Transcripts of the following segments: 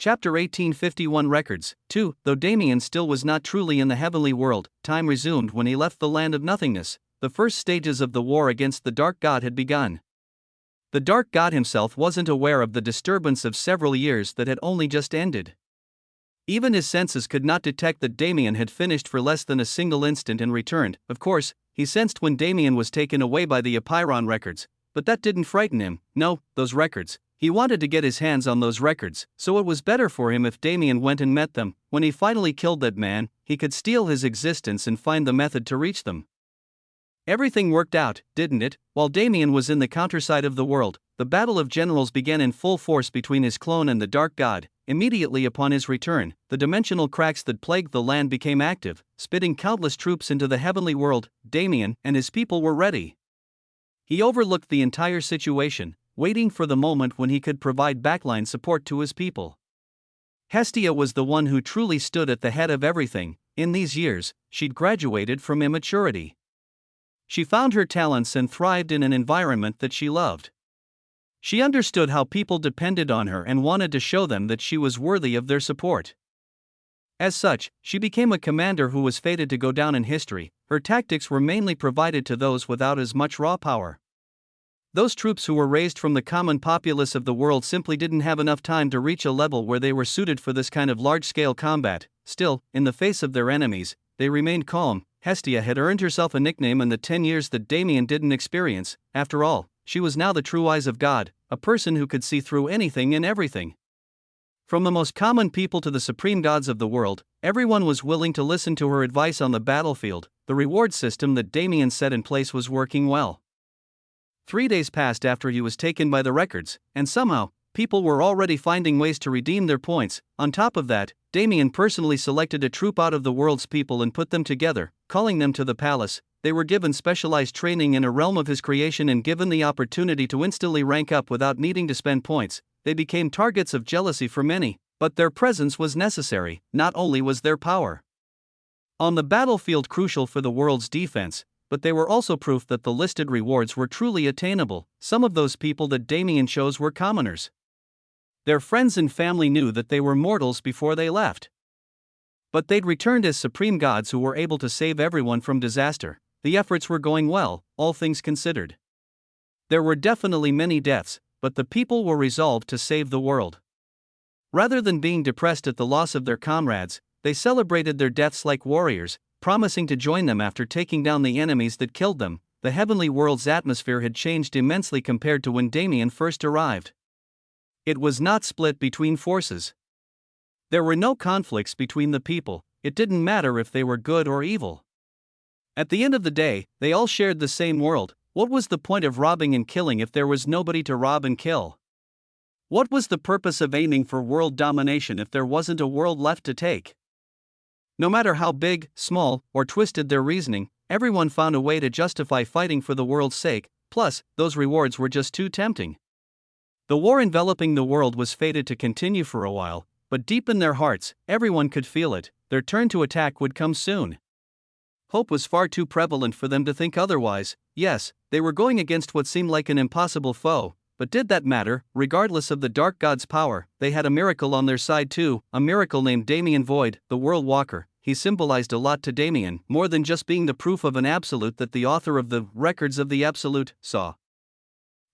Chapter 1851 Records 2. Though Damien still was not truly in the heavenly world, time resumed when he left the land of nothingness. The first stages of the war against the Dark God had begun. The Dark God himself wasn't aware of the disturbance of several years that had only just ended. Even his senses could not detect that Damien had finished for less than a single instant and returned. Of course, he sensed when Damien was taken away by the Apeiron records, but that didn't frighten him. No, those records. He wanted to get his hands on those records, so it was better for him if Damien went and met them. When he finally killed that man, he could steal his existence and find the method to reach them. Everything worked out, didn't it? While Damien was in the counterside of the world, the battle of generals began in full force between his clone and the Dark God. Immediately upon his return, the dimensional cracks that plagued the land became active, spitting countless troops into the heavenly world. Damien and his people were ready. He overlooked the entire situation, waiting for the moment when he could provide backline support to his people. Hestia was the one who truly stood at the head of everything. In these years, she'd graduated from immaturity. She found her talents and thrived in an environment that she loved. She understood how people depended on her and wanted to show them that she was worthy of their support. As such, she became a commander who was fated to go down in history. Her tactics were mainly provided to those without as much raw power. Those troops who were raised from the common populace of the world simply didn't have enough time to reach a level where they were suited for this kind of large-scale combat. Still, in the face of their enemies, they remained calm. Hestia had earned herself a nickname in the 10 years that Damien didn't experience. After all, she was now the true eyes of God, a person who could see through anything and everything. From the most common people to the supreme gods of the world, everyone was willing to listen to her advice on the battlefield. The reward system that Damien set in place was working well. 3 days passed after he was taken by the records, and somehow, people were already finding ways to redeem their points. On top of that, Damien personally selected a troop out of the world's people and put them together, calling them to the palace. They were given specialized training in a realm of his creation and given the opportunity to instantly rank up without needing to spend points. They became targets of jealousy for many, but their presence was necessary. Not only was their power on the battlefield crucial for the world's defense, but they were also proof that the listed rewards were truly attainable. Some of those people that Damien chose were commoners. Their friends and family knew that they were mortals before they left. But they'd returned as supreme gods who were able to save everyone from disaster. The efforts were going well, all things considered. There were definitely many deaths, but the people were resolved to save the world. Rather than being depressed at the loss of their comrades, they celebrated their deaths like warriors, promising to join them after taking down the enemies that killed them. The heavenly world's atmosphere had changed immensely compared to when Damien first arrived. It was not split between forces. There were no conflicts between the people. It didn't matter if they were good or evil. At the end of the day, they all shared the same world. What was the point of robbing and killing if there was nobody to rob and kill? What was the purpose of aiming for world domination if there wasn't a world left to take? No matter how big, small, or twisted their reasoning, everyone found a way to justify fighting for the world's sake. Plus, those rewards were just too tempting. The war enveloping the world was fated to continue for a while, but deep in their hearts, everyone could feel it. Their turn to attack would come soon. Hope was far too prevalent for them to think otherwise. Yes, they were going against what seemed like an impossible foe, but did that matter? Regardless of the Dark God's power, they had a miracle on their side too, a miracle named Damien Void, the World Walker. He symbolized a lot to Damien, more than just being the proof of an absolute that the author of the Records of the Absolute saw.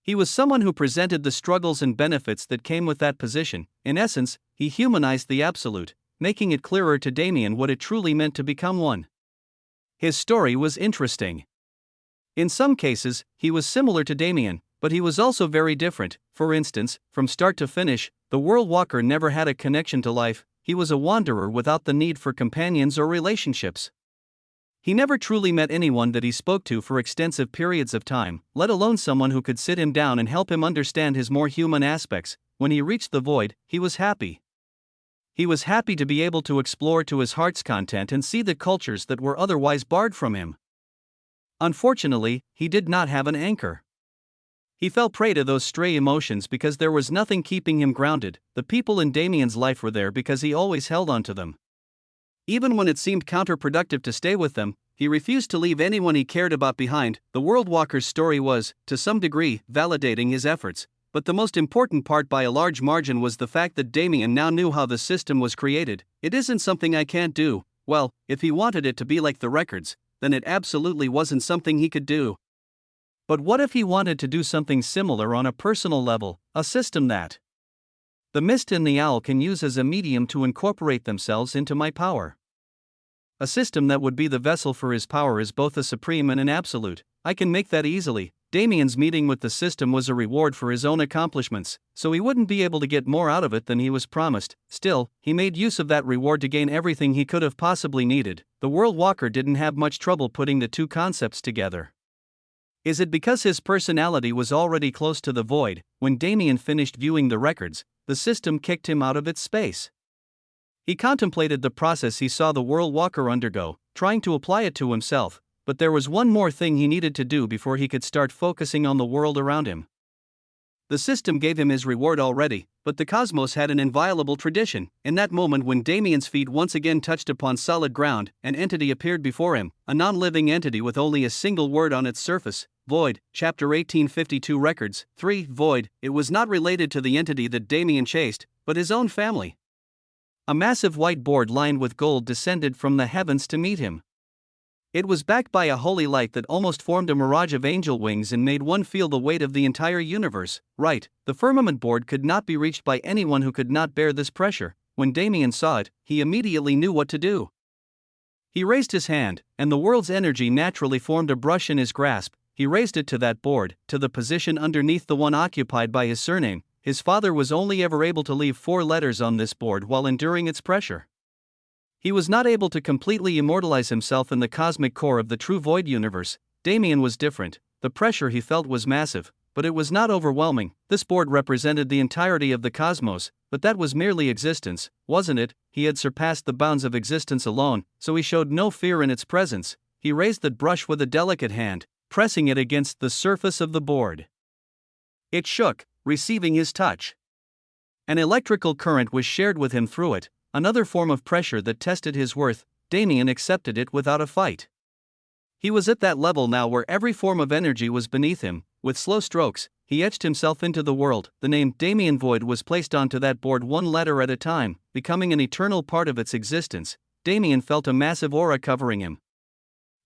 He was someone who presented the struggles and benefits that came with that position. In essence, he humanized the Absolute, making it clearer to Damien what it truly meant to become one. His story was interesting. In some cases, he was similar to Damien, but he was also very different. For instance, from start to finish, the World Walker never had a connection to life. He was a wanderer without the need for companions or relationships. He never truly met anyone that he spoke to for extensive periods of time, let alone someone who could sit him down and help him understand his more human aspects. When he reached the void, he was happy. He was happy to be able to explore to his heart's content and see the cultures that were otherwise barred from him. Unfortunately, he did not have an anchor. He fell prey to those stray emotions because there was nothing keeping him grounded. The people in Damien's life were there because he always held on to them. Even when it seemed counterproductive to stay with them, he refused to leave anyone he cared about behind. The World Walker's story was, to some degree, validating his efforts. But the most important part by a large margin was the fact that Damien now knew how the system was created. It isn't something I can't do. Well, if he wanted it to be like the records, then it absolutely wasn't something he could do. But what if he wanted to do something similar on a personal level, a system that the mist and the owl can use as a medium to incorporate themselves into my power? A system that would be the vessel for his power is both a supreme and an absolute. I can make that easily. Damien's meeting with the system was a reward for his own accomplishments, so he wouldn't be able to get more out of it than he was promised. Still, he made use of that reward to gain everything he could have possibly needed. The World Walker didn't have much trouble putting the two concepts together. Is it because his personality was already close to the void? When Damien finished viewing the records, the system kicked him out of its space. He contemplated the process he saw the World Walker undergo, trying to apply it to himself. But there was one more thing he needed to do before he could start focusing on the world around him. The system gave him his reward already, but the cosmos had an inviolable tradition. In that moment when Damien's feet once again touched upon solid ground, an entity appeared before him, a non-living entity with only a single word on its surface: Void. Chapter 1852 Records 3. Void. It was not related to the entity that Damien chased, but his own family. A massive white board lined with gold descended from the heavens to meet him. It was backed by a holy light that almost formed a mirage of angel wings and made one feel the weight of the entire universe. Right, the firmament board could not be reached by anyone who could not bear this pressure. When Damien saw it, he immediately knew what to do. He raised his hand, and the world's energy naturally formed a brush in his grasp. He raised it to that board, to the position underneath the one occupied by his surname. His father was only ever able to leave 4 letters on this board while enduring its pressure. He was not able to completely immortalize himself in the cosmic core of the true void universe. Damien was different. The pressure he felt was massive, but it was not overwhelming. This board represented the entirety of the cosmos, but that was merely existence, wasn't it? He had surpassed the bounds of existence alone, so he showed no fear in its presence. He raised the brush with a delicate hand, pressing it against the surface of the board. It shook, receiving his touch. An electrical current was shared with him through it. Another form of pressure that tested his worth. Damien accepted it without a fight. He was at that level now where every form of energy was beneath him. With slow strokes, he etched himself into the world. The name Damien Void was placed onto that board one letter at a time, becoming an eternal part of its existence. Damien felt a massive aura covering him.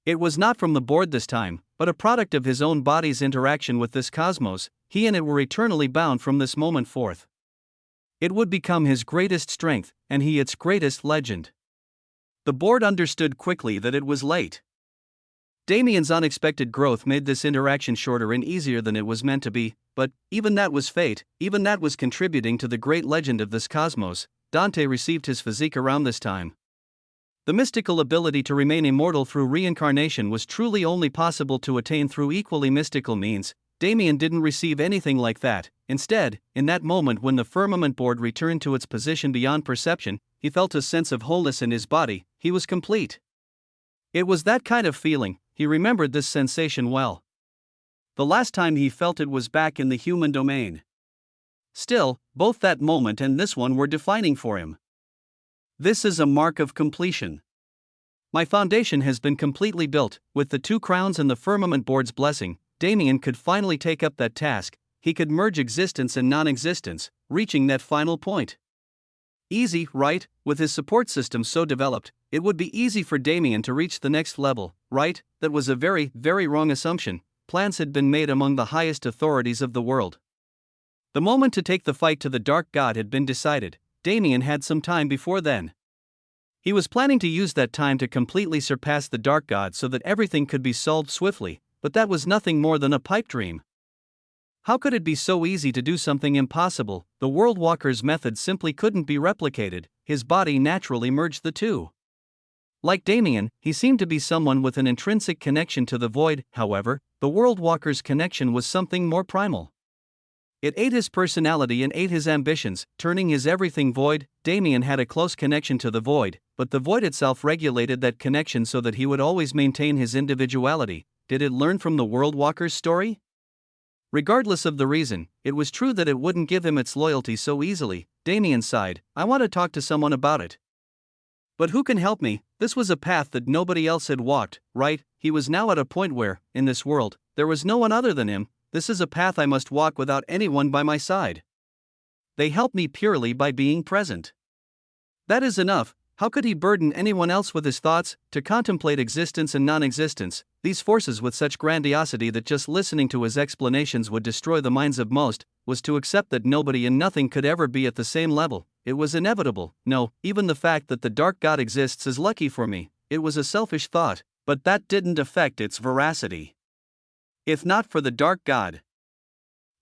It was not from the board this time, but a product of his own body's interaction with this cosmos. He and it were eternally bound from this moment forth. It would become his greatest strength, and he its greatest legend. The board understood quickly that it was late. Damien's unexpected growth made this interaction shorter and easier than it was meant to be, but even that was fate, even that was contributing to the great legend of this cosmos. Dante received his physique around this time. The mystical ability to remain immortal through reincarnation was truly only possible to attain through equally mystical means. Damien didn't receive anything like that. Instead, in that moment when the firmament board returned to its position beyond perception, he felt a sense of wholeness in his body. He was complete. It was that kind of feeling. He remembered this sensation well. The last time he felt it was back in the human domain. Still, both that moment and this one were defining for him. This is a mark of completion. My foundation has been completely built. With the 2 crowns and the firmament board's blessing, Damien could finally take up that task. He could merge existence and non-existence, reaching that final point. Easy, right? With his support system so developed, it would be easy for Damien to reach the next level, right? That was a very, very wrong assumption. Plans had been made among the highest authorities of the world. The moment to take the fight to the Dark God had been decided. Damien had some time before then. He was planning to use that time to completely surpass the Dark God so that everything could be solved swiftly, but that was nothing more than a pipe dream. How could it be so easy to do something impossible? The World Walker's method simply couldn't be replicated. His body naturally merged the two. Like Damien, he seemed to be someone with an intrinsic connection to the void. However, the World Walker's connection was something more primal. It ate his personality and ate his ambitions, turning his everything void. Damien had a close connection to the void, but the void itself regulated that connection so that he would always maintain his individuality. Did it learn from the World Walker's story? Regardless of the reason, it was true that it wouldn't give him its loyalty so easily. Damien sighed. I want to talk to someone about it. But who can help me? This was a path that nobody else had walked, right? He was now at a point where, in this world, there was no one other than him. this is a path I must walk without anyone by my side. They help me purely by being present. That is enough. How could he burden anyone else with his thoughts, to contemplate existence and non-existence, these forces with such grandiosity that just listening to his explanations would destroy the minds of most, was to accept that nobody and nothing could ever be at the same level. It was inevitable. No, even the fact that the dark God exists is lucky for me. It was a selfish thought, but that didn't affect its veracity. If not for the dark God,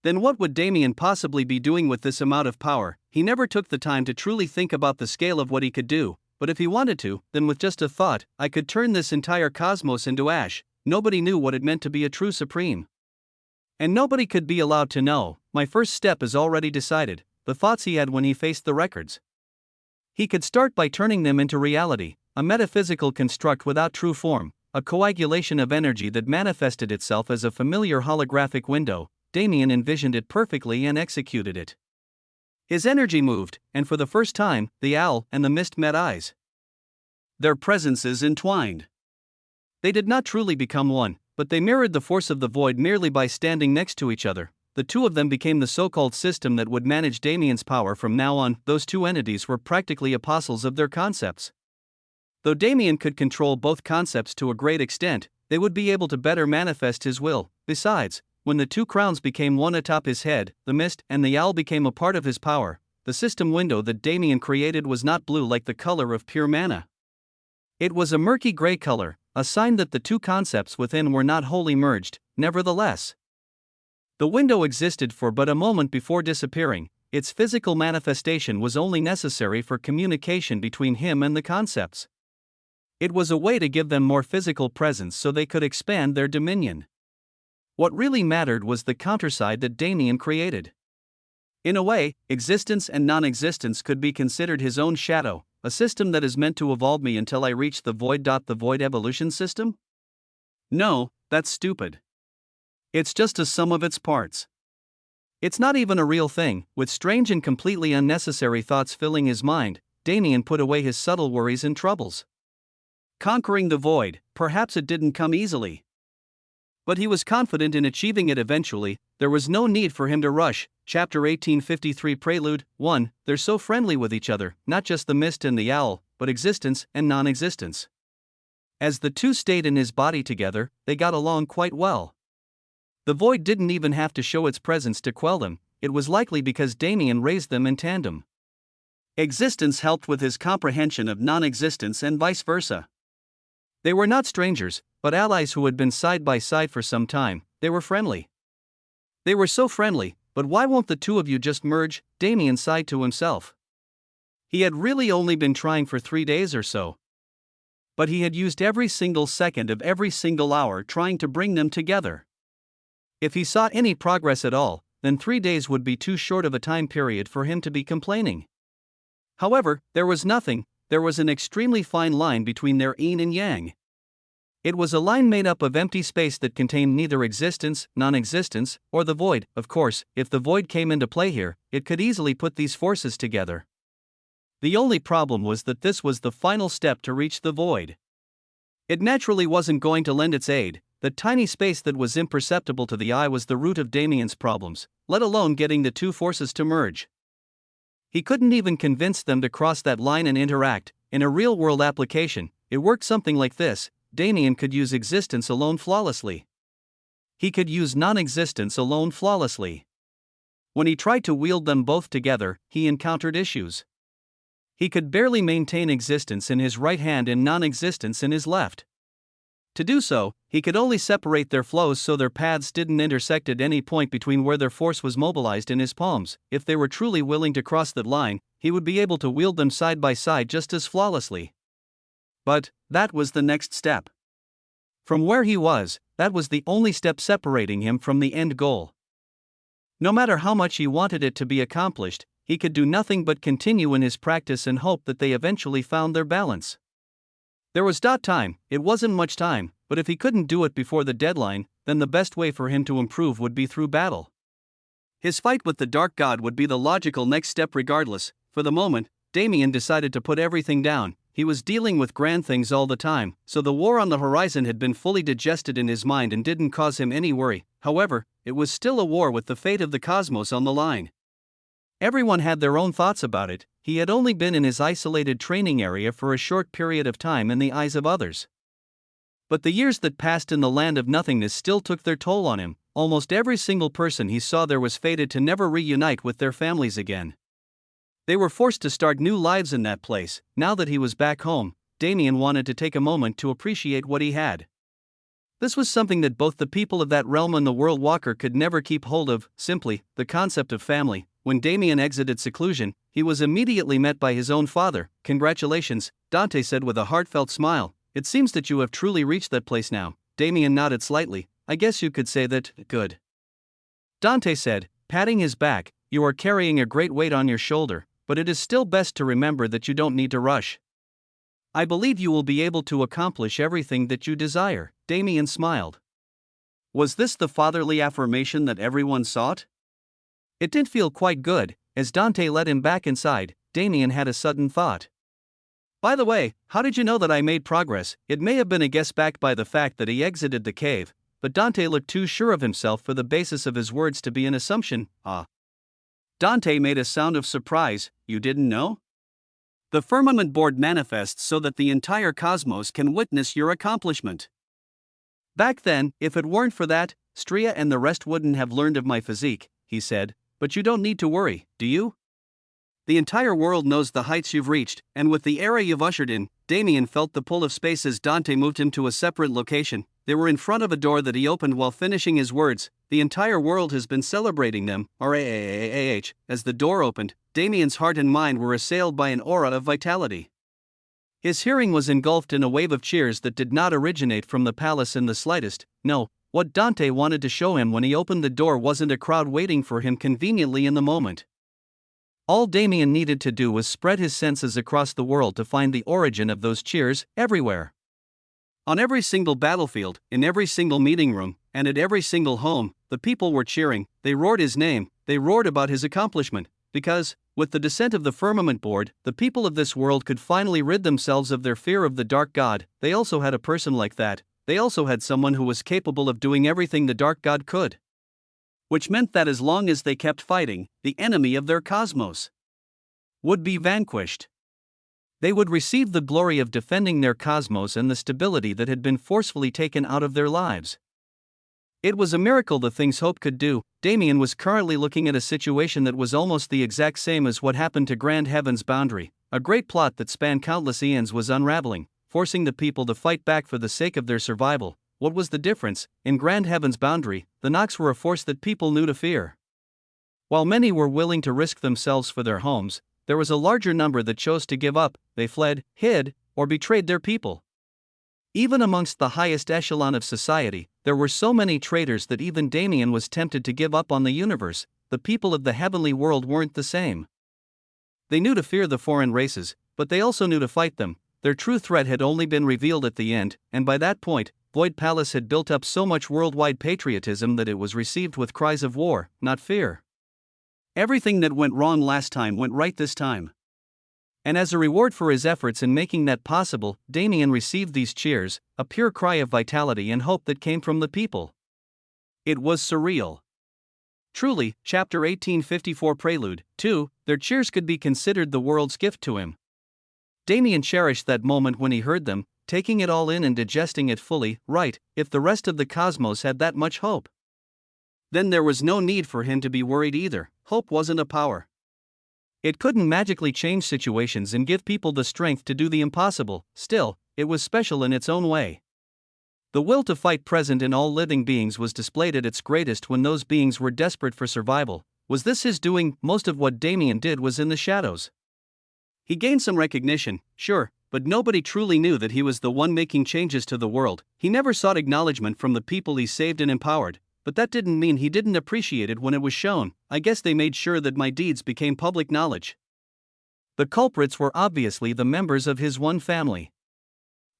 then what would Damien possibly be doing with this amount of power? He never took the time to truly think about the scale of what he could do, but if he wanted to, then with just a thought, I could turn this entire cosmos into ash. Nobody knew what it meant to be a true supreme. And nobody could be allowed to know. My first step is already decided, the thoughts he had when he faced the records. He could start by turning them into reality, a metaphysical construct without true form, a coagulation of energy that manifested itself as a familiar holographic window. Damien envisioned it perfectly and executed it. His energy moved, and for the first time, the owl and the mist met eyes. Their presences entwined. They did not truly become one, but they mirrored the force of the void merely by standing next to each other. The two of them became the so-called system that would manage Damien's power from now on. Those two entities were practically apostles of their concepts. Though Damien could control both concepts to a great extent, they would be able to better manifest his will. Besides, when the two crowns became one atop his head, the mist and the owl became a part of his power. The system window that Damien created was not blue like the color of pure mana. It was a murky gray color, a sign that the two concepts within were not wholly merged. Nevertheless, the window existed for but a moment before disappearing. Its physical manifestation was only necessary for communication between him and the concepts. It was a way to give them more physical presence so they could expand their dominion. What really mattered was the counterside that Damien created. In a way, existence and non-existence could be considered his own shadow, a system that is meant to evolve me until I reach the void. The void evolution system? No, that's stupid. It's just a sum of its parts. It's not even a real thing. With strange and completely unnecessary thoughts filling his mind, Damien put away his subtle worries and troubles. Conquering the void, perhaps it didn't come easily. But he was confident in achieving it eventually. There was no need for him to rush. Chapter 1853 Prelude 1. They're so friendly with each other, not just the mist and the owl, but existence and non-existence. As the two stayed in his body together, they got along quite well. The void didn't even have to show its presence to quell them. It was likely because Damien raised them in tandem. Existence helped with his comprehension of non-existence and vice versa. They were not strangers, but allies who had been side by side for some time. They were friendly. They were so friendly, but why won't the two of you just merge? Damien sighed to himself. He had really only been trying for 3 days or so. But he had used every single second of every single hour trying to bring them together. If he saw any progress at all, then 3 days would be too short of a time period for him to be complaining. However, there was nothing. There was an extremely fine line between their yin and yang. It was a line made up of empty space that contained neither existence, non-existence, or the void. Of course, if the void came into play here, it could easily put these forces together. The only problem was that this was the final step to reach the void. It naturally wasn't going to lend its aid. The tiny space that was imperceptible to the eye was the root of Damien's problems, let alone getting the two forces to merge. He couldn't even convince them to cross that line and interact. In a real-world application, it worked something like this. Damien could use existence alone flawlessly. He could use non-existence alone flawlessly. When he tried to wield them both together, he encountered issues. He could barely maintain existence in his right hand and non-existence in his left. To do so, he could only separate their flows so their paths didn't intersect at any point between where their force was mobilized in his palms. If they were truly willing to cross that line, he would be able to wield them side by side just as flawlessly. But that was the next step. From where he was, that was the only step separating him from the end goal. No matter how much he wanted it to be accomplished, he could do nothing but continue in his practice and hope that they eventually found their balance. There was time. It wasn't much time, but if he couldn't do it before the deadline, then the best way for him to improve would be through battle. His fight with the Dark God would be the logical next step regardless. For the moment, Damien decided to put everything down. he was dealing with grand things all the time, so the war on the horizon had been fully digested in his mind and didn't cause him any worry. However, it was still a war with the fate of the cosmos on the line. Everyone had their own thoughts about it. He had only been in his isolated training area for a short period of time in the eyes of others. But the years that passed in the land of nothingness still took their toll on him. Almost every single person he saw there was fated to never reunite with their families again. They were forced to start new lives in that place. Now that he was back home, Damien wanted to take a moment to appreciate what he had. This was something that both the people of that realm and the World Walker could never keep hold of, simply, the concept of family. When Damien exited seclusion, he was immediately met by his own father. "Congratulations," Dante said with a heartfelt smile. "It seems that you have truly reached that place now." Damien nodded slightly. "I guess you could say that, good." Dante said, patting his back, "You are carrying a great weight on your shoulder, but it is still best to remember that you don't need to rush. I believe you will be able to accomplish everything that you desire." Damien smiled. Was this the fatherly affirmation that everyone sought? It didn't feel quite good. As Dante led him back inside, Damien had a sudden thought. "By the way, how did you know that I made progress?" It may have been a guess backed by the fact that he exited the cave, but Dante looked too sure of himself for the basis of his words to be an assumption. Dante made a sound of surprise. "You didn't know? The firmament board manifests so that the entire cosmos can witness your accomplishment. Back then, if it weren't for that, Stria and the rest wouldn't have learned of my physique," he said. "But you don't need to worry, do you? The entire world knows the heights you've reached, and with the era you've ushered in." Damien felt the pull of space as Dante moved him to a separate location. They were in front of a door that he opened while finishing his words. "The entire world has been celebrating them." As the door opened, Damien's heart and mind were assailed by an aura of vitality. His hearing was engulfed in a wave of cheers that did not originate from the palace in the slightest. No, what Dante wanted to show him when he opened the door wasn't a crowd waiting for him conveniently in the moment. All Damien needed to do was spread his senses across the world to find the origin of those cheers, everywhere. On every single battlefield, in every single meeting room, and at every single home, the people were cheering. They roared his name, they roared about his accomplishment, because, with the descent of the firmament board, the people of this world could finally rid themselves of their fear of the dark god. They also had a person like that. They also had someone who was capable of doing everything the dark god could. Which meant that as long as they kept fighting, the enemy of their cosmos would be vanquished. They would receive the glory of defending their cosmos and the stability that had been forcefully taken out of their lives. It was a miracle the things hope could do. Damien was currently looking at a situation that was almost the exact same as what happened to Grand Heaven's boundary. A great plot that spanned countless eons was unraveling, forcing the people to fight back for the sake of their survival. What was the difference? In Grand Heaven's boundary, the Nox were a force that people knew to fear. While many were willing to risk themselves for their homes, there was a larger number that chose to give up. They fled, hid, or betrayed their people. Even amongst the highest echelon of society, there were so many traitors that even Damien was tempted to give up on the universe. The people of the heavenly world weren't the same. They knew to fear the foreign races, but they also knew to fight them. Their true threat had only been revealed at the end, and by that point, Void Palace had built up so much worldwide patriotism that it was received with cries of war, not fear. Everything that went wrong last time went right this time. And as a reward for his efforts in making that possible, Damien received these cheers, a pure cry of vitality and hope that came from the people. It was surreal. Truly, Chapter 1854 Prelude, 2, their cheers could be considered the world's gift to him. Damien cherished that moment when he heard them, taking it all in and digesting it fully. Right, if the rest of the cosmos had that much hope, then there was no need for him to be worried either. Hope wasn't a power. It couldn't magically change situations and give people the strength to do the impossible. Still, it was special in its own way. The will to fight present in all living beings was displayed at its greatest when those beings were desperate for survival. Was this his doing? Most of what Damien did was in the shadows. He gained some recognition, sure, but nobody truly knew that he was the one making changes to the world. He never sought acknowledgement from the people he saved and empowered, but that didn't mean he didn't appreciate it when it was shown. "I guess they made sure that my deeds became public knowledge." The culprits were obviously the members of his one family.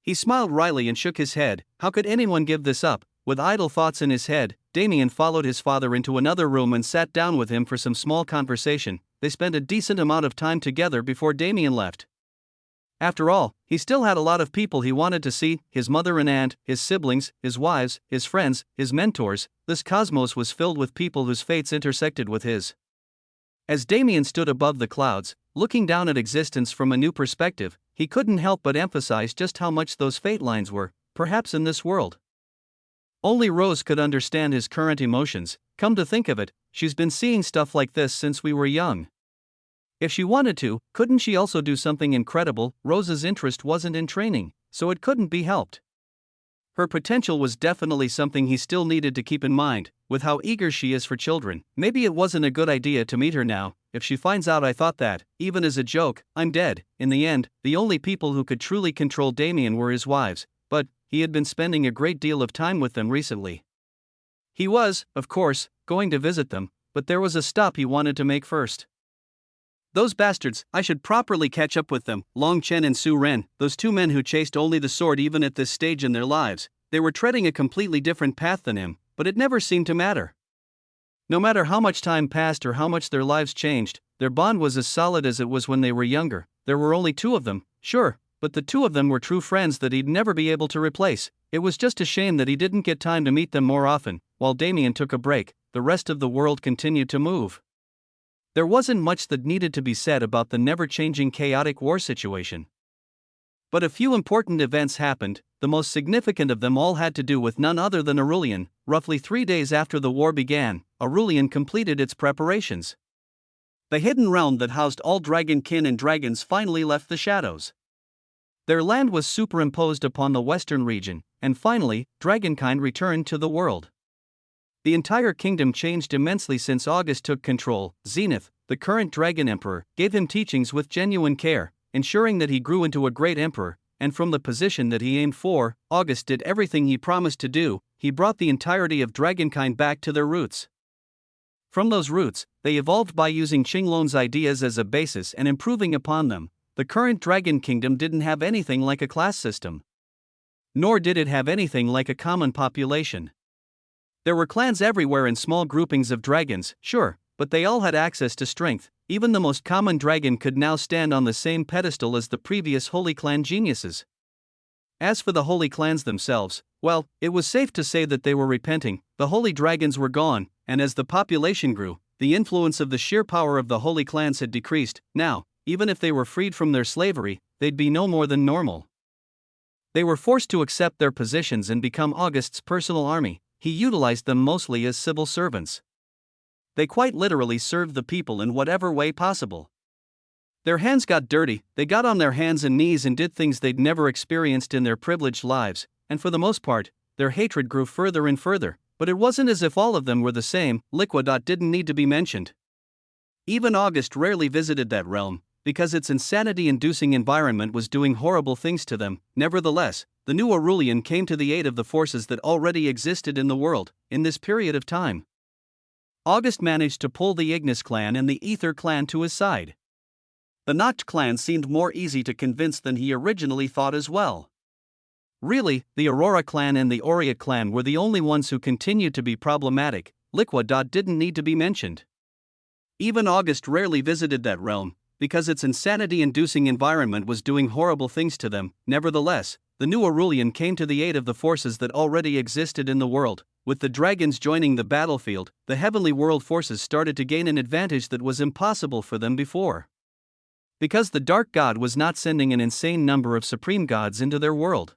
He smiled wryly and shook his head. How could anyone give this up? With idle thoughts in his head, Damien followed his father into another room and sat down with him for some small conversation. They spent a decent amount of time together before Damien left. After all, he still had a lot of people he wanted to see: his mother and aunt, his siblings, his wives, his friends, his mentors. This cosmos was filled with people whose fates intersected with his. As Damien stood above the clouds, looking down at existence from a new perspective, he couldn't help but emphasize just how much those fate lines were, perhaps in this world. Only Rose could understand his current emotions. Come to think of it, she's been seeing stuff like this since we were young. If she wanted to, couldn't she also do something incredible? Rose's interest wasn't in training, so it couldn't be helped. Her potential was definitely something he still needed to keep in mind. With how eager she is for children, maybe it wasn't a good idea to meet her now. If she finds out I thought that, even as a joke, I'm dead. In the end, the only people who could truly control Damien were his wives, but he had been spending a great deal of time with them recently. He was, of course, going to visit them, but there was a stop he wanted to make first. Those bastards, I should properly catch up with them. Long Chen and Su Ren, those two men who chased only the sword even at this stage in their lives, they were treading a completely different path than him, but it never seemed to matter. No matter how much time passed or how much their lives changed, their bond was as solid as it was when they were younger. There were only two of them, sure, but the two of them were true friends that he'd never be able to replace. It was just a shame that he didn't get time to meet them more often. While Damien took a break, the rest of the world continued to move. There wasn't much that needed to be said about the never-changing chaotic war situation. But a few important events happened. The most significant of them all had to do with none other than Aurelian. Roughly 3 days after the war began, Aurelian completed its preparations. The hidden realm that housed all dragonkin and dragons finally left the shadows. Their land was superimposed upon the western region, and finally, dragonkind returned to the world. The entire kingdom changed immensely since August took control. Zenith, the current dragon emperor, gave him teachings with genuine care, ensuring that he grew into a great emperor, and from the position that he aimed for, August did everything he promised to do. He brought the entirety of dragonkind back to their roots. From those roots, they evolved by using Qinglong's ideas as a basis and improving upon them. The current dragon kingdom didn't have anything like a class system. Nor did it have anything like a common population. There were clans everywhere and small groupings of dragons, sure, but they all had access to strength. Even the most common dragon could now stand on the same pedestal as the previous holy clan geniuses. As for the holy clans themselves, well, it was safe to say that they were repenting. The holy dragons were gone, and as the population grew, the influence of the sheer power of the holy clans had decreased. Now, even if they were freed from their slavery, they'd be no more than normal. They were forced to accept their positions and become August's personal army. He utilized them mostly as civil servants. They quite literally served the people in whatever way possible. Their hands got dirty, they got on their hands and knees and did things they'd never experienced in their privileged lives, and for the most part, their hatred grew further and further. But it wasn't as if all of them were the same. Liquidot didn't need to be mentioned. Even August rarely visited that realm, because its insanity-inducing environment was doing horrible things to them. Nevertheless, the new Aurelian came to the aid of the forces that already existed in the world. In this period of time, August managed to pull the Ignis clan and the Ether clan to his side. The Noct clan seemed more easy to convince than he originally thought as well. Really, the Aurora clan and the Aurea clan were the only ones who continued to be problematic. Liquidot didn't need to be mentioned. Even August rarely visited that realm, because its insanity-inducing environment was doing horrible things to them. Nevertheless, the new Aurelian came to the aid of the forces that already existed in the world. With the dragons joining the battlefield, the heavenly world forces started to gain an advantage that was impossible for them before. Because the Dark God was not sending an insane number of supreme gods into their world.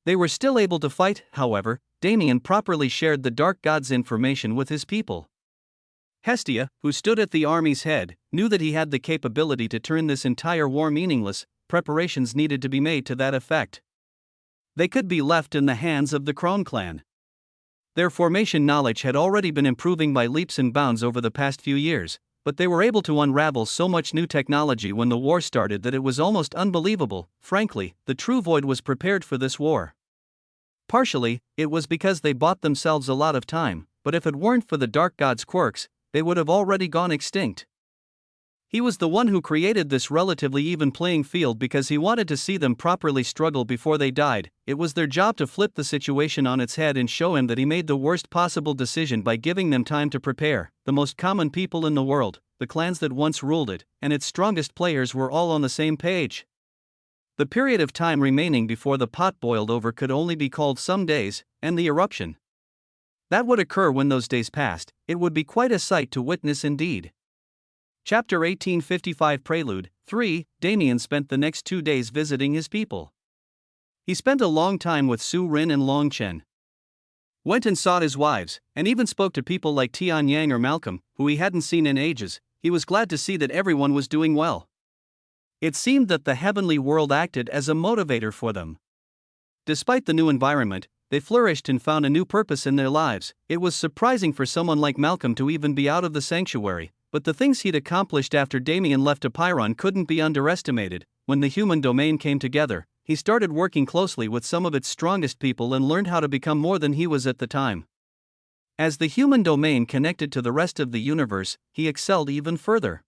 They were still able to fight. However, Damien properly shared the Dark God's information with his people. Hestia, who stood at the army's head, knew that he had the capability to turn this entire war meaningless. Preparations needed to be made to that effect. They could be left in the hands of the Krone clan. Their formation knowledge had already been improving by leaps and bounds over the past few years, but they were able to unravel so much new technology when the war started that it was almost unbelievable. Frankly, the True Void was prepared for this war. Partially, it was because they bought themselves a lot of time, but if it weren't for the Dark God's quirks, they would have already gone extinct. He was the one who created this relatively even playing field because he wanted to see them properly struggle before they died. It was their job to flip the situation on its head and show him that he made the worst possible decision by giving them time to prepare. The most common people in the world, the clans that once ruled it, and its strongest players were all on the same page. The period of time remaining before the pot boiled over could only be called some days, and the eruption that would occur when those days passed, it would be quite a sight to witness indeed. Chapter 1855 Prelude 3. Damien spent the next 2 days visiting his people. He spent a long time with Su Rin and Long Chen. Went and sought his wives, and even spoke to people like Tian Yang or Malcolm, who he hadn't seen in ages. He was glad to see that everyone was doing well. It seemed that the heavenly world acted as a motivator for them. Despite the new environment, they flourished and found a new purpose in their lives. It was surprising for someone like Malcolm to even be out of the sanctuary, but the things he'd accomplished after Damien left Apeiron couldn't be underestimated. When the human domain came together, he started working closely with some of its strongest people and learned how to become more than he was at the time. As the human domain connected to the rest of the universe, he excelled even further.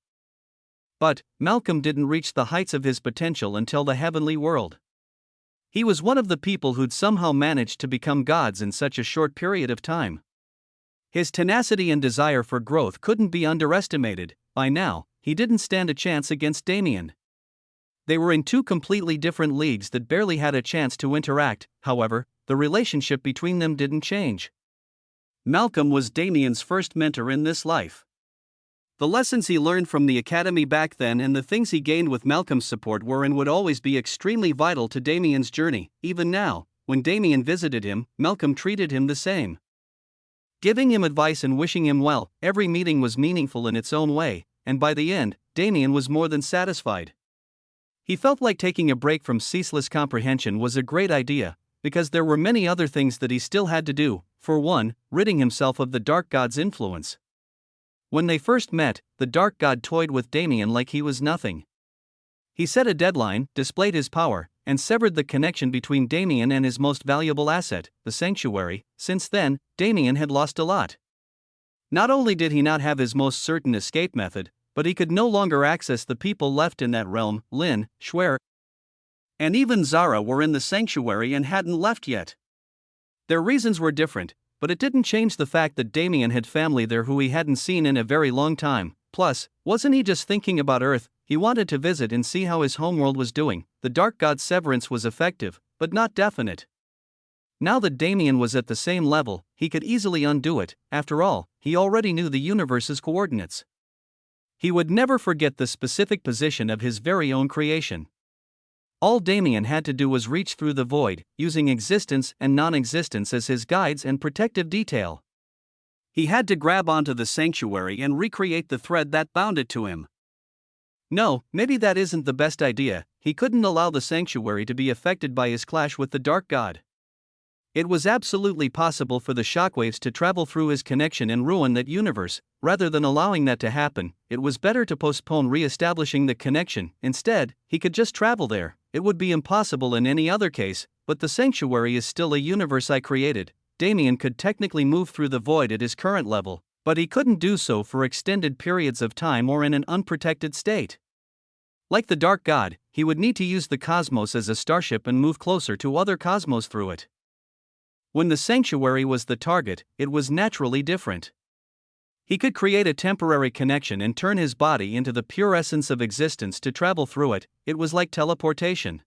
But Malcolm didn't reach the heights of his potential until the heavenly world. He was one of the people who'd somehow managed to become gods in such a short period of time. His tenacity and desire for growth couldn't be underestimated. By now, he didn't stand a chance against Damien. They were in two completely different leagues that barely had a chance to interact. However, the relationship between them didn't change. Malcolm was Damien's first mentor in this life. The lessons he learned from the academy back then and the things he gained with Malcolm's support were and would always be extremely vital to Damien's journey. Even now, when Damien visited him, Malcolm treated him the same. Giving him advice and wishing him well, every meeting was meaningful in its own way, and by the end, Damien was more than satisfied. He felt like taking a break from ceaseless comprehension was a great idea, because there were many other things that he still had to do. For one, ridding himself of the Dark God's influence. When they first met, the Dark God toyed with Damien like he was nothing. He set a deadline, displayed his power, and severed the connection between Damien and his most valuable asset, the sanctuary. Since then, Damien had lost a lot. Not only did he not have his most certain escape method, but he could no longer access the people left in that realm. Lin, Schwer, and even Zara were in the sanctuary and hadn't left yet. Their reasons were different, but it didn't change the fact that Damien had family there who he hadn't seen in a very long time. Plus, wasn't he just thinking about Earth? He wanted to visit and see how his homeworld was doing. The Dark God's severance was effective, but not definite. Now that Damien was at the same level, he could easily undo it. After all, he already knew the universe's coordinates. He would never forget the specific position of his very own creation. All Damien had to do was reach through the void, using existence and non-existence as his guides and protective detail. He had to grab onto the sanctuary and recreate the thread that bound it to him. No, maybe that isn't the best idea. He couldn't allow the sanctuary to be affected by his clash with the Dark God. It was absolutely possible for the shockwaves to travel through his connection and ruin that universe. Rather than allowing that to happen, it was better to postpone re-establishing the connection. Instead, he could just travel there. It would be impossible in any other case, but the sanctuary is still a universe I created. Damien could technically move through the void at his current level, but he couldn't do so for extended periods of time or in an unprotected state. Like the Dark God, he would need to use the cosmos as a starship and move closer to other cosmos through it. When the sanctuary was the target, it was naturally different. He could create a temporary connection and turn his body into the pure essence of existence to travel through it. It was like teleportation.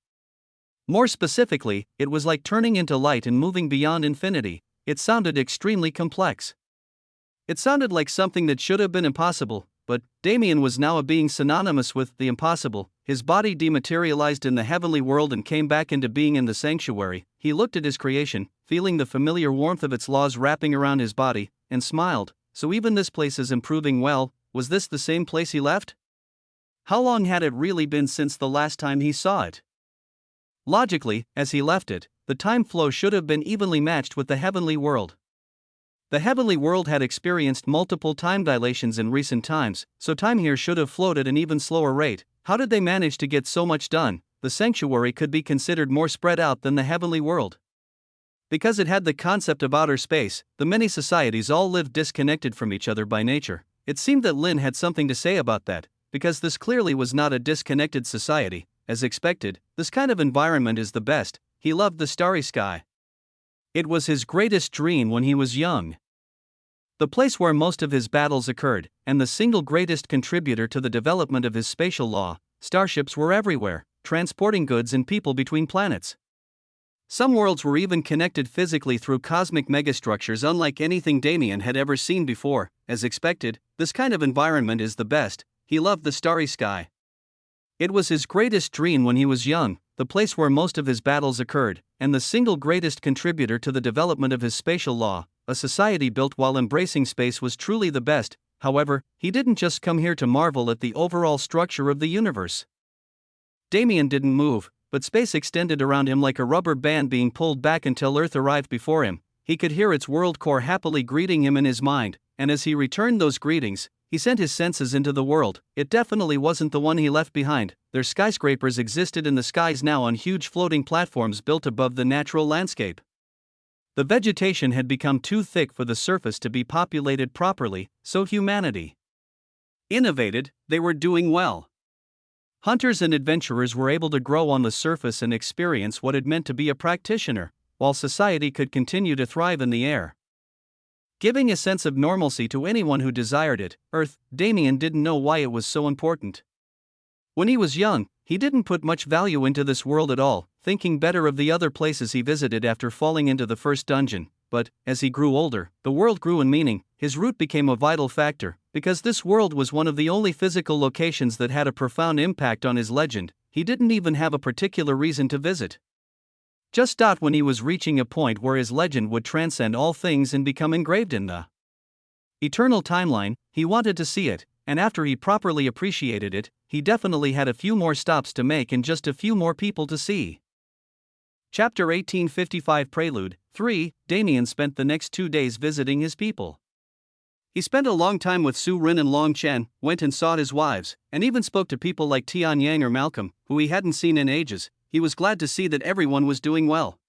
More specifically, it was like turning into light and moving beyond infinity. It sounded extremely complex. It sounded like something that should have been impossible, but Damien was now a being synonymous with the impossible. His body dematerialized in the heavenly world and came back into being in the sanctuary. He looked at his creation, feeling the familiar warmth of its laws wrapping around his body, and smiled. So even this place is improving well. Was this the same place he left? How long had it really been since the last time he saw it? Logically, as he left it, the time flow should have been evenly matched with the heavenly world. The heavenly world had experienced multiple time dilations in recent times, so time here should have flowed at an even slower rate. How did they manage to get so much done? The sanctuary could be considered more spread out than the heavenly world. Because it had the concept of outer space, the many societies all lived disconnected from each other by nature. It seemed that Lin had something to say about that, because this clearly was not a disconnected society. As expected, this kind of environment is the best. He loved the starry sky. It was his greatest dream when he was young. The place where most of his battles occurred, and the single greatest contributor to the development of his spatial law. Starships were everywhere. transporting goods and people between planets. Some worlds were even connected physically through cosmic megastructures unlike anything Damien had ever seen before. As expected, this kind of environment is the best. He loved the starry sky. It was his greatest dream when he was young, the place where most of his battles occurred, and the single greatest contributor to the development of his spatial law. A society built while embracing space was truly the best. However, he didn't just come here to marvel at the overall structure of the universe. Damien didn't move, but space extended around him like a rubber band being pulled back until Earth arrived before him. He could hear its world core happily greeting him in his mind, and as he returned those greetings, he sent his senses into the world. It definitely wasn't the one he left behind. Their skyscrapers existed in the skies now on huge floating platforms built above the natural landscape. The vegetation had become too thick for the surface to be populated properly, so humanity innovated. They were doing well. Hunters and adventurers were able to grow on the surface and experience what it meant to be a practitioner, while society could continue to thrive in the air, giving a sense of normalcy to anyone who desired it. Earth, Damien didn't know why it was so important. When he was young, he didn't put much value into this world at all, thinking better of the other places he visited after falling into the first dungeon. But, as he grew older, the world grew in meaning. His route became a vital factor, because this world was one of the only physical locations that had a profound impact on his legend. He didn't even have a particular reason to visit. Just when he was reaching a point where his legend would transcend all things and become engraved in the eternal timeline, he wanted to see it, and after he properly appreciated it, he definitely had a few more stops to make and just a few more people to see. Chapter 1855 Prelude 3. Damien spent the next 2 days visiting his people. He spent a long time with Su Rin and Long Chen, went and saw his wives, and even spoke to people like Tian Yang or Malcolm, who he hadn't seen in ages. He was glad to see that everyone was doing well.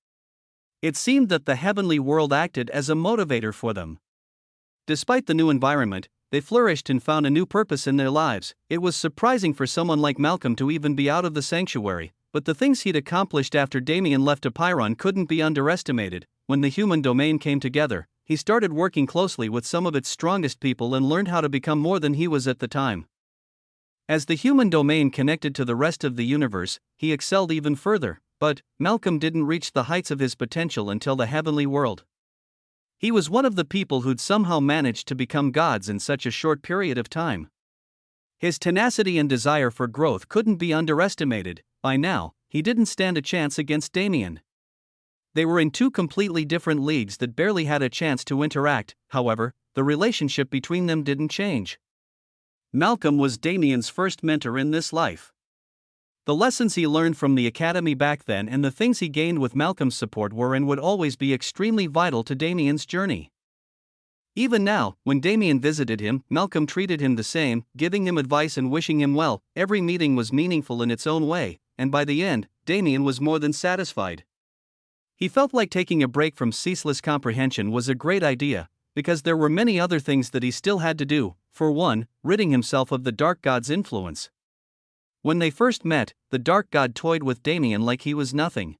It seemed that the heavenly world acted as a motivator for them. Despite the new environment, they flourished and found a new purpose in their lives. It was surprising for someone like Malcolm to even be out of the sanctuary, but the things he'd accomplished after Damien left Apeiron couldn't be underestimated. When the human domain came together, he started working closely with some of its strongest people and learned how to become more than he was at the time. As the human domain connected to the rest of the universe, he excelled even further, but Malcolm didn't reach the heights of his potential until the heavenly world. He was one of the people who'd somehow managed to become gods in such a short period of time. His tenacity and desire for growth couldn't be underestimated. By now, he didn't stand a chance against Damien. They were in two completely different leagues that barely had a chance to interact. However, the relationship between them didn't change. Malcolm was Damien's first mentor in this life. The lessons he learned from the academy back then and the things he gained with Malcolm's support were and would always be extremely vital to Damien's journey. Even now, when Damien visited him, Malcolm treated him the same, giving him advice and wishing him well. Every meeting was meaningful in its own way, and by the end, Damien was more than satisfied. He felt like taking a break from ceaseless comprehension was a great idea, because there were many other things that he still had to do. For one, ridding himself of the Dark God's influence. When they first met, the Dark God toyed with Damien like he was nothing.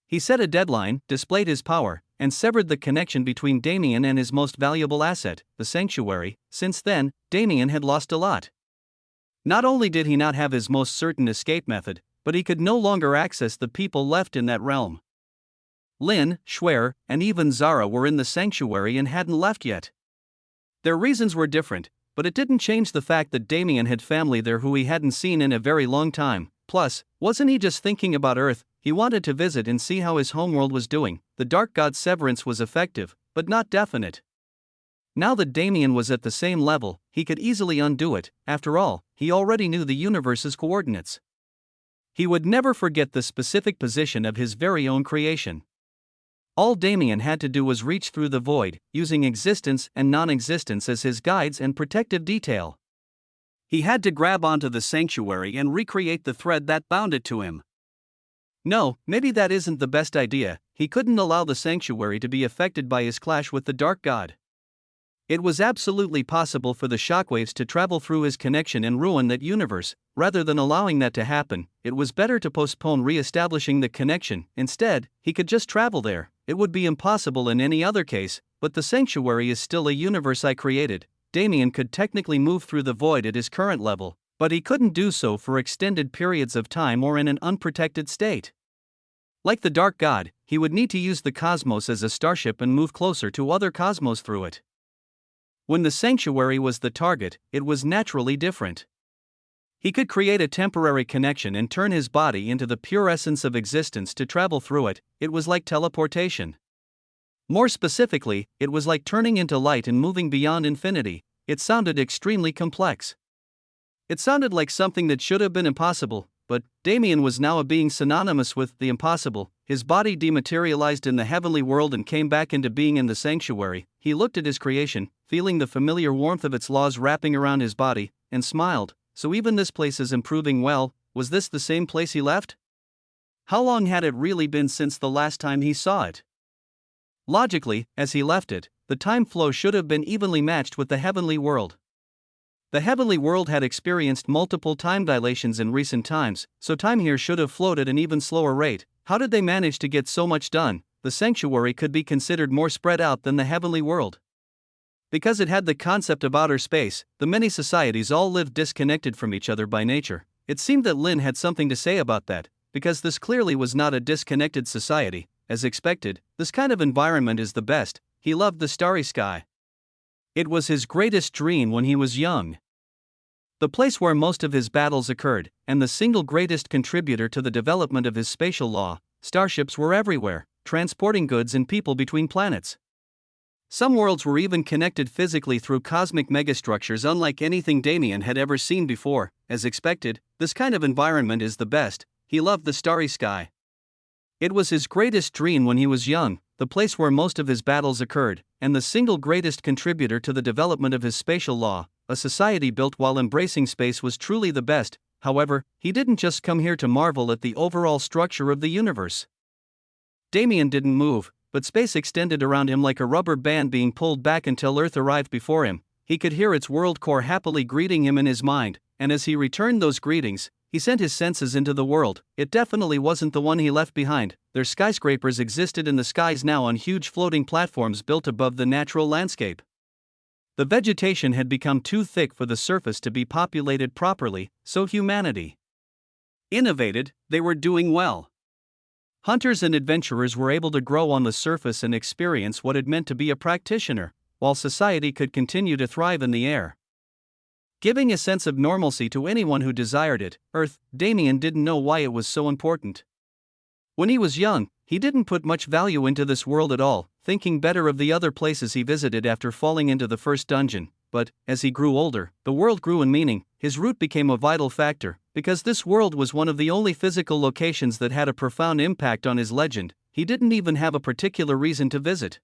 He set a deadline, displayed his power, and severed the connection between Damien and his most valuable asset, the sanctuary. Since then, Damien had lost a lot. Not only did he not have his most certain escape method, but he could no longer access the people left in that realm. Lin, Schwer, and even Zara were in the sanctuary and hadn't left yet. Their reasons were different, but it didn't change the fact that Damien had family there who he hadn't seen in a very long time. Plus, wasn't he just thinking about Earth? He wanted to visit and see how his homeworld was doing. The Dark God's severance was effective, but not definite. Now that Damien was at the same level, he could easily undo it. After all, he already knew the universe's coordinates. He would never forget the specific position of his very own creation. All Damien had to do was reach through the void, using existence and non-existence as his guides and protective detail. He had to grab onto the sanctuary and recreate the thread that bound it to him. No, maybe that isn't the best idea. He couldn't allow the sanctuary to be affected by his clash with the Dark God. It was absolutely possible for the shockwaves to travel through his connection and ruin that universe. Rather than allowing that to happen, it was better to postpone re-establishing the connection. Instead, he could just travel there. It would be impossible in any other case, but the sanctuary is still a universe I created. Damien could technically move through the void at his current level, But he couldn't do so for extended periods of time or in an unprotected state. Like the Dark God, he would need to use the cosmos as a starship and move closer to other cosmos through it. When the sanctuary was the target, it was naturally different. He could create a temporary connection and turn his body into the pure essence of existence to travel through it. It was like teleportation. More specifically, it was like turning into light and moving beyond infinity. It sounded extremely complex. It sounded like something that should have been impossible, but Damien was now a being synonymous with the impossible. His body dematerialized in the heavenly world and came back into being in the sanctuary. He looked at his creation, feeling the familiar warmth of its laws wrapping around his body, and smiled. So even this place is improving well. Was this the same place he left? How long had it really been since the last time he saw it? Logically, as he left it, the time flow should have been evenly matched with the heavenly world. The heavenly world had experienced multiple time dilations in recent times, so time here should have flowed at an even slower rate. How did they manage to get so much done? The sanctuary could be considered more spread out than the heavenly world. Because it had the concept of outer space, the many societies all lived disconnected from each other by nature. It seemed that Lin had something to say about that, because this clearly was not a disconnected society. As expected, this kind of environment is the best. He loved the starry sky. It was his greatest dream when he was young. The place where most of his battles occurred, and the single greatest contributor to the development of his spatial law. Starships were everywhere, transporting goods and people between planets. Some worlds were even connected physically through cosmic megastructures unlike anything Damien had ever seen before. As expected, this kind of environment is the best. He loved the starry sky. It was his greatest dream when he was young, the place where most of his battles occurred, and the single greatest contributor to the development of his spatial law. A society built while embracing space was truly the best. However, he didn't just come here to marvel at the overall structure of the universe. Damien didn't move, but space extended around him like a rubber band being pulled back until Earth arrived before him. He could hear its world core happily greeting him in his mind, and as he returned those greetings, he sent his senses into the world. It definitely wasn't the one he left behind. Their skyscrapers existed in the skies now on huge floating platforms built above the natural landscape. The vegetation had become too thick for the surface to be populated properly, so humanity innovated. They were doing well. Hunters and adventurers were able to grow on the surface and experience what it meant to be a practitioner, while society could continue to thrive in the air, giving a sense of normalcy to anyone who desired it. Earth, Damien didn't know why it was so important. When he was young, he didn't put much value into this world at all, thinking better of the other places he visited after falling into the first dungeon. But, as he grew older, the world grew in meaning. His route became a vital factor, because this world was one of the only physical locations that had a profound impact on his legend. He didn't even have a particular reason to visit.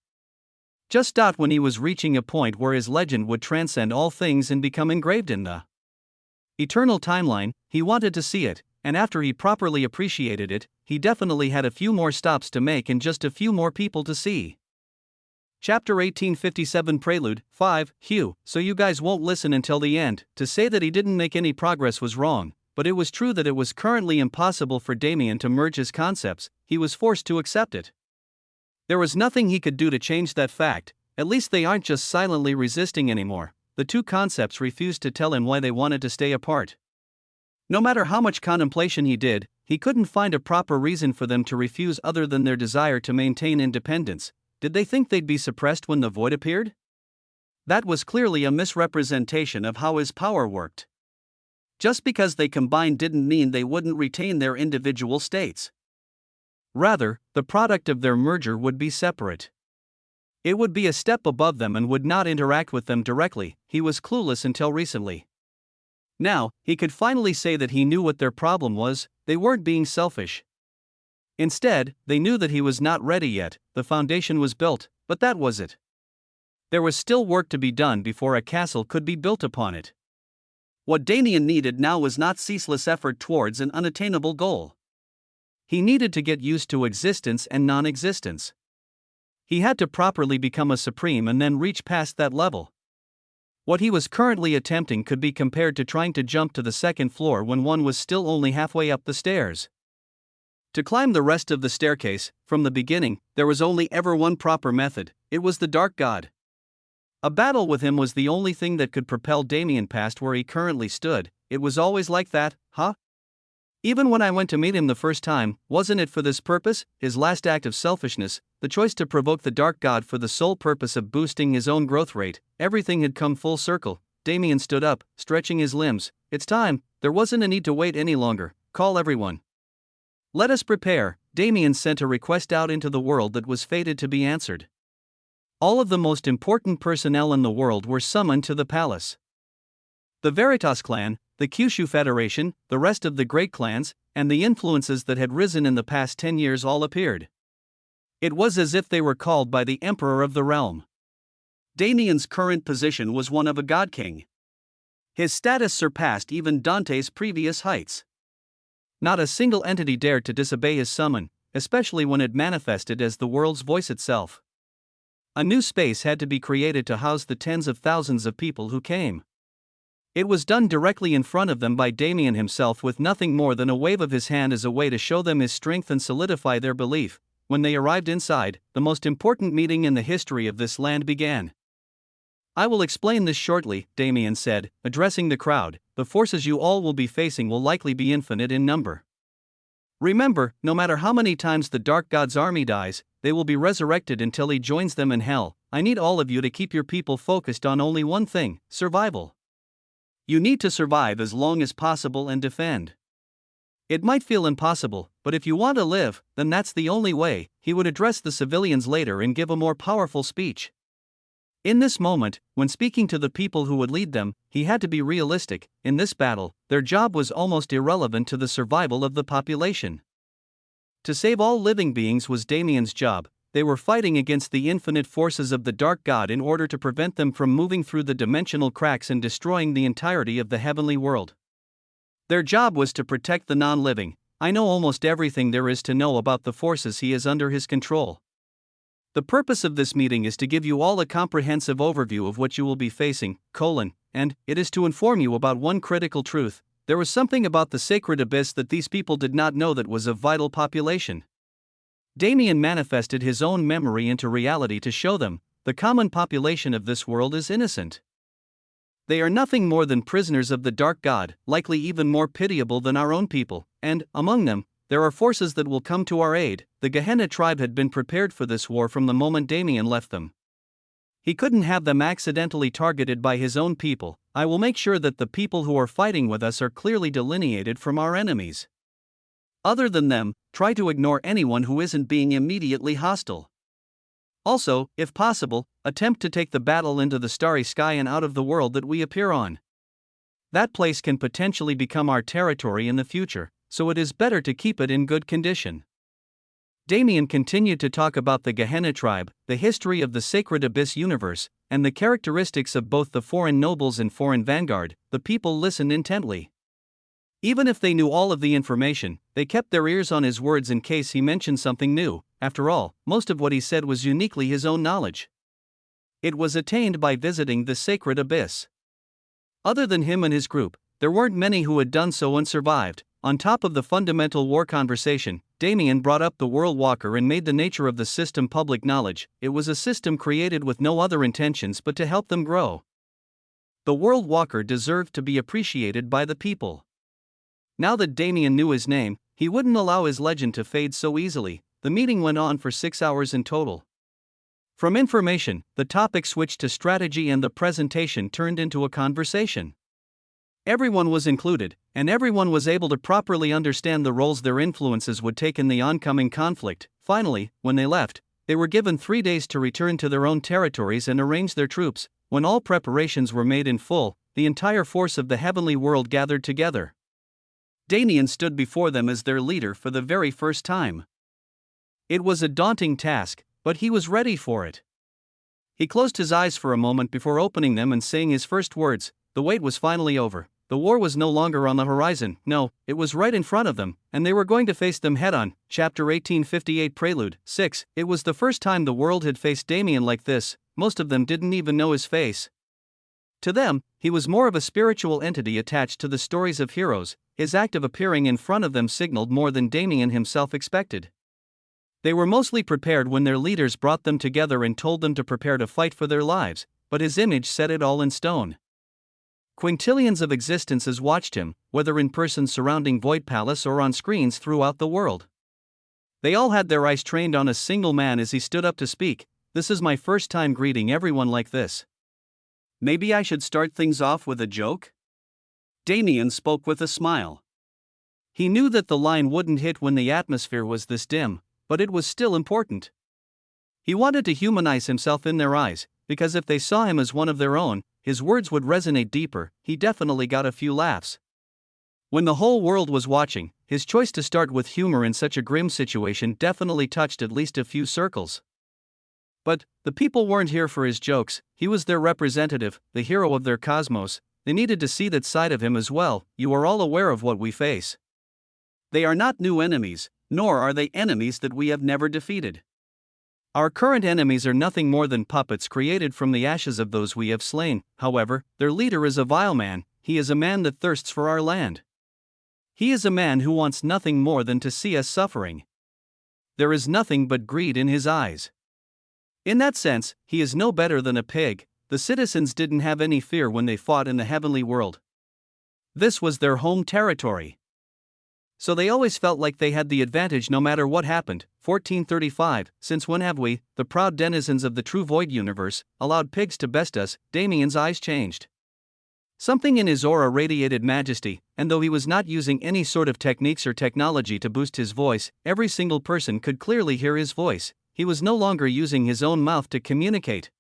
Just when he was reaching a point where his legend would transcend all things and become engraved in the eternal timeline, he wanted to see it, and after he properly appreciated it, he definitely had a few more stops to make and just a few more people to see. Chapter 1857 Prelude 5 Hugh, so you guys won't listen until the end. To say that he didn't make any progress was wrong, but it was true that it was currently impossible for Damien to merge his concepts. He was forced to accept it. There was nothing he could do to change that fact. At least they aren't just silently resisting anymore. The two concepts refused to tell him why they wanted to stay apart. No matter how much contemplation he did, he couldn't find a proper reason for them to refuse other than their desire to maintain independence. Did they think they'd be suppressed when the void appeared? That was clearly a misrepresentation of how his power worked. Just because they combined didn't mean they wouldn't retain their individual states. Rather, the product of their merger would be separate. It would be a step above them and would not interact with them directly. He was clueless until recently. Now, he could finally say that he knew what their problem was. They weren't being selfish. Instead, they knew that he was not ready yet. The foundation was built, but that was it. There was still work to be done before a castle could be built upon it. What Damien needed now was not ceaseless effort towards an unattainable goal. He needed to get used to existence and non-existence. He had to properly become a supreme and then reach past that level. What he was currently attempting could be compared to trying to jump to the second floor when one was still only halfway up the stairs. To climb the rest of the staircase, from the beginning, there was only ever one proper method. It was the Dark God. A battle with him was the only thing that could propel Damien past where he currently stood. it was always like that, huh? Even when I went to meet him the first time, wasn't it for this purpose, his last act of selfishness, the choice to provoke the dark god for the sole purpose of boosting his own growth rate? Everything had come full circle. Damien stood up, stretching his limbs. It's time, there wasn't a need to wait any longer. Call everyone. Let us prepare. Damien sent a request out into the world that was fated to be answered. All of the most important personnel in the world were summoned to the palace. The Veritas clan, the Kyushu Federation, the rest of the great clans, and the influences that had risen in the past 10 years all appeared. It was as if they were called by the emperor of the realm. Damien's current position was one of a god king. His status surpassed even Dante's previous heights. Not a single entity dared to disobey his summon, especially when it manifested as the world's voice itself. A new space had to be created to house the tens of thousands of people who came. It was done directly in front of them by Damien himself, with nothing more than a wave of his hand as a way to show them his strength and solidify their belief. When they arrived inside, the most important meeting in the history of this land began. I will explain this shortly, Damien said, addressing the crowd. The forces you all will be facing will likely be infinite in number. Remember, no matter how many times the Dark God's army dies, they will be resurrected until he joins them in hell. I need all of you to keep your people focused on only one thing: survival. You need to survive as long as possible and defend. It might feel impossible, but if you want to live, then that's the only way. He would address the civilians later and give a more powerful speech. In this moment, when speaking to the people who would lead them, he had to be realistic. In this battle, their job was almost irrelevant to the survival of the population. To save all living beings was Damien's job. They were fighting against the infinite forces of the Dark God in order to prevent them from moving through the dimensional cracks and destroying the entirety of the heavenly world. Their job was to protect the non-living. I know almost everything there is to know about the forces he is under his control. The purpose of this meeting is to give you all a comprehensive overview of what you will be facing, and it is to inform you about one critical truth. There was something about the sacred abyss that these people did not know that was of vital population. Damien manifested his own memory into reality to show them, the common population of this world is innocent. They are nothing more than prisoners of the Dark God, likely even more pitiable than our own people, and, among them, there are forces that will come to our aid. The Gehenna tribe had been prepared for this war from the moment Damien left them. He couldn't have them accidentally targeted by his own people. I will make sure that the people who are fighting with us are clearly delineated from our enemies. Other than them, try to ignore anyone who isn't being immediately hostile. Also, if possible, attempt to take the battle into the starry sky and out of the world that we appear on. That place can potentially become our territory in the future, so it is better to keep it in good condition. Damien continued to talk about the Gehenna tribe, the history of the sacred abyss universe, and the characteristics of both the foreign nobles and foreign vanguard. The people listened intently. Even if they knew all of the information, they kept their ears on his words in case he mentioned something new. After all, most of what he said was uniquely his own knowledge. It was attained by visiting the sacred abyss. Other than him and his group, there weren't many who had done so and survived. On top of the fundamental war conversation, Damien brought up the World Walker and made the nature of the system public knowledge. It was a system created with no other intentions but to help them grow. The World Walker deserved to be appreciated by the people. Now that Damien knew his name, he wouldn't allow his legend to fade so easily. The meeting went on for 6 hours in total. From information, the topic switched to strategy and the presentation turned into a conversation. Everyone was included, and everyone was able to properly understand the roles their influences would take in the oncoming conflict. Finally, when they left, they were given 3 days to return to their own territories and arrange their troops. When all preparations were made in full, the entire force of the heavenly world gathered together. Damien stood before them as their leader for the very first time. It was a daunting task, but he was ready for it. He closed his eyes for a moment before opening them and saying his first words. The wait was finally over. The war was no longer on the horizon. No, it was right in front of them, and they were going to face them head-on. Chapter 1858 Prelude 6. It was the first time the world had faced Damien like this. Most of them didn't even know his face. To them, he was more of a spiritual entity attached to the stories of heroes. His act of appearing in front of them signaled more than Damien himself expected. They were mostly prepared when their leaders brought them together and told them to prepare to fight for their lives, but his image set it all in stone. Quintillions of existences watched him, whether in person surrounding Void Palace or on screens throughout the world. They all had their eyes trained on a single man as he stood up to speak. This is my first time greeting everyone like this. Maybe I should start things off with a joke? Damien spoke with a smile. He knew that the line wouldn't hit when the atmosphere was this dim, but it was still important. He wanted to humanize himself in their eyes, because if they saw him as one of their own, his words would resonate deeper. He definitely got a few laughs. When the whole world was watching, his choice to start with humor in such a grim situation definitely touched at least a few circles. But the people weren't here for his jokes. He was their representative, the hero of their cosmos. They needed to see that side of him as well. You are all aware of what we face. They are not new enemies, nor are they enemies that we have never defeated. Our current enemies are nothing more than puppets created from the ashes of those we have slain. However, their leader is a vile man. He is a man that thirsts for our land. He is a man who wants nothing more than to see us suffering. There is nothing but greed in his eyes. In that sense, he is no better than a pig. The citizens didn't have any fear when they fought in the heavenly world. This was their home territory. So they always felt like they had the advantage no matter what happened. 1435, since when have we, the proud denizens of the true void universe, allowed pigs to best us? Damien's eyes changed. Something in his aura radiated majesty, and though he was not using any sort of techniques or technology to boost his voice, every single person could clearly hear his voice. He was no longer using his own mouth to communicate.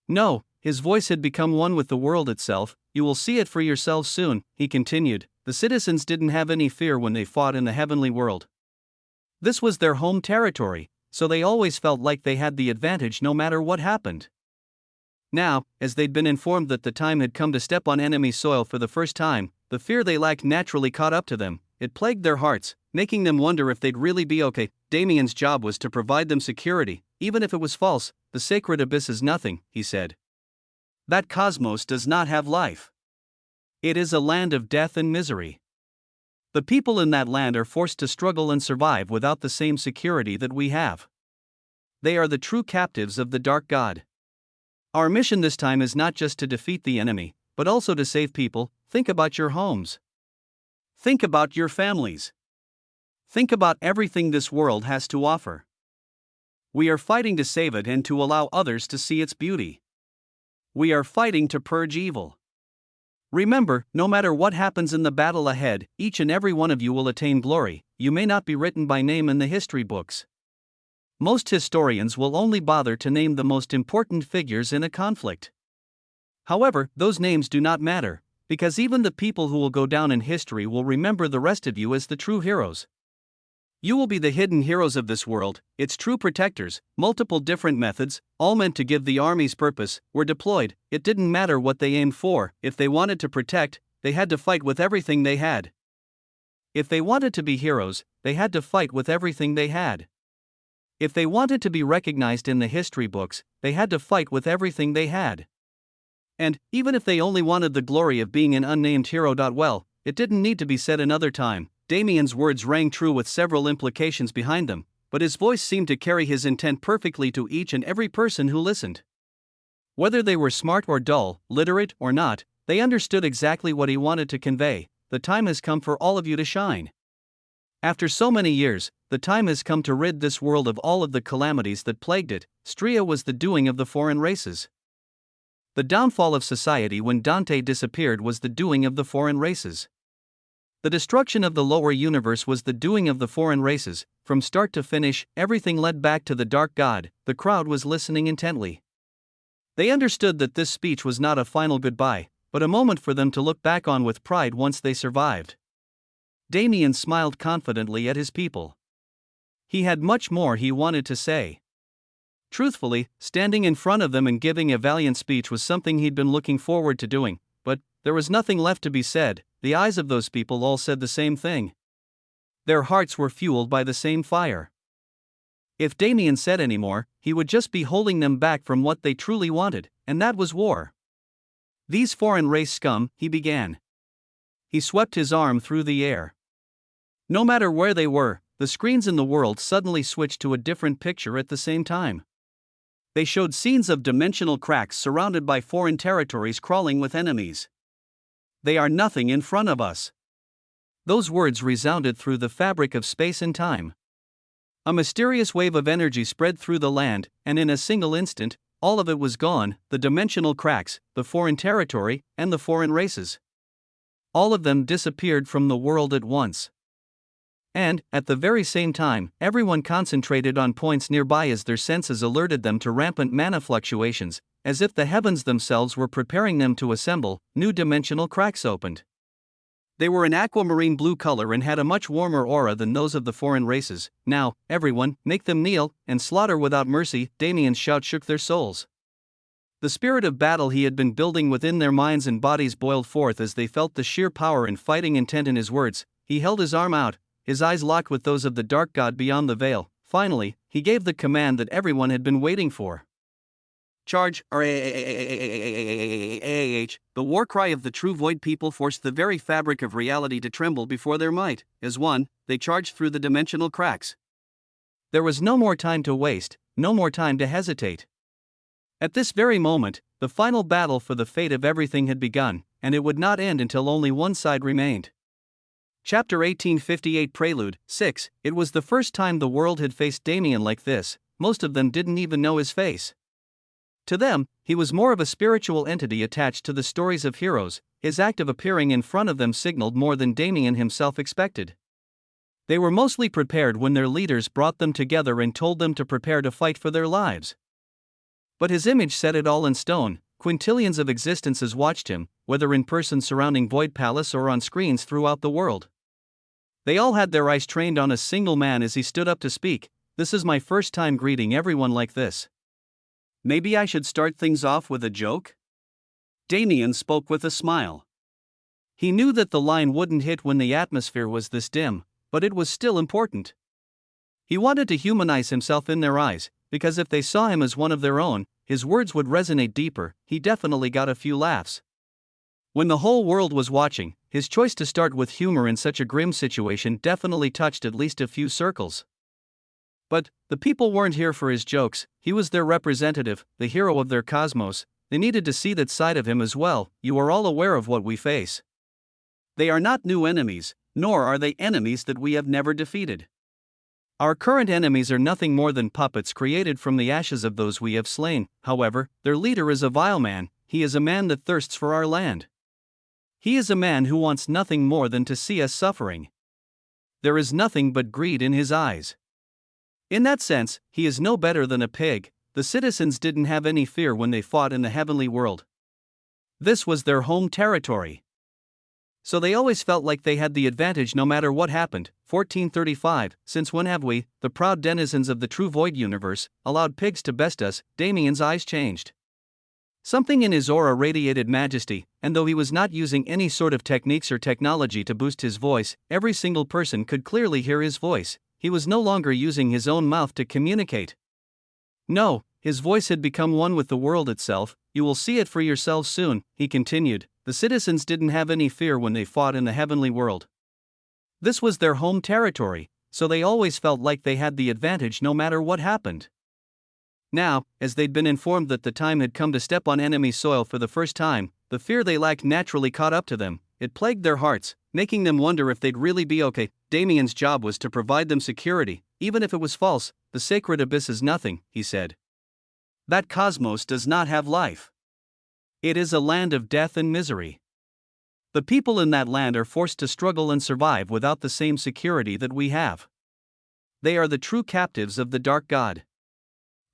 No, his voice had become one with the world itself. You will see it for yourselves soon, he continued. The citizens didn't have any fear when they fought in the heavenly world. This was their home territory, so they always felt like they had the advantage no matter what happened. Now, as they'd been informed that the time had come to step on enemy soil for the first time, the fear they lacked naturally caught up to them. It plagued their hearts, making them wonder if they'd really be okay. Damien's job was to provide them security, even if it was false. The sacred abyss is nothing, he said. That cosmos does not have life. It is a land of death and misery. The people in that land are forced to struggle and survive without the same security that we have. They are the true captives of the dark god. Our mission this time is not just to defeat the enemy, but also to save people. Think about your homes. Think about your families. Think about everything this world has to offer. We are fighting to save it and to allow others to see its beauty. We are fighting to purge evil. Remember, no matter what happens in the battle ahead, each and every one of you will attain glory. You may not be written by name in the history books. Most historians will only bother to name the most important figures in a conflict. However, those names do not matter, because even the people who will go down in history will remember the rest of you as the true heroes. You will be the hidden heroes of this world, its true protectors. Multiple different methods, all meant to give the army's purpose, were deployed. It didn't matter what they aimed for. If they wanted to protect, they had to fight with everything they had. If they wanted to be heroes, they had to fight with everything they had. If they wanted to be recognized in the history books, they had to fight with everything they had. And, even if they only wanted the glory of being an unnamed hero, well, it didn't need to be said another time. Damien's words rang true with several implications behind them, but his voice seemed to carry his intent perfectly to each and every person who listened. Whether they were smart or dull, literate or not, they understood exactly what he wanted to convey. The time has come for all of you to shine. After so many years, the time has come to rid this world of all of the calamities that plagued it. Stria was the doing of the foreign races. The downfall of society when Dante disappeared was the doing of the foreign races. The destruction of the lower universe was the doing of the foreign races. From start to finish, everything led back to the dark god. The crowd was listening intently. They understood that this speech was not a final goodbye, but a moment for them to look back on with pride once they survived. Damien smiled confidently at his people. He had much more he wanted to say. Truthfully, standing in front of them and giving a valiant speech was something he'd been looking forward to doing, but there was nothing left to be said. The eyes of those people all said the same thing. Their hearts were fueled by the same fire. If Damien said any more, he would just be holding them back from what they truly wanted, and that was war. These foreign race scum, he began. He swept his arm through the air. No matter where they were, the screens in the world suddenly switched to a different picture at the same time. They showed scenes of dimensional cracks surrounded by foreign territories crawling with enemies. They are nothing in front of us. Those words resounded through the fabric of space and time. A mysterious wave of energy spread through the land, and in a single instant, all of it was gone: the dimensional cracks, the foreign territory, and the foreign races. All of them disappeared from the world at once. And, at the very same time, everyone concentrated on points nearby as their senses alerted them to rampant mana fluctuations, as if the heavens themselves were preparing them to assemble. New dimensional cracks opened. They were an aquamarine blue color and had a much warmer aura than those of the foreign races. Now, everyone, make them kneel, and slaughter without mercy. Damien's shout shook their souls. The spirit of battle he had been building within their minds and bodies boiled forth as they felt the sheer power and fighting intent in his words. He held his arm out, his eyes locked with those of the dark god beyond the veil. Finally, he gave the command that everyone had been waiting for. Charge! The war cry of the true void people forced the very fabric of reality to tremble before their might. As one, they charged through the dimensional cracks. There was no more time to waste, no more time to hesitate. At this very moment, the final battle for the fate of everything had begun, and it would not end until only one side remained. Chapter 1858 Prelude 6. It was the first time the world had faced Damien like this. Most of them didn't even know his face. To them, he was more of a spiritual entity attached to the stories of heroes. His act of appearing in front of them signaled more than Damien himself expected. They were mostly prepared when their leaders brought them together and told them to prepare to fight for their lives. But his image set it all in stone. Quintillions of existences watched him, whether in person surrounding Void Palace or on screens throughout the world. They all had their eyes trained on a single man as he stood up to speak. This is my first time greeting everyone like this. Maybe I should start things off with a joke? Damien spoke with a smile. He knew that the line wouldn't hit when the atmosphere was this dim, but it was still important. He wanted to humanize himself in their eyes, because if they saw him as one of their own, his words would resonate deeper. He definitely got a few laughs. When the whole world was watching, his choice to start with humor in such a grim situation definitely touched at least a few circles. But the people weren't here for his jokes. He was their representative, the hero of their cosmos. They needed to see that side of him as well. You are all aware of what we face. They are not new enemies, nor are they enemies that we have never defeated. Our current enemies are nothing more than puppets created from the ashes of those we have slain. However, their leader is a vile man. He is a man that thirsts for our land. He is a man who wants nothing more than to see us suffering. There is nothing but greed in his eyes. In that sense, he is no better than a pig. The citizens didn't have any fear when they fought in the heavenly world. This was their home territory. So they always felt like they had the advantage no matter what happened. 1435. Since when have we, the proud denizens of the true void universe, allowed pigs to best us? Damien's eyes changed. Something in his aura radiated majesty, and though he was not using any sort of techniques or technology to boost his voice, every single person could clearly hear his voice. He was no longer using his own mouth to communicate. No, his voice had become one with the world itself. You will see it for yourselves soon, he continued. The citizens didn't have any fear when they fought in the heavenly world. This was their home territory, so they always felt like they had the advantage no matter what happened. Now, as they'd been informed that the time had come to step on enemy soil for the first time, the fear they lacked naturally caught up to them. It plagued their hearts, making them wonder if they'd really be okay. Damien's job was to provide them security, even if it was false. The sacred abyss is nothing, he said. That cosmos does not have life. It is a land of death and misery. The people in that land are forced to struggle and survive without the same security that we have. They are the true captives of the dark god.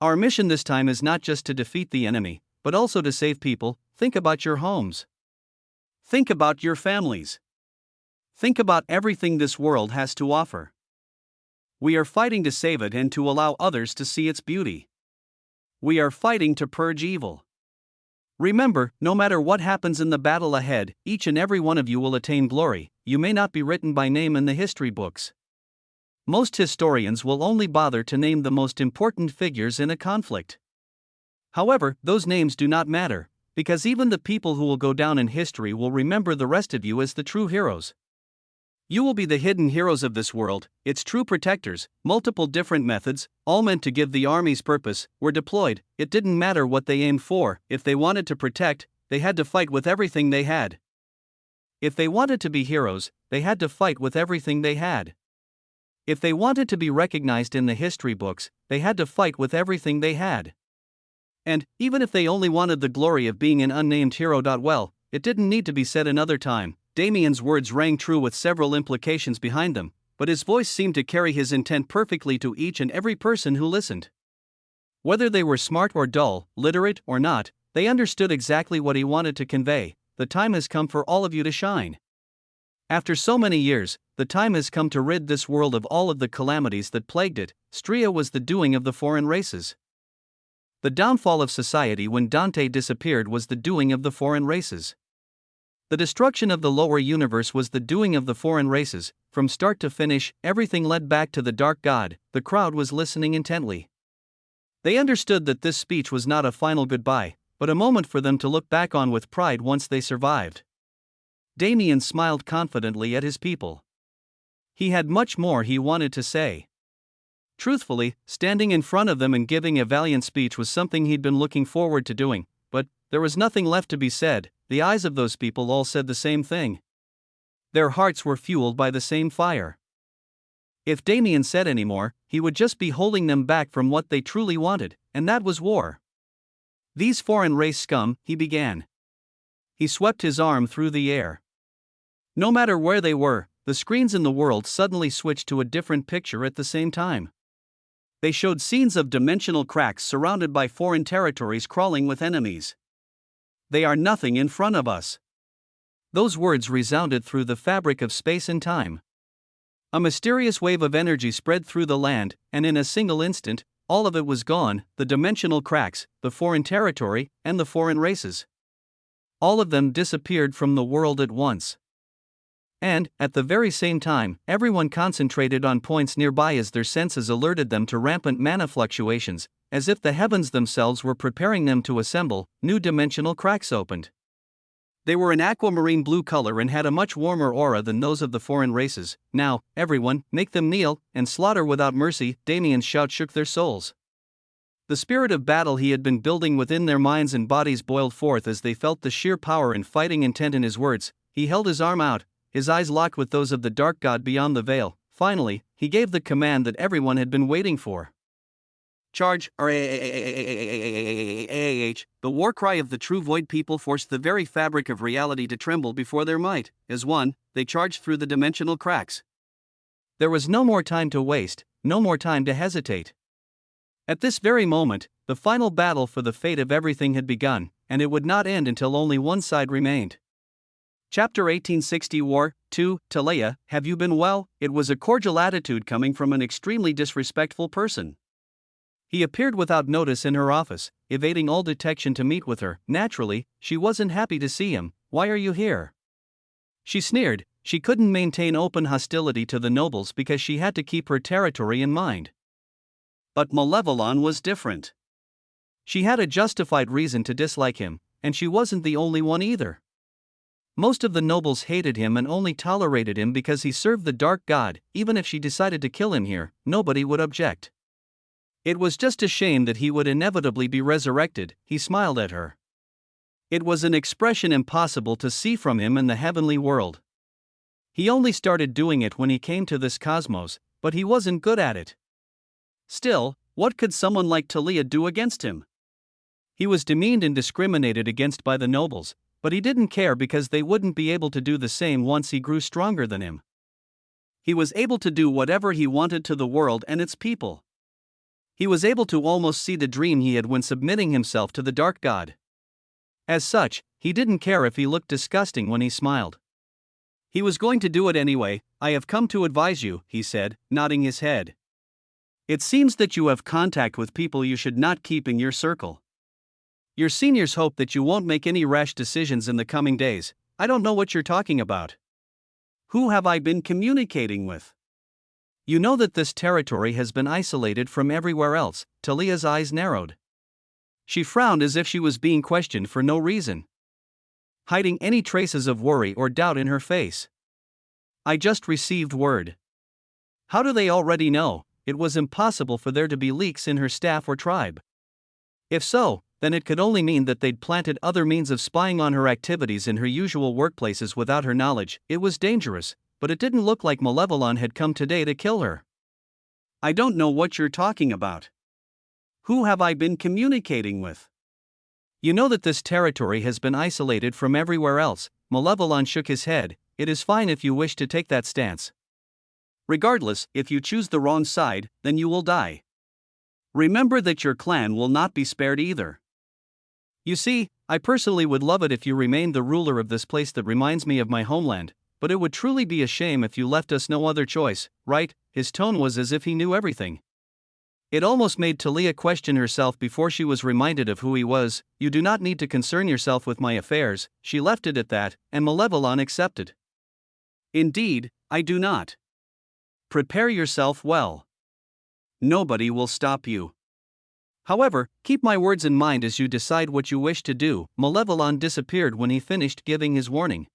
Our mission this time is not just to defeat the enemy, but also to save people. Think about your homes. Think about your families. Think about everything this world has to offer. We are fighting to save it and to allow others to see its beauty. We are fighting to purge evil. Remember, no matter what happens in the battle ahead, each and every one of you will attain glory. You may not be written by name in the history books. Most historians will only bother to name the most important figures in a conflict. However, those names do not matter, because even the people who will go down in history will remember the rest of you as the true heroes. You will be the hidden heroes of this world, its true protectors. Multiple different methods, all meant to give the army's purpose, were deployed. It didn't matter what they aimed for. If they wanted to protect, they had to fight with everything they had. If they wanted to be heroes, they had to fight with everything they had. If they wanted to be recognized in the history books, they had to fight with everything they had. And, even if they only wanted the glory of being an unnamed hero, well, it didn't need to be said another time. Damien's words rang true with several implications behind them, but his voice seemed to carry his intent perfectly to each and every person who listened. Whether they were smart or dull, literate or not, they understood exactly what he wanted to convey. The time has come for all of you to shine. After so many years, the time has come to rid this world of all of the calamities that plagued it. Stria was the doing of the foreign races. The downfall of society when Dante disappeared was the doing of the foreign races. The destruction of the lower universe was the doing of the foreign races. From start to finish, everything led back to the dark god. The crowd was listening intently. They understood that this speech was not a final goodbye, but a moment for them to look back on with pride once they survived. Damien smiled confidently at his people. He had much more he wanted to say. Truthfully, standing in front of them and giving a valiant speech was something he'd been looking forward to doing, but there was nothing left to be said. The eyes of those people all said the same thing. Their hearts were fueled by the same fire. If Damien said any more, he would just be holding them back from what they truly wanted, and that was war. These foreign race scum, he began. He swept his arm through the air. No matter where they were, the screens in the world suddenly switched to a different picture at the same time. They showed scenes of dimensional cracks surrounded by foreign territories crawling with enemies. They are nothing in front of us. Those words resounded through the fabric of space and time. A mysterious wave of energy spread through the land, and in a single instant, all of it was gone: the dimensional cracks, the foreign territory, and the foreign races. All of them disappeared from the world at once. And, at the very same time, everyone concentrated on points nearby as their senses alerted them to rampant mana fluctuations, as if the heavens themselves were preparing them to assemble. New dimensional cracks opened. They were an aquamarine blue color and had a much warmer aura than those of the foreign races. Now, everyone, make them kneel, and slaughter without mercy. Damien's shout shook their souls. The spirit of battle he had been building within their minds and bodies boiled forth as they felt the sheer power and fighting intent in his words. He held his arm out, his eyes locked with those of the dark god beyond the veil. Finally, he gave the command that everyone had been waiting for. Charge! The war cry of the true void people forced the very fabric of reality to tremble before their might. As one, they charged through the dimensional cracks. There was no more time to waste, no more time to hesitate. At this very moment, the final battle for the fate of everything had begun, and it would not end until only one side remained. Chapter 1860 War 2, Talia, have you been well? It was a cordial attitude coming from an extremely disrespectful person. He appeared without notice in her office, evading all detection to meet with her. Naturally, she wasn't happy to see him. Why are you here? She sneered. She couldn't maintain open hostility to the nobles because she had to keep her territory in mind. But Malevolon was different. She had a justified reason to dislike him, and she wasn't the only one either. Most of the nobles hated him and only tolerated him because he served the dark god. Even if she decided to kill him here, nobody would object. It was just a shame that he would inevitably be resurrected. He smiled at her. It was an expression impossible to see from him in the heavenly world. He only started doing it when he came to this cosmos, but he wasn't good at it. Still, what could someone like Talia do against him? He was demeaned and discriminated against by the nobles, but he didn't care because they wouldn't be able to do the same once he grew stronger than him. He was able to do whatever he wanted to the world and its people. He was able to almost see the dream he had when submitting himself to the dark god. As such, he didn't care if he looked disgusting when he smiled. He was going to do it anyway. I have come to advise you, he said, nodding his head. It seems that you have contact with people you should not keep in your circle. Your seniors hope that you won't make any rash decisions in the coming days. I don't know what you're talking about. Who have I been communicating with? You know that this territory has been isolated from everywhere else. Talia's eyes narrowed. She frowned as if she was being questioned for no reason, hiding any traces of worry or doubt in her face. I just received word. How do they already know? It was impossible for there to be leaks in her staff or tribe. If so, then it could only mean that they'd planted other means of spying on her activities in her usual workplaces without her knowledge. It was dangerous, but it didn't look like Malevolon had come today to kill her. I don't know what you're talking about. Who have I been communicating with? You know that this territory has been isolated from everywhere else. Malevolon shook his head. It is fine if you wish to take that stance. Regardless, if you choose the wrong side, then you will die. Remember that your clan will not be spared either. You see, I personally would love it if you remained the ruler of this place that reminds me of my homeland, but it would truly be a shame if you left us no other choice, right? His tone was as if he knew everything. It almost made Talia question herself before she was reminded of who he was. You do not need to concern yourself with my affairs. She left it at that, and Malevolon accepted. Indeed, I do not. Prepare yourself well. Nobody will stop you. However, keep my words in mind as you decide what you wish to do. Malevolon disappeared when he finished giving his warning.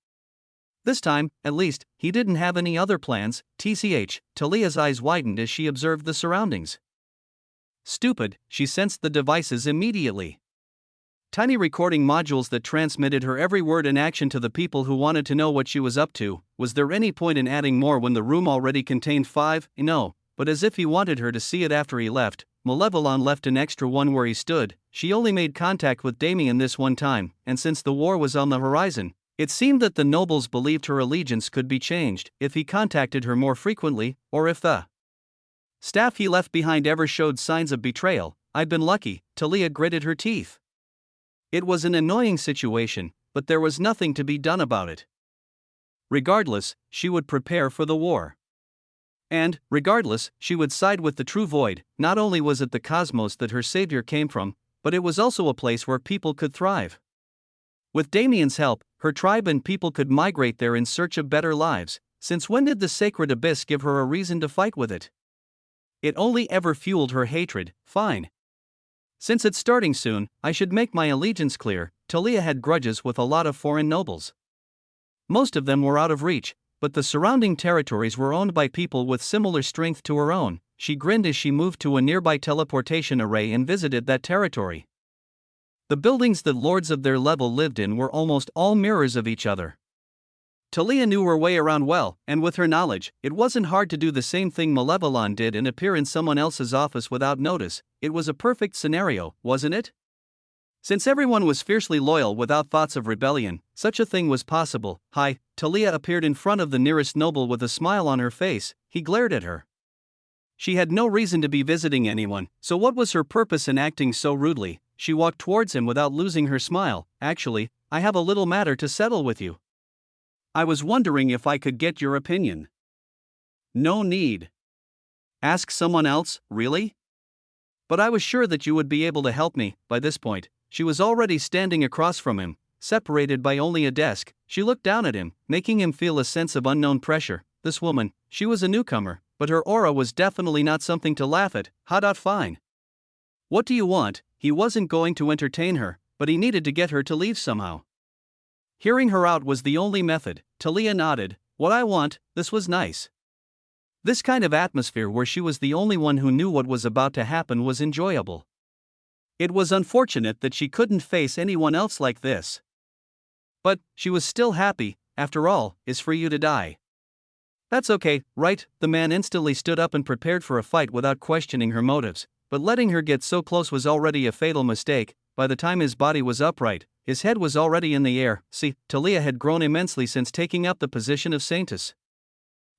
This time, at least, he didn't have any other plans. TCH, Talia's eyes widened as she observed the surroundings. Stupid, she sensed the devices immediately. Tiny recording modules that transmitted her every word and action to the people who wanted to know what she was up to. Was there any point in adding more when the room already contained 5? No, but as if he wanted her to see it after he left, Malevolon left an extra one where he stood. She only made contact with Damien this one time, and since the war was on the horizon, it seemed that the nobles believed her allegiance could be changed if he contacted her more frequently, or if the staff he left behind ever showed signs of betrayal. I'd been lucky. Talia gritted her teeth. It was an annoying situation, but there was nothing to be done about it. Regardless, she would prepare for the war. And, regardless, she would side with the true void. Not only was it the cosmos that her savior came from, but it was also a place where people could thrive. With Damien's help, her tribe and people could migrate there in search of better lives. Since when did the sacred abyss give her a reason to fight with it? It only ever fueled her hatred. Fine. Since it's starting soon, I should make my allegiance clear. Talia had grudges with a lot of foreign nobles. Most of them were out of reach, but the surrounding territories were owned by people with similar strength to her own. She grinned as she moved to a nearby teleportation array and visited that territory. The buildings that lords of their level lived in were almost all mirrors of each other. Talia knew her way around well, and with her knowledge, it wasn't hard to do the same thing Malevolon did and appear in someone else's office without notice. It was a perfect scenario, wasn't it? Since everyone was fiercely loyal without thoughts of rebellion, such a thing was possible. Hi, Talia appeared in front of the nearest noble with a smile on her face. He glared at her. She had no reason to be visiting anyone, so what was her purpose in acting so rudely? She walked towards him without losing her smile. Actually, I have a little matter to settle with you. I was wondering if I could get your opinion. No need. Ask someone else, really? But I was sure that you would be able to help me. By this point, she was already standing across from him, separated by only a desk. She looked down at him, making him feel a sense of unknown pressure. This woman, she was a newcomer, but her aura was definitely not something to laugh at. Fine. What do you want? He wasn't going to entertain her, but he needed to get her to leave somehow. Hearing her out was the only method. Talia nodded. What I want. This was nice. This kind of atmosphere where she was the only one who knew what was about to happen was enjoyable. It was unfortunate that she couldn't face anyone else like this. But she was still happy. After all, it's for you to die. That's okay, right? The man instantly stood up and prepared for a fight without questioning her motives, but letting her get so close was already a fatal mistake. By the time his body was upright, his head was already in the air. See, Talia had grown immensely since taking up the position of saintess.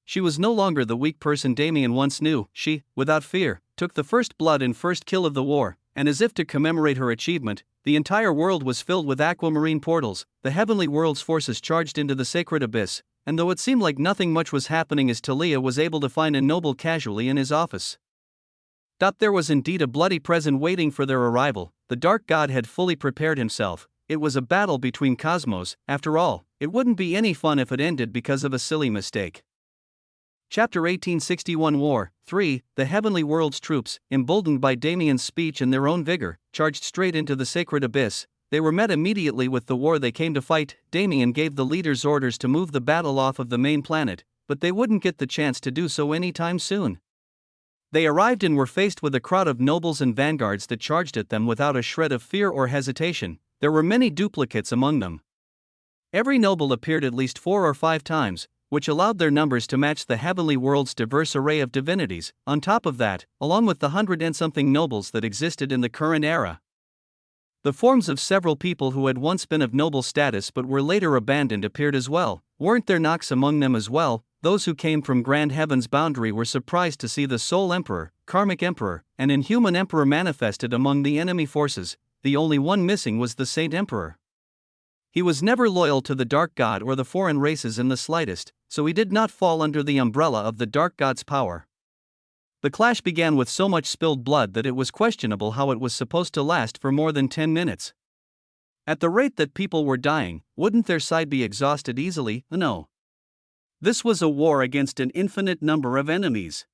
She was no longer the weak person Damien once knew. She, without fear, took the first blood and first kill of the war, and as if to commemorate her achievement, the entire world was filled with aquamarine portals. The heavenly world's forces charged into the sacred abyss, and though it seemed like nothing much was happening as Talia was able to find a noble casually in his office. There was indeed a bloody present waiting for their arrival. The dark god had fully prepared himself. It was a battle between cosmos. After all, it wouldn't be any fun if it ended because of a silly mistake. Chapter 1861 War 3. The heavenly world's troops, emboldened by Damien's speech and their own vigor, charged straight into the sacred abyss. They were met immediately with the war they came to fight. Damien gave the leaders orders to move the battle off of the main planet, but they wouldn't get the chance to do so anytime soon. They arrived and were faced with a crowd of nobles and vanguards that charged at them without a shred of fear or hesitation. There were many duplicates among them. Every noble appeared at least 4 or 5 times, which allowed their numbers to match the heavenly world's diverse array of divinities. On top of that, along with the 100-and-something nobles that existed in the current era, the forms of several people who had once been of noble status but were later abandoned appeared as well. Weren't there Nox among them as well? Those who came from Grand Heaven's boundary were surprised to see the Soul Emperor, Karmic Emperor, and Inhuman Emperor manifested among the enemy forces. The only one missing was the Saint Emperor. He was never loyal to the Dark God or the foreign races in the slightest, so he did not fall under the umbrella of the Dark God's power. The clash began with so much spilled blood that it was questionable how it was supposed to last for more than 10 minutes. At the rate that people were dying, wouldn't their side be exhausted easily? No. This was a war against an infinite number of enemies.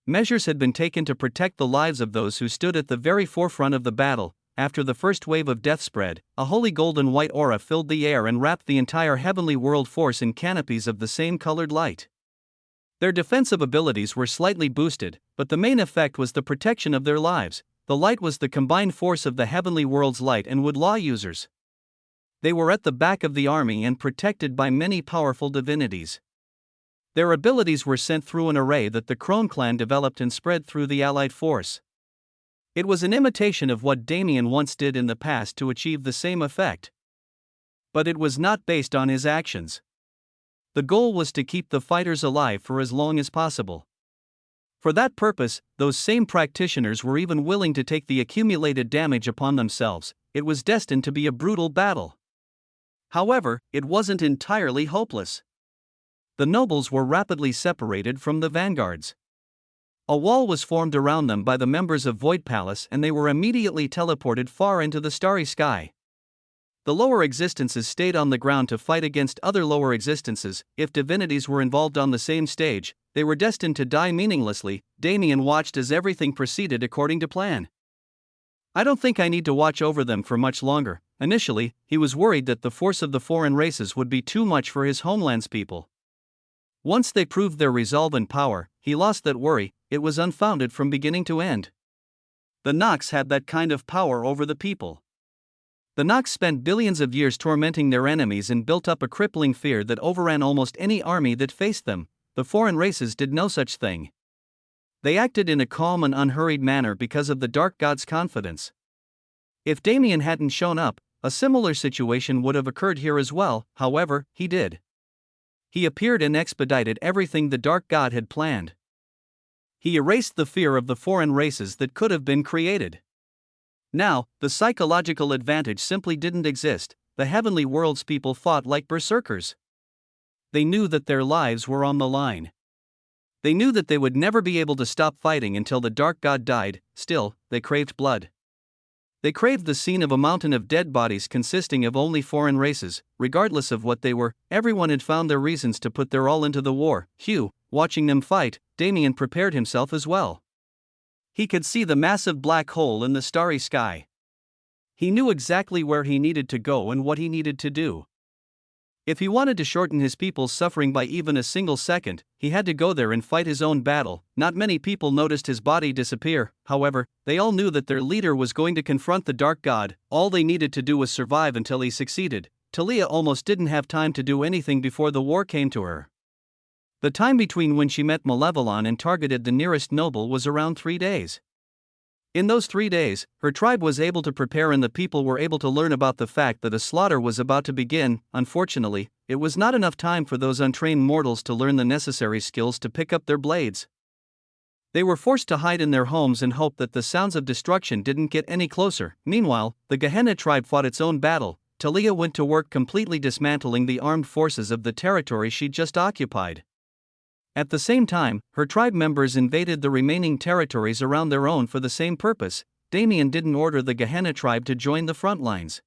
Measures had been taken to protect the lives of those who stood at the very forefront of the battle. After the first wave of death spread, a holy golden white aura filled the air and wrapped the entire heavenly world force in canopies of the same colored light. Their defensive abilities were slightly boosted, but the main effect was the protection of their lives. The light was the combined force of the heavenly world's light and wood law users. They were at the back of the army and protected by many powerful divinities. Their abilities were sent through an array that the Crone clan developed and spread through the allied force. It was an imitation of what Damien once did in the past to achieve the same effect. But it was not based on his actions. The goal was to keep the fighters alive for as long as possible. For that purpose, those same practitioners were even willing to take the accumulated damage upon themselves. It was destined to be a brutal battle. However, it wasn't entirely hopeless. The nobles were rapidly separated from the vanguards. A wall was formed around them by the members of Void Palace and they were immediately teleported far into the starry sky. The lower existences stayed on the ground to fight against other lower existences. If divinities were involved on the same stage, they were destined to die meaninglessly. Damien watched as everything proceeded according to plan. I don't think I need to watch over them for much longer. Initially, he was worried that the force of the foreign races would be too much for his homeland's people. Once they proved their resolve and power, he lost that worry. It was unfounded from beginning to end. The Nox had that kind of power over the people. The Nox spent billions of years tormenting their enemies and built up a crippling fear that overran almost any army that faced them. The foreign races did no such thing. They acted in a calm and unhurried manner because of the Dark God's confidence. If Damien hadn't shown up, a similar situation would have occurred here as well. However, he did. He appeared and expedited everything the Dark God had planned. He erased the fear of the foreign races that could have been created. Now, the psychological advantage simply didn't exist. The heavenly world's people fought like berserkers. They knew that their lives were on the line. They knew that they would never be able to stop fighting until the Dark God died. Still, they craved blood. They craved the scene of a mountain of dead bodies consisting of only foreign races. Regardless of what they were, everyone had found their reasons to put their all into the war. Watching them fight, Damien prepared himself as well. He could see the massive black hole in the starry sky. He knew exactly where he needed to go and what he needed to do. If he wanted to shorten his people's suffering by even a single second, he had to go there and fight his own battle. Not many people noticed his body disappear. However, they all knew that their leader was going to confront the Dark God. All they needed to do was survive until he succeeded. Talia almost didn't have time to do anything before the war came to her. The time between when she met Malevolon and targeted the nearest noble was around 3 days. In those 3 days, her tribe was able to prepare and the people were able to learn about the fact that a slaughter was about to begin. Unfortunately, it was not enough time for those untrained mortals to learn the necessary skills to pick up their blades. They were forced to hide in their homes and hope that the sounds of destruction didn't get any closer. Meanwhile, the Gehenna tribe fought its own battle. Talia went to work completely dismantling the armed forces of the territory she'd just occupied. At the same time, her tribe members invaded the remaining territories around their own for the same purpose. Damien didn't order the Gehenna tribe to join the front lines.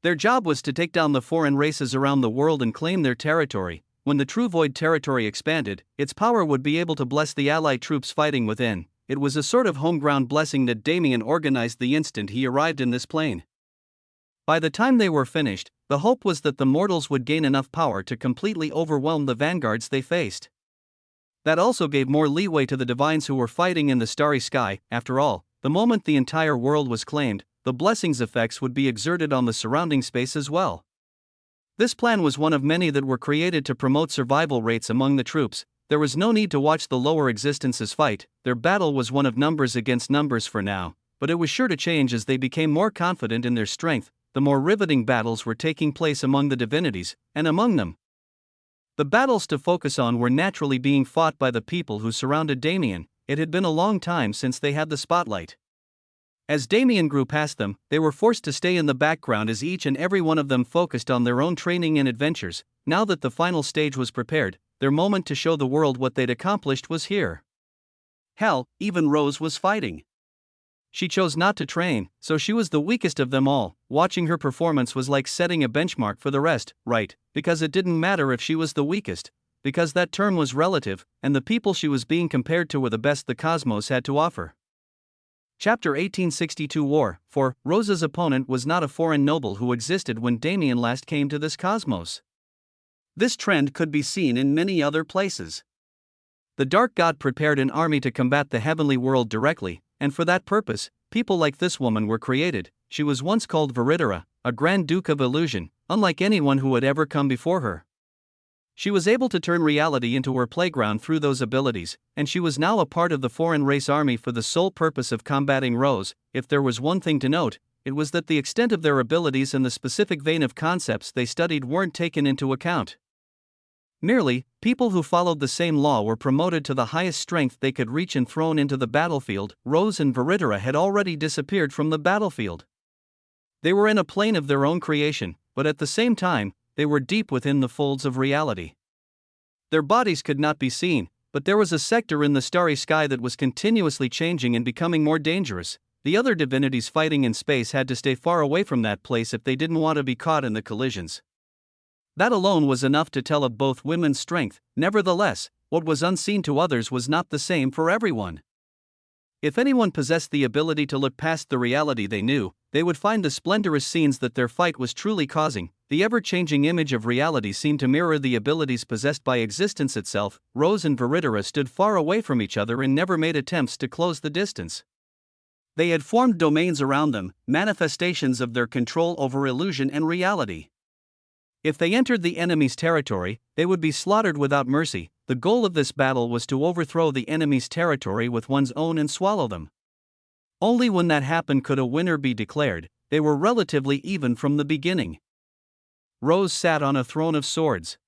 Their job was to take down the foreign races around the world and claim their territory. When the True Void territory expanded, its power would be able to bless the allied troops fighting within. It was a sort of homegrown blessing that Damien organized the instant he arrived in this plane. By the time they were finished, the hope was that the mortals would gain enough power to completely overwhelm the vanguards they faced. That also gave more leeway to the divines who were fighting in the starry sky. After all, the moment the entire world was claimed, the blessing's effects would be exerted on the surrounding space as well. This plan was one of many that were created to promote survival rates among the troops. There was no need to watch the lower existences fight. Their battle was one of numbers against numbers for now, but it was sure to change as they became more confident in their strength. The more riveting battles were taking place among the divinities, and among them. The battles to focus on were naturally being fought by the people who surrounded Damien. It had been a long time since they had the spotlight. As Damien grew past them, they were forced to stay in the background as each and every one of them focused on their own training and adventures. Now that the final stage was prepared, their moment to show the world what they'd accomplished was here. Hell, even Rose was fighting. She chose not to train, so she was the weakest of them all. Watching her performance was like setting a benchmark for the rest, right? Because it didn't matter if she was the weakest, because that term was relative, and the people she was being compared to were the best the cosmos had to offer. Chapter 1862 War. For Rose's opponent was not a foreign noble who existed when Damien last came to this cosmos. This trend could be seen in many other places. The Dark God prepared an army to combat the heavenly world directly, and for that purpose, people like this woman were created. She was once called Viridera, a Grand Duke of Illusion, unlike anyone who had ever come before her. She was able to turn reality into her playground through those abilities, and she was now a part of the foreign race army for the sole purpose of combating Rose. If there was one thing to note, it was that the extent of their abilities and the specific vein of concepts they studied weren't taken into account. Merely, people who followed the same law were promoted to the highest strength they could reach and thrown into the battlefield. Rose and Viridera had already disappeared from the battlefield. They were in a plane of their own creation, but at the same time, they were deep within the folds of reality. Their bodies could not be seen, but there was a sector in the starry sky that was continuously changing and becoming more dangerous. The other divinities fighting in space had to stay far away from that place if they didn't want to be caught in the collisions. That alone was enough to tell of both women's strength. Nevertheless, what was unseen to others was not the same for everyone. If anyone possessed the ability to look past the reality they knew, they would find the splendorous scenes that their fight was truly causing. The ever-changing image of reality seemed to mirror the abilities possessed by existence itself. Rose and Viridera stood far away from each other and never made attempts to close the distance. They had formed domains around them, manifestations of their control over illusion and reality. If they entered the enemy's territory, they would be slaughtered without mercy. The goal of this battle was to overthrow the enemy's territory with one's own and swallow them. Only when that happened could a winner be declared. They were relatively even from the beginning. Rose sat on a throne of swords.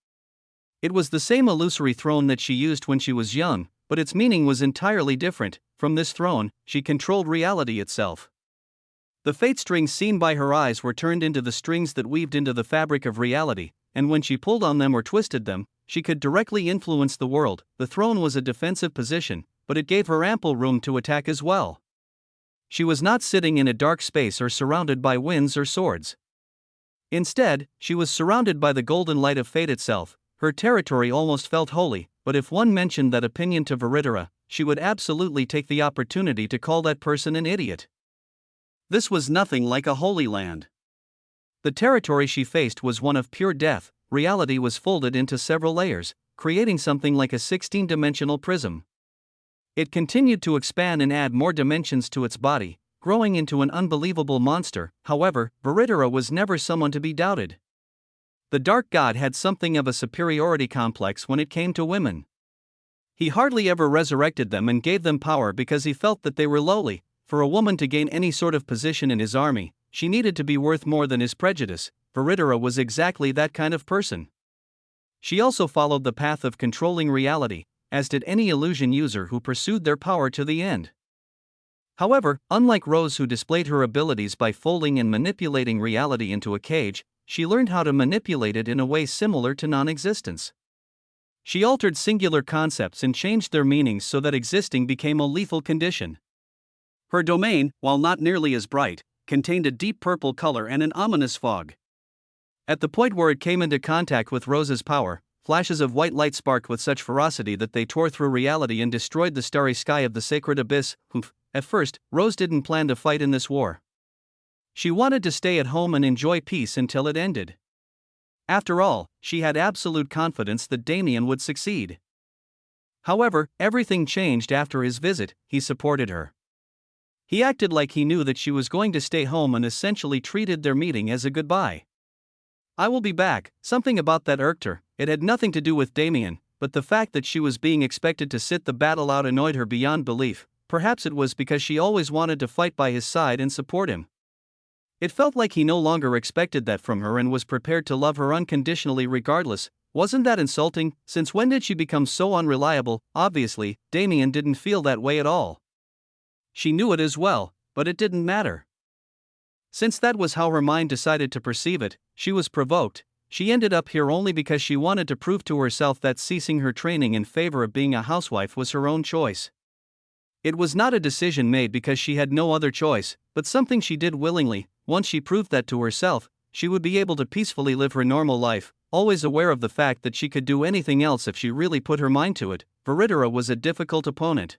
It was the same illusory throne that she used when she was young, but its meaning was entirely different. From this throne, she controlled reality itself. The fate strings seen by her eyes were turned into the strings that weaved into the fabric of reality, and when she pulled on them or twisted them, she could directly influence the world. The throne was a defensive position, but it gave her ample room to attack as well. She was not sitting in a dark space or surrounded by winds or swords. Instead, she was surrounded by the golden light of fate itself. Her territory almost felt holy, but if one mentioned that opinion to Viridera, she would absolutely take the opportunity to call that person an idiot. This was nothing like a holy land. The territory she faced was one of pure death. Reality was folded into several layers, creating something like a 16-dimensional prism. It continued to expand and add more dimensions to its body, growing into an unbelievable monster. However, Viridera was never someone to be doubted. The Dark God had something of a superiority complex when it came to women. He hardly ever resurrected them and gave them power because he felt that they were lowly. For a woman to gain any sort of position in his army, she needed to be worth more than his prejudice. Viridera was exactly that kind of person. She also followed the path of controlling reality, as did any illusion user who pursued their power to the end. However, unlike Rose, who displayed her abilities by folding and manipulating reality into a cage, she learned how to manipulate it in a way similar to non-existence. She altered singular concepts and changed their meanings so that existing became a lethal condition. Her domain, while not nearly as bright, contained a deep purple color and an ominous fog. At the point where it came into contact with Rose's power, flashes of white light sparked with such ferocity that they tore through reality and destroyed the starry sky of the sacred abyss. At first, Rose didn't plan to fight in this war. She wanted to stay at home and enjoy peace until it ended. After all, she had absolute confidence that Damien would succeed. However, everything changed after his visit. He supported her. He acted like he knew that she was going to stay home and essentially treated their meeting as a goodbye. "I will be back." Something about that irked her. It had nothing to do with Damien, but the fact that she was being expected to sit the battle out annoyed her beyond belief. Perhaps it was because she always wanted to fight by his side and support him. It felt like he no longer expected that from her and was prepared to love her unconditionally regardless. Wasn't that insulting? Since when did she become so unreliable? Obviously, Damien didn't feel that way at all. She knew it as well, but it didn't matter. Since that was how her mind decided to perceive it, she was provoked. She ended up here only because she wanted to prove to herself that ceasing her training in favor of being a housewife was her own choice. It was not a decision made because she had no other choice, but something she did willingly. Once she proved that to herself, she would be able to peacefully live her normal life, always aware of the fact that she could do anything else if she really put her mind to it. Viritera was a difficult opponent.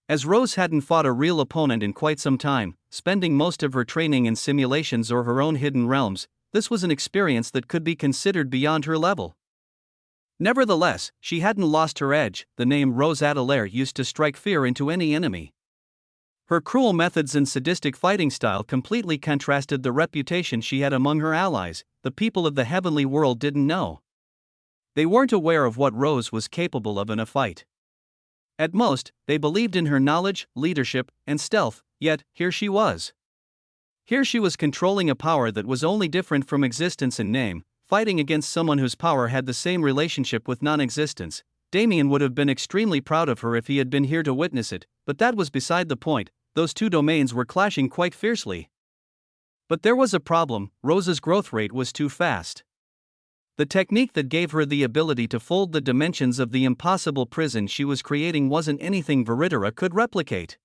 As Rose hadn't fought a real opponent in quite some time, spending most of her training in simulations or her own hidden realms, this was an experience that could be considered beyond her level. Nevertheless, she hadn't lost her edge. The name Rose Adelaire used to strike fear into any enemy. Her cruel methods and sadistic fighting style completely contrasted the reputation she had among her allies. The people of the heavenly world didn't know. They weren't aware of what Rose was capable of in a fight. At most, they believed in her knowledge, leadership, and stealth, yet, here she was. Here she was controlling a power that was only different from existence in name, fighting against someone whose power had the same relationship with non-existence. Damien would have been extremely proud of her if he had been here to witness it, but that was beside the point. Those two domains were clashing quite fiercely. But there was a problem: Rose's growth rate was too fast. The technique that gave her the ability to fold the dimensions of the impossible prison she was creating wasn't anything Viritera could replicate.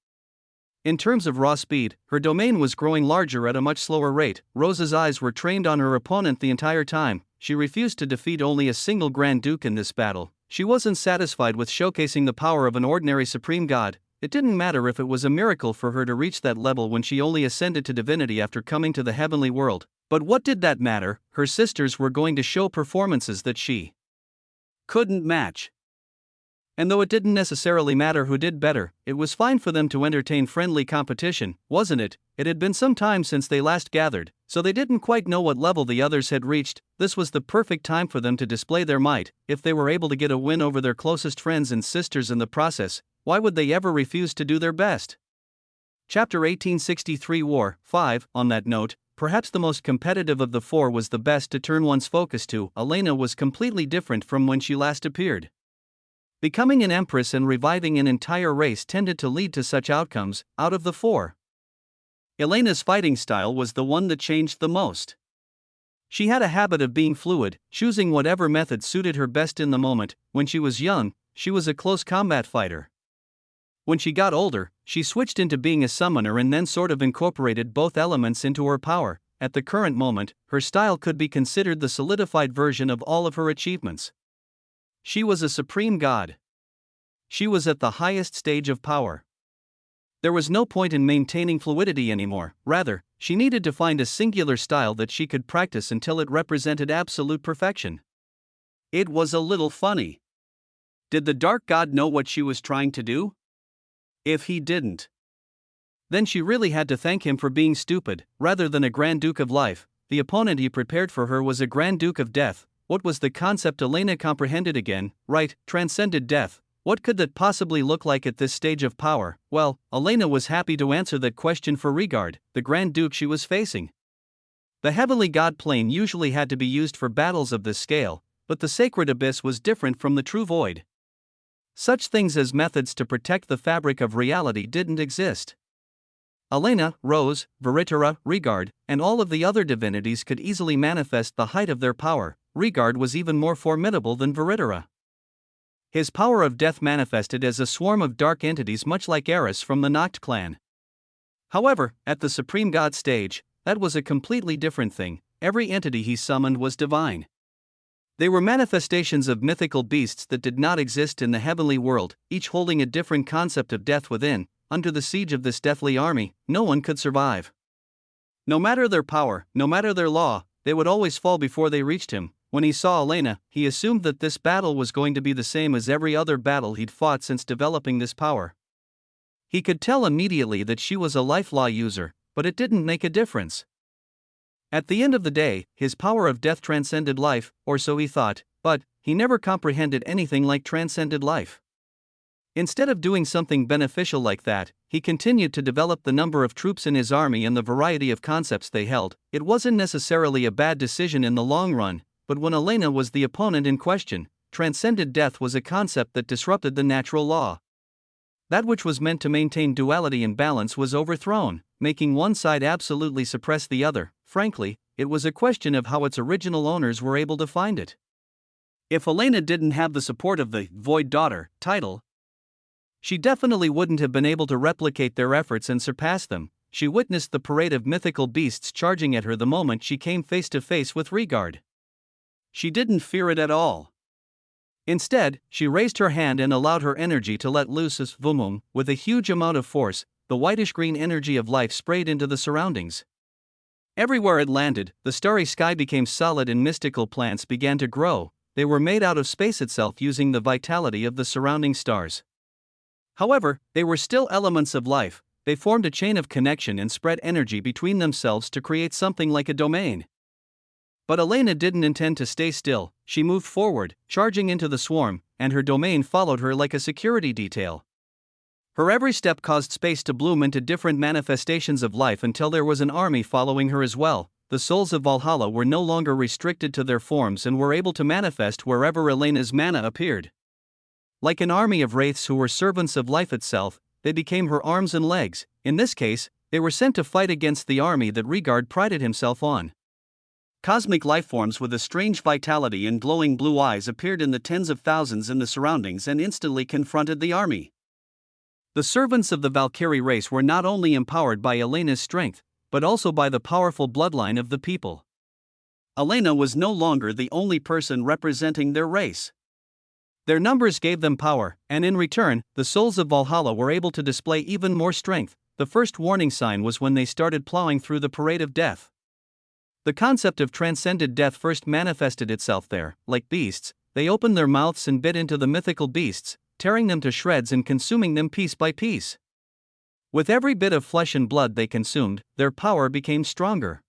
In terms of raw speed, her domain was growing larger at a much slower rate. Rose's eyes were trained on her opponent the entire time. She refused to defeat only a single Grand Duke in this battle. She wasn't satisfied with showcasing the power of an ordinary supreme god. It didn't matter if it was a miracle for her to reach that level when she only ascended to divinity after coming to the heavenly world. But what did that matter? Her sisters were going to show performances that she couldn't match. And though it didn't necessarily matter who did better, it was fine for them to entertain friendly competition, wasn't it? It had been some time since they last gathered, so they didn't quite know what level the others had reached. This was the perfect time for them to display their might. If they were able to get a win over their closest friends and sisters in the process, why would they ever refuse to do their best? Chapter 1863 War 5. On that note, perhaps the most competitive of the four was the best to turn one's focus to. Elena was completely different from when she last appeared. Becoming an empress and reviving an entire race tended to lead to such outcomes. Out of the four, Elena's fighting style was the one that changed the most. She had a habit of being fluid, choosing whatever method suited her best in the moment. When she was young, she was a close combat fighter. When she got older, she switched into being a summoner and then sort of incorporated both elements into her power. At the current moment, her style could be considered the solidified version of all of her achievements. She was a supreme god. She was at the highest stage of power. There was no point in maintaining fluidity anymore. Rather, she needed to find a singular style that she could practice until it represented absolute perfection. It was a little funny. Did the dark god know what she was trying to do? If he didn't, then she really had to thank him for being stupid. Rather than a Grand Duke of Life, the opponent he prepared for her was a Grand Duke of Death. What was the concept Elena comprehended again? Right, transcended death. What could that possibly look like at this stage of power? Well, Elena was happy to answer that question for Regard, the Grand Duke she was facing. The heavenly god plane usually had to be used for battles of this scale, but the sacred abyss was different from the true void. Such things as methods to protect the fabric of reality didn't exist. Elena, Rose, Viritera, Regard, and all of the other divinities could easily manifest the height of their power. Regard was even more formidable than Viritera. His power of death manifested as a swarm of dark entities much like Eris from the Noct clan. However, at the Supreme God stage, that was a completely different thing. Every entity he summoned was divine. They were manifestations of mythical beasts that did not exist in the heavenly world, each holding a different concept of death within. Under the siege of this deathly army, no one could survive. No matter their power, no matter their law, they would always fall before they reached him. When he saw Elena, he assumed that this battle was going to be the same as every other battle he'd fought since developing this power. He could tell immediately that she was a life law user, but it didn't make a difference. At the end of the day, his power of death transcended life, or so he thought, but he never comprehended anything like transcended life. Instead of doing something beneficial like that, he continued to develop the number of troops in his army and the variety of concepts they held. It wasn't necessarily a bad decision in the long run, but when Elena was the opponent in question, transcended death was a concept that disrupted the natural law. That which was meant to maintain duality and balance was overthrown, making one side absolutely suppress the other. Frankly, it was a question of how its original owners were able to find it. If Elena didn't have the support of the Void Daughter title, she definitely wouldn't have been able to replicate their efforts and surpass them. She witnessed the parade of mythical beasts charging at her the moment she came face to face with Regard. She didn't fear it at all. Instead, she raised her hand and allowed her energy to let loose as vumum. With a huge amount of force, the whitish-green energy of life sprayed into the surroundings. Everywhere it landed, the starry sky became solid and mystical plants began to grow. They were made out of space itself using the vitality of the surrounding stars. However, they were still elements of life. They formed a chain of connection and spread energy between themselves to create something like a domain. But Elena didn't intend to stay still. She moved forward, charging into the swarm, and her domain followed her like a security detail. Her every step caused space to bloom into different manifestations of life until there was an army following her as well. The souls of Valhalla were no longer restricted to their forms and were able to manifest wherever Elena's mana appeared. Like an army of wraiths who were servants of life itself, they became her arms and legs. In this case, they were sent to fight against the army that Regard prided himself on. Cosmic lifeforms with a strange vitality and glowing blue eyes appeared in the tens of thousands in the surroundings and instantly confronted the army. The servants of the Valkyrie race were not only empowered by Elena's strength, but also by the powerful bloodline of the people. Elena was no longer the only person representing their race. Their numbers gave them power, and in return, the souls of Valhalla were able to display even more strength. The first warning sign was when they started plowing through the parade of death. The concept of transcended death first manifested itself there. Like beasts, they opened their mouths and bit into the mythical beasts, tearing them to shreds and consuming them piece by piece. With every bit of flesh and blood they consumed, their power became stronger.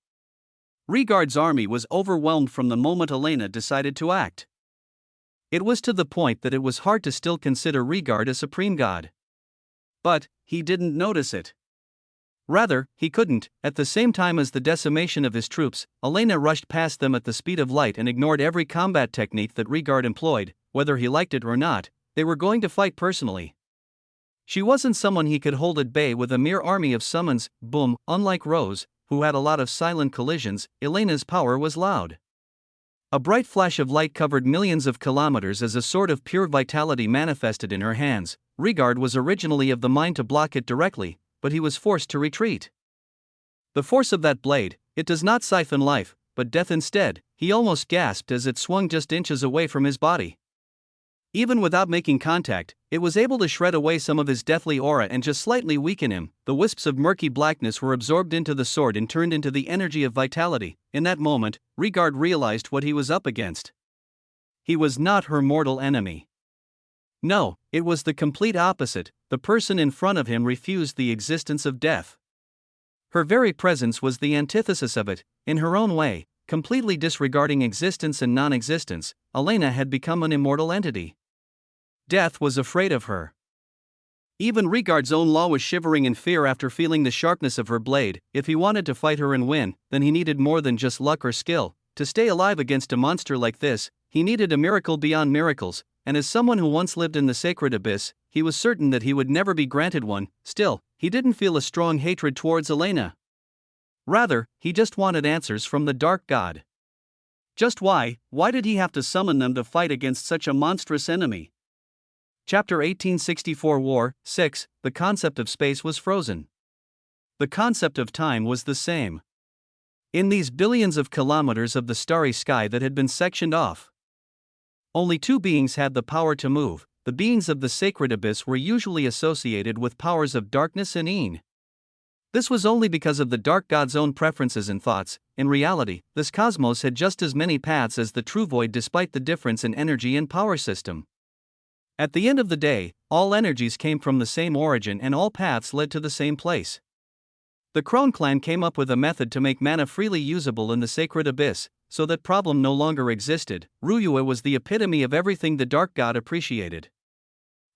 Regard's army was overwhelmed from the moment Elena decided to act. It was to the point that it was hard to still consider Regard a supreme god. But he didn't notice it. Rather, he couldn't. At the same time as the decimation of his troops, Elena rushed past them at the speed of light and ignored every combat technique that Regard employed. Whether he liked it or not, they were going to fight personally. She wasn't someone he could hold at bay with a mere army of summons. Boom. Unlike Rose, who had a lot of silent collisions, Elena's power was loud. A bright flash of light covered millions of kilometers as a sort of pure vitality manifested in her hands. Regard was originally of the mind to block it directly, but he was forced to retreat. The force of that blade, it does not siphon life, but death instead. He almost gasped as it swung just inches away from his body. Even without making contact, it was able to shred away some of his deathly aura and just slightly weaken him. The wisps of murky blackness were absorbed into the sword and turned into the energy of vitality. In that moment, Regard realized what he was up against. He was not her mortal enemy. No, it was the complete opposite. The person in front of him refused the existence of death. Her very presence was the antithesis of it. In her own way, completely disregarding existence and non-existence, Elena had become an immortal entity. Death was afraid of her. Even Regard's own law was shivering in fear after feeling the sharpness of her blade. If he wanted to fight her and win, then he needed more than just luck or skill. To stay alive against a monster like this, he needed a miracle beyond miracles, and as someone who once lived in the sacred abyss, he was certain that he would never be granted one. Still, he didn't feel a strong hatred towards Elena. Rather, he just wanted answers from the Dark God. Just why did he have to summon them to fight against such a monstrous enemy? Chapter 1864 War 6. The concept of space was frozen. The concept of time was the same. In these billions of kilometers of the starry sky that had been sectioned off, only two beings had the power to move. The beings of the sacred abyss were usually associated with powers of darkness and Een. This was only because of the dark god's own preferences and thoughts. In reality, this cosmos had just as many paths as the true void despite the difference in energy and power system. At the end of the day, all energies came from the same origin and all paths led to the same place. The Krone clan came up with a method to make mana freely usable in the sacred abyss, so that problem no longer existed. Ryue was the epitome of everything the dark god appreciated.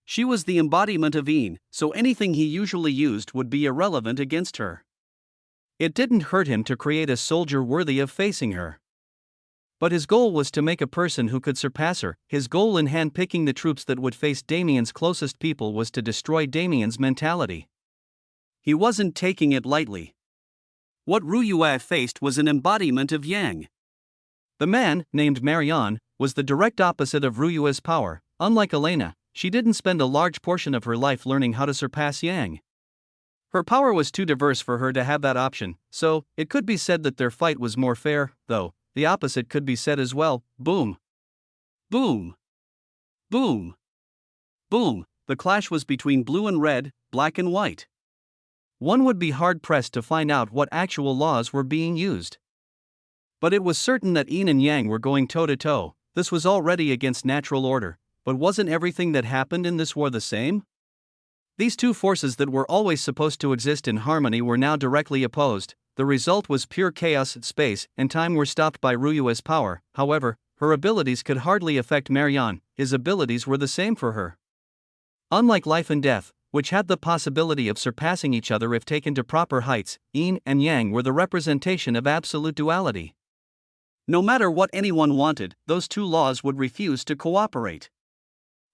She was the embodiment of Yin, so anything he usually used would be irrelevant against her. It didn't hurt him to create a soldier worthy of facing her. But his goal was to make a person who could surpass her. His goal in hand-picking the troops that would face Damien's closest people was to destroy Damien's mentality. He wasn't taking it lightly. What Ryue faced was an embodiment of Yang. The man, named Marion, was the direct opposite of Ryue's power. Unlike Elena, she didn't spend a large portion of her life learning how to surpass Yang. Her power was too diverse for her to have that option, so it could be said that their fight was more fair, though the opposite could be said as well. Boom. Boom. Boom. Boom. The clash was between blue and red, black and white. One would be hard-pressed to find out what actual laws were being used. But it was certain that Yin and Yang were going toe-to-toe. This was already against natural order. But wasn't everything that happened in this war the same? These two forces that were always supposed to exist in harmony were now directly opposed. The result was pure chaos. Space and time were stopped by Ryue's power. However, her abilities could hardly affect Marion. His abilities were the same for her. Unlike life and death, which had the possibility of surpassing each other if taken to proper heights, Yin and Yang were the representation of absolute duality. No matter what anyone wanted, those two laws would refuse to cooperate.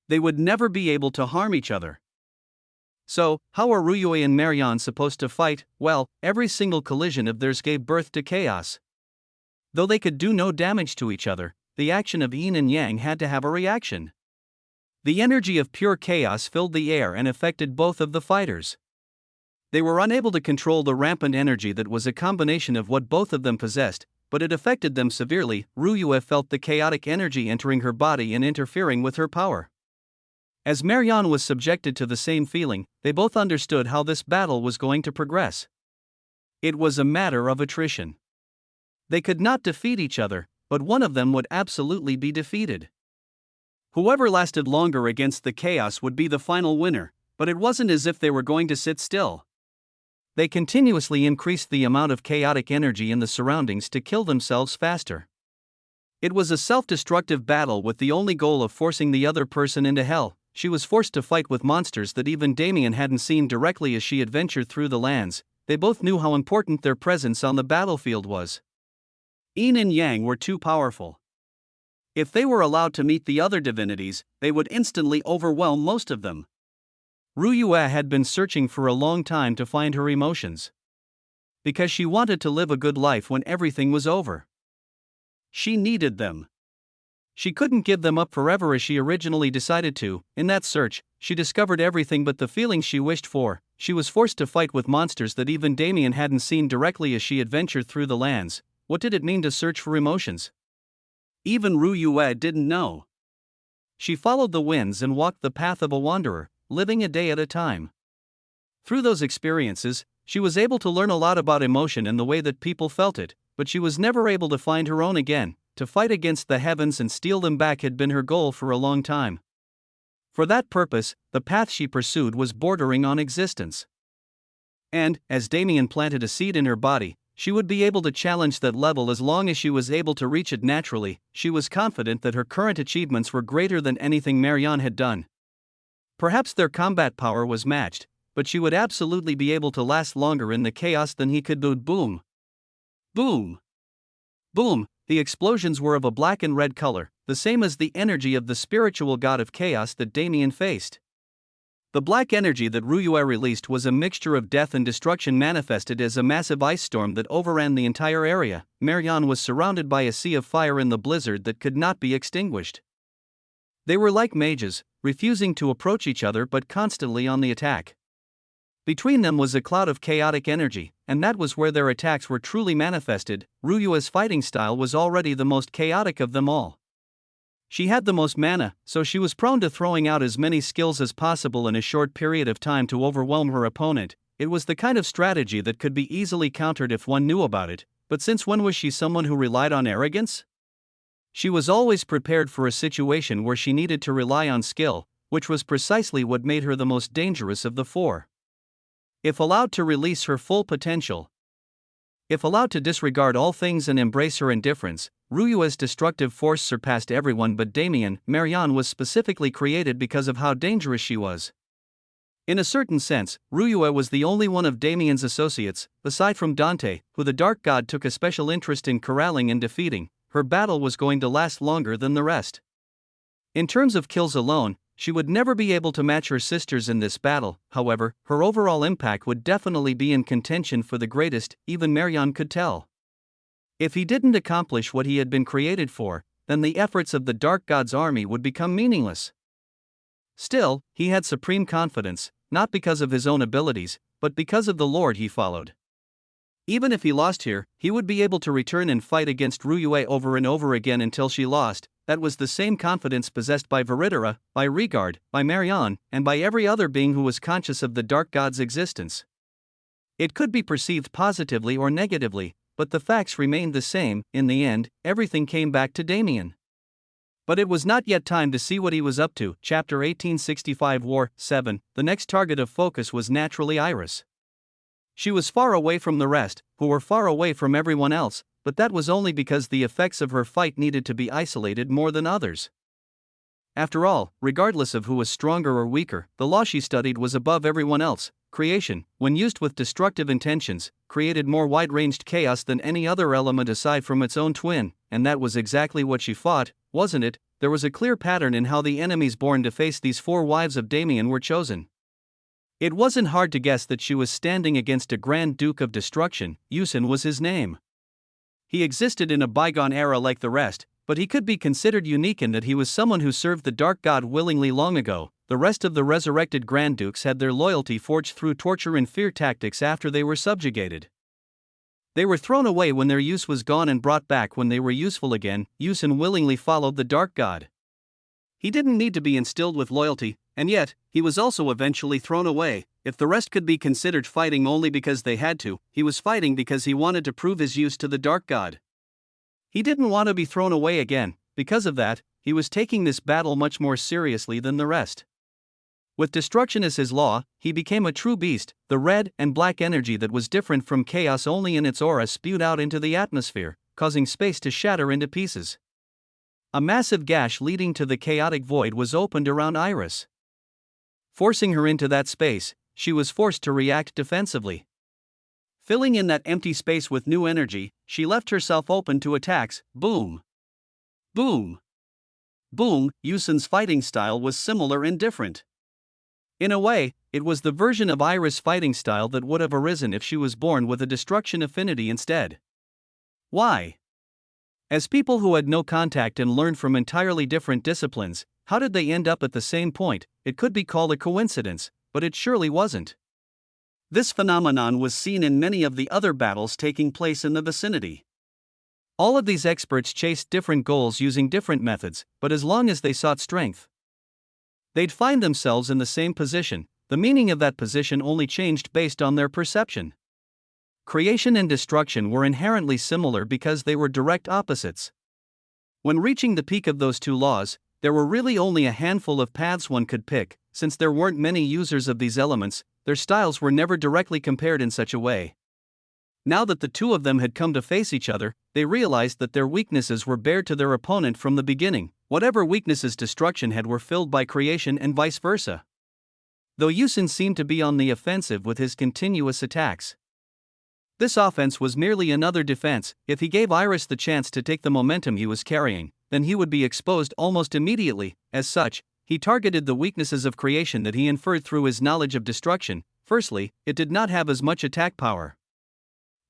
They would never be able to harm each other. So, how are Ryue and Marion supposed to fight? Well, every single collision of theirs gave birth to chaos. Though they could do no damage to each other, the action of Yin and Yang had to have a reaction. The energy of pure chaos filled the air and affected both of the fighters. They were unable to control the rampant energy that was a combination of what both of them possessed, but it affected them severely. Ryue felt the chaotic energy entering her body and interfering with her power. As Marion was subjected to the same feeling, they both understood how this battle was going to progress. It was a matter of attrition. They could not defeat each other, but one of them would absolutely be defeated. Whoever lasted longer against the chaos would be the final winner, but it wasn't as if they were going to sit still. They continuously increased the amount of chaotic energy in the surroundings to kill themselves faster. It was a self-destructive battle with the only goal of forcing the other person into hell. She was forced to fight with monsters that even Damien hadn't seen directly as she adventured through the lands. They both knew how important their presence on the battlefield was. Yin and Yang were too powerful. If they were allowed to meet the other divinities, they would instantly overwhelm most of them. Ryue had been searching for a long time to find her emotions. Because she wanted to live a good life when everything was over. She needed them. She couldn't give them up forever as she originally decided to. In that search, she discovered everything but the feelings she wished for. She was forced to fight with monsters that even Damien hadn't seen directly as she adventured through the lands. What did it mean to search for emotions? Even Ryue didn't know. She followed the winds and walked the path of a wanderer, living a day at a time. Through those experiences, she was able to learn a lot about emotion and the way that people felt it, but she was never able to find her own again. To fight against the heavens and steal them back had been her goal for a long time. For that purpose, the path she pursued was bordering on existence. And, as Damien planted a seed in her body, she would be able to challenge that level as long as she was able to reach it naturally. She was confident that her current achievements were greater than anything Marion had done. Perhaps their combat power was matched, but she would absolutely be able to last longer in the chaos than he could. Boom. Boom. Boom. The explosions were of a black and red color, the same as the energy of the spiritual god of chaos that Damien faced. The black energy that Ryue released was a mixture of death and destruction manifested as a massive ice storm that overran the entire area. Marion was surrounded by a sea of fire in the blizzard that could not be extinguished. They were like mages, refusing to approach each other but constantly on the attack. Between them was a cloud of chaotic energy, and that was where their attacks were truly manifested. Ryue's fighting style was already the most chaotic of them all. She had the most mana, so she was prone to throwing out as many skills as possible in a short period of time to overwhelm her opponent. it was the kind of strategy that could be easily countered if one knew about it, but since when was she someone who relied on arrogance? She was always prepared for a situation where she needed to rely on skill, which was precisely what made her the most dangerous of the four. If allowed to release her full potential, if allowed to disregard all things and embrace her indifference, Ruyue's destructive force surpassed everyone but Damien. Myriad was specifically created because of how dangerous she was. In a certain sense, Ruyue was the only one of Damien's associates, aside from Dante, who the Dark God took a special interest in corralling and defeating. Her battle was going to last longer than the rest. In terms of kills alone, she would never be able to match her sisters in this battle. However, her overall impact would definitely be in contention for the greatest, even Myriad could tell. If he didn't accomplish what he had been created for, then the efforts of the Dark God's army would become meaningless. Still, he had supreme confidence, not because of his own abilities, but because of the Lord he followed. Even if he lost here, he would be able to return and fight against Ruyue over and over again until she lost. That was the same confidence possessed by Viridera, by Regard, by Myriad, and by every other being who was conscious of the Dark God's existence. It could be perceived positively or negatively, but the facts remained the same. In the end, everything came back to Damien. But it was not yet time to see what he was up to. Chapter 1865 War 7. The next target of focus was naturally Iris. She was far away from the rest, who were far away from everyone else, but that was only because the effects of her fight needed to be isolated more than others. After all, regardless of who was stronger or weaker, the law she studied was above everyone else. Creation, when used with destructive intentions, created more wide-ranged chaos than any other element aside from its own twin, and that was exactly what she fought, wasn't it? There was a clear pattern in how the enemies born to face these four wives of Damien were chosen. It wasn't hard to guess that she was standing against a Grand Duke of Destruction. Yusin was his name. He existed in a bygone era like the rest, but he could be considered unique in that he was someone who served the Dark God willingly long ago. The rest of the resurrected Grand Dukes had their loyalty forged through torture and fear tactics after they were subjugated. They were thrown away when their use was gone and brought back when they were useful again. Yusin willingly followed the Dark God. He didn't need to be instilled with loyalty, and yet, he was also eventually thrown away. If the rest could be considered fighting only because they had to, he was fighting because he wanted to prove his use to the Dark God. He didn't want to be thrown away again. Because of that, he was taking this battle much more seriously than the rest. With destruction as his law, he became a true beast. The red and black energy that was different from chaos only in its aura spewed out into the atmosphere, causing space to shatter into pieces. A massive gash leading to the chaotic void was opened around Iris. Forcing her into that space, she was forced to react defensively. Filling in that empty space with new energy, she left herself open to attacks. Boom! Boom! Boom! Yusin's fighting style was similar and different. In a way, it was the version of Iris' fighting style that would have arisen if she was born with a destruction affinity instead. Why? As people who had no contact and learned from entirely different disciplines, how did they end up at the same point? It could be called a coincidence, but it surely wasn't. This phenomenon was seen in many of the other battles taking place in the vicinity. All of these experts chased different goals using different methods, but as long as they sought strength, they'd find themselves in the same position. The meaning of that position only changed based on their perception. Creation and destruction were inherently similar because they were direct opposites. When reaching the peak of those two laws, there were really only a handful of paths one could pick. Since there weren't many users of these elements, their styles were never directly compared in such a way. Now that the two of them had come to face each other, they realized that their weaknesses were bared to their opponent from the beginning. Whatever weaknesses destruction had were filled by creation and vice versa. Though Yusin seemed to be on the offensive with his continuous attacks, this offense was merely another defense. If he gave Iris the chance to take the momentum he was carrying, then he would be exposed almost immediately. As such, he targeted the weaknesses of creation that he inferred through his knowledge of destruction. Firstly, it did not have as much attack power.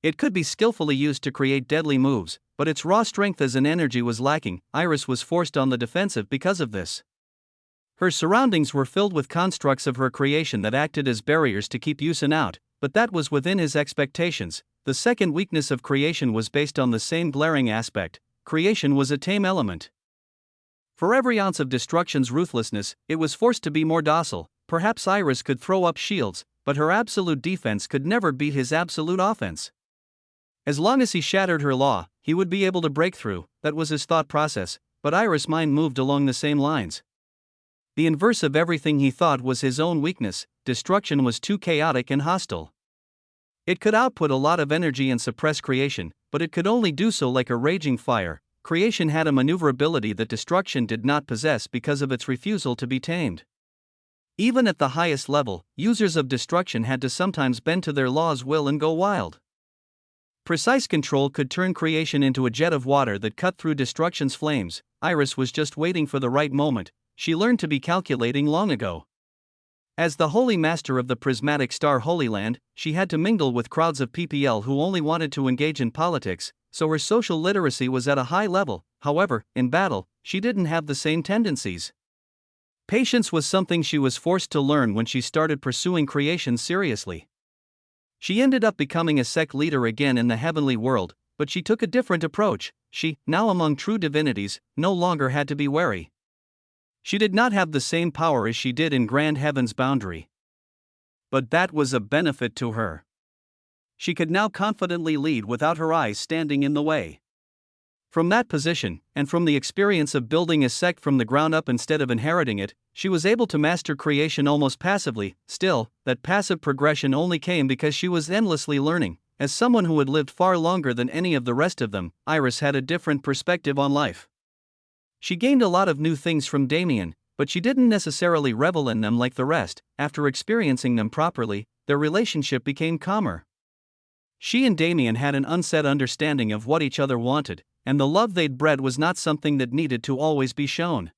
It could be skillfully used to create deadly moves, but its raw strength as an energy was lacking. Iris was forced on the defensive because of this. Her surroundings were filled with constructs of her creation that acted as barriers to keep Yusin out, but that was within his expectations. The second weakness of creation was based on the same glaring aspect. Creation was a tame element. For every ounce of destruction's ruthlessness, it was forced to be more docile. Perhaps Iris could throw up shields, but her absolute defense could never beat his absolute offense. As long as he shattered her law, he would be able to break through. That was his thought process, but Iris' mind moved along the same lines. The inverse of everything he thought was his own weakness: destruction was too chaotic and hostile. It could output a lot of energy and suppress creation, but it could only do so like a raging fire. Creation had a maneuverability that destruction did not possess because of its refusal to be tamed. Even at the highest level, users of destruction had to sometimes bend to their law's will and go wild. Precise control could turn creation into a jet of water that cut through destruction's flames. Iris was just waiting for the right moment. She learned to be calculating long ago. As the holy master of the prismatic star Holy Land, she had to mingle with crowds of PPL who only wanted to engage in politics, so her social literacy was at a high level. However, in battle, she didn't have the same tendencies. Patience was something she was forced to learn when she started pursuing creation seriously. She ended up becoming a sect leader again in the heavenly world, but she took a different approach. She, now among true divinities, no longer had to be wary. She did not have the same power as she did in grand heaven's boundary. But that was a benefit to her. She could now confidently lead without her eyes standing in the way. From that position, and from the experience of building a sect from the ground up instead of inheriting it, she was able to master creation almost passively. Still, that passive progression only came because she was endlessly learning. As someone who had lived far longer than any of the rest of them, Iris had a different perspective on life. She gained a lot of new things from Damien, but she didn't necessarily revel in them like the rest. After experiencing them properly, their relationship became calmer. She and Damien had an unsaid understanding of what each other wanted, and the love they'd bred was not something that needed to always be shown.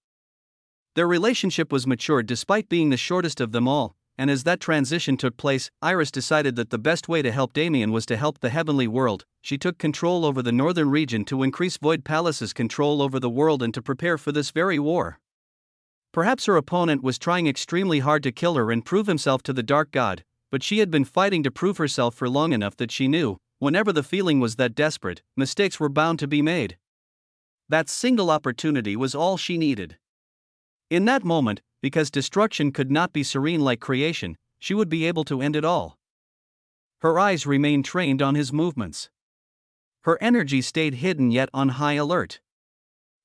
Their relationship was matured despite being the shortest of them all, and as that transition took place, Iris decided that the best way to help Damien was to help the heavenly world. She took control over the northern region to increase Void Palace's control over the world and to prepare for this very war. Perhaps her opponent was trying extremely hard to kill her and prove himself to the Dark God, but she had been fighting to prove herself for long enough that she knew, whenever the feeling was that desperate, mistakes were bound to be made. That single opportunity was all she needed. In that moment, because destruction could not be serene like creation, she would be able to end it all. Her eyes remained trained on his movements. Her energy stayed hidden yet on high alert.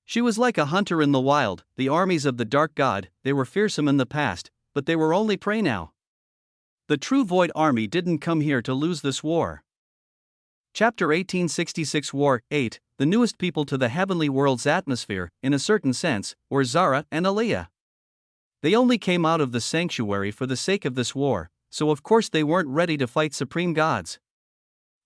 She was like a hunter in the wild. The armies of the Dark God, they were fearsome in the past, but they were only prey now. The true Void Army didn't come here to lose this war. Chapter 1866 War 8. The newest people to the heavenly world's atmosphere, in a certain sense, were Zara and Aliyah. They only came out of the sanctuary for the sake of this war, so of course they weren't ready to fight supreme gods.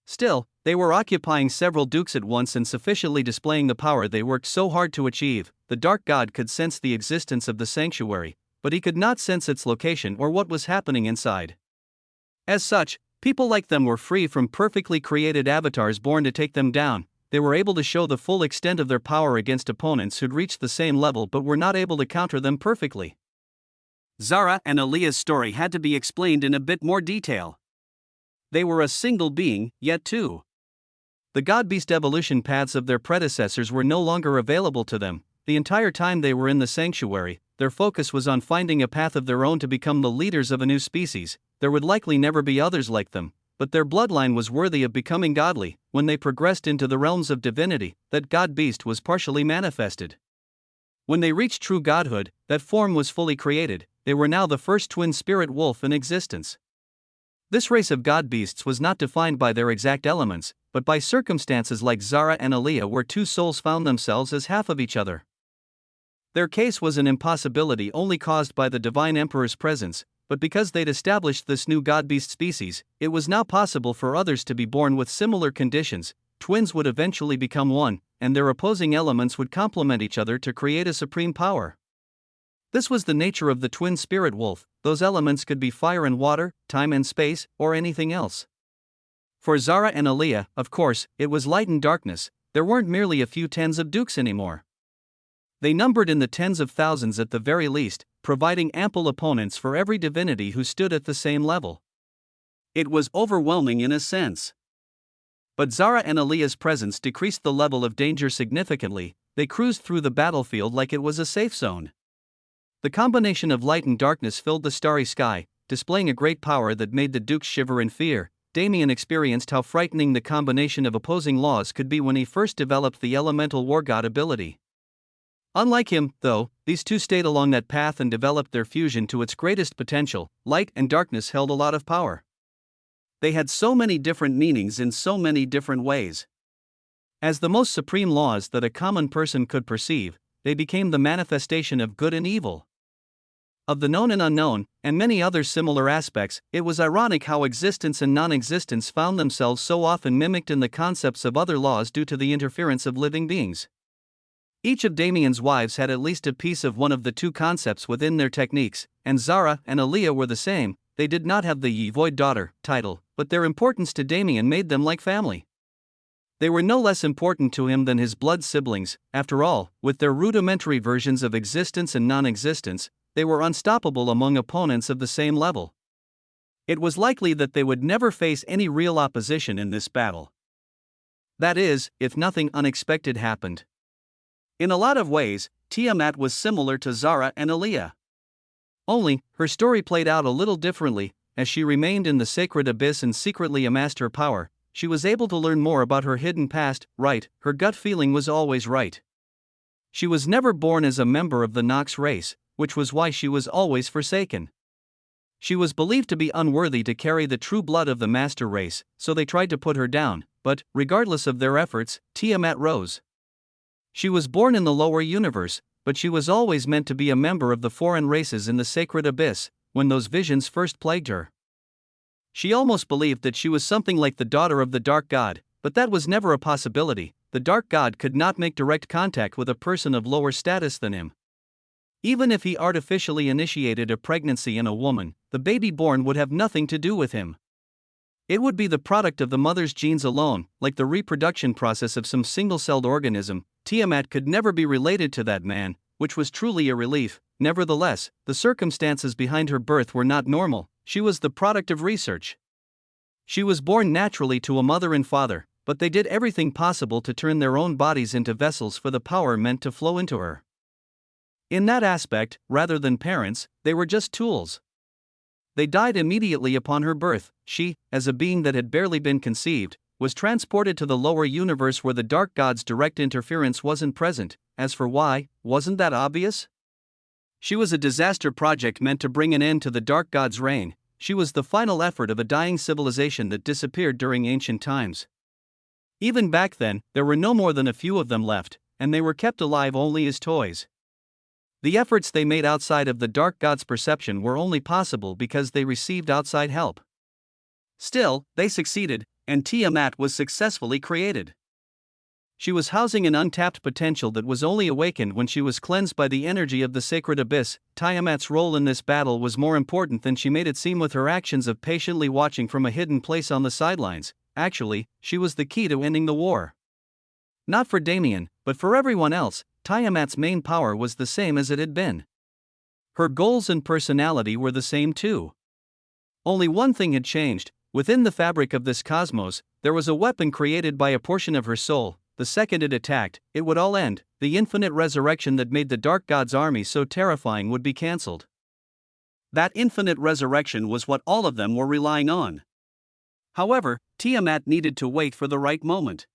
Still, they were occupying several dukes at once and sufficiently displaying the power they worked so hard to achieve. The Dark God could sense the existence of the sanctuary, but he could not sense its location or what was happening inside. As such, people like them were free from perfectly created avatars born to take them down. They were able to show the full extent of their power against opponents who'd reached the same level but were not able to counter them perfectly. Zara and Aliyah's story had to be explained in a bit more detail. They were a single being, yet two. The God-Beast evolution paths of their predecessors were no longer available to them. The entire time they were in the sanctuary, their focus was on finding a path of their own to become the leaders of a new species. There would likely never be others like them, but their bloodline was worthy of becoming godly. When they progressed into the realms of divinity, that God-Beast was partially manifested. When they reached true godhood, that form was fully created. They were now the first twin spirit wolf in existence. This race of God-Beasts was not defined by their exact elements, but by circumstances like Zara and Aliyah, where two souls found themselves as half of each other. Their case was an impossibility only caused by the Divine Emperor's presence, but because they'd established this new God-Beast species, it was now possible for others to be born with similar conditions. Twins would eventually become one, and their opposing elements would complement each other to create a supreme power. This was the nature of the twin spirit wolf. Those elements could be fire and water, time and space, or anything else. For Zara and Aliyah, of course, it was light and darkness. There weren't merely a few tens of dukes anymore. They numbered in the tens of thousands at the very least, providing ample opponents for every divinity who stood at the same level. It was overwhelming in a sense. But Zara and Aliyah's presence decreased the level of danger significantly. They cruised through the battlefield like it was a safe zone. The combination of light and darkness filled the starry sky. displaying a great power that made the dukes shiver in fear. Damien experienced how frightening the combination of opposing laws could be when he first developed the elemental war god ability. Unlike him, though, these two stayed along that path and developed their fusion to its greatest potential. Light and darkness held a lot of power. They had so many different meanings in so many different ways. As the most supreme laws that a common person could perceive, they became the manifestation of good and evil, of the known and unknown, and many other similar aspects. It was ironic how existence and non-existence found themselves so often mimicked in the concepts of other laws due to the interference of living beings. Each of Damien's wives had at least a piece of one of the two concepts within their techniques, and Zara and Aaliyah were the same. They did not have the Ye Void Daughter title, but their importance to Damien made them like family. They were no less important to him than his blood siblings. After all, with their rudimentary versions of existence and non-existence, they were unstoppable among opponents of the same level. It was likely that they would never face any real opposition in this battle. That is, if nothing unexpected happened. In a lot of ways, Tiamat was similar to Zara and Aaliyah. Only, her story played out a little differently. As she remained in the sacred abyss and secretly amassed her power, she was able to learn more about her hidden past. Right, her gut feeling was always right. She was never born as a member of the Nox race, which was why she was always forsaken. She was believed to be unworthy to carry the true blood of the master race, so they tried to put her down, but, regardless of their efforts, Tiamat rose. She was born in the lower universe, but she was always meant to be a member of the foreign races in the sacred abyss. When those visions first plagued her, she almost believed that she was something like the daughter of the Dark God, but that was never a possibility. The Dark God could not make direct contact with a person of lower status than him. Even if he artificially initiated a pregnancy in a woman, the baby born would have nothing to do with him. It would be the product of the mother's genes alone, like the reproduction process of some single-celled organism. Tiamat could never be related to that man, which was truly a relief. Nevertheless, the circumstances behind her birth were not normal. She was the product of research. She was born naturally to a mother and father, but they did everything possible to turn their own bodies into vessels for the power meant to flow into her. In that aspect, rather than parents, they were just tools. They died immediately upon her birth. She, as a being that had barely been conceived, was transported to the lower universe where the Dark God's direct interference wasn't present. As for why, wasn't that obvious? She was a disaster project meant to bring an end to the Dark God's reign. She was the final effort of a dying civilization that disappeared during ancient times. Even back then, there were no more than a few of them left, and they were kept alive only as toys. The efforts they made outside of the Dark God's perception were only possible because they received outside help. Still, they succeeded, and Tiamat was successfully created. She was housing an untapped potential that was only awakened when she was cleansed by the energy of the sacred abyss. Tiamat's role in this battle was more important than she made it seem with her actions of patiently watching from a hidden place on the sidelines. Actually, she was the key to ending the war. Not for Damien, but for everyone else, Tiamat's main power was the same as it had been. Her goals and personality were the same too. Only one thing had changed. Within the fabric of this cosmos, there was a weapon created by a portion of her soul. The second it attacked, it would all end. The infinite resurrection that made the Dark God's army so terrifying would be cancelled. That infinite resurrection was what all of them were relying on. However, Tiamat needed to wait for the right moment.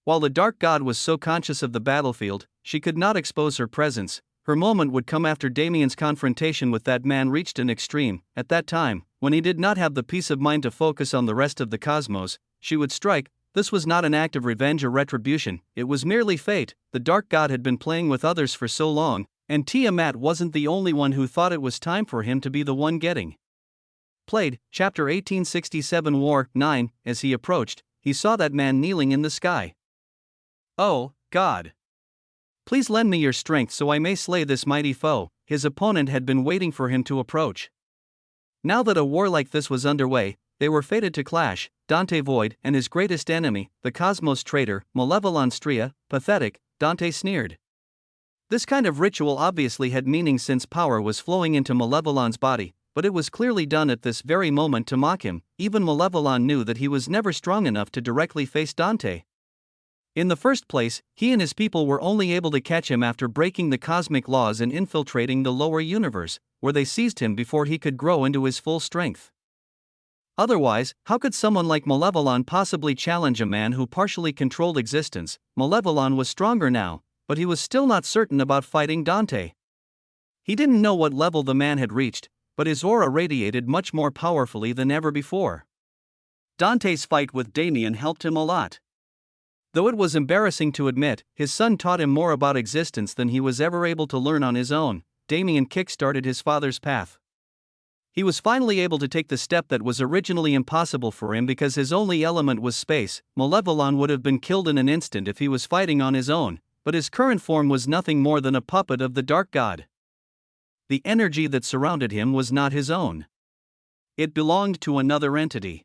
While the Dark God was so conscious of the battlefield, she could not expose her presence. Her moment would come after Damien's confrontation with that man reached an extreme. At that time, when he did not have the peace of mind to focus on the rest of the cosmos, she would strike. This was not an act of revenge or retribution, it was merely fate. The Dark God had been playing with others for so long, and Tiamat wasn't the only one who thought it was time for him to be the one getting played. Chapter 1867 War 9. As he approached, he saw that man kneeling in the sky. Oh, God! Please lend me your strength so I may slay this mighty foe. His opponent had been waiting for him to approach. Now that a war like this was underway, they were fated to clash. Dante Void and his greatest enemy, the cosmos traitor, Malevolon Stria. Pathetic, Dante sneered. This kind of ritual obviously had meaning since power was flowing into Malevolon's body, but it was clearly done at this very moment to mock him. Even Malevolon knew that he was never strong enough to directly face Dante. In the first place, he and his people were only able to catch him after breaking the cosmic laws and infiltrating the lower universe, where they seized him before he could grow into his full strength. Otherwise, how could someone like Malevolon possibly challenge a man who partially controlled existence? Malevolon was stronger now, but he was still not certain about fighting Dante. He didn't know what level the man had reached, but his aura radiated much more powerfully than ever before. Dante's fight with Damien helped him a lot. Though it was embarrassing to admit, his son taught him more about existence than he was ever able to learn on his own. Damien kick-started his father's path. He was finally able to take the step that was originally impossible for him because his only element was space. Malevolon would have been killed in an instant if he was fighting on his own, but his current form was nothing more than a puppet of the Dark God. The energy that surrounded him was not his own. It belonged to another entity.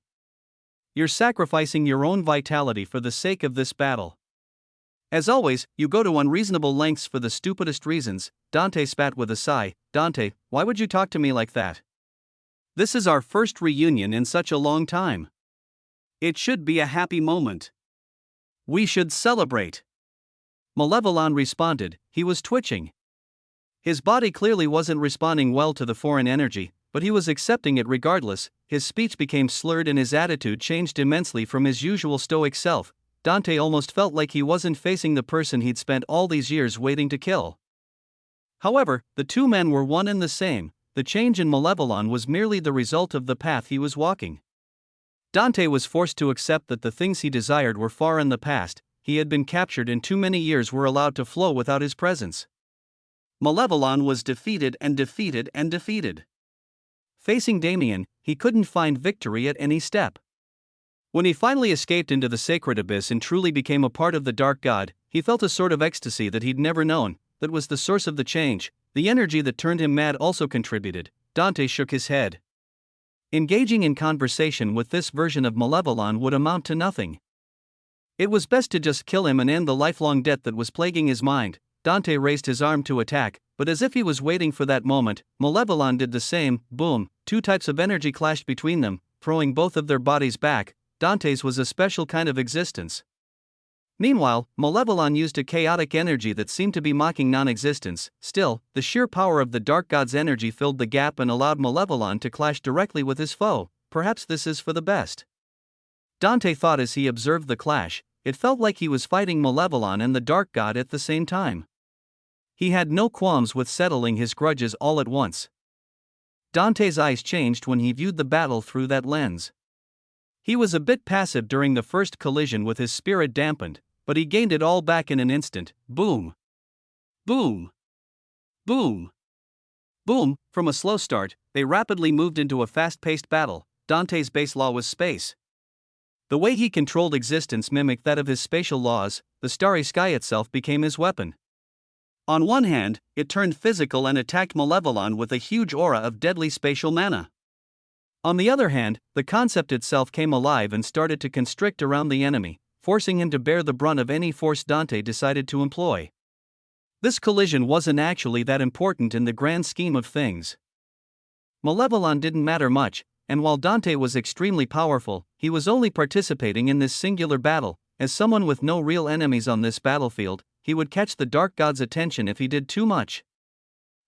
You're sacrificing your own vitality for the sake of this battle. As always, you go to unreasonable lengths for the stupidest reasons. Dante spat with a sigh. Dante, why would you talk to me like that? This is our first reunion in such a long time. It should be a happy moment. We should celebrate. Malevolon responded. He was twitching. His body clearly wasn't responding well to the foreign energy, but he was accepting it regardless. His speech became slurred and his attitude changed immensely from his usual stoic self. Dante almost felt like he wasn't facing the person he'd spent all these years waiting to kill. However, the two men were one and the same. The change in Malevolon was merely the result of the path he was walking. Dante was forced to accept that the things he desired were far in the past. He had been captured and too many years were allowed to flow without his presence. Malevolon was defeated and defeated and defeated. Facing Damien, he couldn't find victory at any step. When he finally escaped into the sacred abyss and truly became a part of the Dark God, he felt a sort of ecstasy that he'd never known. That was the source of the change. The energy that turned him mad also contributed. Dante shook his head. Engaging in conversation with this version of Malevolon would amount to nothing. It was best to just kill him and end the lifelong debt that was plaguing his mind. Dante raised his arm to attack, but as if he was waiting for that moment, Malevolon did the same. Boom, two types of energy clashed between them, throwing both of their bodies back. Dante's was a special kind of existence. Meanwhile, Malevolon used a chaotic energy that seemed to be mocking non-existence. Still, the sheer power of the Dark God's energy filled the gap and allowed Malevolon to clash directly with his foe. Perhaps this is for the best. Dante thought as he observed the clash. It felt like he was fighting Malevolon and the Dark God at the same time. He had no qualms with settling his grudges all at once. Dante's eyes changed when he viewed the battle through that lens. He was a bit passive during the first collision with his spirit dampened, but he gained it all back in an instant. Boom! Boom! Boom! Boom! From a slow start, they rapidly moved into a fast-paced battle. Dante's base law was space. The way he controlled existence mimicked that of his spatial laws. The starry sky itself became his weapon. On one hand, it turned physical and attacked Malevolon with a huge aura of deadly spatial mana. On the other hand, the concept itself came alive and started to constrict around the enemy, forcing him to bear the brunt of any force Dante decided to employ. This collision wasn't actually that important in the grand scheme of things. Malevolon didn't matter much, and while Dante was extremely powerful, he was only participating in this singular battle. As someone with no real enemies on this battlefield, he would catch the Dark God's attention if he did too much.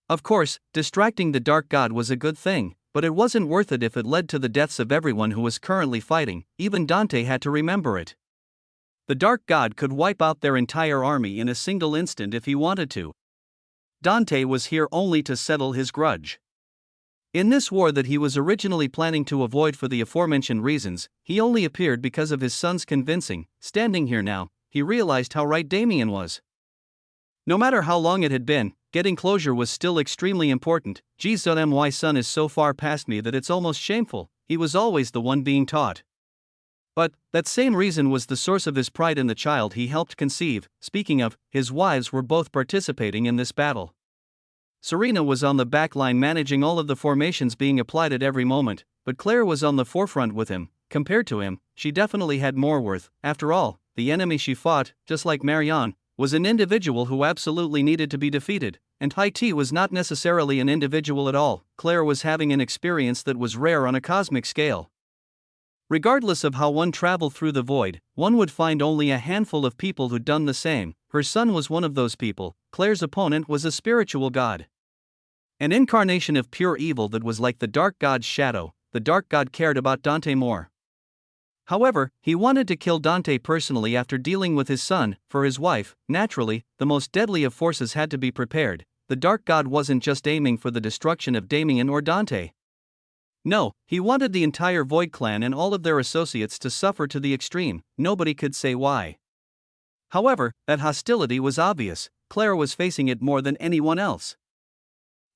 Of course, distracting the Dark God was a good thing, but it wasn't worth it if it led to the deaths of everyone who was currently fighting. Even Dante had to remember it. The Dark God could wipe out their entire army in a single instant if he wanted to. Dante was here only to settle his grudge. In this war that he was originally planning to avoid for the aforementioned reasons, he only appeared because of his son's convincing. Standing here now, he realized how right Damien was. No matter how long it had been, getting closure was still extremely important. Geez, my son is so far past me that it's almost shameful. He was always the one being taught. But that same reason was the source of his pride in the child he helped conceive. Speaking of, his wives were both participating in this battle. Serena was on the back line managing all of the formations being applied at every moment, but Claire was on the forefront with him. Compared to him, she definitely had more worth. After all, the enemy she fought, just like Marianne, was an individual who absolutely needed to be defeated, and Haiti was not necessarily an individual at all. Claire was having an experience that was rare on a cosmic scale. Regardless of how one traveled through the void, one would find only a handful of people who'd done the same. Her son was one of those people. Claire's opponent was a spiritual god. An incarnation of pure evil that was like the dark god's shadow. The dark god cared about Dante more. However, he wanted to kill Dante personally after dealing with his son. For his wife, naturally, the most deadly of forces had to be prepared. The dark god wasn't just aiming for the destruction of Damien or Dante. No, he wanted the entire Void clan and all of their associates to suffer to the extreme. Nobody could say why. However, that hostility was obvious. Claire was facing it more than anyone else.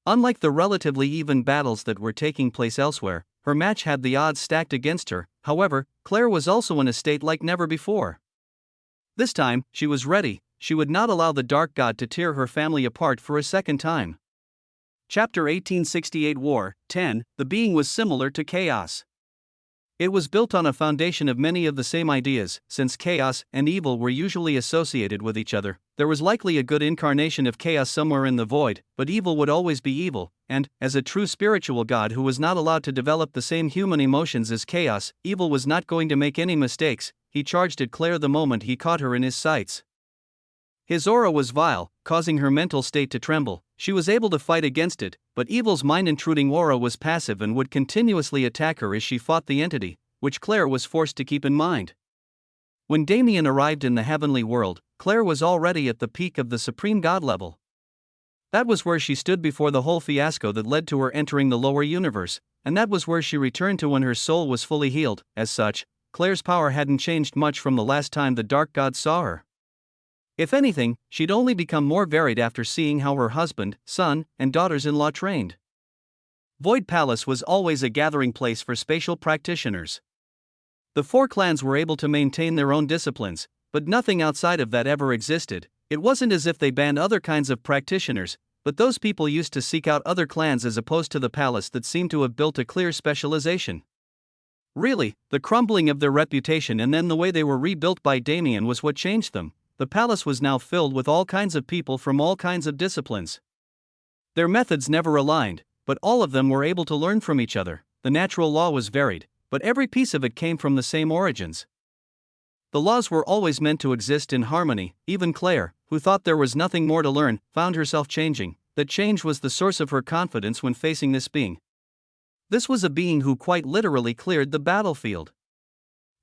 Unlike the relatively even battles that were taking place elsewhere, her match had the odds stacked against her. However, Claire was also in a state like never before. This time, she was ready. She would not allow the dark god to tear her family apart for a second time. Chapter 1868 War 10. The being was similar to chaos. It was built on a foundation of many of the same ideas. Since chaos and evil were usually associated with each other, there was likely a good incarnation of chaos somewhere in the void, but evil would always be evil, and, as a true spiritual god who was not allowed to develop the same human emotions as chaos, evil was not going to make any mistakes. He charged at Claire the moment he caught her in his sights. His aura was vile, causing her mental state to tremble. She was able to fight against it, but evil's mind-intruding aura was passive and would continuously attack her as she fought the entity, which Claire was forced to keep in mind. When Damien arrived in the heavenly world, Claire was already at the peak of the supreme god level. That was where she stood before the whole fiasco that led to her entering the lower universe, and that was where she returned to when her soul was fully healed. As such, Claire's power hadn't changed much from the last time the dark god saw her. If anything, she'd only become more varied after seeing how her husband, son, and daughters-in-law trained. Void Palace was always a gathering place for spatial practitioners. The four clans were able to maintain their own disciplines, but nothing outside of that ever existed. It wasn't as if they banned other kinds of practitioners, but those people used to seek out other clans as opposed to the palace that seemed to have built a clear specialization. Really, the crumbling of their reputation and then the way they were rebuilt by Damien was what changed them. The palace was now filled with all kinds of people from all kinds of disciplines. Their methods never aligned, but all of them were able to learn from each other. The natural law was varied, but every piece of it came from the same origins. The laws were always meant to exist in harmony. Even Claire, who thought there was nothing more to learn, found herself changing. That change was the source of her confidence when facing this being. This was a being who quite literally cleared the battlefield.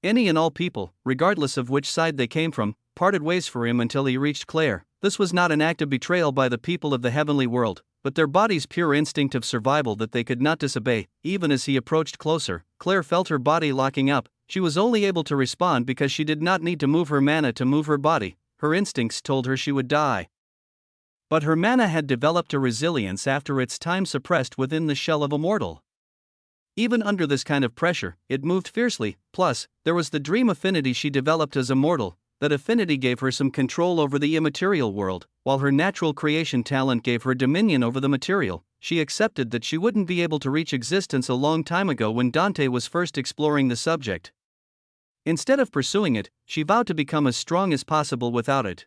Any and all people, regardless of which side they came from, parted ways for him until he reached Claire. This was not an act of betrayal by the people of the heavenly world, but their body's pure instinct of survival that they could not disobey. Even as he approached closer, Claire felt her body locking up. She was only able to respond because she did not need to move her mana to move her body. Her instincts told her she would die. But her mana had developed a resilience after its time suppressed within the shell of a mortal. Even under this kind of pressure, it moved fiercely. Plus, there was the dream affinity she developed as a mortal. That affinity gave her some control over the immaterial world, while her natural creation talent gave her dominion over the material. She accepted that she wouldn't be able to reach existence a long time ago when Dante was first exploring the subject. Instead of pursuing it, she vowed to become as strong as possible without it.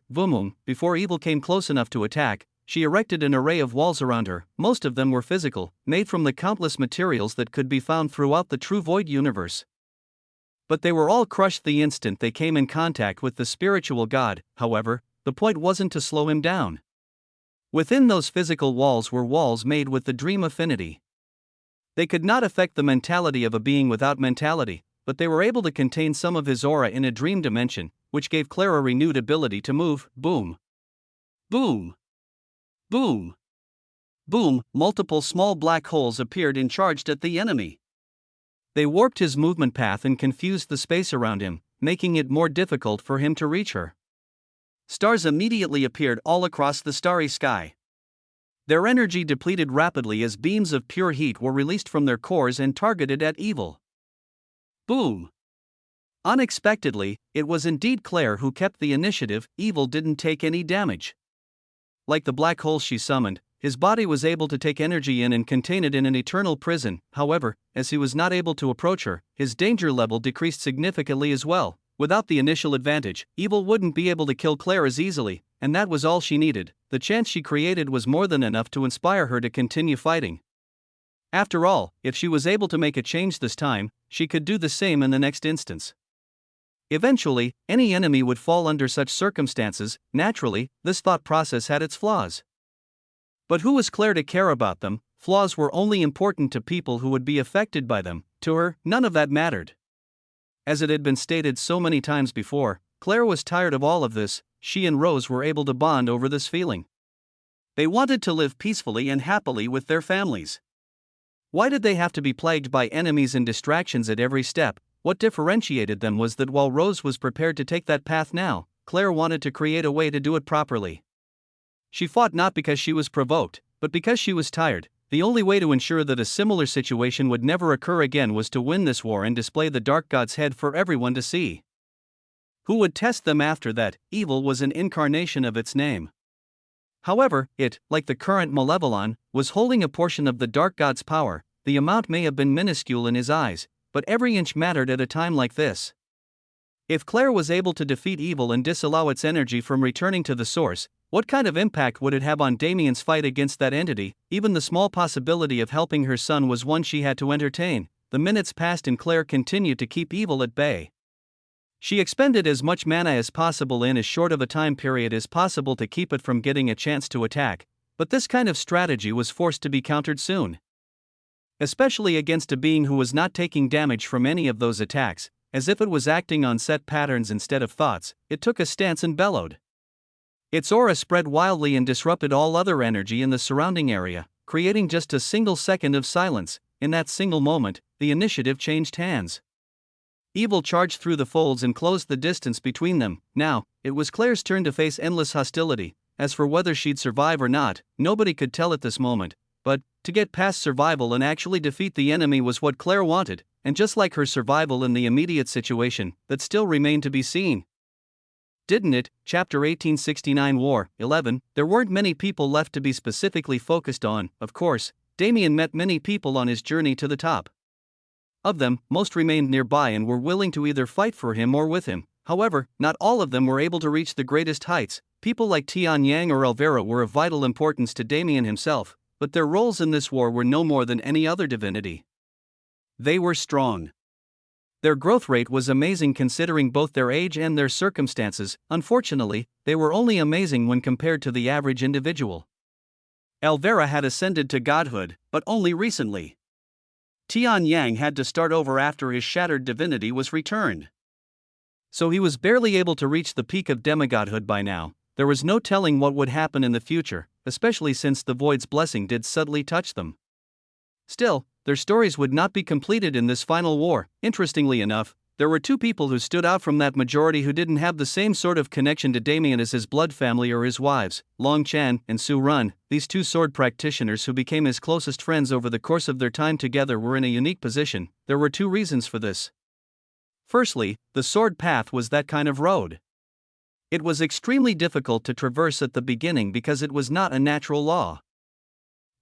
Before evil came close enough to attack, she erected an array of walls around her. Most of them were physical, made from the countless materials that could be found throughout the true void universe. But they were all crushed the instant they came in contact with the spiritual god. However, the point wasn't to slow him down. Within those physical walls were walls made with the dream affinity. They could not affect the mentality of a being without mentality, but they were able to contain some of his aura in a dream dimension, which gave Claire a renewed ability to move. Boom. Boom. Boom. Boom. Multiple small black holes appeared and charged at the enemy. They warped his movement path and confused the space around him, making it more difficult for him to reach her. Stars immediately appeared all across the starry sky. Their energy depleted rapidly as beams of pure heat were released from their cores and targeted at evil. Boom! Unexpectedly, it was indeed Claire who kept the initiative. Evil didn't take any damage. Like the black holes she summoned, his body was able to take energy in and contain it in an eternal prison. However, as he was not able to approach her, his danger level decreased significantly as well. Without the initial advantage, evil wouldn't be able to kill Claire as easily, and that was all she needed. The chance she created was more than enough to inspire her to continue fighting. After all, if she was able to make a change this time, she could do the same in the next instance. Eventually, any enemy would fall under such circumstances. Naturally, this thought process had its flaws. But who was Claire to care about them? Flaws were only important to people who would be affected by them. To her, none of that mattered. As it had been stated so many times before, Claire was tired of all of this. She and Rose were able to bond over this feeling. They wanted to live peacefully and happily with their families. Why did they have to be plagued by enemies and distractions at every step? What differentiated them was that while Rose was prepared to take that path now, Claire wanted to create a way to do it properly. She fought not because she was provoked, but because she was tired. The only way to ensure that a similar situation would never occur again was to win this war and display the Dark God's head for everyone to see. Who would test them after that? Evil was an incarnation of its name. However, it, like the current Malevolon, was holding a portion of the Dark God's power. The amount may have been minuscule in his eyes, but every inch mattered at a time like this. If Claire was able to defeat evil and disallow its energy from returning to the source, what kind of impact would it have on Damien's fight against that entity? Even the small possibility of helping her son was one she had to entertain. The minutes passed and Claire continued to keep evil at bay. She expended as much mana as possible in as short of a time period as possible to keep it from getting a chance to attack, but this kind of strategy was forced to be countered soon. Especially against a being who was not taking damage from any of those attacks, as if it was acting on set patterns instead of thoughts, it took a stance and bellowed. Its aura spread wildly and disrupted all other energy in the surrounding area, creating just a single second of silence. In that single moment, the initiative changed hands. Evil charged through the folds and closed the distance between them. Now, it was Claire's turn to face endless hostility. As for whether she'd survive or not, nobody could tell at this moment. But, to get past survival and actually defeat the enemy was what Claire wanted, and just like her survival in the immediate situation, that still remained to be seen. Didn't it? Chapter 1869 War 11. There weren't many people left to be specifically focused on. Of course, Damien met many people on his journey to the top. Of them, most remained nearby and were willing to either fight for him or with him. However, not all of them were able to reach the greatest heights. People like Tian Yang or Elvira were of vital importance to Damien himself, but their roles in this war were no more than any other divinity. They were strong. Their growth rate was amazing considering both their age and their circumstances. Unfortunately, they were only amazing when compared to the average individual. Elvira had ascended to godhood, but only recently. Tian Yang had to start over after his shattered divinity was returned. So he was barely able to reach the peak of demigodhood by now. There was no telling what would happen in the future, especially since the Void's blessing did subtly touch them. Still, their stories would not be completed in this final war. Interestingly enough, there were two people who stood out from that majority who didn't have the same sort of connection to Damien as his blood family or his wives, Long Chan and Su Run. These two sword practitioners who became his closest friends over the course of their time together were in a unique position. There were two reasons for this. Firstly, the sword path was that kind of road. It was extremely difficult to traverse at the beginning because it was not a natural law.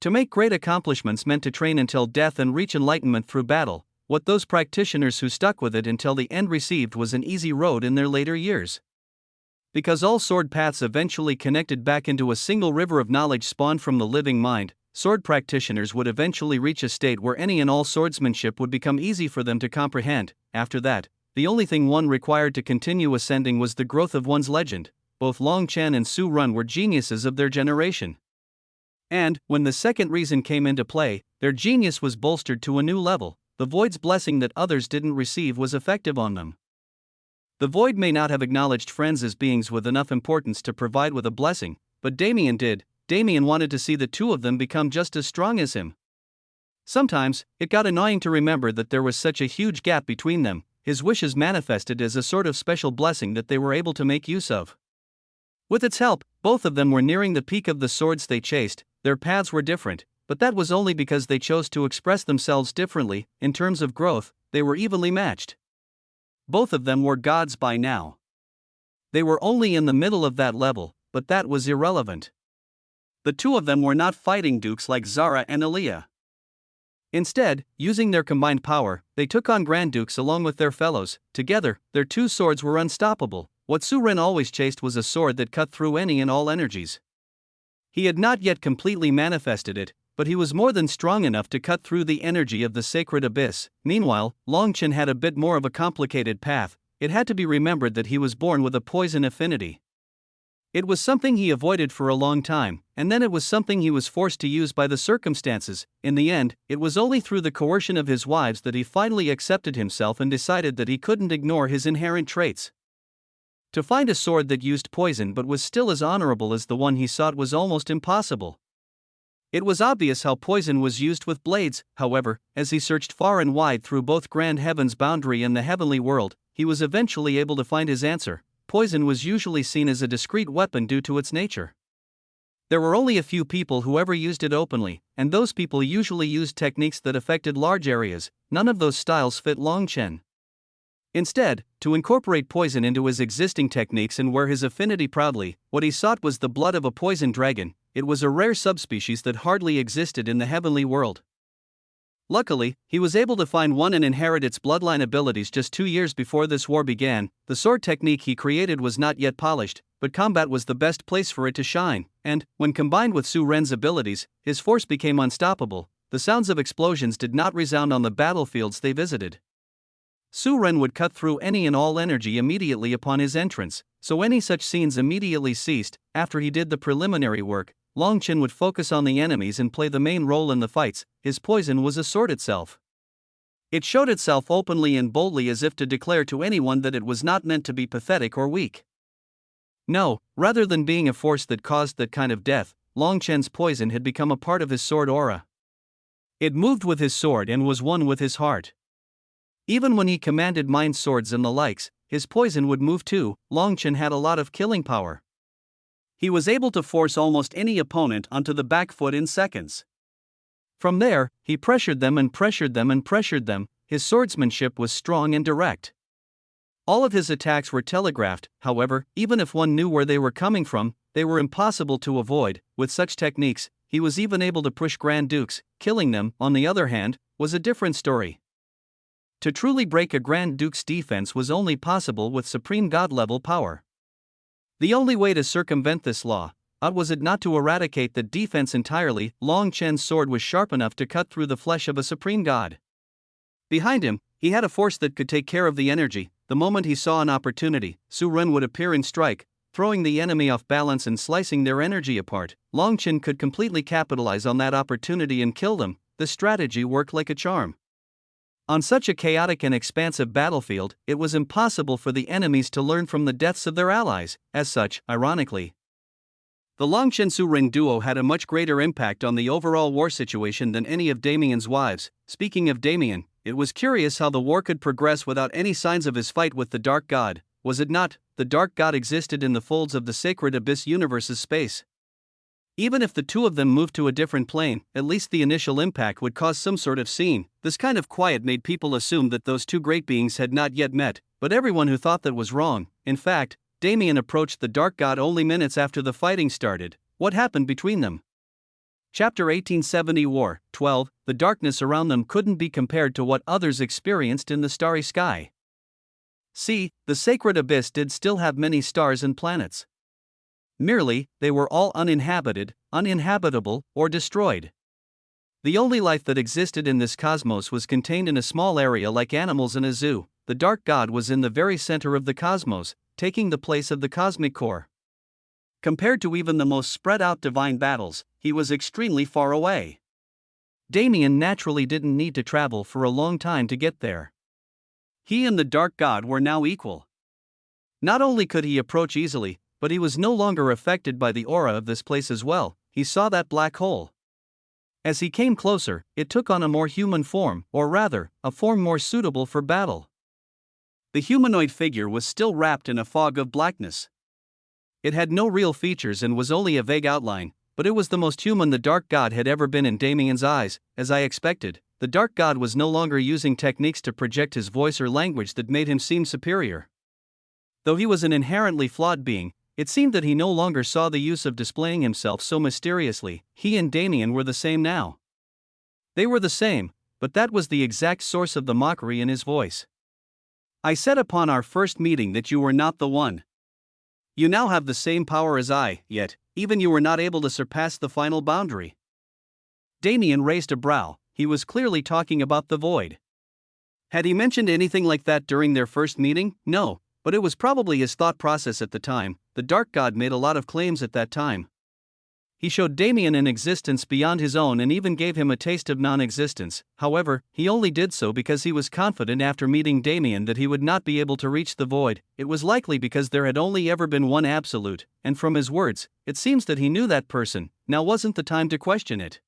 To make great accomplishments meant to train until death and reach enlightenment through battle. What those practitioners who stuck with it until the end received was an easy road in their later years. Because all sword paths eventually connected back into a single river of knowledge spawned from the living mind, sword practitioners would eventually reach a state where any and all swordsmanship would become easy for them to comprehend. After that, the only thing one required to continue ascending was the growth of one's legend. Both Long Chan and Su Run were geniuses of their generation. And, when the second reason came into play, their genius was bolstered to a new level. The Void's blessing that others didn't receive was effective on them. The Void may not have acknowledged friends as beings with enough importance to provide with a blessing, but Damien did. Damien wanted to see the two of them become just as strong as him. Sometimes, it got annoying to remember that there was such a huge gap between them. His wishes manifested as a sort of special blessing that they were able to make use of. With its help, both of them were nearing the peak of the swords they chased. Their paths were different, but that was only because they chose to express themselves differently. In terms of growth, they were evenly matched. Both of them were gods by now. They were only in the middle of that level, but that was irrelevant. The two of them were not fighting dukes like Zara and Aaliyah. Instead, using their combined power, they took on Grand Dukes along with their fellows. Together, their two swords were unstoppable. What Su Ren always chased was a sword that cut through any and all energies. He had not yet completely manifested it, but he was more than strong enough to cut through the energy of the sacred abyss. Meanwhile, Longchen had a bit more of a complicated path. It had to be remembered that he was born with a poison affinity. It was something he avoided for a long time, and then it was something he was forced to use by the circumstances. In the end, it was only through the coercion of his wives that he finally accepted himself and decided that he couldn't ignore his inherent traits. To find a sword that used poison but was still as honorable as the one he sought was almost impossible. It was obvious how poison was used with blades. However, as he searched far and wide through both Grand Heaven's boundary and the heavenly world, he was eventually able to find his answer. Poison was usually seen as a discreet weapon due to its nature. There were only a few people who ever used it openly, and those people usually used techniques that affected large areas. None of those styles fit Longchen. Instead, to incorporate poison into his existing techniques and wear his affinity proudly, what he sought was the blood of a poison dragon. It was a rare subspecies that hardly existed in the heavenly world. Luckily, he was able to find one and inherit its bloodline abilities just 2 years before this war began. The sword technique he created was not yet polished, but combat was the best place for it to shine, and, when combined with Su Ren's abilities, his force became unstoppable. The sounds of explosions did not resound on the battlefields they visited. Su Ren would cut through any and all energy immediately upon his entrance, so any such scenes immediately ceased. After he did the preliminary work, Longchen would focus on the enemies and play the main role in the fights. His poison was a sword itself. It showed itself openly and boldly as if to declare to anyone that it was not meant to be pathetic or weak. No, rather than being a force that caused that kind of death, Longchen's poison had become a part of his sword aura. It moved with his sword and was one with his heart. Even when he commanded mind swords and the likes, his poison would move too. Longchen had a lot of killing power. He was able to force almost any opponent onto the back foot in seconds. From there, he pressured them and pressured them and pressured them. His swordsmanship was strong and direct. All of his attacks were telegraphed. However, even if one knew where they were coming from, they were impossible to avoid. With such techniques, he was even able to push Grand Dukes. Killing them, on the other hand, was a different story. To truly break a Grand Duke's defense was only possible with supreme god-level power. The only way to circumvent this law, was it not to eradicate the defense entirely. Longchen's sword was sharp enough to cut through the flesh of a supreme god. Behind him, he had a force that could take care of the energy. The moment he saw an opportunity, Su Ren would appear and strike, throwing the enemy off balance and slicing their energy apart. Longchen could completely capitalize on that opportunity and kill them. The strategy worked like a charm. On such a chaotic and expansive battlefield, it was impossible for the enemies to learn from the deaths of their allies. As such, ironically, the Longchen-Su Ren duo had a much greater impact on the overall war situation than any of Damien's wives. Speaking of Damien, it was curious how the war could progress without any signs of his fight with the Dark God. Was it not? The Dark God existed in the folds of the sacred Abyss universe's space. Even if the two of them moved to a different plane, at least the initial impact would cause some sort of scene. This kind of quiet made people assume that those two great beings had not yet met, but everyone who thought that was wrong. In fact, Damien approached the Dark God only minutes after the fighting started. What happened between them? Chapter 1870 War 12. The darkness around them couldn't be compared to what others experienced in the starry sky. See, the sacred abyss did still have many stars and planets. Merely, they were all uninhabited, uninhabitable, or destroyed. The only life that existed in this cosmos was contained in a small area like animals in a zoo. The Dark God was in the very center of the cosmos, taking the place of the cosmic core. Compared to even the most spread-out divine battles, he was extremely far away. Damien naturally didn't need to travel for a long time to get there. He and the Dark God were now equal. Not only could he approach easily, but he was no longer affected by the aura of this place as well. He saw that black hole. As he came closer, it took on a more human form, or rather, a form more suitable for battle. The humanoid figure was still wrapped in a fog of blackness. It had no real features and was only a vague outline, but it was the most human the Dark God had ever been in Damien's eyes. As I expected, the Dark God was no longer using techniques to project his voice or language that made him seem superior. Though he was an inherently flawed being, it seemed that he no longer saw the use of displaying himself so mysteriously. He and Damien were the same now. They were the same, but that was the exact source of the mockery in his voice. I said upon our first meeting that you were not the one. You now have the same power as I, yet, even you were not able to surpass the final boundary. Damien raised a brow. He was clearly talking about the void. Had he mentioned anything like that during their first meeting? No, but it was probably his thought process at the time. The Dark God made a lot of claims at that time. He showed Damien an existence beyond his own and even gave him a taste of non-existence. However, he only did so because he was confident after meeting Damien that he would not be able to reach the void. It was likely because there had only ever been one absolute, and from his words, it seems that he knew that person. Now wasn't the time to question it.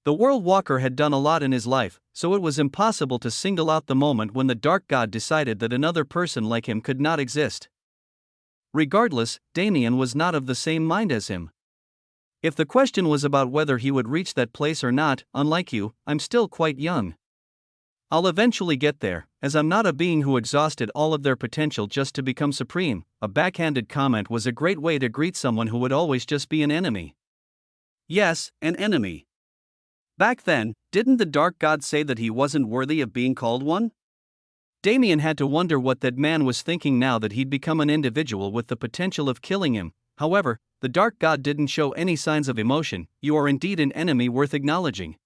The World Walker had done a lot in his life, so it was impossible to single out the moment when the Dark God decided that another person like him could not exist. Regardless, Damien was not of the same mind as him. If the question was about whether he would reach that place or not, unlike you, I'm still quite young. I'll eventually get there, as I'm not a being who exhausted all of their potential just to become supreme. A backhanded comment was a great way to greet someone who would always just be an enemy. Yes, an enemy. Back then, didn't the Dark God say that he wasn't worthy of being called one? Damien had to wonder what that man was thinking now that he'd become an individual with the potential of killing him. However, the Dark God didn't show any signs of emotion. You are indeed an enemy worth acknowledging.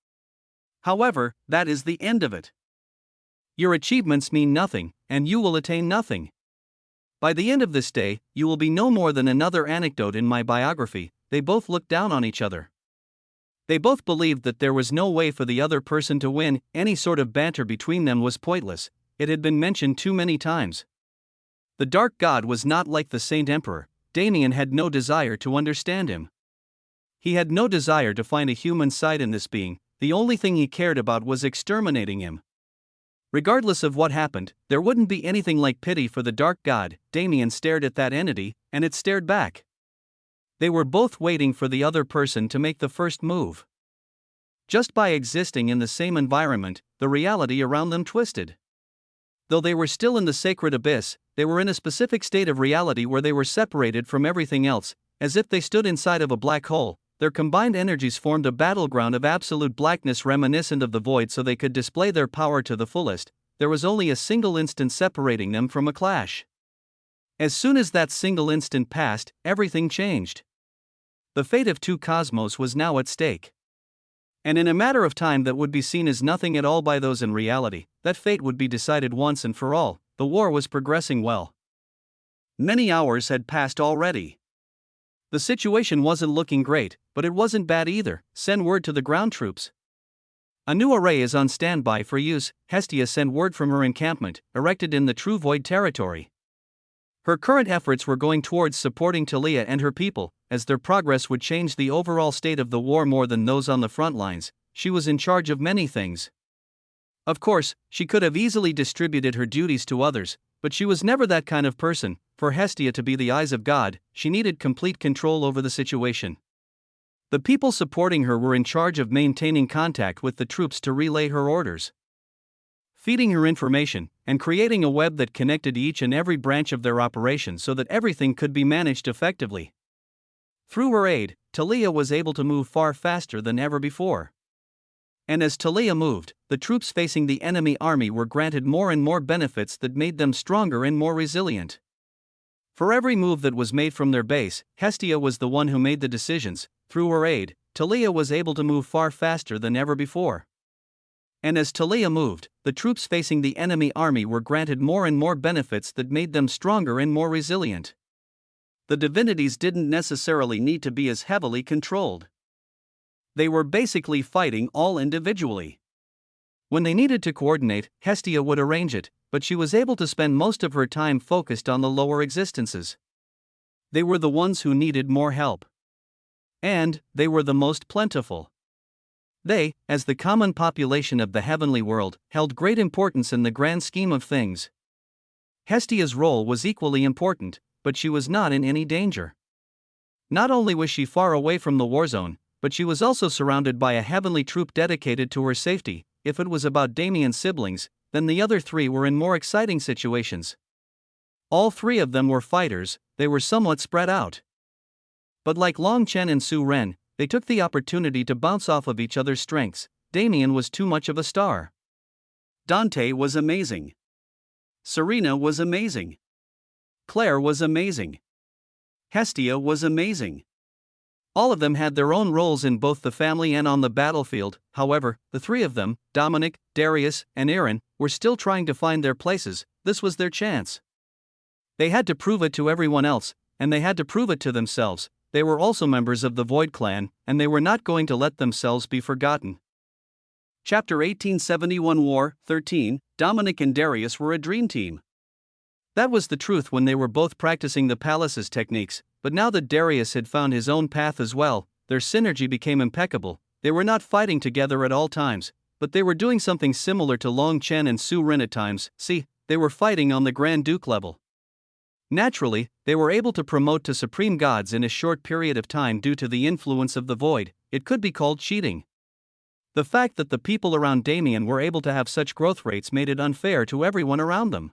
However, that is the end of it. Your achievements mean nothing, and you will attain nothing. By the end of this day, you will be no more than another anecdote in my biography. They both looked down on each other. They both believed that there was no way for the other person to win. Any sort of banter between them was pointless. It had been mentioned too many times. The Dark God was not like the Saint Emperor. Damien had no desire to understand him. He had no desire to find a human side in this being. The only thing he cared about was exterminating him. Regardless of what happened, there wouldn't be anything like pity for the Dark God. Damien stared at that entity, and it stared back. They were both waiting for the other person to make the first move. Just by existing in the same environment, the reality around them twisted. Though they were still in the sacred abyss, they were in a specific state of reality where they were separated from everything else, as if they stood inside of a black hole. Their combined energies formed a battleground of absolute blackness reminiscent of the void so they could display their power to the fullest. There was only a single instant separating them from a clash. As soon as that single instant passed, everything changed. The fate of two cosmos was now at stake. And in a matter of time that would be seen as nothing at all by those in reality, that fate would be decided once and for all. The war was progressing well. Many hours had passed already. The situation wasn't looking great, but it wasn't bad either. Send word to the ground troops. A new array is on standby for use. Hestia sent word from her encampment, erected in the True Void territory. Her current efforts were going towards supporting Talia and her people, as their progress would change the overall state of the war more than those on the front lines. She was in charge of many things. Of course, she could have easily distributed her duties to others, but she was never that kind of person. For Hestia to be the eyes of God, she needed complete control over the situation. The people supporting her were in charge of maintaining contact with the troops to relay her orders, feeding her information, and creating a web that connected each and every branch of their operation so that everything could be managed effectively. Through her aid, Talia was able to move far faster than ever before. And as Talia moved, the troops facing the enemy army were granted more and more benefits that made them stronger and more resilient. For every move that was made from their base, Hestia was the one who made the decisions. Through her aid, Talia was able to move far faster than ever before. And as Talia moved, the troops facing the enemy army were granted more and more benefits that made them stronger and more resilient. The divinities didn't necessarily need to be as heavily controlled. They were basically fighting all individually. When they needed to coordinate, Hestia would arrange it, but she was able to spend most of her time focused on the lower existences. They were the ones who needed more help. And they were the most plentiful. They, as the common population of the heavenly world, held great importance in the grand scheme of things. Hestia's role was equally important, but she was not in any danger. Not only was she far away from the war zone, but she was also surrounded by a heavenly troop dedicated to her safety. If it was about Damien's siblings, then the other three were in more exciting situations. All three of them were fighters. They were somewhat spread out. But like Long Chen and Su Ren, they took the opportunity to bounce off of each other's strengths. Damien was too much of a star. Dante was amazing. Serena was amazing. Claire was amazing. Hestia was amazing. All of them had their own roles in both the family and on the battlefield. However, the three of them, Dominic, Darius, and Aaron, were still trying to find their places. This was their chance. They had to prove it to everyone else, and they had to prove it to themselves. They were also members of the Void Clan, and they were not going to let themselves be forgotten. Chapter 1871 War 13. Dominic and Darius were a dream team. That was the truth when they were both practicing the palace's techniques, but now that Darius had found his own path as well, their synergy became impeccable. They were not fighting together at all times, but they were doing something similar to Long Chen and Su Rin at times. See, they were fighting on the Grand Duke level. Naturally, they were able to promote to supreme gods in a short period of time due to the influence of the void. It could be called cheating. The fact that the people around Damien were able to have such growth rates made it unfair to everyone around them.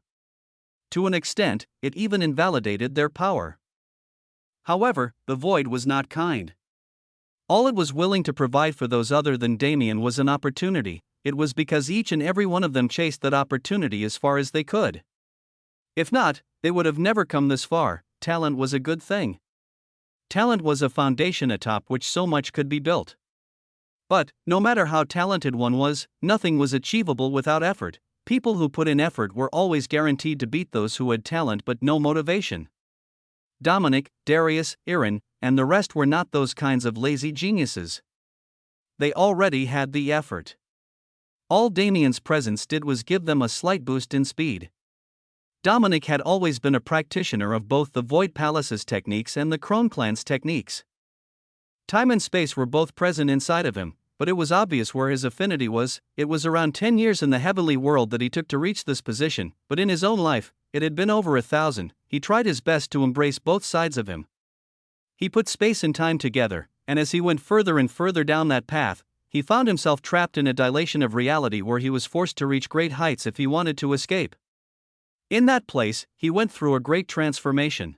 To an extent, it even invalidated their power. However, the void was not kind. All it was willing to provide for those other than Damien was an opportunity. It was because each and every one of them chased that opportunity as far as they could. If not, they would have never come this far. Talent was a good thing. Talent was a foundation atop which so much could be built. But, no matter how talented one was, nothing was achievable without effort. People who put in effort were always guaranteed to beat those who had talent but no motivation. Dominic, Darius, Aaron, and the rest were not those kinds of lazy geniuses. They already had the effort. All Damien's presence did was give them a slight boost in speed. Dominic had always been a practitioner of both the Void Palace's techniques and the Crone Clan's techniques. Time and space were both present inside of him, but it was obvious where his affinity was. It was around 10 years in the heavenly world that he took to reach this position, but in his own life, it had been over 1,000. He tried his best to embrace both sides of him. He put space and time together, and as he went further and further down that path, he found himself trapped in a dilation of reality where he was forced to reach great heights if he wanted to escape. In that place, he went through a great transformation.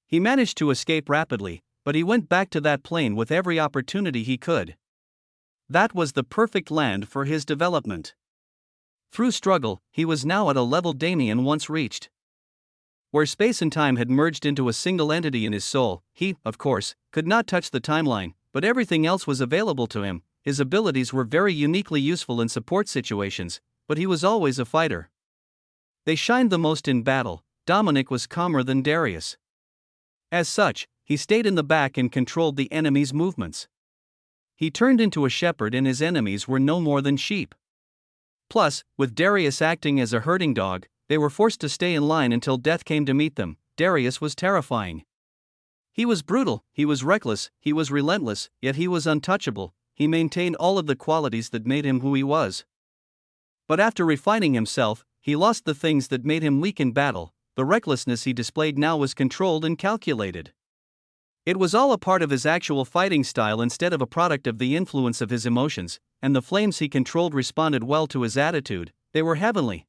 He managed to escape rapidly, but he went back to that plane with every opportunity he could. That was the perfect land for his development. Through struggle, he was now at a level Damien once reached. Where space and time had merged into a single entity in his soul, he, of course, could not touch the timeline, but everything else was available to him. His abilities were very uniquely useful in support situations, but he was always a fighter. They shined the most in battle. Dominic was calmer than Darius. As such, he stayed in the back and controlled the enemy's movements. He turned into a shepherd and his enemies were no more than sheep. Plus, with Darius acting as a herding dog, they were forced to stay in line until death came to meet them. Darius was terrifying. He was brutal, he was reckless, he was relentless, yet he was untouchable. He maintained all of the qualities that made him who he was. But after refining himself, he lost the things that made him weak in battle. The recklessness he displayed now was controlled and calculated. It was all a part of his actual fighting style instead of a product of the influence of his emotions, and the flames he controlled responded well to his attitude. They were heavenly.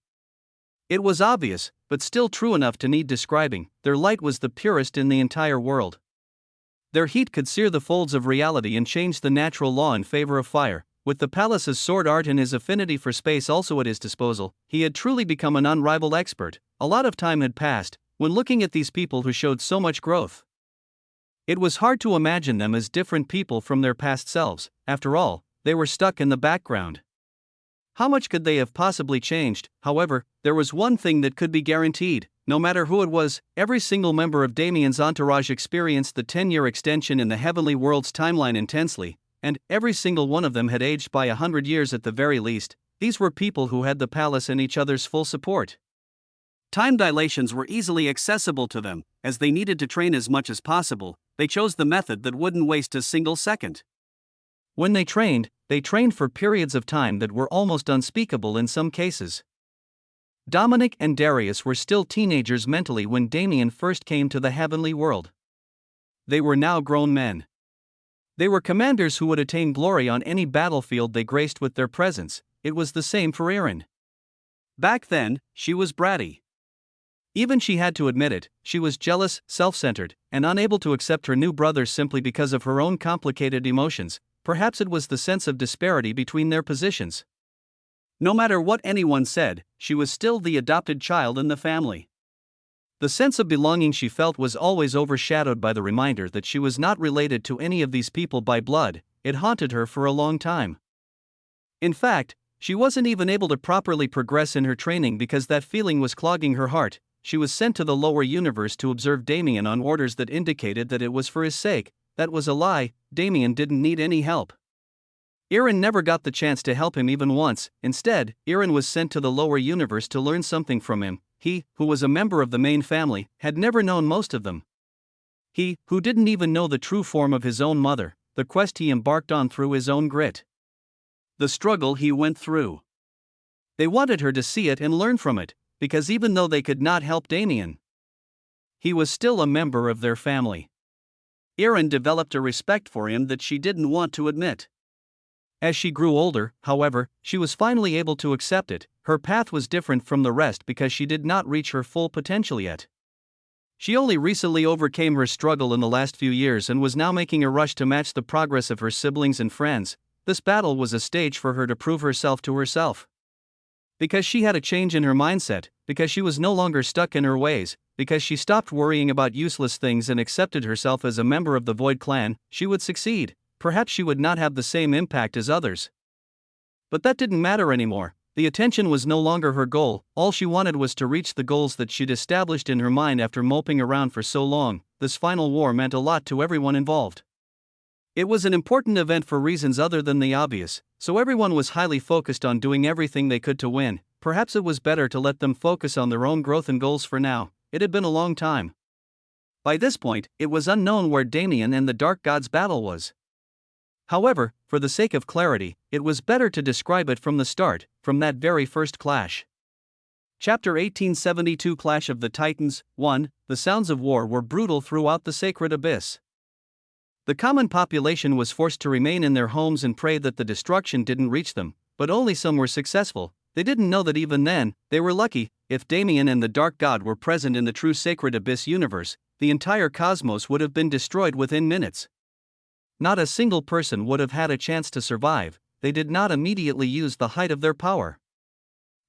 It was obvious, but still true enough to need describing. Their light was the purest in the entire world. Their heat could sear the folds of reality and change the natural law in favor of fire. With the palace's sword art and his affinity for space also at his disposal, he had truly become an unrivaled expert. A lot of time had passed when looking at these people who showed so much growth. It was hard to imagine them as different people from their past selves. After all, they were stuck in the background. How much could they have possibly changed? However, there was one thing that could be guaranteed. No matter who it was, every single member of Damien's entourage experienced the 10-year extension in the heavenly world's timeline intensely, and every single one of them had aged by 100 years at the very least. These were people who had the palace and each other's full support. Time dilations were easily accessible to them, as they needed to train as much as possible. They chose the method that wouldn't waste a single second. When they trained for periods of time that were almost unspeakable in some cases. Dominic and Darius were still teenagers mentally when Damien first came to the heavenly world. They were now grown men. They were commanders who would attain glory on any battlefield they graced with their presence. It was the same for Aaron. Back then, she was bratty. Even she had to admit it, she was jealous, self-centered, and unable to accept her new brother simply because of her own complicated emotions. Perhaps it was the sense of disparity between their positions. No matter what anyone said, she was still the adopted child in the family. The sense of belonging she felt was always overshadowed by the reminder that she was not related to any of these people by blood. It haunted her for a long time. In fact, she wasn't even able to properly progress in her training because that feeling was clogging her heart. She was sent to the lower universe to observe Damien on orders that indicated that it was for his sake. That was a lie. Damien didn't need any help. Aaron never got the chance to help him even once. Instead, Aaron was sent to the lower universe to learn something from him. He, who was a member of the main family, had never known most of them. He, who didn't even know the true form of his own mother, the quest he embarked on through his own grit. The struggle he went through. They wanted her to see it and learn from it, because even though they could not help Damien, he was still a member of their family. Erin developed a respect for him that she didn't want to admit. As she grew older, however, she was finally able to accept it. Her path was different from the rest because she did not reach her full potential yet. She only recently overcame her struggle in the last few years and was now making a rush to match the progress of her siblings and friends. This battle was a stage for her to prove herself to herself. Because she had a change in her mindset, because she was no longer stuck in her ways, because she stopped worrying about useless things and accepted herself as a member of the Void Clan, she would succeed. Perhaps she would not have the same impact as others. But that didn't matter anymore. The attention was no longer her goal. All she wanted was to reach the goals that she'd established in her mind after moping around for so long. This final war meant a lot to everyone involved. It was an important event for reasons other than the obvious, so everyone was highly focused on doing everything they could to win. Perhaps it was better to let them focus on their own growth and goals for now. It had been a long time. By this point, it was unknown where Damien and the Dark God's battle was. However, for the sake of clarity, it was better to describe it from the start, from that very first clash. Chapter 1872 Clash of the Titans 1. The sounds of war were brutal throughout the sacred abyss. The common population was forced to remain in their homes and pray that the destruction didn't reach them, but only some were successful. They didn't know that even then, they were lucky. If Damien and the Dark God were present in the true sacred abyss universe, the entire cosmos would have been destroyed within minutes. Not a single person would have had a chance to survive. They did not immediately use the height of their power.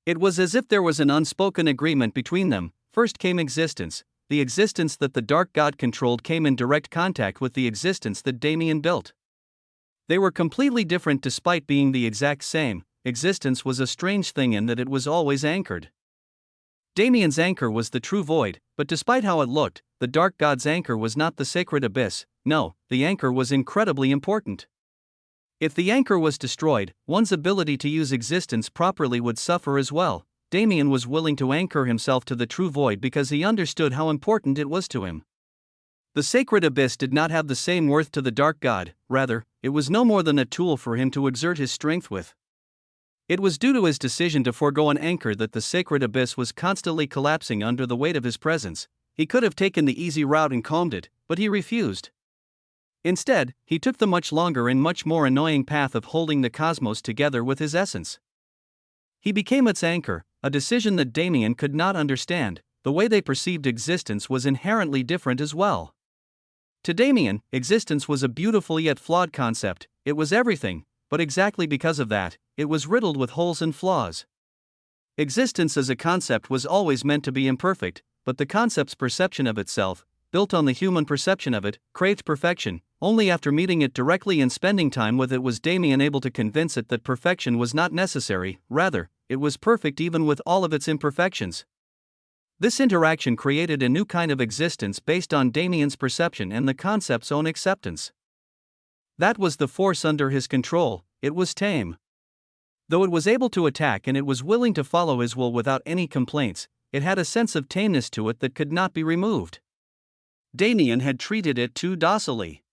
It was as if there was an unspoken agreement between them. First came existence. The existence that the Dark God controlled came in direct contact with the existence that Damien built. They were completely different despite being the exact same. Existence was a strange thing in that it was always anchored. Damien's anchor was the true void, but despite how it looked, the Dark God's anchor was not the sacred abyss. No, the anchor was incredibly important. If the anchor was destroyed, one's ability to use existence properly would suffer as well. Damien was willing to anchor himself to the true void because he understood how important it was to him. The sacred abyss did not have the same worth to the Dark God, rather, it was no more than a tool for him to exert his strength with. It was due to his decision to forego an anchor that the sacred abyss was constantly collapsing under the weight of his presence. He could have taken the easy route and calmed it, but he refused. Instead, he took the much longer and much more annoying path of holding the cosmos together with his essence. He became its anchor, a decision that Damien could not understand. The way they perceived existence was inherently different as well. To Damien, existence was a beautiful yet flawed concept. It was everything, but exactly because of that, it was riddled with holes and flaws. Existence as a concept was always meant to be imperfect, but the concept's perception of itself, built on the human perception of it, craved perfection. Only after meeting it directly and spending time with it was Damien able to convince it that perfection was not necessary. Rather, it was perfect even with all of its imperfections. This interaction created a new kind of existence based on Damien's perception and the concept's own acceptance. That was the force under his control. It was tame. Though it was able to attack and it was willing to follow his will without any complaints, it had a sense of tameness to it that could not be removed. Damien had treated it too docilely.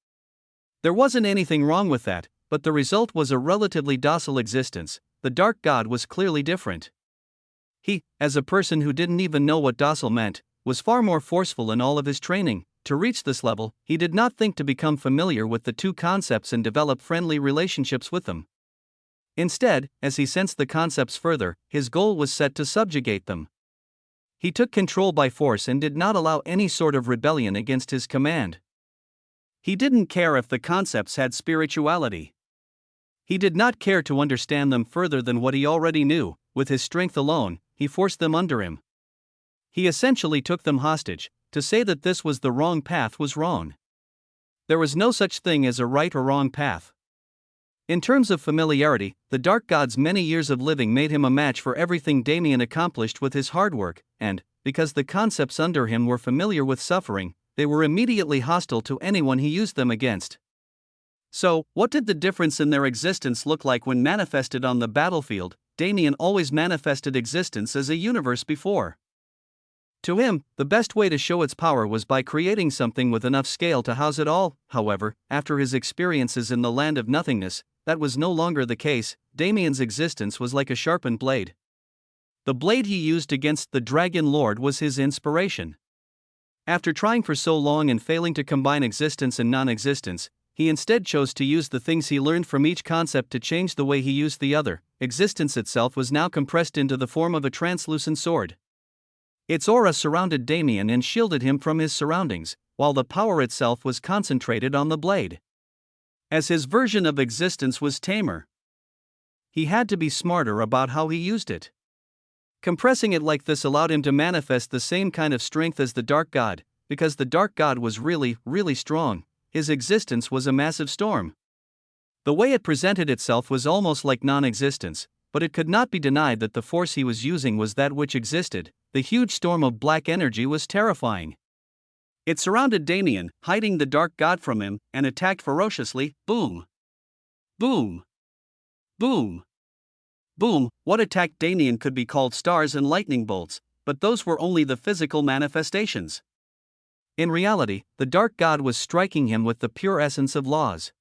There wasn't anything wrong with that, but the result was a relatively docile existence. The Dark God was clearly different. He, as a person who didn't even know what docile meant, was far more forceful in all of his training. To reach this level, he did not think to become familiar with the two concepts and develop friendly relationships with them. Instead, as he sensed the concepts further, his goal was set to subjugate them. He took control by force and did not allow any sort of rebellion against his command. He didn't care if the concepts had spirituality. He did not care to understand them further than what he already knew. With his strength alone, he forced them under him. He essentially took them hostage. To say that this was the wrong path was wrong. There was no such thing as a right or wrong path. In terms of familiarity, the Dark God's many years of living made him a match for everything Damien accomplished with his hard work, and, because the concepts under him were familiar with suffering, they were immediately hostile to anyone he used them against. So, what did the difference in their existence look like when manifested on the battlefield? Damien always manifested existence as a universe before. To him, the best way to show its power was by creating something with enough scale to house it all. However, after his experiences in the land of nothingness, that was no longer the case. Damien's existence was like a sharpened blade. The blade he used against the Dragon Lord was his inspiration. After trying for so long and failing to combine existence and non-existence, he instead chose to use the things he learned from each concept to change the way he used the other. Existence itself was now compressed into the form of a translucent sword. Its aura surrounded Damien and shielded him from his surroundings, while the power itself was concentrated on the blade. As his version of existence was tamer, he had to be smarter about how he used it. Compressing it like this allowed him to manifest the same kind of strength as the Dark God. Because the Dark God was really, really strong, his existence was a massive storm. The way it presented itself was almost like non-existence, but it could not be denied that the force he was using was that which existed. The huge storm of black energy was terrifying. It surrounded Damien, hiding the Dark God from him, and attacked ferociously. Boom! Boom! Boom! Boom! What attacked Damien could be called stars and lightning bolts, but those were only the physical manifestations. In reality, the Dark God was striking him with the pure essence of laws.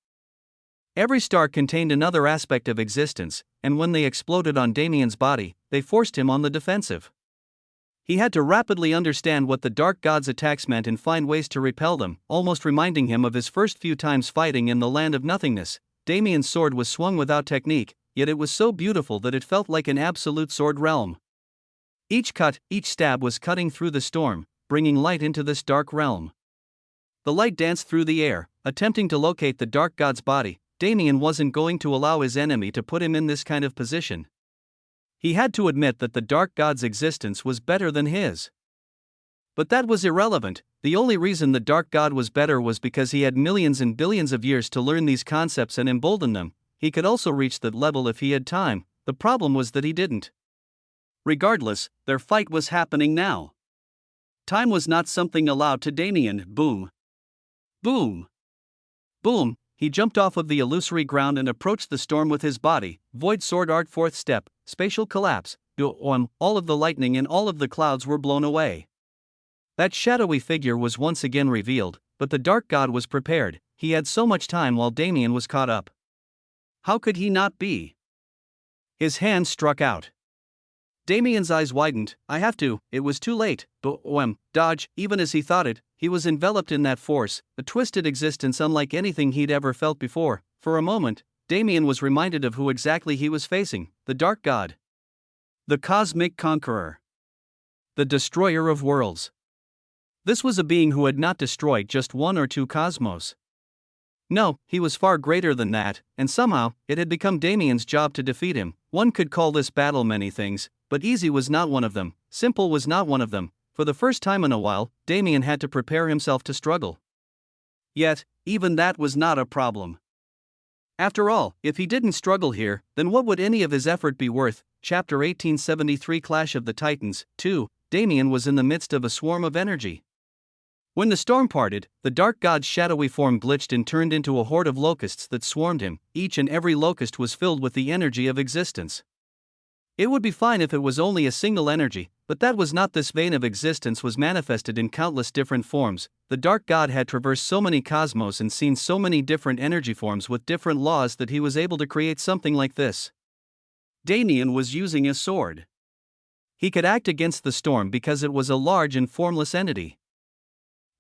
Every star contained another aspect of existence, and when they exploded on Damien's body, they forced him on the defensive. He had to rapidly understand what the Dark God's attacks meant and find ways to repel them, almost reminding him of his first few times fighting in the land of nothingness. Damien's sword was swung without technique, yet it was so beautiful that it felt like an absolute sword realm. Each cut, each stab was cutting through the storm, bringing light into this dark realm. The light danced through the air, attempting to locate the Dark God's body. Damien wasn't going to allow his enemy to put him in this kind of position. He had to admit that the Dark God's existence was better than his. But that was irrelevant. The only reason the Dark God was better was because he had millions and billions of years to learn these concepts and embolden them. He could also reach that level if he had time. The problem was that he didn't. Regardless, their fight was happening now. Time was not something allowed to Damien. Boom! Boom! Boom! He jumped off of the illusory ground and approached the storm with his body. Void sword art, fourth step, spatial collapse. All of the lightning and all of the clouds were blown away. That shadowy figure was once again revealed, but the Dark God was prepared. He had so much time while Damien was caught up. How could he not be? His hand struck out. Damien's eyes widened. I have to. It was too late. Dodge. Even as he thought it, he was enveloped in that force, a twisted existence unlike anything he'd ever felt before. For a moment, Damien was reminded of who exactly he was facing: the Dark God. The cosmic conqueror. The destroyer of worlds. This was a being who had not destroyed just one or two cosmos. No, he was far greater than that, and somehow, it had become Damien's job to defeat him. One could call this battle many things, but easy was not one of them, simple was not one of them. For the first time in a while, Damien had to prepare himself to struggle. Yet, even that was not a problem. After all, if he didn't struggle here, then what would any of his effort be worth? Chapter 1873 Clash of the Titans. 2. Damien was in the midst of a swarm of energy. When the storm parted, the Dark God's shadowy form glitched and turned into a horde of locusts that swarmed him. Each and every locust was filled with the energy of existence. It would be fine if it was only a single energy, but that was not. This vein of existence was manifested in countless different forms. The Dark God had traversed so many cosmos and seen so many different energy forms with different laws that he was able to create something like this. Damien was using a sword. He could act against the storm because it was a large and formless entity.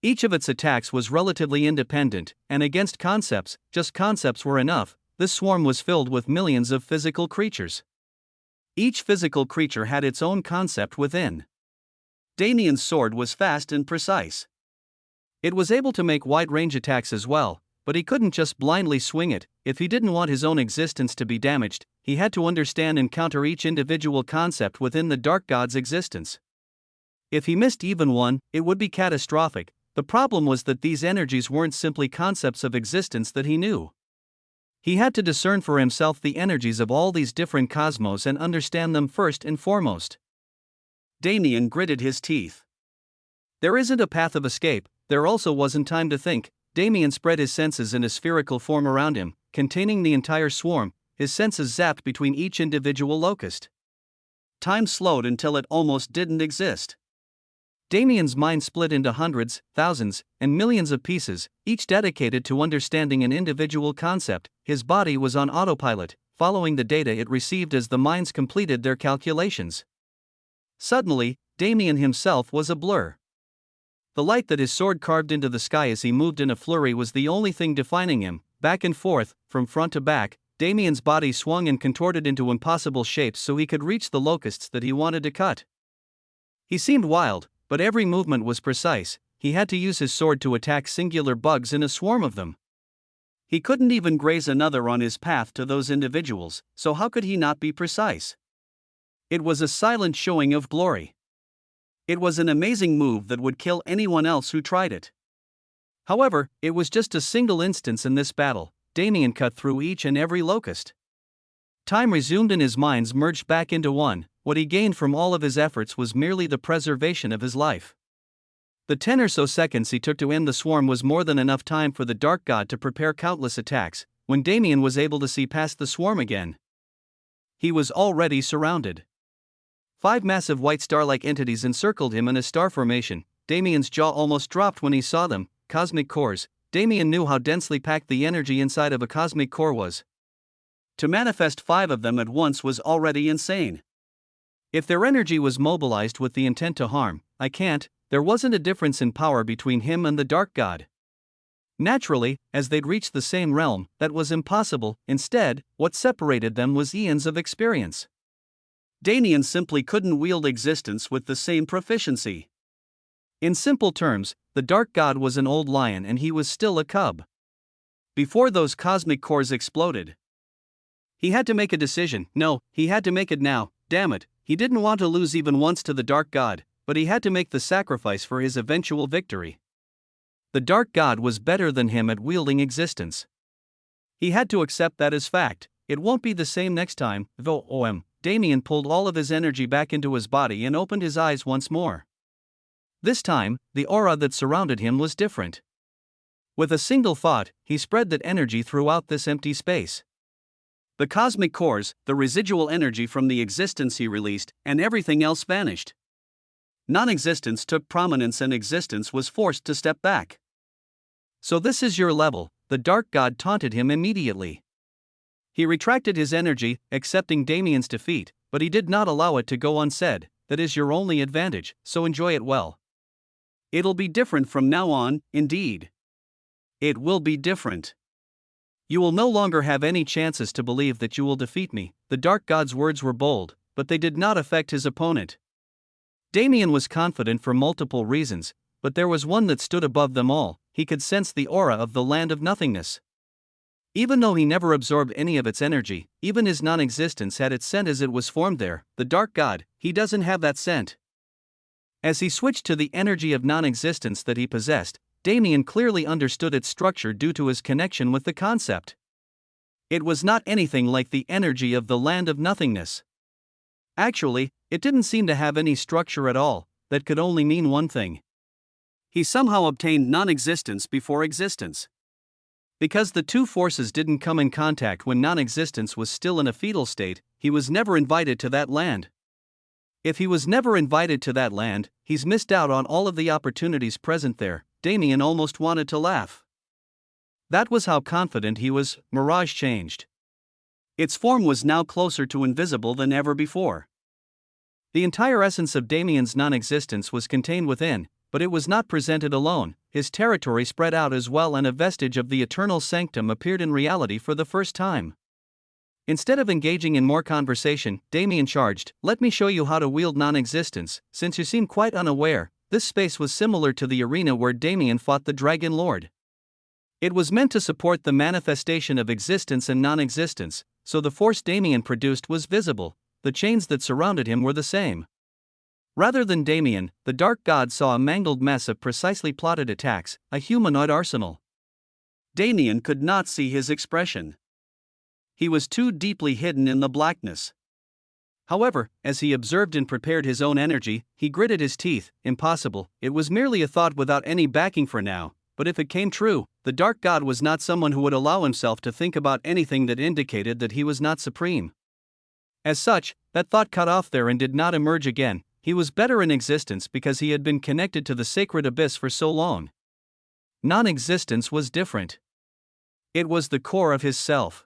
Each of its attacks was relatively independent, and against concepts, just concepts were enough. This swarm was filled with millions of physical creatures. Each physical creature had its own concept within. Damien's sword was fast and precise. It was able to make wide-range attacks as well, but he couldn't just blindly swing it. If he didn't want his own existence to be damaged, he had to understand and counter each individual concept within the Dark God's existence. If he missed even one, it would be catastrophic. The problem was that these energies weren't simply concepts of existence that he knew. He had to discern for himself the energies of all these different cosmos and understand them first and foremost. Damien gritted his teeth. There isn't a path of escape. There also wasn't time to think. Damien spread his senses in a spherical form around him, containing the entire swarm, his senses zapped between each individual locust. Time slowed until it almost didn't exist. Damien's mind split into hundreds, thousands, and millions of pieces, each dedicated to understanding an individual concept. His body was on autopilot, following the data it received as the minds completed their calculations. Suddenly, Damien himself was a blur. The light that his sword carved into the sky as he moved in a flurry was the only thing defining him. Back and forth, from front to back, Damien's body swung and contorted into impossible shapes so he could reach the locusts that he wanted to cut. He seemed wild, but every movement was precise. He had to use his sword to attack singular bugs in a swarm of them. He couldn't even graze another on his path to those individuals, so how could he not be precise? It was a silent showing of glory. It was an amazing move that would kill anyone else who tried it. However, it was just a single instance in this battle. Damien cut through each and every locust. Time resumed and his minds merged back into one. What he gained from all of his efforts was merely the preservation of his life. The 10 or so seconds he took to end the swarm was more than enough time for the Dark God to prepare countless attacks. When Damien was able to see past the swarm again, he was already surrounded. 5 massive white star-like entities encircled him in a star formation. Damien's jaw almost dropped when he saw them. Cosmic cores. Damien knew how densely packed the energy inside of a cosmic core was. To manifest 5 of them at once was already insane. If their energy was mobilized with the intent to harm, there wasn't a difference in power between him and the Dark God. Naturally, as they'd reached the same realm, that was impossible. Instead, what separated them was eons of experience. Damien simply couldn't wield existence with the same proficiency. In simple terms, the Dark God was an old lion and he was still a cub. Before those cosmic cores exploded, he had to make a decision. No, he had to make it now. Damn it, he didn't want to lose even once to the Dark God, but he had to make the sacrifice for his eventual victory. The Dark God was better than him at wielding existence. He had to accept that as fact. It won't be the same next time, though. Damien pulled all of his energy back into his body and opened his eyes once more. This time, the aura that surrounded him was different. With a single thought, he spread that energy throughout this empty space. The cosmic cores, the residual energy from the existence he released, and everything else vanished. Non-existence took prominence and existence was forced to step back. So this is your level, the Dark God taunted him immediately. He retracted his energy, accepting Damien's defeat, but he did not allow it to go unsaid. That is your only advantage, so enjoy it well. It'll be different from now on, indeed. It will be different. You will no longer have any chances to believe that you will defeat me. The Dark God's words were bold, but they did not affect his opponent. Damien was confident for multiple reasons, but there was one that stood above them all. He could sense the aura of the land of nothingness. Even though he never absorbed any of its energy, even his non-existence had its scent as it was formed there. The Dark God, he doesn't have that scent. As he switched to the energy of non-existence that he possessed, Damien clearly understood its structure due to his connection with the concept. It was not anything like the energy of the land of nothingness. Actually, it didn't seem to have any structure at all. That could only mean one thing. He somehow obtained non-existence before existence. Because the two forces didn't come in contact when non-existence was still in a fetal state, he was never invited to that land. If he was never invited to that land, he's missed out on all of the opportunities present there. Damien almost wanted to laugh. That was how confident he was. Mirage changed. Its form was now closer to invisible than ever before. The entire essence of Damien's non-existence was contained within, but it was not presented alone. His territory spread out as well, and a vestige of the eternal sanctum appeared in reality for the first time. Instead of engaging in more conversation, Damien charged, "Let me show you how to wield non-existence, since you seem quite unaware." This space was similar to the arena where Damien fought the Dragon Lord. It was meant to support the manifestation of existence and non-existence, so the force Damien produced was visible. The chains that surrounded him were the same. Rather than Damien, the dark god saw a mangled mess of precisely plotted attacks, a humanoid arsenal. Damien could not see his expression. He was too deeply hidden in the blackness. However, as he observed and prepared his own energy, he gritted his teeth. Impossible, it was merely a thought without any backing for now, but if it came true, the dark god was not someone who would allow himself to think about anything that indicated that he was not supreme. As such, that thought cut off there and did not emerge again. He was better in existence because he had been connected to the sacred abyss for so long. Non-existence was different. It was the core of his self.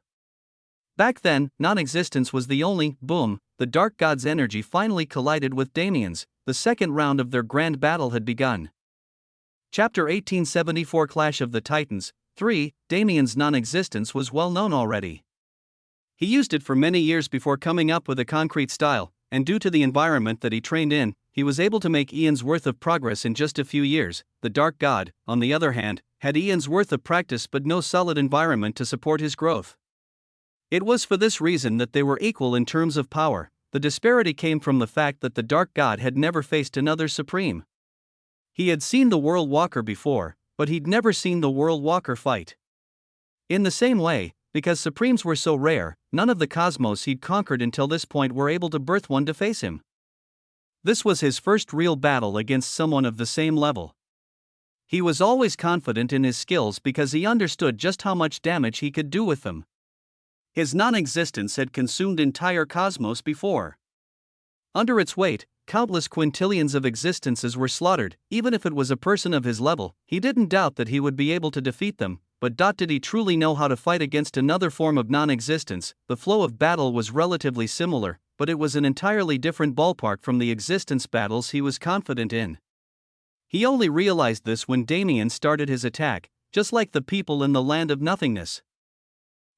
Back then, non-existence was the only. Boom, the dark god's energy finally collided with Damien's. The second round of their grand battle had begun. Chapter 1874 Clash of the Titans. 3. Damien's non-existence was well known already. He used it for many years before coming up with a concrete style, and due to the environment that he trained in, he was able to make eons worth of progress in just a few years. The dark god, on the other hand, had eons worth of practice but no solid environment to support his growth. It was for this reason that they were equal in terms of power. The disparity came from the fact that the dark god had never faced another supreme. He had seen the World Walker before, but he'd never seen the World Walker fight. In the same way, because supremes were so rare, none of the cosmos he'd conquered until this point were able to birth one to face him. This was his first real battle against someone of the same level. He was always confident in his skills because he understood just how much damage he could do with them. His non-existence had consumed entire cosmos before. Under its weight, countless quintillions of existences were slaughtered. Even if it was a person of his level, he didn't doubt that he would be able to defeat them. But did he truly know how to fight against another form of non-existence? The flow of battle was relatively similar, but it was an entirely different ballpark from the existence battles he was confident in. He only realized this when Damien started his attack, just like the people in the land of nothingness.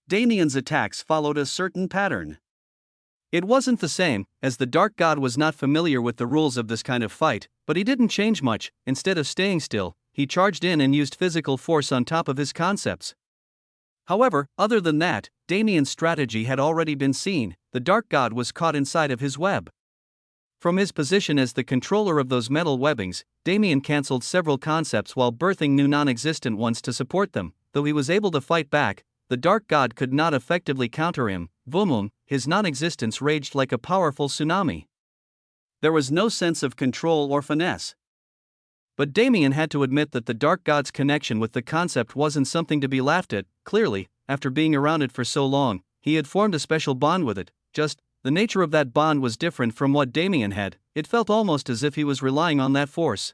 Damien's attacks followed a certain pattern. It wasn't the same, as the dark god was not familiar with the rules of this kind of fight, but he didn't change much. Instead of staying still, he charged in and used physical force on top of his concepts. However, other than that, Damien's strategy had already been seen. The dark god was caught inside of his web. From his position as the controller of those metal webbings, Damien cancelled several concepts while birthing new non-existent ones to support them. Though he was able to fight back, the dark god could not effectively counter him. Boom, his non-existence raged like a powerful tsunami. There was no sense of control or finesse. But Damien had to admit that the dark god's connection with the concept wasn't something to be laughed at. Clearly, after being around it for so long, he had formed a special bond with it. Just, the nature of that bond was different from what Damien had. It felt almost as if he was relying on that force.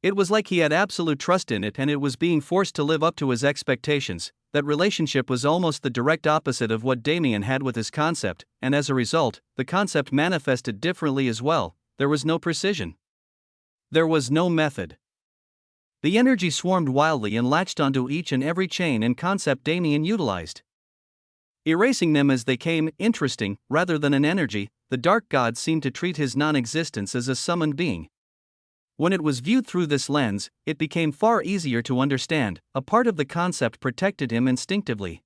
It was like he had absolute trust in it and it was being forced to live up to his expectations. That relationship was almost the direct opposite of what Damien had with his concept, and as a result, the concept manifested differently as well. There was no precision. There was no method. The energy swarmed wildly and latched onto each and every chain and concept Damien utilized, erasing them as they came. Interesting, rather than an energy, the dark god seemed to treat his non-existence as a summoned being. When it was viewed through this lens, it became far easier to understand. A part of the concept protected him instinctively.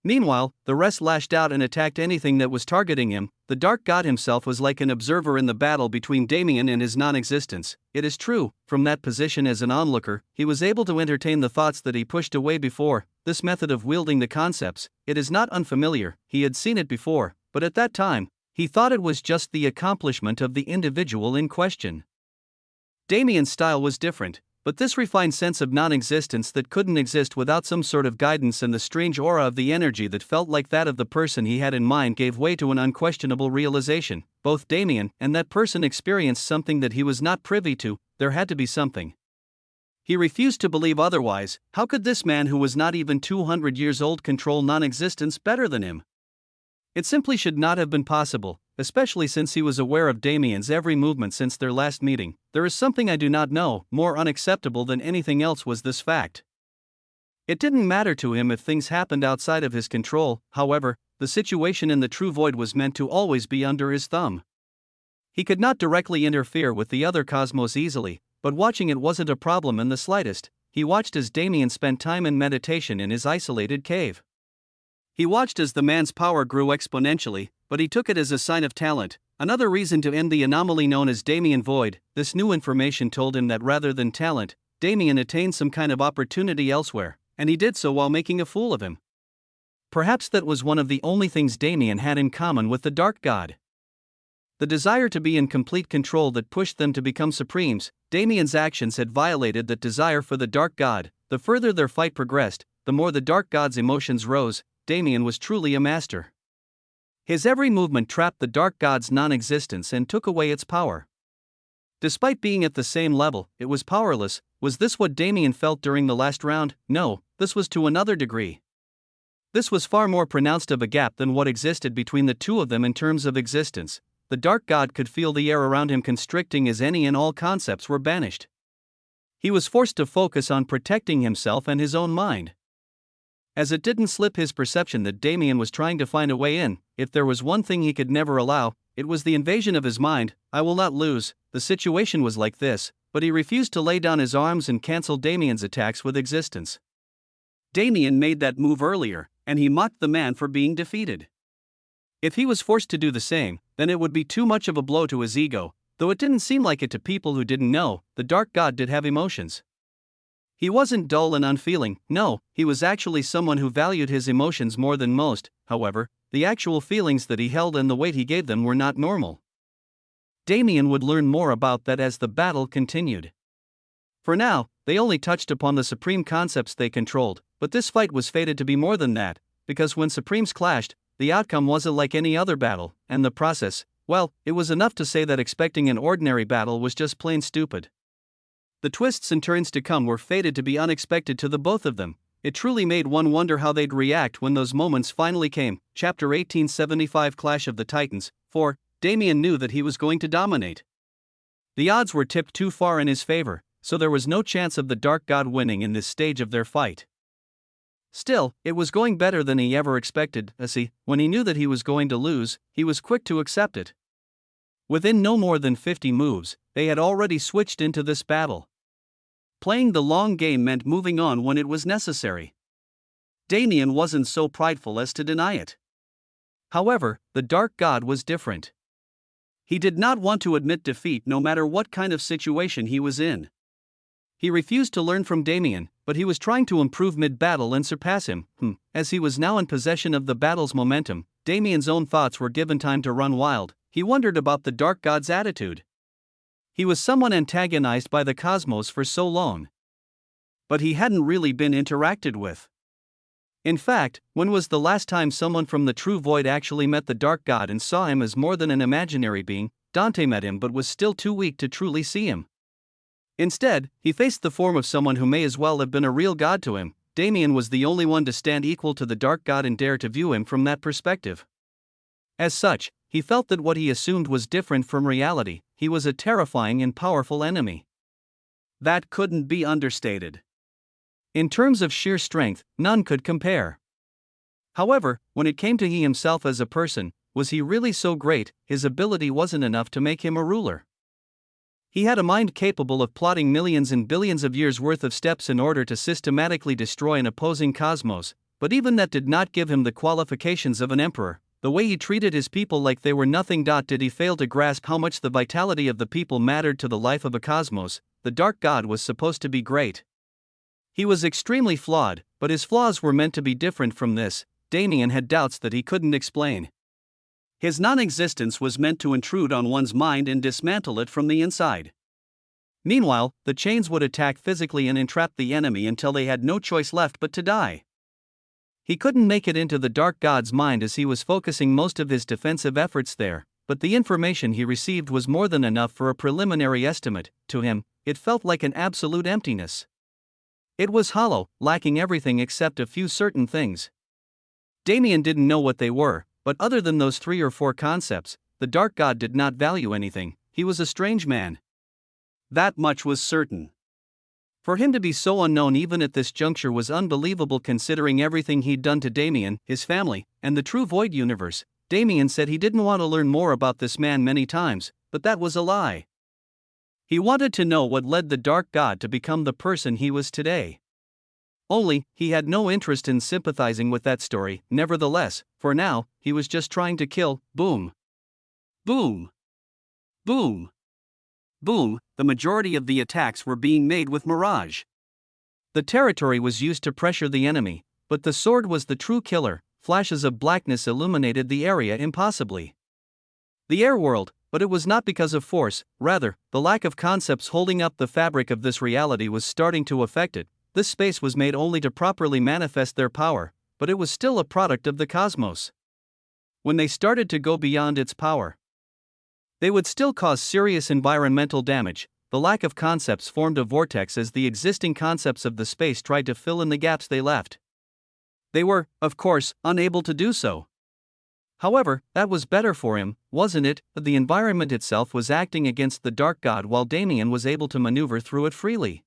Meanwhile, the rest lashed out and attacked anything that was targeting him. The dark god himself was like an observer in the battle between Damien and his non-existence. It is true, from that position as an onlooker, he was able to entertain the thoughts that he pushed away before. This method of wielding the concepts, it is not unfamiliar. He had seen it before, but at that time, he thought it was just the accomplishment of the individual in question. Damien's style was different, but this refined sense of non-existence that couldn't exist without some sort of guidance and the strange aura of the energy that felt like that of the person he had in mind gave way to an unquestionable realization. Both Damien and that person experienced something that he was not privy to. There had to be something. He refused to believe otherwise. How could this man who was not even 200 years old control non-existence better than him? It simply should not have been possible, especially since he was aware of Damien's every movement since their last meeting. There is something I do not know. More unacceptable than anything else was this fact. It didn't matter to him if things happened outside of his control. However, the situation in the true void was meant to always be under his thumb. He could not directly interfere with the other cosmos easily, but watching it wasn't a problem in the slightest. He watched as Damien spent time in meditation in his isolated cave. He watched as the man's power grew exponentially, but he took it as a sign of talent. Another reason to end the anomaly known as Damien void, this new information told him that rather than talent, Damien attained some kind of opportunity elsewhere, and he did so while making a fool of him. Perhaps that was one of the only things Damien had in common with the Dark God. The desire to be in complete control that pushed them to become supremes. Damien's actions had violated that desire for the Dark God. The further their fight progressed, the more the Dark God's emotions rose. Damien was truly a master. His every movement trapped the Dark God's non-existence and took away its power. Despite being at the same level, it was powerless. Was this what Damien felt during the last round? No, this was to another degree. This was far more pronounced of a gap than what existed between the two of them in terms of existence. The Dark God could feel the air around him constricting as any and all concepts were banished. He was forced to focus on protecting himself and his own mind. As it didn't slip his perception that Damien was trying to find a way in, if there was one thing he could never allow, it was the invasion of his mind. I will not lose. The situation was like this, but he refused to lay down his arms and cancel Damien's attacks with existence. Damien made that move earlier, and he mocked the man for being defeated. If he was forced to do the same, then it would be too much of a blow to his ego. Though it didn't seem like it to people who didn't know, the Dark God did have emotions. He wasn't dull and unfeeling, no, he was actually someone who valued his emotions more than most. However, the actual feelings that he held and the weight he gave them were not normal. Damien would learn more about that as the battle continued. For now, they only touched upon the supreme concepts they controlled, but this fight was fated to be more than that, because when supremes clashed, the outcome wasn't like any other battle, and the process, well, it was enough to say that expecting an ordinary battle was just plain stupid. The twists and turns to come were fated to be unexpected to the both of them. It truly made one wonder how they'd react when those moments finally came. Chapter 1875 Clash of the Titans. 4. Damien knew that he was going to dominate. The odds were tipped too far in his favor, so there was no chance of the Dark God winning in this stage of their fight. Still, it was going better than he ever expected. When he knew that he was going to lose, he was quick to accept it. Within no more than 50 moves, they had already switched into this battle. Playing the long game meant moving on when it was necessary. Damien wasn't so prideful as to deny it. However, the Dark God was different. He did not want to admit defeat no matter what kind of situation he was in. He refused to learn from Damien, but he was trying to improve mid-battle and surpass him. As he was now in possession of the battle's momentum, Damien's own thoughts were given time to run wild. He wondered about the Dark God's attitude. He was someone antagonized by the cosmos for so long. But he hadn't really been interacted with. In fact, when was the last time someone from the true void actually met the Dark God and saw him as more than an imaginary being? Dante met him but was still too weak to truly see him. Instead, he faced the form of someone who may as well have been a real god to him. Damien was the only one to stand equal to the Dark God and dare to view him from that perspective. As such, he felt that what he assumed was different from reality. He was a terrifying and powerful enemy. That couldn't be understated. In terms of sheer strength, none could compare. However, when it came to he himself as a person, was he really so great? His ability wasn't enough to make him a ruler. He had a mind capable of plotting millions and billions of years' worth of steps in order to systematically destroy an opposing cosmos, but even that did not give him the qualifications of an emperor. The way he treated his people like they were nothing. Did he fail to grasp how much the vitality of the people mattered to the life of a cosmos? The Dark God was supposed to be great. He was extremely flawed, but his flaws were meant to be different from this. Damien had doubts that he couldn't explain. His non-existence was meant to intrude on one's mind and dismantle it from the inside. Meanwhile, the chains would attack physically and entrap the enemy until they had no choice left but to die. He couldn't make it into the Dark God's mind as he was focusing most of his defensive efforts there, but the information he received was more than enough for a preliminary estimate. To him, it felt like an absolute emptiness. It was hollow, lacking everything except a few certain things. Damien didn't know what they were, but other than those 3 or 4 concepts, the Dark God did not value anything. He was a strange man. That much was certain. For him to be so unknown even at this juncture was unbelievable considering everything he'd done to Damien, his family, and the true Void universe. Damien said he didn't want to learn more about this man many times, but that was a lie. He wanted to know what led the Dark God to become the person he was today. Only, he had no interest in sympathizing with that story. Nevertheless, for now, he was just trying to kill. Boom. Boom! Boom! Boom! The majority of the attacks were being made with mirage. The territory was used to pressure the enemy, but the sword was the true killer. Flashes of blackness illuminated the area impossibly. The air whirled, but it was not because of force, rather, the lack of concepts holding up the fabric of this reality was starting to affect it. This space was made only to properly manifest their power, but it was still a product of the cosmos. When they started to go beyond its power, they would still cause serious environmental damage. The lack of concepts formed a vortex as the existing concepts of the space tried to fill in the gaps they left. They were, of course, unable to do so. However, that was better for him, wasn't it? The environment itself was acting against the dark god while Damien was able to maneuver through it freely.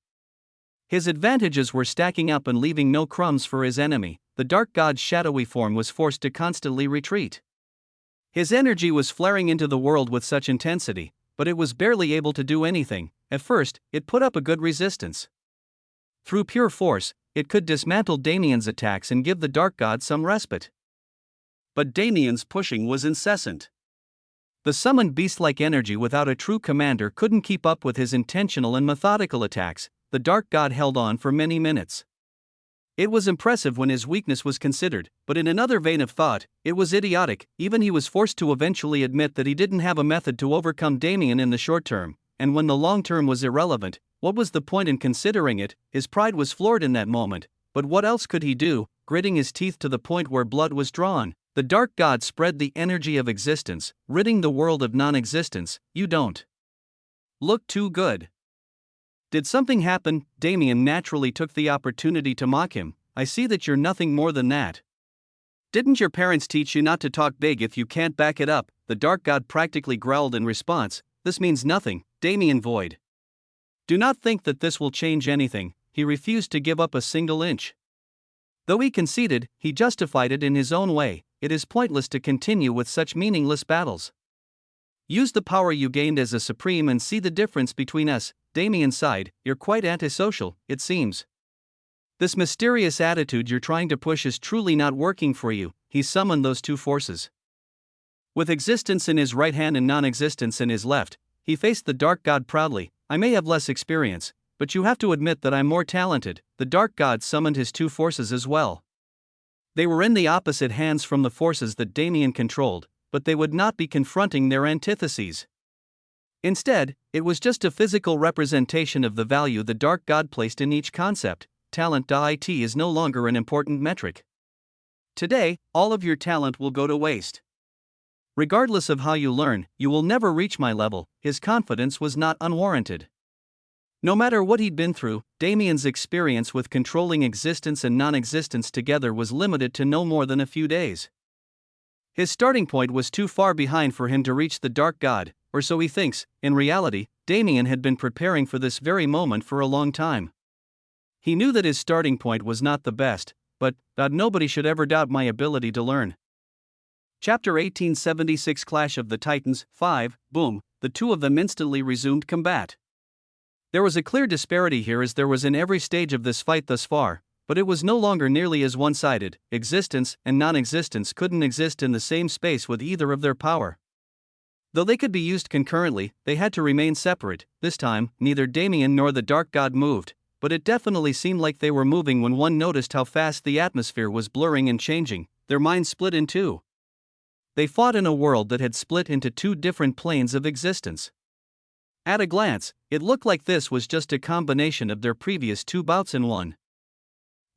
His advantages were stacking up and leaving no crumbs for his enemy. The dark god's shadowy form was forced to constantly retreat. His energy was flaring into the world with such intensity, but it was barely able to do anything. At first, it put up a good resistance. Through pure force, it could dismantle Damien's attacks and give the dark god some respite. But Damien's pushing was incessant. The summoned beast-like energy without a true commander couldn't keep up with his intentional and methodical attacks. The dark god held on for many minutes. It was impressive when his weakness was considered, but in another vein of thought, it was idiotic. Even he was forced to eventually admit that he didn't have a method to overcome Damien in the short term, and when the long term was irrelevant, what was the point in considering it? His pride was floored in that moment, but what else could he do? Gritting his teeth to the point where blood was drawn, the dark god spread the energy of existence, ridding the world of non-existence. You don't look too good. Did something happen? Damien naturally took the opportunity to mock him. I see that you're nothing more than that. Didn't your parents teach you not to talk big if you can't back it up? The dark god practically growled in response. This means nothing, Damien void. Do not think that this will change anything. He refused to give up a single inch. Though he conceded, he justified it in his own way. It is pointless to continue with such meaningless battles. Use the power you gained as a supreme and see the difference between us. Damien sighed. You're quite antisocial, it seems. This mysterious attitude you're trying to push is truly not working for you. He summoned those two forces. With existence in his right hand and non-existence in his left, he faced the dark god proudly. I may have less experience, but you have to admit that I'm more talented. The dark god summoned his two forces as well. They were in the opposite hands from the forces that Damien controlled, but they would not be confronting their antitheses. Instead, it was just a physical representation of the value the dark god placed in each concept. Talent.it is no longer an important metric. Today, all of your talent will go to waste. Regardless of how you learn, you will never reach my level. His confidence was not unwarranted. No matter what he'd been through, Damien's experience with controlling existence and non-existence together was limited to no more than a few days. His starting point was too far behind for him to reach the dark god, or so he thinks. In reality, Damien had been preparing for this very moment for a long time. He knew that his starting point was not the best, but nobody should ever doubt my ability to learn. Chapter 1876 Clash of the Titans 5, boom, the two of them instantly resumed combat. There was a clear disparity here as there was in every stage of this fight thus far, but it was no longer nearly as one-sided. Existence and non-existence couldn't exist in the same space with either of their power. Though they could be used concurrently, they had to remain separate. This time, neither Damien nor the dark god moved, but it definitely seemed like they were moving when one noticed how fast the atmosphere was blurring and changing. Their minds split in two. They fought in a world that had split into two different planes of existence. At a glance, it looked like this was just a combination of their previous two bouts in one.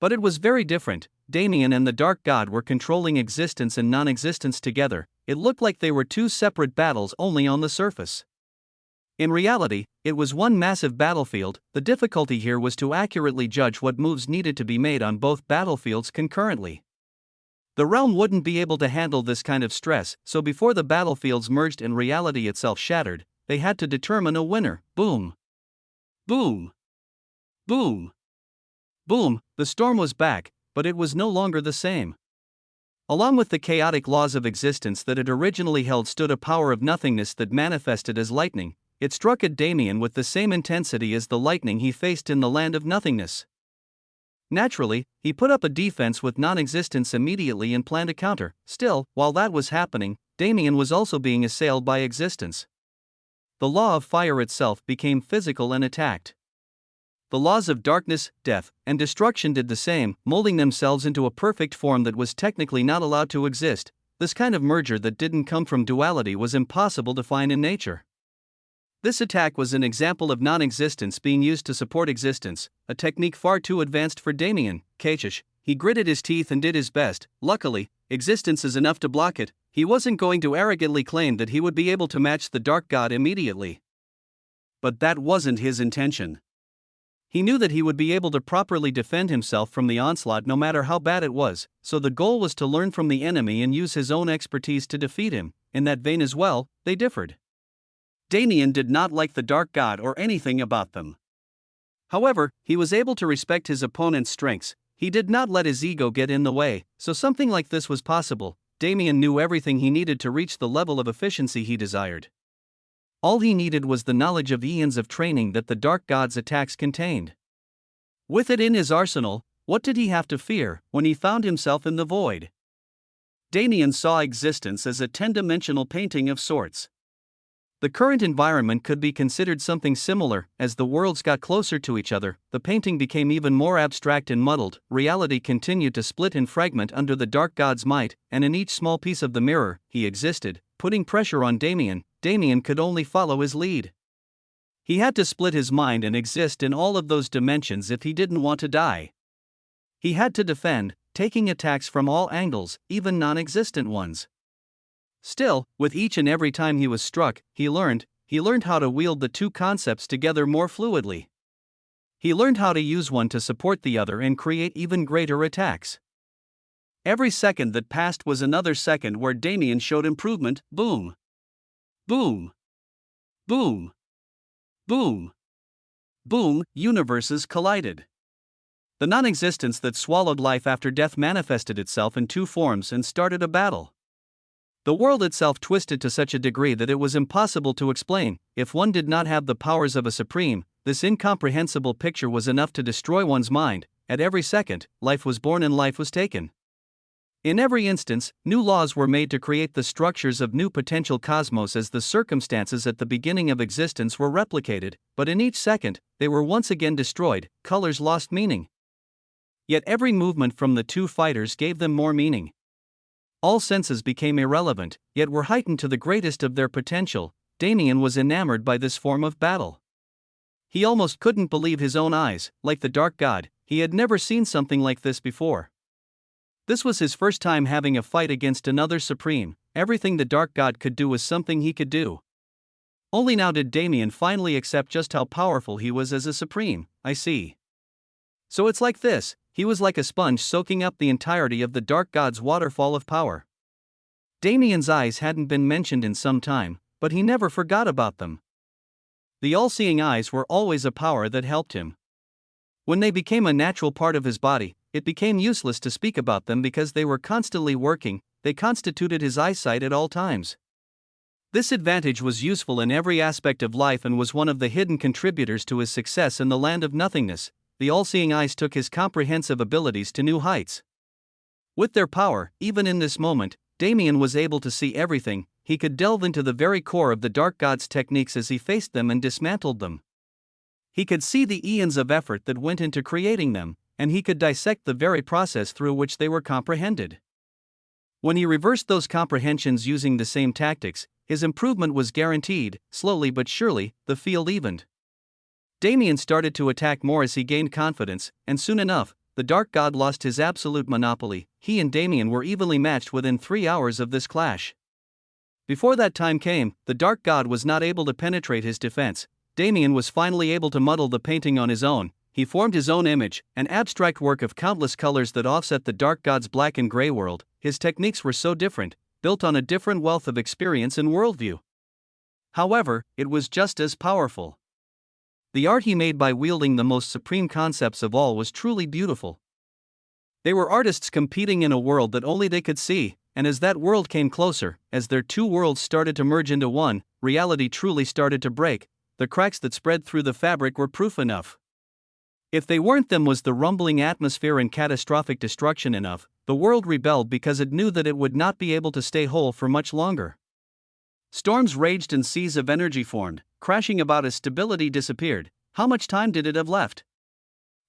But it was very different. Damien and the dark god were controlling existence and non-existence together. It looked like they were two separate battles only on the surface. In reality, it was one massive battlefield. The difficulty here was to accurately judge what moves needed to be made on both battlefields concurrently. The realm wouldn't be able to handle this kind of stress, so before the battlefields merged and reality itself shattered, they had to determine a winner. Boom. Boom. Boom. Boom. The storm was back, but it was no longer the same. Along with the chaotic laws of existence that it originally held stood a power of nothingness that manifested as lightning. It struck at Damien with the same intensity as the lightning he faced in the land of nothingness. Naturally, he put up a defense with non-existence immediately and planned a counter. Still, while that was happening, Damien was also being assailed by existence. The law of fire itself became physical and attacked. The laws of darkness, death, and destruction did the same, molding themselves into a perfect form that was technically not allowed to exist. This kind of merger that didn't come from duality was impossible to find in nature. This attack was an example of non-existence being used to support existence, a technique far too advanced for Damien. Cautious, he gritted his teeth and did his best. Luckily, existence is enough to block it. He wasn't going to arrogantly claim that he would be able to match the dark god immediately. But that wasn't his intention. He knew that he would be able to properly defend himself from the onslaught no matter how bad it was, so the goal was to learn from the enemy and use his own expertise to defeat him. In that vein as well, they differed. Damien did not like the dark god or anything about them. However, he was able to respect his opponent's strengths. He did not let his ego get in the way, so something like this was possible. Damien knew everything he needed to reach the level of efficiency he desired. All he needed was the knowledge of eons of training that the dark god's attacks contained. With it in his arsenal, what did he have to fear when he found himself in the void? Damien saw existence as a 10-dimensional painting of sorts. The current environment could be considered something similar. As the worlds got closer to each other, the painting became even more abstract and muddled. Reality continued to split and fragment under the dark god's might, and in each small piece of the mirror, he existed, putting pressure on Damien. Damien could only follow his lead. He had to split his mind and exist in all of those dimensions if he didn't want to die. He had to defend, taking attacks from all angles, even non-existent ones. Still, with each and every time he was struck, he learned how to wield the two concepts together more fluidly. He learned how to use one to support the other and create even greater attacks. Every second that passed was another second where Damien showed improvement. Boom. Boom. Boom. Boom. Boom, universes collided. The non-existence that swallowed life after death manifested itself in two forms and started a battle. The world itself twisted to such a degree that it was impossible to explain. If one did not have the powers of a supreme, this incomprehensible picture was enough to destroy one's mind. At every second, life was born and life was taken. In every instance, new laws were made to create the structures of new potential cosmos as the circumstances at the beginning of existence were replicated, but in each second, they were once again destroyed, colors lost meaning. Yet every movement from the two fighters gave them more meaning. All senses became irrelevant, yet were heightened to the greatest of their potential. Damien was enamored by this form of battle. He almost couldn't believe his own eyes. Like the dark god, he had never seen something like this before. This was his first time having a fight against another supreme. Everything the dark god could do was something he could do. Only now did Damien finally accept just how powerful he was as a supreme. I see. So it's like this. He was like a sponge soaking up the entirety of the dark god's waterfall of power. Damien's eyes hadn't been mentioned in some time, but he never forgot about them. The all-seeing eyes were always a power that helped him. When they became a natural part of his body, it became useless to speak about them because they were constantly working. They constituted his eyesight at all times. This advantage was useful in every aspect of life and was one of the hidden contributors to his success in the land of nothingness. The all-seeing eyes took his comprehensive abilities to new heights. With their power, even in this moment, Damien was able to see everything. He could delve into the very core of the dark god's techniques as he faced them and dismantled them. He could see the eons of effort that went into creating them, and he could dissect the very process through which they were comprehended. When he reversed those comprehensions using the same tactics, his improvement was guaranteed. Slowly but surely, the field evened. Damien started to attack more as he gained confidence, and soon enough, the dark god lost his absolute monopoly. He and Damien were evenly matched within 3 hours of this clash. Before that time came, the dark god was not able to penetrate his defense. Damien was finally able to model the painting on his own. He formed his own image, an abstract work of countless colors that offset the dark god's black and gray world. His techniques were so different, built on a different wealth of experience and worldview. However, it was just as powerful. The art he made by wielding the most supreme concepts of all was truly beautiful. They were artists competing in a world that only they could see, and as that world came closer, as their two worlds started to merge into one, reality truly started to break. The cracks that spread through the fabric were proof enough. If they weren't, them was the rumbling atmosphere and catastrophic destruction enough. The world rebelled because it knew that it would not be able to stay whole for much longer. Storms raged and seas of energy formed, crashing about as stability disappeared. How much time did it have left?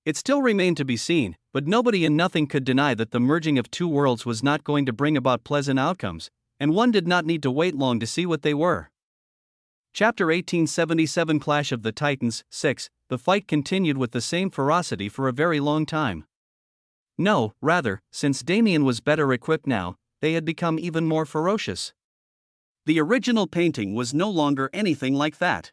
It still remained to be seen, but nobody and nothing could deny that the merging of two worlds was not going to bring about pleasant outcomes, and one did not need to wait long to see what they were. Chapter 1877 Clash of the Titans 6. The fight continued with the same ferocity for a very long time. No, rather, since Damien was better equipped now, they had become even more ferocious. The original painting was no longer anything like that.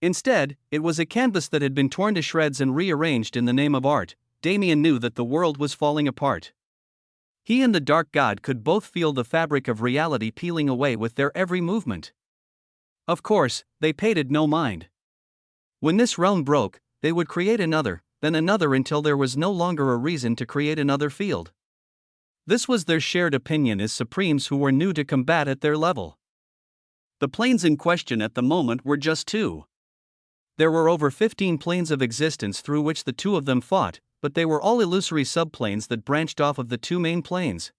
Instead, it was a canvas that had been torn to shreds and rearranged in the name of art. Damien knew that the world was falling apart. He and the Dark God could both feel the fabric of reality peeling away with their every movement. Of course, they paid it no mind. When this realm broke, they would create another, then another until there was no longer a reason to create another field. This was their shared opinion as supremes who were new to combat at their level. The planes in question at the moment were just two. There were over 15 planes of existence through which the two of them fought, but they were all illusory subplanes that branched off of the two main planes.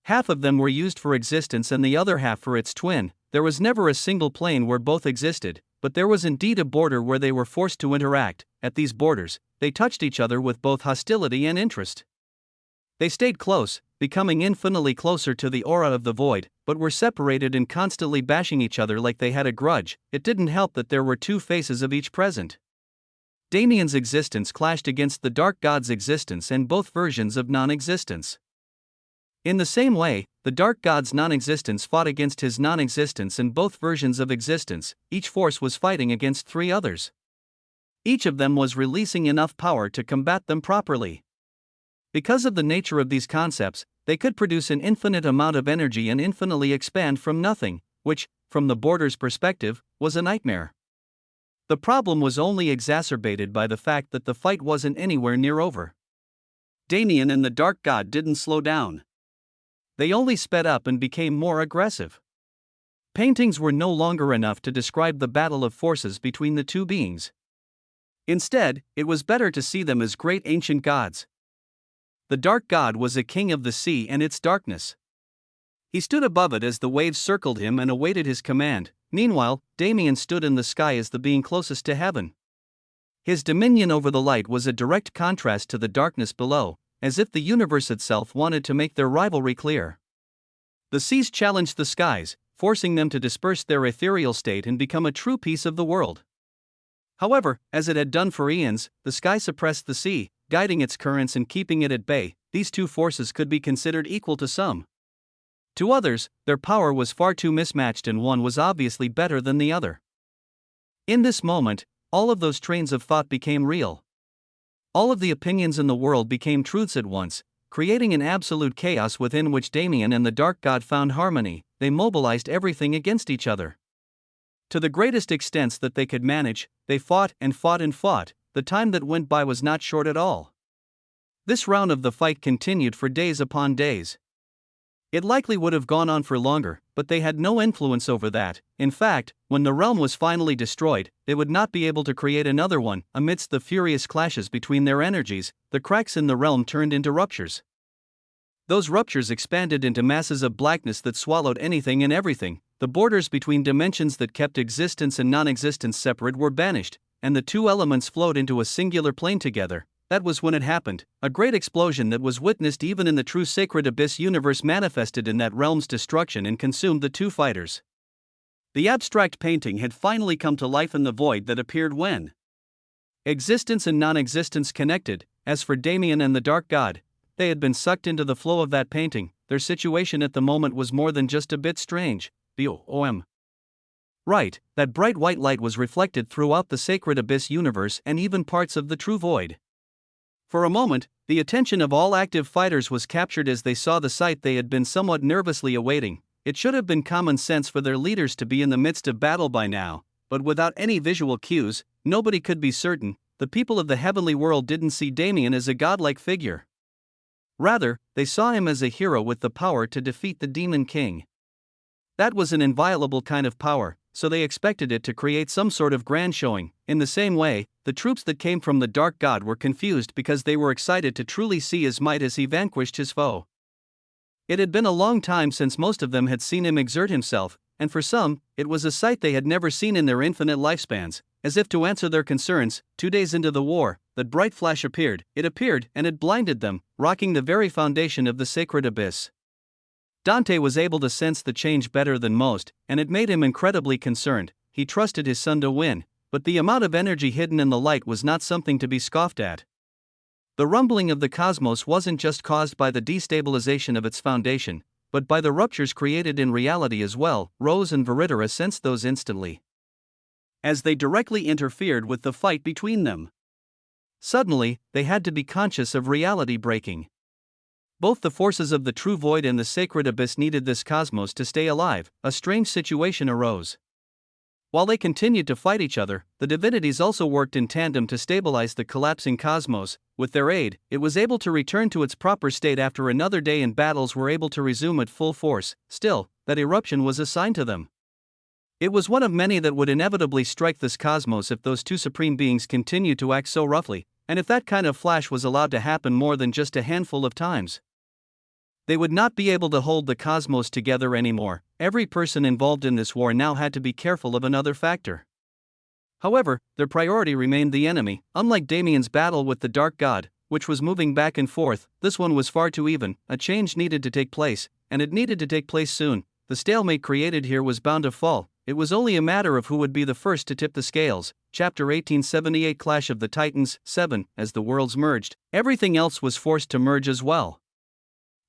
Half of them were used for existence and the other half for its twin. There was never a single plane where both existed, but there was indeed a border where they were forced to interact. At these borders, they touched each other with both hostility and interest. They stayed close, becoming infinitely closer to the aura of the void, but were separated and constantly bashing each other like they had a grudge. It didn't help that there were two faces of each present. Damien's existence clashed against the Dark God's existence and both versions of non-existence. In the same way, the Dark God's non-existence fought against his non-existence and both versions of existence. Each force was fighting against three others. Each of them was releasing enough power to combat them properly. Because of the nature of these concepts, they could produce an infinite amount of energy and infinitely expand from nothing, which, from the border's perspective, was a nightmare. The problem was only exacerbated by the fact that the fight wasn't anywhere near over. Damien and the Dark God didn't slow down. They only sped up and became more aggressive. Paintings were no longer enough to describe the battle of forces between the two beings. Instead, it was better to see them as great ancient gods. The Dark God was a king of the sea and its darkness. He stood above it as the waves circled him and awaited his command. Meanwhile, Damien stood in the sky as the being closest to heaven. His dominion over the light was a direct contrast to the darkness below, as if the universe itself wanted to make their rivalry clear. The seas challenged the skies, forcing them to disperse their ethereal state and become a true piece of the world. However, as it had done for eons, the sky suppressed the sea, guiding its currents and keeping it at bay. These two forces could be considered equal to some. To others, their power was far too mismatched and one was obviously better than the other. In this moment, all of those trains of thought became real. All of the opinions in the world became truths at once, creating an absolute chaos within which Damien and the Dark God found harmony. They mobilized everything against each other. To the greatest extents that they could manage, they fought and fought and fought. The time that went by was not short at all. This round of the fight continued for days upon days. It likely would have gone on for longer, but they had no influence over that. In fact, when the realm was finally destroyed, they would not be able to create another one. Amidst the furious clashes between their energies, the cracks in the realm turned into ruptures. Those ruptures expanded into masses of blackness that swallowed anything and everything. The borders between dimensions that kept existence and non-existence separate were banished, and the two elements flowed into a singular plane together. That was when it happened. A great explosion that was witnessed even in the true sacred abyss universe manifested in that realm's destruction and consumed the two fighters. The abstract painting had finally come to life in the void that appeared when existence and non-existence connected. As for Damien and the Dark God, they had been sucked into the flow of that painting. Their situation at the moment was more than just a bit strange. Right, that bright white light was reflected throughout the sacred abyss universe and even parts of the true void. For a moment, the attention of all active fighters was captured as they saw the sight they had been somewhat nervously awaiting. It should have been common sense for their leaders to be in the midst of battle by now, but without any visual cues, nobody could be certain. The people of the heavenly world didn't see Damien as a godlike figure. Rather, they saw him as a hero with the power to defeat the demon king. That was an inviolable kind of power, so they expected it to create some sort of grand showing. In the same way, the troops that came from the dark god were confused because they were excited to truly see his might as he vanquished his foe. It had been a long time since most of them had seen him exert himself, and for some, it was a sight they had never seen in their infinite lifespans. As if to answer their concerns, 2 days into the war, that bright flash appeared, and it blinded them, rocking the very foundation of the sacred abyss. Dante was able to sense the change better than most, and it made him incredibly concerned. He trusted his son to win, but the amount of energy hidden in the light was not something to be scoffed at. The rumbling of the cosmos wasn't just caused by the destabilization of its foundation, but by the ruptures created in reality as well. Rose and Veritera sensed those instantly, as they directly interfered with the fight between them. Suddenly, they had to be conscious of reality breaking. Both the forces of the true void and the sacred abyss needed this cosmos to stay alive. A strange situation arose. While they continued to fight each other, the divinities also worked in tandem to stabilize the collapsing cosmos. With their aid, it was able to return to its proper state after another day, and battles were able to resume at full force. Still, that eruption was assigned to them. It was one of many that would inevitably strike this cosmos if those two supreme beings continued to act so roughly, and if that kind of flash was allowed to happen more than just a handful of times. They would not be able to hold the cosmos together anymore. Every person involved in this war now had to be careful of another factor. However, their priority remained the enemy. Unlike Damien's battle with the Dark God, which was moving back and forth, this one was far too even. A change needed to take place, and it needed to take place soon. The stalemate created here was bound to fall. It was only a matter of who would be the first to tip the scales. Chapter 1878, Clash of the Titans. 7. As the worlds merged, everything else was forced to merge as well.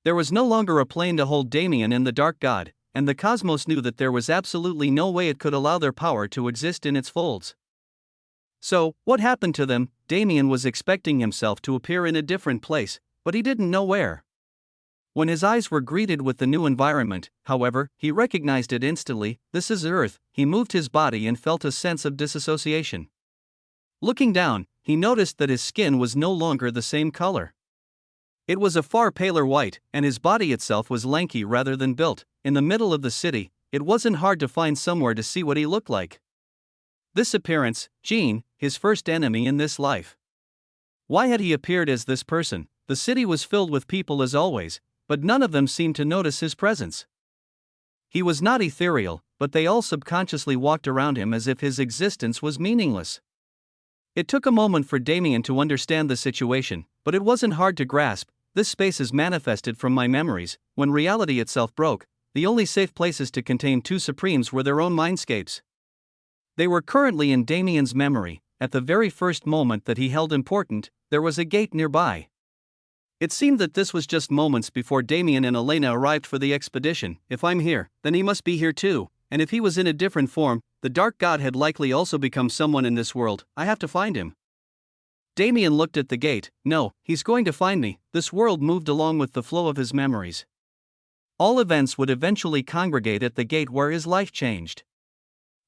There was no longer a plane to hold Damien and the Dark God, and the cosmos knew that there was absolutely no way it could allow their power to exist in its folds. So, what happened to them? Damien was expecting himself to appear in a different place, but he didn't know where. When his eyes were greeted with the new environment, however, he recognized it instantly. This is Earth. He moved his body and felt a sense of disassociation. Looking down, he noticed that his skin was no longer the same color. It was a far paler white, and his body itself was lanky rather than built. In the middle of the city, it wasn't hard to find somewhere to see what he looked like. This appearance, Jean, his first enemy in this life. Why had he appeared as this person? The city was filled with people as always, but none of them seemed to notice his presence. He was not ethereal, but they all subconsciously walked around him as if his existence was meaningless. It took a moment for Damien to understand the situation, but it wasn't hard to grasp. This space is manifested from my memories. When reality itself broke, the only safe places to contain two supremes were their own mindscapes. They were currently in Damien's memory. At the very first moment that he held important, there was a gate nearby. It seemed that this was just moments before Damien and Elena arrived for the expedition. If I'm here, then he must be here too, and if he was in a different form, the Dark God had likely also become someone in this world. I have to find him. Damien looked at the gate. No, he's going to find me. This world moved along with the flow of his memories. All events would eventually congregate at the gate where his life changed.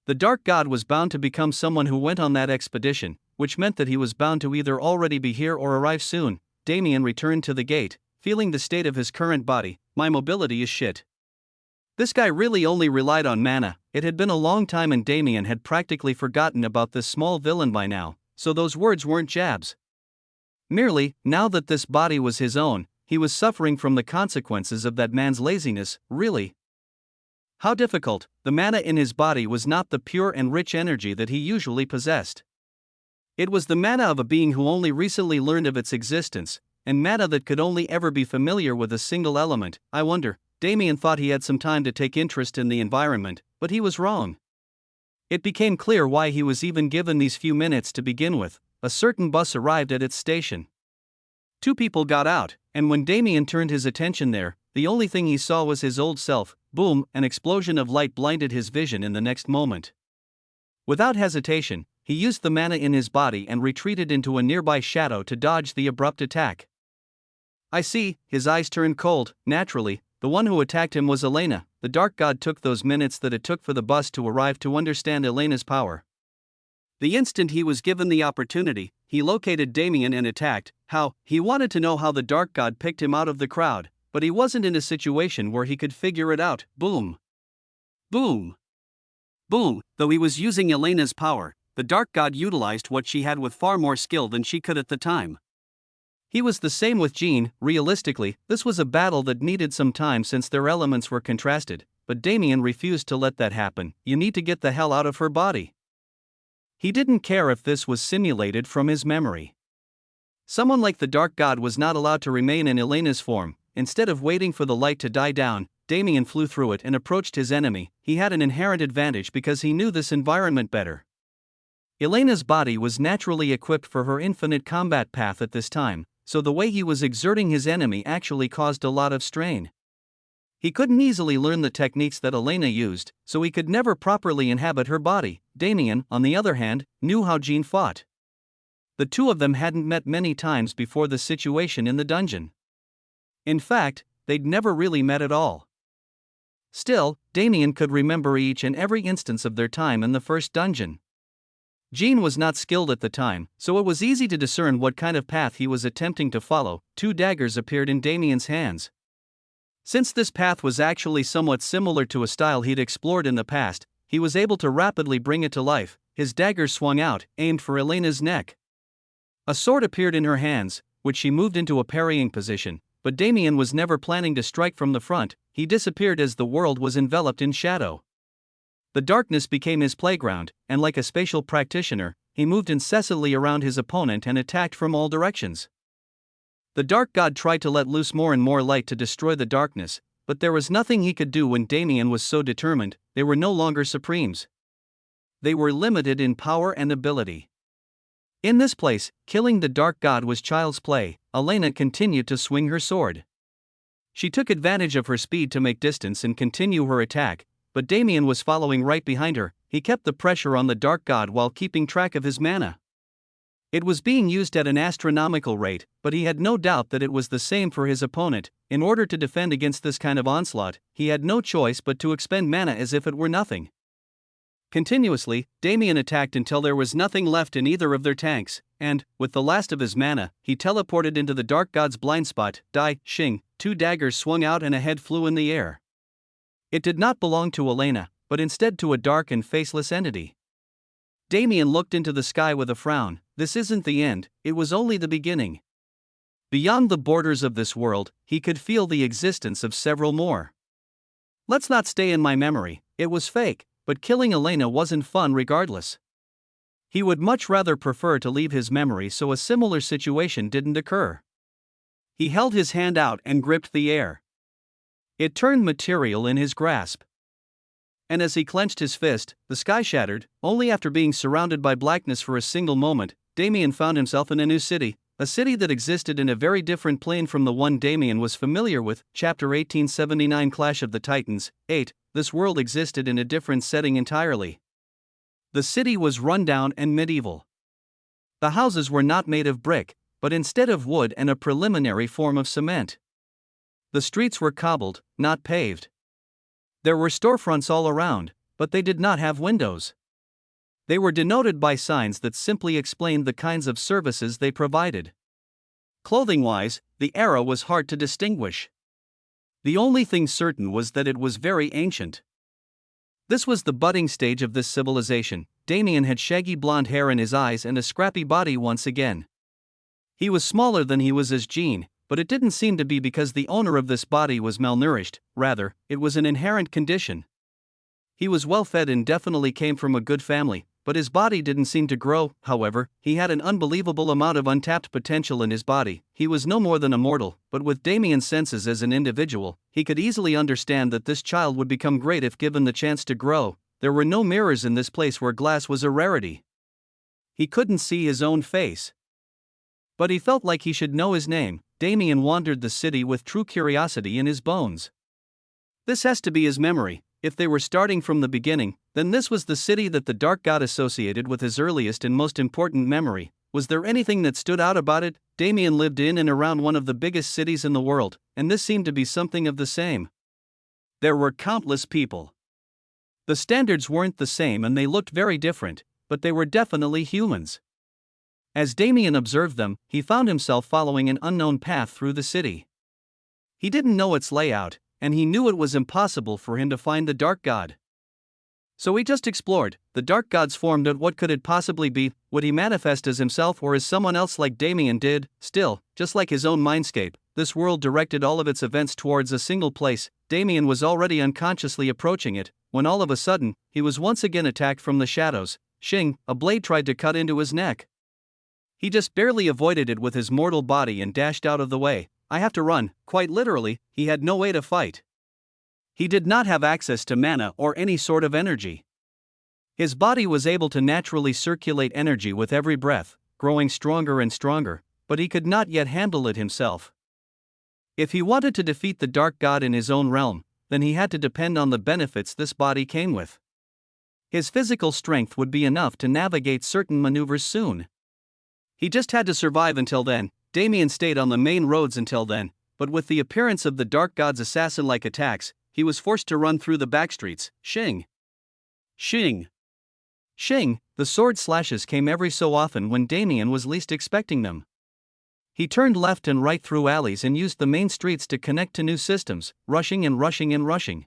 The Dark God was bound to become someone who went on that expedition, which meant that he was bound to either already be here or arrive soon. Damien returned to the gate, feeling the state of his current body. My mobility is shit. This guy really only relied on mana. It had been a long time and Damien had practically forgotten about this small villain by now, so those words weren't jabs. Merely, now that this body was his own, he was suffering from the consequences of that man's laziness. Really? How difficult. The mana in his body was not the pure and rich energy that he usually possessed. It was the mana of a being who only recently learned of its existence, and mana that could only ever be familiar with a single element. I wonder. Damien thought he had some time to take interest in the environment, but he was wrong. It became clear why he was even given these few minutes to begin with. A certain bus arrived at its station. Two people got out, and when Damien turned his attention there, the only thing he saw was his old self. Boom, an explosion of light blinded his vision in the next moment. Without hesitation, he used the mana in his body and retreated into a nearby shadow to dodge the abrupt attack. I see. His eyes turned cold. Naturally, the one who attacked him was Elena. The Dark God took those minutes that it took for the bus to arrive to understand Elena's power. The instant he was given the opportunity, he located Damien and attacked. How? He wanted to know how the Dark God picked him out of the crowd, but he wasn't in a situation where he could figure it out. Boom. Boom. Boom! Though he was using Elena's power, the dark god utilized what she had with far more skill than she could at the time. He was the same with Jean. Realistically, this was a battle that needed some time since their elements were contrasted, but Damien refused to let that happen. You need to get the hell out of her body. He didn't care if this was simulated from his memory. Someone like the Dark God was not allowed to remain in Elena's form. Instead of waiting for the light to die down, Damien flew through it and approached his enemy. He had an inherent advantage because he knew this environment better. Elena's body was naturally equipped for her infinite combat path at this time, so the way he was exerting his enemy actually caused a lot of strain. He couldn't easily learn the techniques that Elena used, so he could never properly inhabit her body. Damien, on the other hand, knew how Jean fought. The two of them hadn't met many times before the situation in the dungeon. In fact, they'd never really met at all. Still, Damien could remember each and every instance of their time in the first dungeon. Jean was not skilled at the time, so it was easy to discern what kind of path he was attempting to follow. 2 daggers appeared in Damien's hands. Since this path was actually somewhat similar to a style he'd explored in the past, he was able to rapidly bring it to life. His daggers swung out, aimed for Elena's neck. A sword appeared in her hands, which she moved into a parrying position, but Damien was never planning to strike from the front. He disappeared as the world was enveloped in shadow. The darkness became his playground, and like a spatial practitioner, he moved incessantly around his opponent and attacked from all directions. The dark god tried to let loose more and more light to destroy the darkness, but there was nothing he could do when Damien was so determined. They were no longer supremes. They were limited in power and ability. In this place, killing the dark god was child's play. Elena continued to swing her sword. She took advantage of her speed to make distance and continue her attack, but Damien was following right behind her. He kept the pressure on the dark god while keeping track of his mana. It was being used at an astronomical rate, but he had no doubt that it was the same for his opponent. In order to defend against this kind of onslaught, he had no choice but to expend mana as if it were nothing. Continuously, Damien attacked until there was nothing left in either of their tanks, and, with the last of his mana, he teleported into the dark god's blind spot. Die, shing, 2 daggers swung out and a head flew in the air. It did not belong to Elena, but instead to a dark and faceless entity. Damien looked into the sky with a frown. This isn't the end, it was only the beginning. Beyond the borders of this world, he could feel the existence of several more. Let's not stay in my memory, it was fake, but killing Elena wasn't fun regardless. He would much rather prefer to leave his memory so a similar situation didn't occur. He held his hand out and gripped the air. It turned material in his grasp. And as he clenched his fist, the sky shattered. Only after being surrounded by blackness for a single moment, Damien found himself in a new city, a city that existed in a very different plane from the one Damien was familiar with. Chapter 1879 Clash of the Titans. 8. This world existed in a different setting entirely. The city was rundown and medieval. The houses were not made of brick, but instead of wood and a preliminary form of cement. The streets were cobbled, not paved. There were storefronts all around, but they did not have windows. They were denoted by signs that simply explained the kinds of services they provided. Clothing-wise, the era was hard to distinguish. The only thing certain was that it was very ancient. This was the budding stage of this civilization. Damien had shaggy blonde hair in his eyes and a scrappy body once again. He was smaller than he was as Jean, but it didn't seem to be because the owner of this body was malnourished. Rather, it was an inherent condition. He was well fed and definitely came from a good family, but his body didn't seem to grow. However, he had an unbelievable amount of untapped potential in his body. He was no more than a mortal, but with Damien's senses as an individual, he could easily understand that this child would become great if given the chance to grow. There were no mirrors in this place where glass was a rarity. He couldn't see his own face. But he felt like he should know his name. Damien wandered the city with true curiosity in his bones. This has to be his memory. If they were starting from the beginning, then this was the city that the dark god associated with his earliest and most important memory. Was there anything that stood out about it? Damien lived in and around one of the biggest cities in the world, and this seemed to be something of the same. There were countless people. The standards weren't the same and they looked very different, but they were definitely humans. As Damien observed them, he found himself following an unknown path through the city. He didn't know its layout, and he knew it was impossible for him to find the dark god. So he just explored. The dark gods formed out what could it possibly be. Would he manifest as himself or as someone else like Damien did? Still, just like his own mindscape, this world directed all of its events towards a single place. Damien was already unconsciously approaching it, when all of a sudden, he was once again attacked from the shadows. Shing, a blade tried to cut into his neck. He just barely avoided it with his mortal body and dashed out of the way. I have to run. Quite literally, he had no way to fight. He did not have access to mana or any sort of energy. His body was able to naturally circulate energy with every breath, growing stronger and stronger, but he could not yet handle it himself. If he wanted to defeat the dark god in his own realm, then he had to depend on the benefits this body came with. His physical strength would be enough to navigate certain maneuvers soon. He just had to survive until then. Damien stayed on the main roads until then, but with the appearance of the dark god's assassin-like attacks, he was forced to run through the backstreets. Shing! Shing! Shing! The sword slashes came every so often when Damien was least expecting them. He turned left and right through alleys and used the main streets to connect to new systems, rushing and rushing and rushing.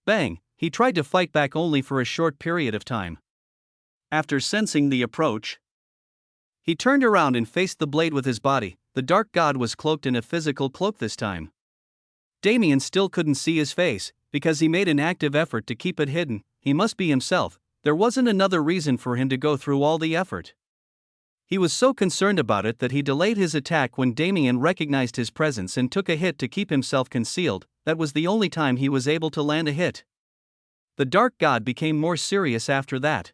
Bang! He tried to fight back only for a short period of time. After sensing the approach, he turned around and faced the blade with his body. The dark god was cloaked in a physical cloak this time. Damien still couldn't see his face, because he made an active effort to keep it hidden. He must be himself. There wasn't another reason for him to go through all the effort. He was so concerned about it that he delayed his attack when Damien recognized his presence and took a hit to keep himself concealed. That was the only time he was able to land a hit. The dark god became more serious after that.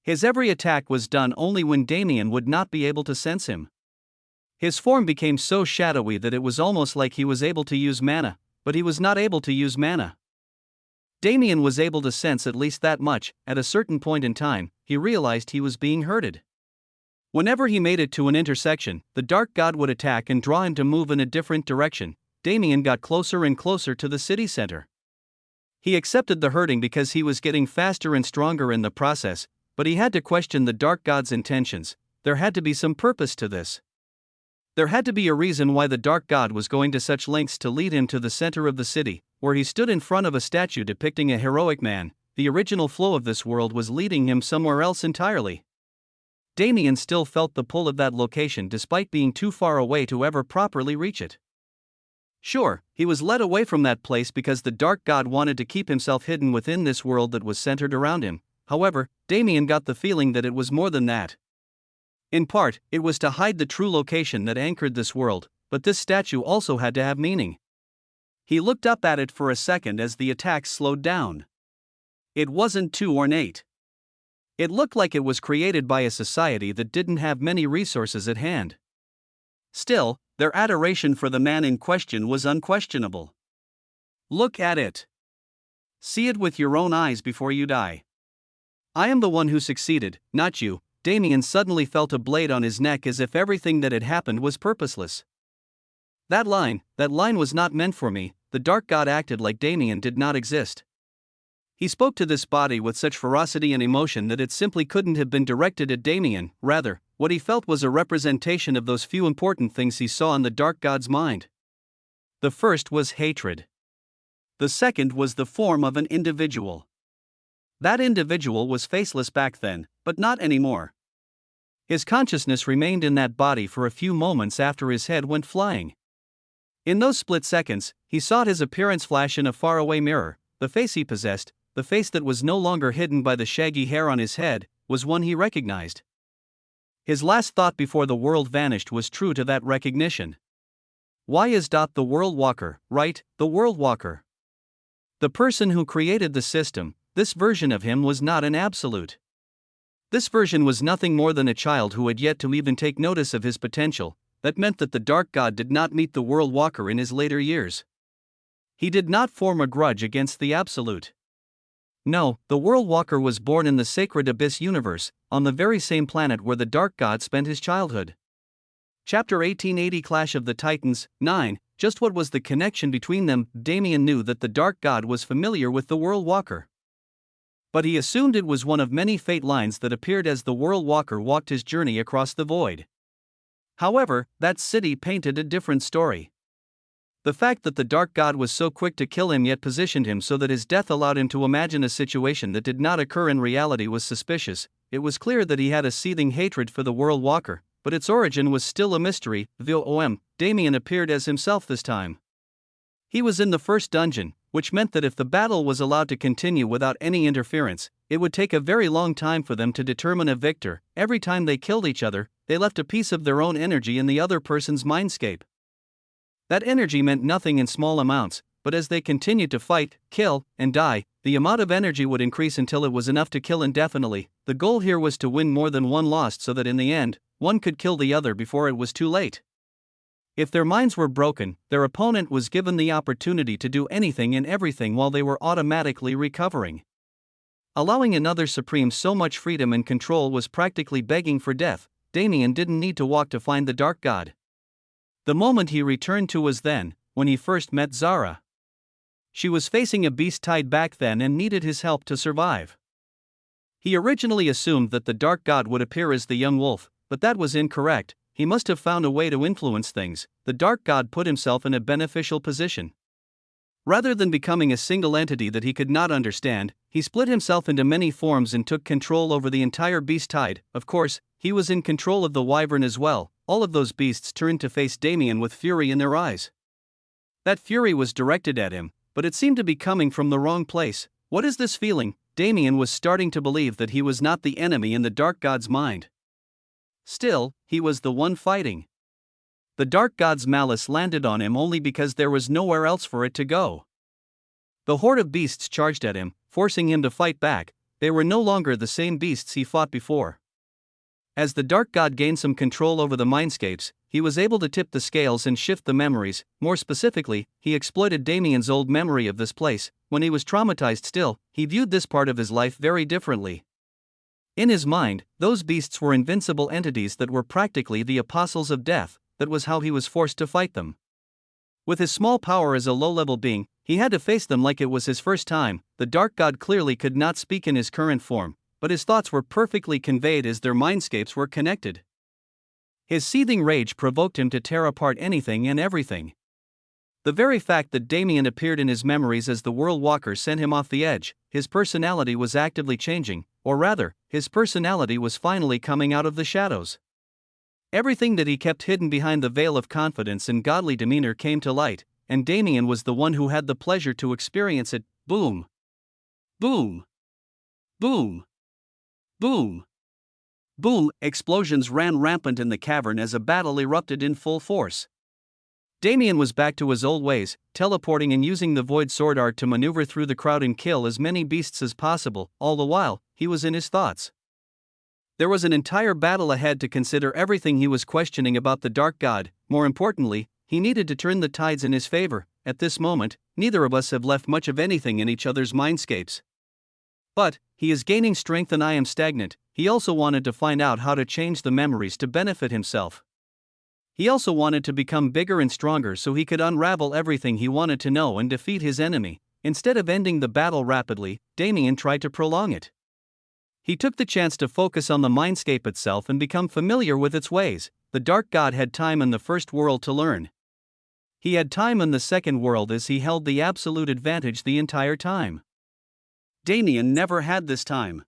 His every attack was done only when Damien would not be able to sense him. His form became so shadowy that it was almost like he was able to use mana, but he was not able to use mana. Damien was able to sense at least that much. At a certain point in time, he realized he was being herded. Whenever he made it to an intersection, the dark god would attack and draw him to move in a different direction. Damien got closer and closer to the city center. He accepted the herding because he was getting faster and stronger in the process, but he had to question the dark god's intentions. There had to be some purpose to this. There had to be a reason why the dark god was going to such lengths to lead him to the center of the city, where he stood in front of a statue depicting a heroic man. The original flow of this world was leading him somewhere else entirely. Damien still felt the pull of that location despite being too far away to ever properly reach it. Sure, he was led away from that place because the dark god wanted to keep himself hidden within this world that was centered around him. However, Damien got the feeling that it was more than that. In part, it was to hide the true location that anchored this world, but this statue also had to have meaning. He looked up at it for a second as the attacks slowed down. It wasn't too ornate. It looked like it was created by a society that didn't have many resources at hand. Still, their adoration for the man in question was unquestionable. Look at it. See it with your own eyes before you die. I am the one who succeeded, not you. Damien suddenly felt a blade on his neck as if everything that had happened was purposeless. That line was not meant for me. The dark god acted like Damien did not exist. He spoke to this body with such ferocity and emotion that it simply couldn't have been directed at Damien. Rather, what he felt was a representation of those few important things he saw in the dark god's mind. The first was hatred. The second was the form of an individual. That individual was faceless back then, but not anymore. His consciousness remained in that body for a few moments after his head went flying. In those split seconds, he saw his appearance flash in a faraway mirror. The face he possessed, the face that was no longer hidden by the shaggy hair on his head, was one he recognized. His last thought before the world vanished was true to that recognition. Why is the World Walker, right? The World Walker. The person who created the system, this version of him was not an absolute. This version was nothing more than a child who had yet to even take notice of his potential. That meant that the dark god did not meet the World Walker in his later years. He did not form a grudge against the absolute. No, the World Walker was born in the sacred Abyss universe, on the very same planet where the dark god spent his childhood. Chapter 1880 Clash of the Titans, 9. Just what was the connection between them? Damien knew that the dark god was familiar with the World Walker. But he assumed it was one of many fate lines that appeared as the World Walker walked his journey across the void. However, that city painted a different story. The fact that the dark god was so quick to kill him yet positioned him so that his death allowed him to imagine a situation that did not occur in reality was suspicious. It was clear that he had a seething hatred for the World Walker, but its origin was still a mystery. Damien appeared as himself this time. He was in the first dungeon, which meant that if the battle was allowed to continue without any interference, it would take a very long time for them to determine a victor. Every time they killed each other, they left a piece of their own energy in the other person's mindscape. That energy meant nothing in small amounts, but as they continued to fight, kill, and die, the amount of energy would increase until it was enough to kill indefinitely. The goal here was to win more than one lost so that in the end, one could kill the other before it was too late. If their minds were broken, their opponent was given the opportunity to do anything and everything while they were automatically recovering. Allowing another supreme so much freedom and control was practically begging for death. Damien didn't need to walk to find the dark god. The moment he returned to was then, when he first met Zara. She was facing a beast tied back then and needed his help to survive. He originally assumed that the dark god would appear as the young wolf, but that was incorrect. He must have found a way to influence things. The dark god put himself in a beneficial position. Rather than becoming a single entity that he could not understand, he split himself into many forms and took control over the entire beast tide. Of course, he was in control of the wyvern as well. All of those beasts turned to face Damien with fury in their eyes. That fury was directed at him, but it seemed to be coming from the wrong place. What is this feeling? Damien was starting to believe that he was not the enemy in the dark god's mind. Still, he was the one fighting. The dark god's malice landed on him only because there was nowhere else for it to go. The horde of beasts charged at him, forcing him to fight back. They were no longer the same beasts he fought before. As the dark god gained some control over the mindscapes, he was able to tip the scales and shift the memories. More specifically, he exploited Damien's old memory of this place. When he was traumatized still, he viewed this part of his life very differently. In his mind, those beasts were invincible entities that were practically the apostles of death. That was how he was forced to fight them. With his small power as a low-level being, he had to face them like it was his first time. The dark god clearly could not speak in his current form, but his thoughts were perfectly conveyed as their mindscapes were connected. His seething rage provoked him to tear apart anything and everything. The very fact that Damien appeared in his memories as the World Walker sent him off the edge. His personality was actively changing, or rather, his personality was finally coming out of the shadows. Everything that he kept hidden behind the veil of confidence and godly demeanor came to light, and Damien was the one who had the pleasure to experience it. Boom! Boom! Boom! Boom! Boom! Explosions ran rampant in the cavern as a battle erupted in full force. Damien was back to his old ways, teleporting and using the void sword art to maneuver through the crowd and kill as many beasts as possible. All the while, he was in his thoughts. There was an entire battle ahead to consider everything he was questioning about the dark god. More importantly, he needed to turn the tides in his favor. At this moment, neither of us have left much of anything in each other's mindscapes. But, he is gaining strength and I am stagnant. He also wanted to find out how to change the memories to benefit himself. He also wanted to become bigger and stronger so he could unravel everything he wanted to know and defeat his enemy. Instead of ending the battle rapidly, Damien tried to prolong it. He took the chance to focus on the mindscape itself and become familiar with its ways. The dark god had time in the first world to learn. He had time in the second world as he held the absolute advantage the entire time. Damien never had this time.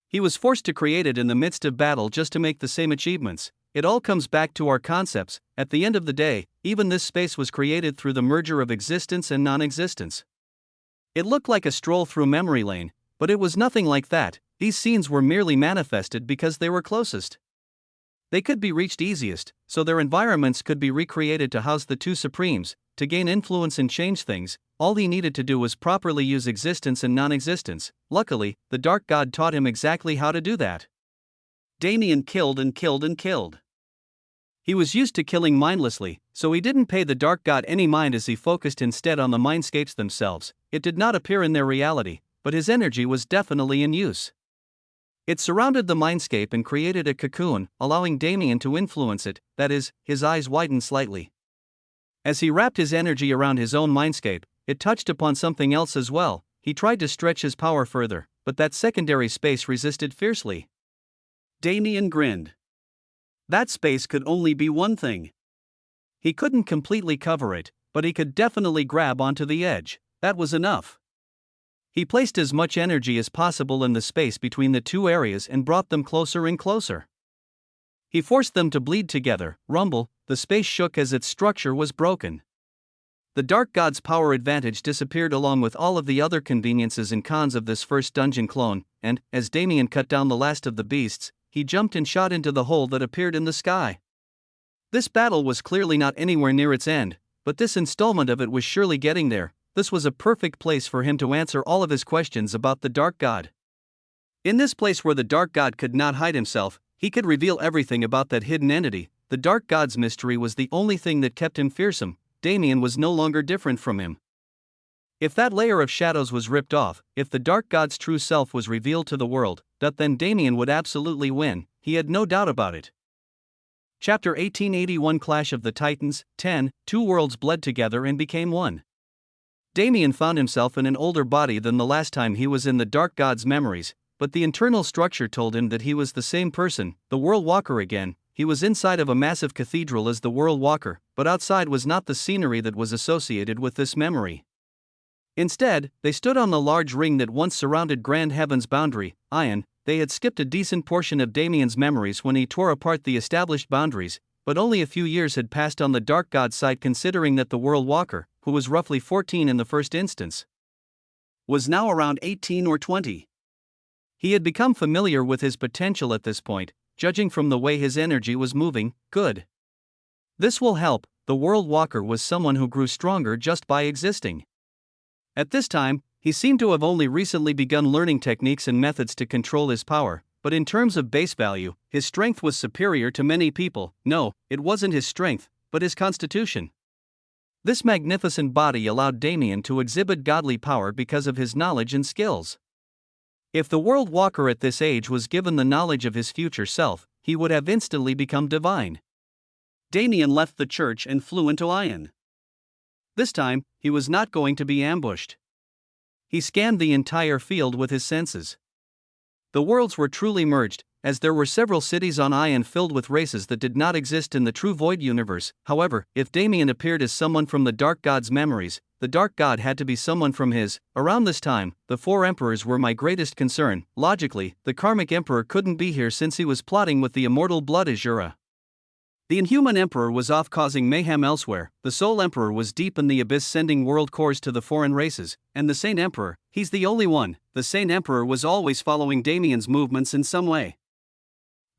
He was forced to create it in the midst of battle just to make the same achievements. It all comes back to our concepts. At the end of the day, even this space was created through the merger of existence and non-existence. It looked like a stroll through memory lane, but it was nothing like that. These scenes were merely manifested because they were closest. They could be reached easiest, so their environments could be recreated to house the two supremes. To gain influence and change things, all he needed to do was properly use existence and non-existence. Luckily, the dark god taught him exactly how to do that. Damien killed and killed and killed. He was used to killing mindlessly, so he didn't pay the dark god any mind as he focused instead on the mindscapes themselves. It did not appear in their reality, but his energy was definitely in use. It surrounded the mindscape and created a cocoon, allowing Damien to influence it. That is, his eyes widened slightly. As he wrapped his energy around his own mindscape, it touched upon something else as well. He tried to stretch his power further, but that secondary space resisted fiercely. Damien grinned. That space could only be one thing. He couldn't completely cover it. but he could definitely grab onto the edge. That was enough. He placed as much energy as possible in the space between the two areas and brought them closer and closer. He forced them to bleed together, rumble, the space shook as its structure was broken. The Dark God's power advantage disappeared along with all of the other conveniences and cons of this first dungeon clone, and, as Damien cut down the last of the beasts, he jumped and shot into the hole that appeared in the sky. This battle was clearly not anywhere near its end, but this installment of it was surely getting there. This was a perfect place for him to answer all of his questions about the Dark God. In this place where the Dark God could not hide himself, he could reveal everything about that hidden entity. The Dark God's mystery was the only thing that kept him fearsome. Damien was no longer different from him. If that layer of shadows was ripped off, if the Dark God's true self was revealed to the world, then Damien would absolutely win, he had no doubt about it. Chapter 1881 Clash of the Titans, 10, Two worlds bled together and became one. Damien found himself in an older body than the last time he was in the Dark God's memories, but the internal structure told him that he was the same person, the World Walker again. He was inside of a massive cathedral as the World Walker, but outside was not the scenery that was associated with this memory. Instead, they stood on the large ring that once surrounded Grand Heaven's boundary, Ion. They had skipped a decent portion of Damien's memories when he tore apart the established boundaries, but only a few years had passed on the Dark God's side considering that the World Walker, who was roughly 14 in the first instance, was now around 18 or 20. He had become familiar with his potential at this point, judging from the way his energy was moving. Good. This will help. The World Walker was someone who grew stronger just by existing. At this time, he seemed to have only recently begun learning techniques and methods to control his power, but in terms of base value, his strength was superior to many people. No, it wasn't his strength, but his constitution. This magnificent body allowed Damien to exhibit godly power because of his knowledge and skills. If the World Walker at this age was given the knowledge of his future self, he would have instantly become divine. Damien left the church and flew into Ion. This time, he was not going to be ambushed. He scanned the entire field with his senses. The worlds were truly merged, as there were several cities on Ion filled with races that did not exist in the true Void universe. However, if Damien appeared as someone from the Dark God's memories, the Dark God had to be someone from his. Around this time, the four emperors were my greatest concern. Logically, the Karmic Emperor couldn't be here since he was plotting with the immortal Blood Azura. The Inhuman Emperor was off causing mayhem elsewhere, the Soul Emperor was deep in the abyss sending world cores to the foreign races, and the Saint Emperor, he's the only one. The Saint Emperor was always following Damien's movements in some way.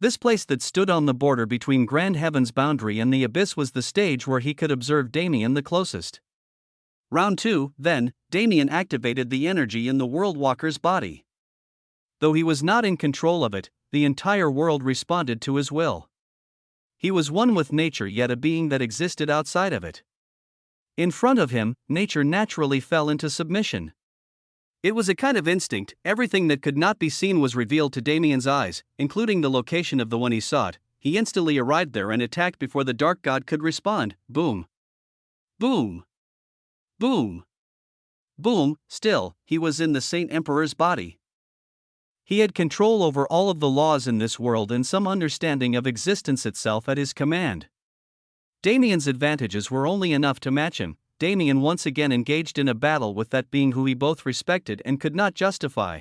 This place that stood on the border between Grand Heaven's boundary and the abyss was the stage where he could observe Damien the closest. Round 2, then, Damien activated the energy in the World Walker's body. Though he was not in control of it, the entire world responded to his will. He was one with nature yet a being that existed outside of it. In front of him, nature naturally fell into submission. It was a kind of instinct. Everything that could not be seen was revealed to Damien's eyes, including the location of the one he sought. He instantly arrived there and attacked before the Dark God could respond. Boom. Boom. Boom. Boom. Still, he was in the Saint Emperor's body. He had control over all of the laws in this world and some understanding of existence itself at his command. Damien's advantages were only enough to match him. Damien once again engaged in a battle with that being who he both respected and could not justify.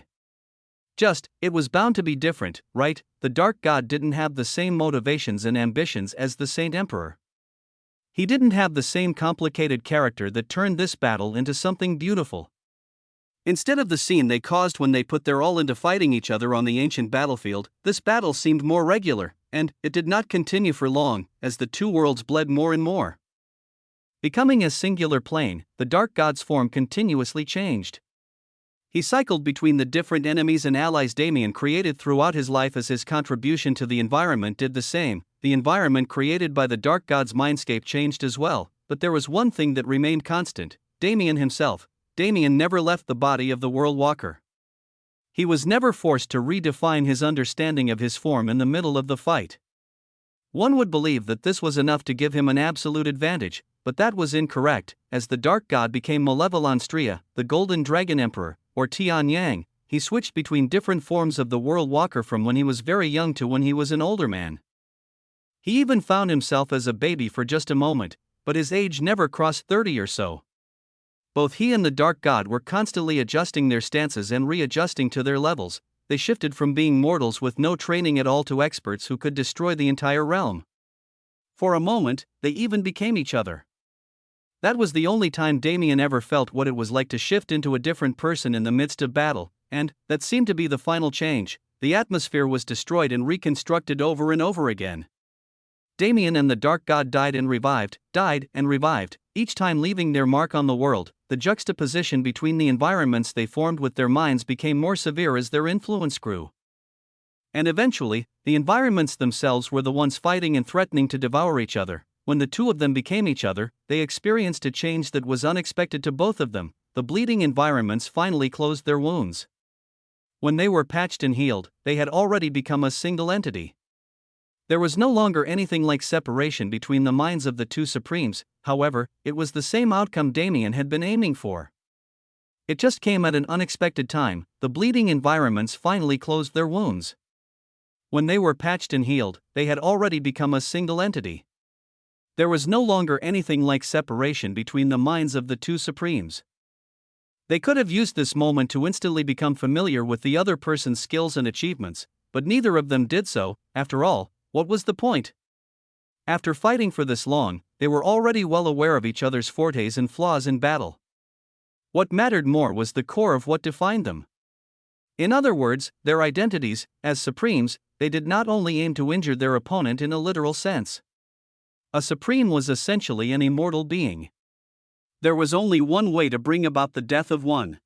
It was bound to be different, right? The Dark God didn't have the same motivations and ambitions as the Saint Emperor. He didn't have the same complicated character that turned this battle into something beautiful. Instead of the scene they caused when they put their all into fighting each other on the ancient battlefield, this battle seemed more regular, and it did not continue for long, as the two worlds bled more and more. Becoming a singular plane, the Dark God's form continuously changed. He cycled between the different enemies and allies Damien created throughout his life as his contribution to the environment did the same. The environment created by the Dark God's mindscape changed as well, but there was one thing that remained constant: Damien himself. Damien never left the body of the World Walker. He was never forced to redefine his understanding of his form in the middle of the fight. One would believe that this was enough to give him an absolute advantage, but that was incorrect. As the Dark God became Malevolanstria, the Golden Dragon Emperor, or Tian Yang, he switched between different forms of the World Walker from when he was very young to when he was an older man. He even found himself as a baby for just a moment. but his age never crossed 30 or so. Both he and the Dark God were constantly adjusting their stances and readjusting to their levels. They shifted from being mortals with no training at all to experts who could destroy the entire realm. For a moment, they even became each other. That was the only time Damien ever felt what it was like to shift into a different person in the midst of battle, and that seemed to be the final change. The atmosphere was destroyed and reconstructed over and over again. Damien and the Dark God died and revived, each time leaving their mark on the world. The juxtaposition between the environments they formed with their minds became more severe as their influence grew. And eventually, the environments themselves were the ones fighting and threatening to devour each other. When the two of them became each other, they experienced a change that was unexpected to both of them. The bleeding environments finally closed their wounds. When they were patched and healed, they had already become a single entity. There was no longer anything like separation between the minds of the two supremes. However, it was the same outcome Damien had been aiming for. It just came at an unexpected time. The bleeding environments finally closed their wounds. When they were patched and healed, they had already become a single entity. There was no longer anything like separation between the minds of the two supremes. They could have used this moment to instantly become familiar with the other person's skills and achievements, but neither of them did so. After all, what was the point? After fighting for this long, they were already well aware of each other's fortes and flaws in battle. What mattered more was the core of what defined them. In other words, their identities. As supremes, they did not only aim to injure their opponent in a literal sense. A supreme was essentially an immortal being. There was only one way to bring about the death of one.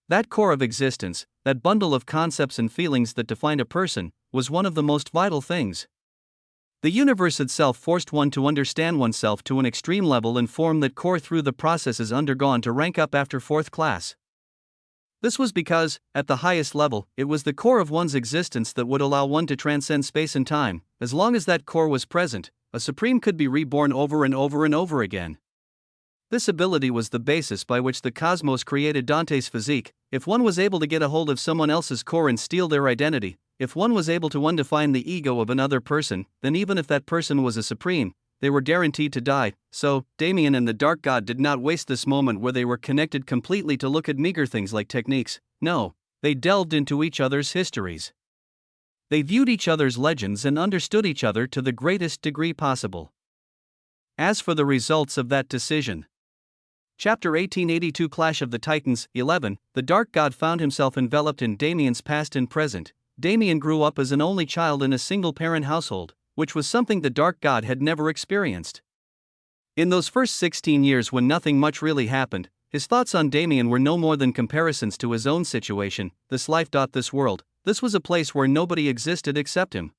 That core of existence, that bundle of concepts and feelings that defined a person, was one of the most vital things. The universe itself forced one to understand oneself to an extreme level and form that core through the processes undergone to rank up after fourth class. This was because, at the highest level, it was the core of one's existence that would allow one to transcend space and time. As long as that core was present, a supreme could be reborn over and over and over again. This ability was the basis by which the cosmos created Dante's physique. If one was able to get a hold of someone else's core and steal their identity, if one was able to undefine the ego of another person, then even if that person was a supreme, they were guaranteed to die. So, Damien and the Dark God did not waste this moment where they were connected completely to look at meager things like techniques. No, they delved into each other's histories. They viewed each other's legends and understood each other to the greatest degree possible. As for the results of that decision, Chapter 1882 Clash of the Titans 11, the Dark God found himself enveloped in Damien's past and present. Damien grew up as an only child in a single-parent household, which was something the Dark God had never experienced. In those first 16 years when nothing much really happened, his thoughts on Damien were no more than comparisons to his own situation. This life. This world, this was a place where nobody existed except him.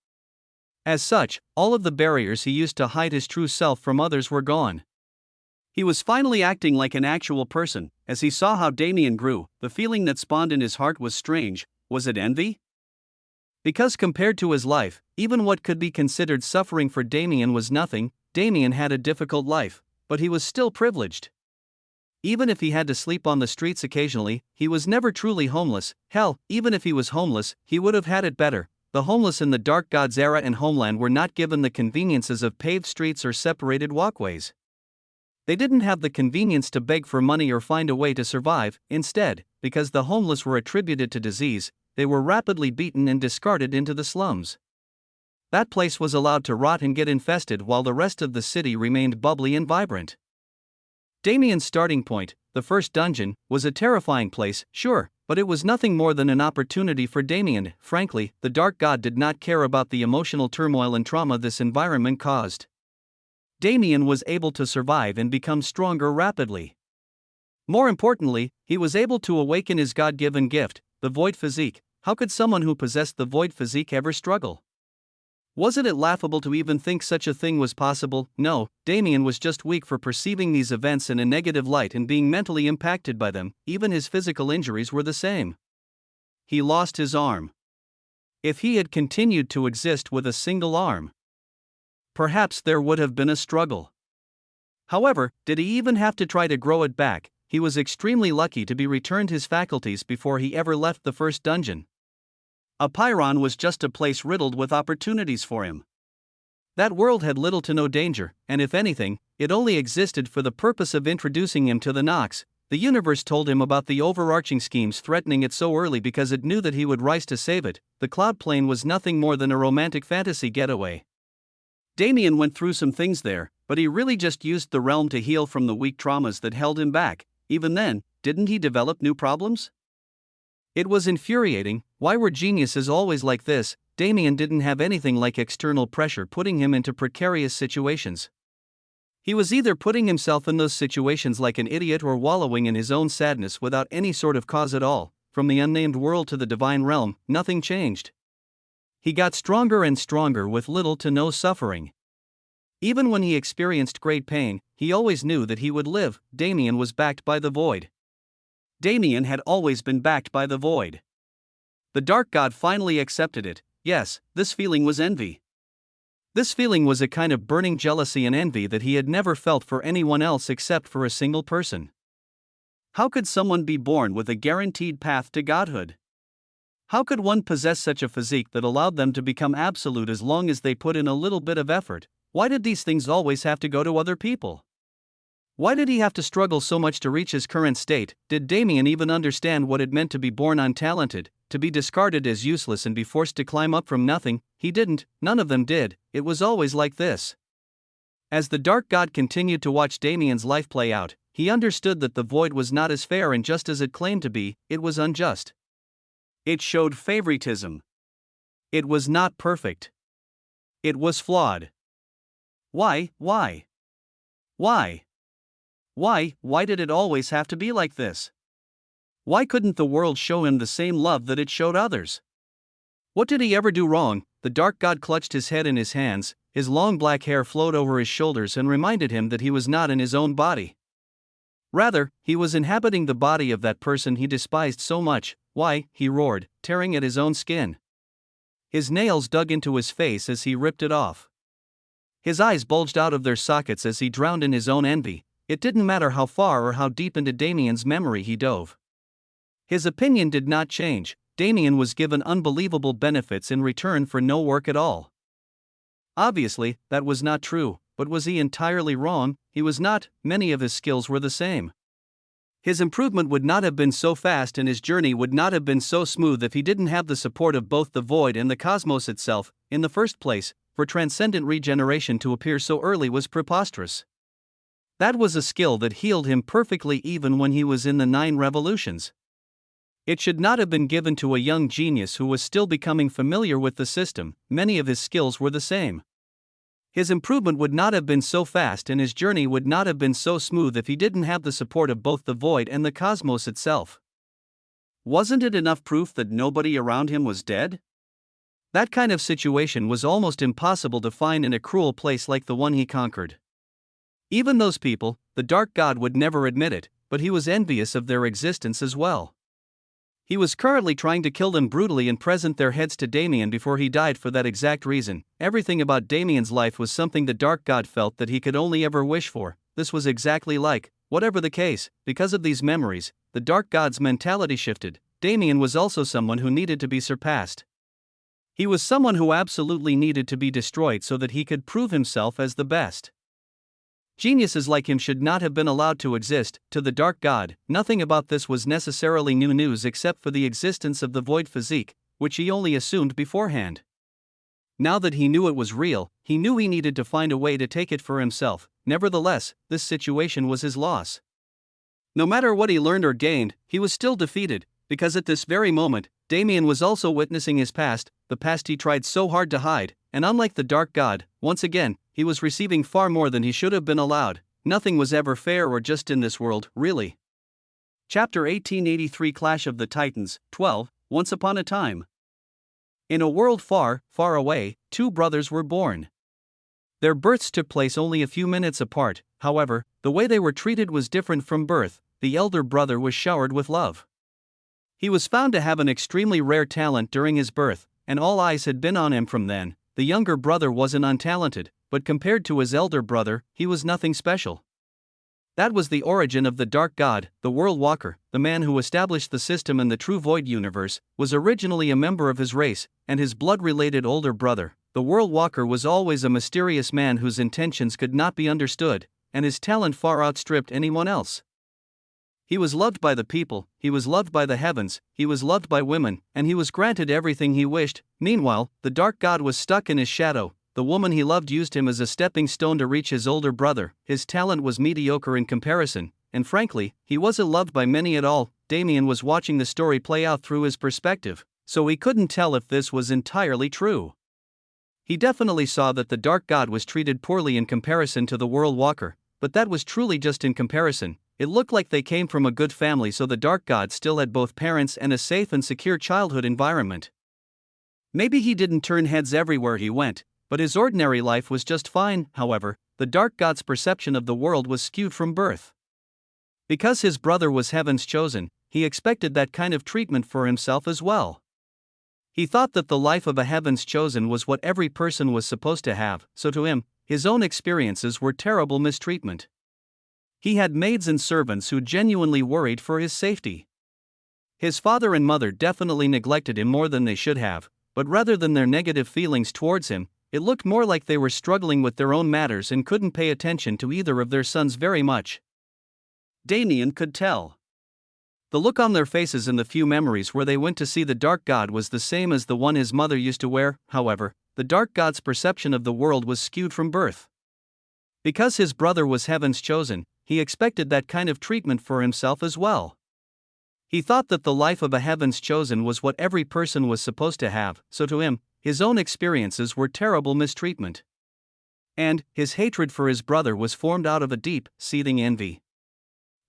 As such, all of the barriers he used to hide his true self from others were gone. He was finally acting like an actual person. As he saw how Damien grew, the feeling that spawned in his heart was strange. Was it envy? Because compared to his life, even what could be considered suffering for Damien was nothing. Damien had a difficult life, but he was still privileged. Even if he had to sleep on the streets occasionally, he was never truly homeless. Hell, even if he was homeless, he would have had it better. The homeless in the Dark God's era and homeland were not given the conveniences of paved streets or separated walkways. They didn't have the convenience to beg for money or find a way to survive. Instead, because the homeless were attributed to disease, they were rapidly beaten and discarded into the slums. That place was allowed to rot and get infested while the rest of the city remained bubbly and vibrant. Damien's starting point, the first dungeon, was a terrifying place, sure, but it was nothing more than an opportunity for Damien. Frankly, the Dark God did not care about the emotional turmoil and trauma this environment caused. Damien was able to survive and become stronger rapidly. More importantly, he was able to awaken his God-given gift, the void physique. How could someone who possessed the void physique ever struggle? Wasn't it laughable to even think such a thing was possible? No, Damien was just weak for perceiving these events in a negative light and being mentally impacted by them. Even his physical injuries were the same. He lost his arm. If he had continued to exist with a single arm, perhaps there would have been a struggle. However, did he even have to try to grow it back? He was extremely lucky to be returned his faculties before he ever left the first dungeon. A Pyron was just a place riddled with opportunities for him. That world had little to no danger, and if anything, it only existed for the purpose of introducing him to the Nox. The universe told him about the overarching schemes threatening it so early because it knew that he would rise to save it. The cloud plane was nothing more than a romantic fantasy getaway. Damien went through some things there, but he really just used the realm to heal from the weak traumas that held him back. Even then, didn't he develop new problems? It was infuriating. Why were geniuses always like this? Damien didn't have anything like external pressure putting him into precarious situations. He was either putting himself in those situations like an idiot or wallowing in his own sadness without any sort of cause at all. From the unnamed world to the divine realm, nothing changed. He got stronger and stronger with little to no suffering. Even when he experienced great pain, he always knew that he would live. Damien was backed by the void. Damien had always been backed by the void. The dark god finally accepted it. Yes, this feeling was envy. This feeling was a kind of burning jealousy and envy that he had never felt for anyone else except for a single person. How could someone be born with a guaranteed path to godhood? How could one possess such a physique that allowed them to become absolute as long as they put in a little bit of effort? Why did these things always have to go to other people? Why did he have to struggle so much to reach his current state? Did Damien even understand what it meant to be born untalented, to be discarded as useless and be forced to climb up from nothing? He didn't, none of them did, it was always like this. As the dark god continued to watch Damien's life play out, he understood that the void was not as fair and just as it claimed to be. It was unjust. It showed favoritism. It was not perfect. It was flawed. Why? Why did it always have to be like this? Why couldn't the world show him the same love that it showed others? What did he ever do wrong? The dark god clutched his head in his hands, his long black hair flowed over his shoulders and reminded him that he was not in his own body. Rather, he was inhabiting the body of that person he despised so much. Why? He roared, tearing at his own skin. His nails dug into his face as he ripped it off. His eyes bulged out of their sockets as he drowned in his own envy. It didn't matter how far or how deep into Damien's memory he dove. His opinion did not change. Damien was given unbelievable benefits in return for no work at all. Obviously, that was not true, but was he entirely wrong? He was not. Many of his skills were the same. His improvement would not have been so fast and his journey would not have been so smooth if he didn't have the support of both the void and the cosmos itself. In the first place, for transcendent regeneration to appear so early was preposterous. That was a skill that healed him perfectly even when he was in the 9 revolutions. It should not have been given to a young genius who was still becoming familiar with the system. Many of his skills were the same. His improvement would not have been so fast and his journey would not have been so smooth if he didn't have the support of both the void and the cosmos itself. Wasn't it enough proof that nobody around him was dead? That kind of situation was almost impossible to find in a cruel place like the one he conquered. Even those people, the dark god would never admit it, but he was envious of their existence as well. He was currently trying to kill them brutally and present their heads to Damien before he died for that exact reason. Everything about Damien's life was something the dark god felt that he could only ever wish for. This was exactly like, whatever the case, because of these memories, the dark god's mentality shifted. Damien was also someone who needed to be surpassed. He was someone who absolutely needed to be destroyed so that he could prove himself as the best. Geniuses like him should not have been allowed to exist. To the dark god, nothing about this was necessarily new news except for the existence of the void physique, which he only assumed beforehand. Now that he knew it was real, he knew he needed to find a way to take it for himself. Nevertheless, this situation was his loss. No matter what he learned or gained, he was still defeated, because at this very moment, Damien was also witnessing his past, the past he tried so hard to hide, and unlike the dark god, once again, he was receiving far more than he should have been allowed. Nothing was ever fair or just in this world, really. Chapter 1883 Clash of the Titans, 12, Once Upon a Time. In a world far, far away, 2 brothers were born. Their births took place only a few minutes apart. However, the way they were treated was different from birth. The elder brother was showered with love. He was found to have an extremely rare talent during his birth, and all eyes had been on him from then. The younger brother wasn't untalented, but compared to his elder brother, he was nothing special. That was the origin of the dark god. The world walker, the man who established the system in the true void universe, was originally a member of his race, and his blood-related older brother, the World Walker was always a mysterious man whose intentions could not be understood, and his talent far outstripped anyone else. He was loved by the people, he was loved by the heavens, he was loved by women, and he was granted everything he wished. Meanwhile, the dark god was stuck in his shadow. The woman he loved used him as a stepping stone to reach his older brother. His talent was mediocre in comparison, and frankly, he wasn't loved by many at all. Damien was watching the story play out through his perspective, so he couldn't tell if this was entirely true. He definitely saw that the dark god was treated poorly in comparison to the World Walker, but that was truly just in comparison. It looked like they came from a good family, so the dark god still had both parents and a safe and secure childhood environment. Maybe he didn't turn heads everywhere he went, but his ordinary life was just fine. However, the dark god's perception of the world was skewed from birth. Because his brother was heaven's chosen, he expected that kind of treatment for himself as well. He thought that the life of a heaven's chosen was what every person was supposed to have, so to him, his own experiences were terrible mistreatment. He had maids and servants who genuinely worried for his safety. His father and mother definitely neglected him more than they should have, but rather than their negative feelings towards him, it looked more like they were struggling with their own matters and couldn't pay attention to either of their sons very much. Damien could tell. The look on their faces in the few memories where they went to see the dark god was the same as the one his mother used to wear. However, the dark god's perception of the world was skewed from birth. Because his brother was heaven's chosen, he expected that kind of treatment for himself as well. He thought that the life of a heaven's chosen was what every person was supposed to have, so to him, his own experiences were terrible mistreatment. And his hatred for his brother was formed out of a deep, seething envy.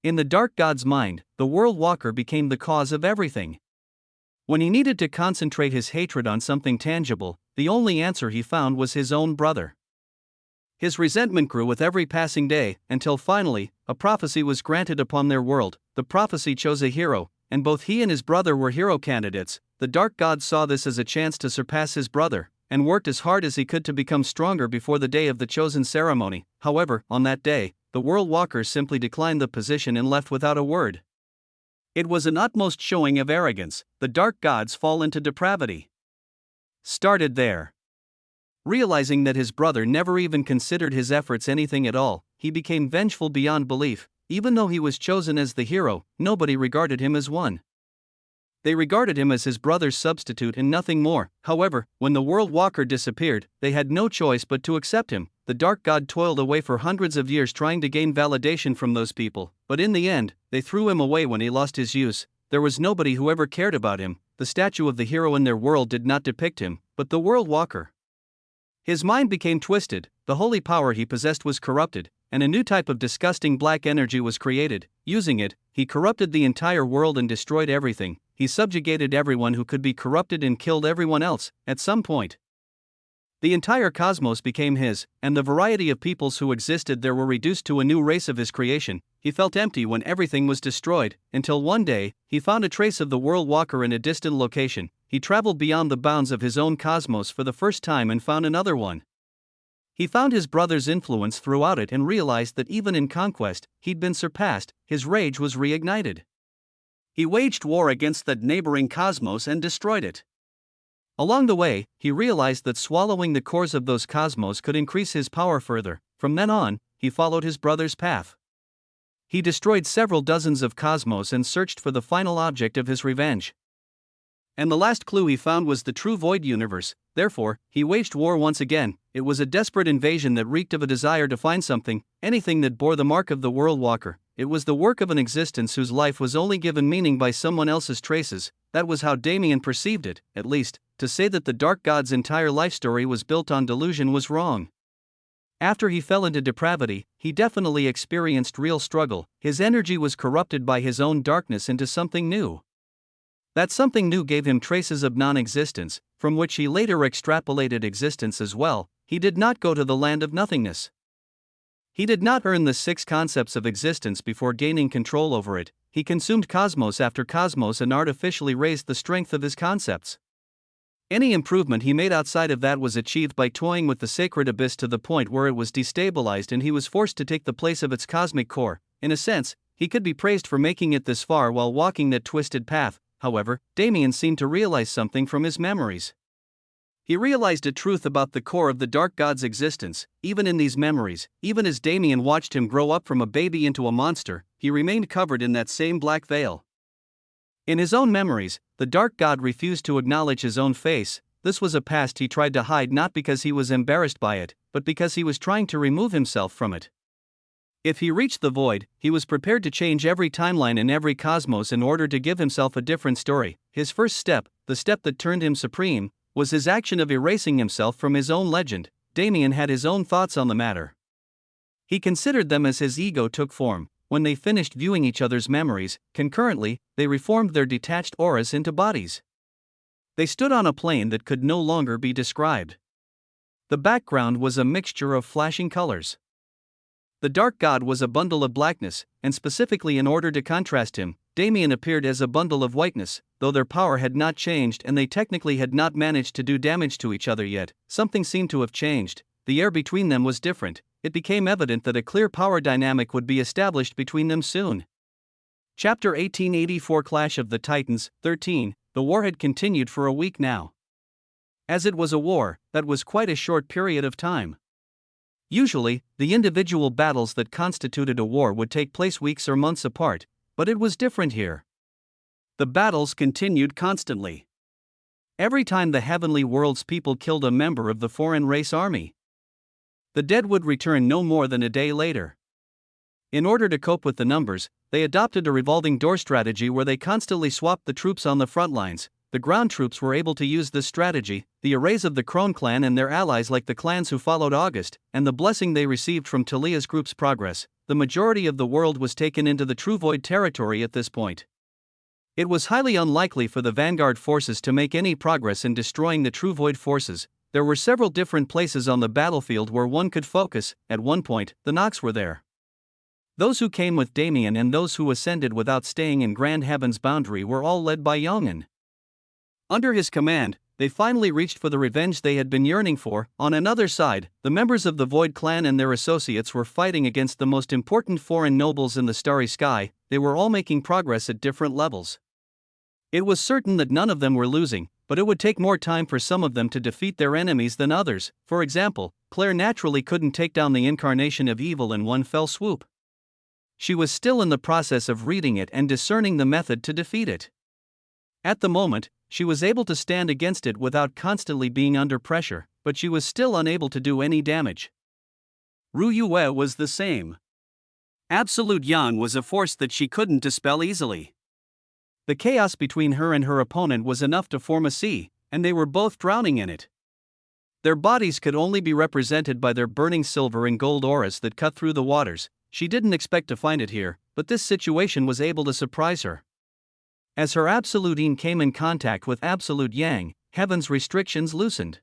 In the dark god's mind, the World Walker became the cause of everything. When he needed to concentrate his hatred on something tangible, the only answer he found was his own brother. His resentment grew with every passing day, until finally, a prophecy was granted upon their world. The prophecy chose a hero, and both he and his brother were hero candidates. The dark god saw this as a chance to surpass his brother, and worked as hard as he could to become stronger before the day of the chosen ceremony. However, on that day, the World Walker simply declined the position and left without a word. It was an utmost showing of arrogance. The dark god's fall into depravity started there. Realizing that his brother never even considered his efforts anything at all, he became vengeful beyond belief. Even though he was chosen as the hero, nobody regarded him as one. They regarded him as his brother's substitute and nothing more. However, when the World Walker disappeared, they had no choice but to accept him. The dark god toiled away for hundreds of years trying to gain validation from those people, but in the end, they threw him away when he lost his use. There was nobody who ever cared about him. The statue of the hero in their world did not depict him, but the World Walker. His mind became twisted, the holy power he possessed was corrupted, and a new type of disgusting black energy was created. Using it, he corrupted the entire world and destroyed everything. He subjugated everyone who could be corrupted and killed everyone else, at some point. The entire cosmos became his, and the variety of peoples who existed there were reduced to a new race of his creation. He felt empty when everything was destroyed, until one day, he found a trace of the World Walker in a distant location. He traveled beyond the bounds of his own cosmos for the first time and found another one. He found his brother's influence throughout it and realized that even in conquest, he'd been surpassed. His rage was reignited. He waged war against that neighboring cosmos and destroyed it. Along the way, he realized that swallowing the cores of those cosmos could increase his power further. From then on, he followed his brother's path. He destroyed several dozens of cosmos and searched for the final object of his revenge. And the last clue he found was the true void universe. Therefore, he waged war once again. It was a desperate invasion that reeked of a desire to find something, anything that bore the mark of the World Walker. It was the work of an existence whose life was only given meaning by someone else's traces. That was how Damien perceived it, at least. To say that the dark god's entire life story was built on delusion was wrong. After he fell into depravity, he definitely experienced real struggle. His energy was corrupted by his own darkness into something new. That something new gave him traces of non-existence, from which he later extrapolated existence as well. He did not go to the land of nothingness. He did not earn the 6 concepts of existence before gaining control over it. He consumed cosmos after cosmos and artificially raised the strength of his concepts. Any improvement he made outside of that was achieved by toying with the sacred abyss to the point where it was destabilized and he was forced to take the place of its cosmic core. In a sense, he could be praised for making it this far while walking that twisted path. However, Damien seemed to realize something from his memories. He realized a truth about the core of the Dark God's existence. Even in these memories, even as Damien watched him grow up from a baby into a monster, he remained covered in that same black veil. In his own memories, the Dark God refused to acknowledge his own face. This was a past he tried to hide, not because he was embarrassed by it, but because he was trying to remove himself from it. If he reached the void, he was prepared to change every timeline in every cosmos in order to give himself a different story. His first step, the step that turned him supreme, was his action of erasing himself from his own legend. Damien had his own thoughts on the matter. He considered them as his ego took form. When they finished viewing each other's memories, concurrently, they reformed their detached auras into bodies. They stood on a plane that could no longer be described. The background was a mixture of flashing colors. The Dark God was a bundle of blackness, and specifically in order to contrast him, Damien appeared as a bundle of whiteness. Though their power had not changed and they technically had not managed to do damage to each other yet, something seemed to have changed. The air between them was different. It became evident that a clear power dynamic would be established between them soon. Chapter 1884 Clash of the Titans, 13. The war had continued for a week now. As it was a war, that was quite a short period of time. Usually, the individual battles that constituted a war would take place weeks or months apart, but it was different here. The battles continued constantly. Every time the heavenly world's people killed a member of the foreign race army, the dead would return no more than a day later. In order to cope with the numbers, they adopted a revolving door strategy where they constantly swapped the troops on the front lines. The ground troops were able to use this strategy. The arrays of the Crone clan and their allies, like the clans who followed August, and the blessing they received from Talia's group's progress, the majority of the world was taken into the True Void territory at this point. It was highly unlikely for the Vanguard forces to make any progress in destroying the True Void forces. There were several different places on the battlefield where one could focus. At one point, the Nox were there. Those who came with Damien and those who ascended without staying in Grand Heaven's boundary were all led by Yongan. Under his command, they finally reached for the revenge they had been yearning for. On another side, the members of the Void clan and their associates were fighting against the most important foreign nobles in the starry sky. They were all making progress at different levels. It was certain that none of them were losing, but it would take more time for some of them to defeat their enemies than others. For example, Claire naturally couldn't take down the incarnation of evil in one fell swoop. She was still in the process of reading it and discerning the method to defeat it. At the moment, she was able to stand against it without constantly being under pressure, but she was still unable to do any damage. Ru Yue was the same. Absolute Yang was a force that she couldn't dispel easily. The chaos between her and her opponent was enough to form a sea, and they were both drowning in it. Their bodies could only be represented by their burning silver and gold auras that cut through the waters. She didn't expect to find it here, but this situation was able to surprise her. As her Absolute Yin came in contact with Absolute Yang, Heaven's restrictions loosened.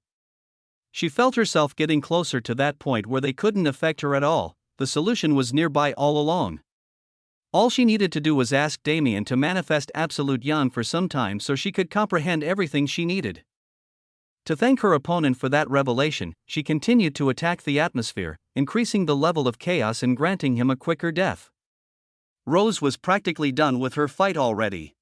She felt herself getting closer to that point where they couldn't affect her at all. The solution was nearby all along. All she needed to do was ask Damien to manifest Absolute Yang for some time so she could comprehend everything she needed. To thank her opponent for that revelation, she continued to attack the atmosphere, increasing the level of chaos and granting him a quicker death. Rose was practically done with her fight already.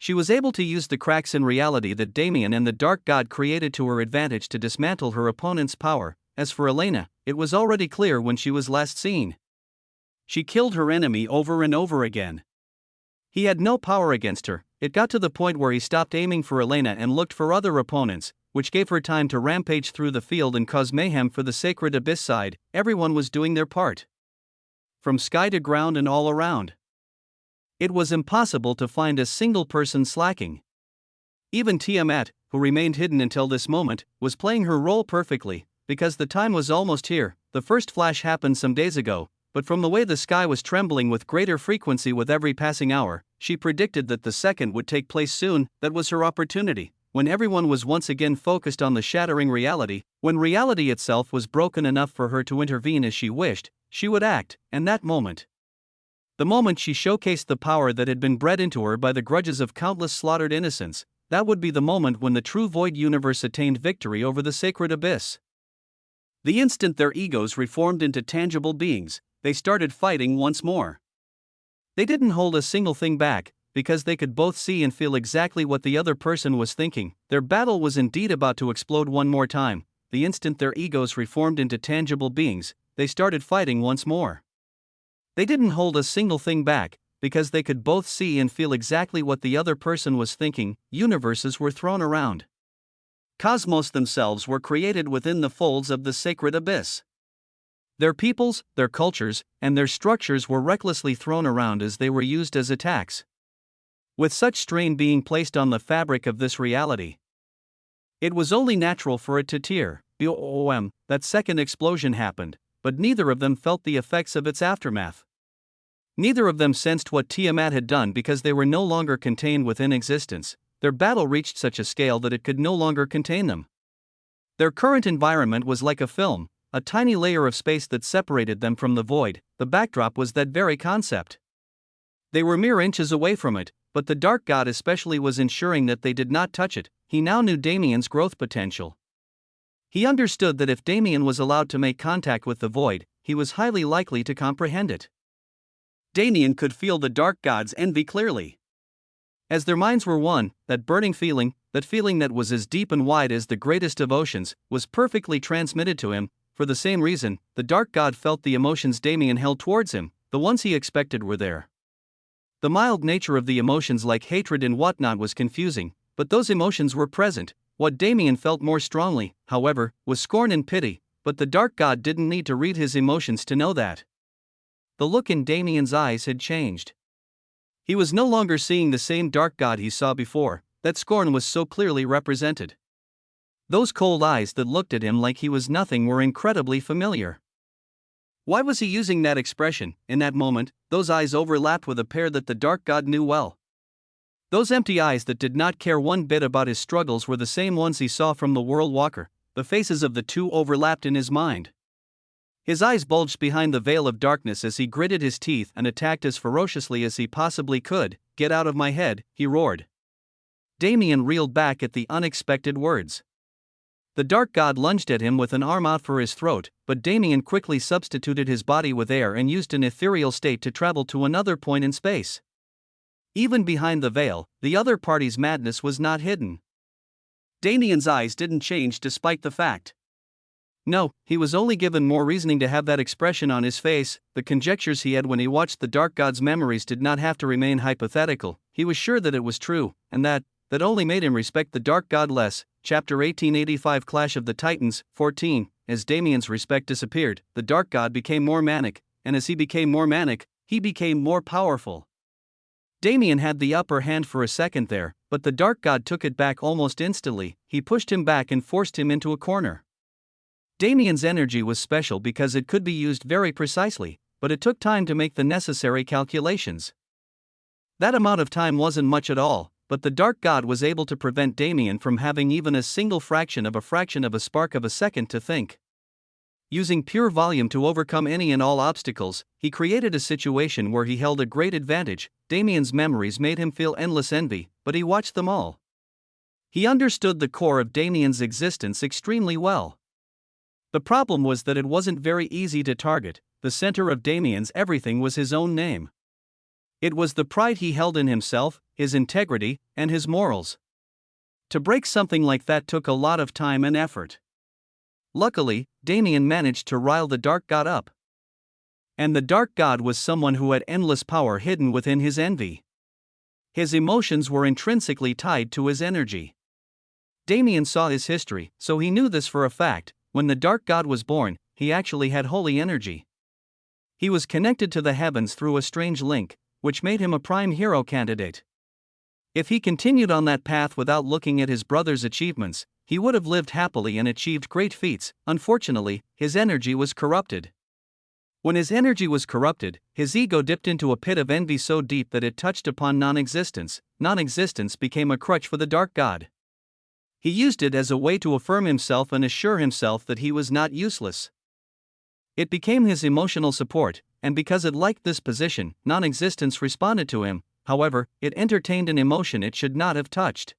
She was able to use the cracks in reality that Damien and the Dark God created to her advantage to dismantle her opponent's power. As for Elena, it was already clear when she was last seen. She killed her enemy over and over again. He had no power against her. It got to the point where he stopped aiming for Elena and looked for other opponents, which gave her time to rampage through the field and cause mayhem for the Sacred Abyss side. Everyone was doing their part, from sky to ground and all around. It was impossible to find a single person slacking. Even Tiamat, who remained hidden until this moment, was playing her role perfectly, because the time was almost here. The first flash happened some days ago, but from the way the sky was trembling with greater frequency with every passing hour, she predicted that the second would take place soon. That was her opportunity. When everyone was once again focused on the shattering reality, when reality itself was broken enough for her to intervene as she wished, she would act, and that moment. The moment she showcased the power that had been bred into her by the grudges of countless slaughtered innocents, that would be the moment when the True Void universe attained victory over the Sacred Abyss. The instant their egos reformed into tangible beings, they started fighting once more. They didn't hold a single thing back. because they could both see and feel exactly what the other person was thinking. Their battle was indeed about to explode one more time. The instant their egos reformed into tangible beings, they started fighting once more. They didn't hold a single thing back, because they could both see and feel exactly what the other person was thinking. Universes were thrown around. Cosmos themselves were created within the folds of the sacred abyss. Their peoples, their cultures, and their structures were recklessly thrown around as they were used as attacks. With such strain being placed on the fabric of this reality, it was only natural for it to tear. That second explosion happened, but neither of them felt the effects of its aftermath. Neither of them sensed what Tiamat had done because they were no longer contained within existence. Their battle reached such a scale that it could no longer contain them. Their current environment was like a film, a tiny layer of space that separated them from the void. The backdrop was that very concept. They were mere inches away from it, but the Dark God especially was ensuring that they did not touch it. He now knew Damien's growth potential. He understood that if Damien was allowed to make contact with the void, he was highly likely to comprehend it. Damien could feel the Dark God's envy clearly. As their minds were one, that burning feeling, that feeling that was as deep and wide as the greatest of oceans, was perfectly transmitted to him. For the same reason, the Dark God felt the emotions Damien held towards him. The ones he expected were there. The mild nature of the emotions like hatred and whatnot was confusing, but those emotions were present. What Damien felt more strongly, however, was scorn and pity, but the Dark God didn't need to read his emotions to know that. The look in Damien's eyes had changed. He was no longer seeing the same Dark God he saw before. That scorn was so clearly represented. Those cold eyes that looked at him like he was nothing were incredibly familiar. Why was he using that expression? In that moment, those eyes overlapped with a pair that the Dark God knew well. Those empty eyes that did not care one bit about his struggles were the same ones he saw from the World Walker. The faces of the two overlapped in his mind. His eyes bulged behind the veil of darkness as he gritted his teeth and attacked as ferociously as he possibly could. "Get out of my head," he roared. Damien reeled back at the unexpected words. The Dark God lunged at him with an arm out for his throat, but Damien quickly substituted his body with air and used an ethereal state to travel to another point in space. Even behind the veil, the other party's madness was not hidden. Damien's eyes didn't change despite the fact. No, he was only given more reasoning to have that expression on his face. The conjectures he had when he watched the Dark God's memories did not have to remain hypothetical. He was sure that it was true, and that only made him respect the Dark God less. Chapter 1885 Clash of the Titans, 14. As Damien's respect disappeared, the Dark God became more manic, and as he became more manic, he became more powerful. Damien had the upper hand for a second there, but the Dark God took it back almost instantly. He pushed him back and forced him into a corner. Damien's energy was special because it could be used very precisely, but it took time to make the necessary calculations. That amount of time wasn't much at all, but the Dark God was able to prevent Damien from having even a single fraction of a spark of a second to think. Using pure volume to overcome any and all obstacles, he created a situation where he held a great advantage. Damien's memories made him feel endless envy, but he watched them all. He understood the core of Damien's existence extremely well. The problem was that it wasn't very easy to target. The center of Damien's everything was his own name. It was the pride he held in himself, his integrity, and his morals. To break something like that took a lot of time and effort. Luckily, Damien managed to rile the Dark God up. And the Dark God was someone who had endless power hidden within his envy. His emotions were intrinsically tied to his energy. Damien saw his history, so he knew this for a fact. When the Dark God was born, he actually had holy energy. He was connected to the heavens through a strange link, which made him a prime hero candidate. If he continued on that path without looking at his brother's achievements, he would have lived happily and achieved great feats. Unfortunately, his energy was corrupted. When his energy was corrupted, his ego dipped into a pit of envy so deep that it touched upon non-existence. Non-existence became a crutch for the Dark God. He used it as a way to affirm himself and assure himself that he was not useless. It became his emotional support, and because it liked this position, non-existence responded to him. However, it entertained an emotion it should not have touched.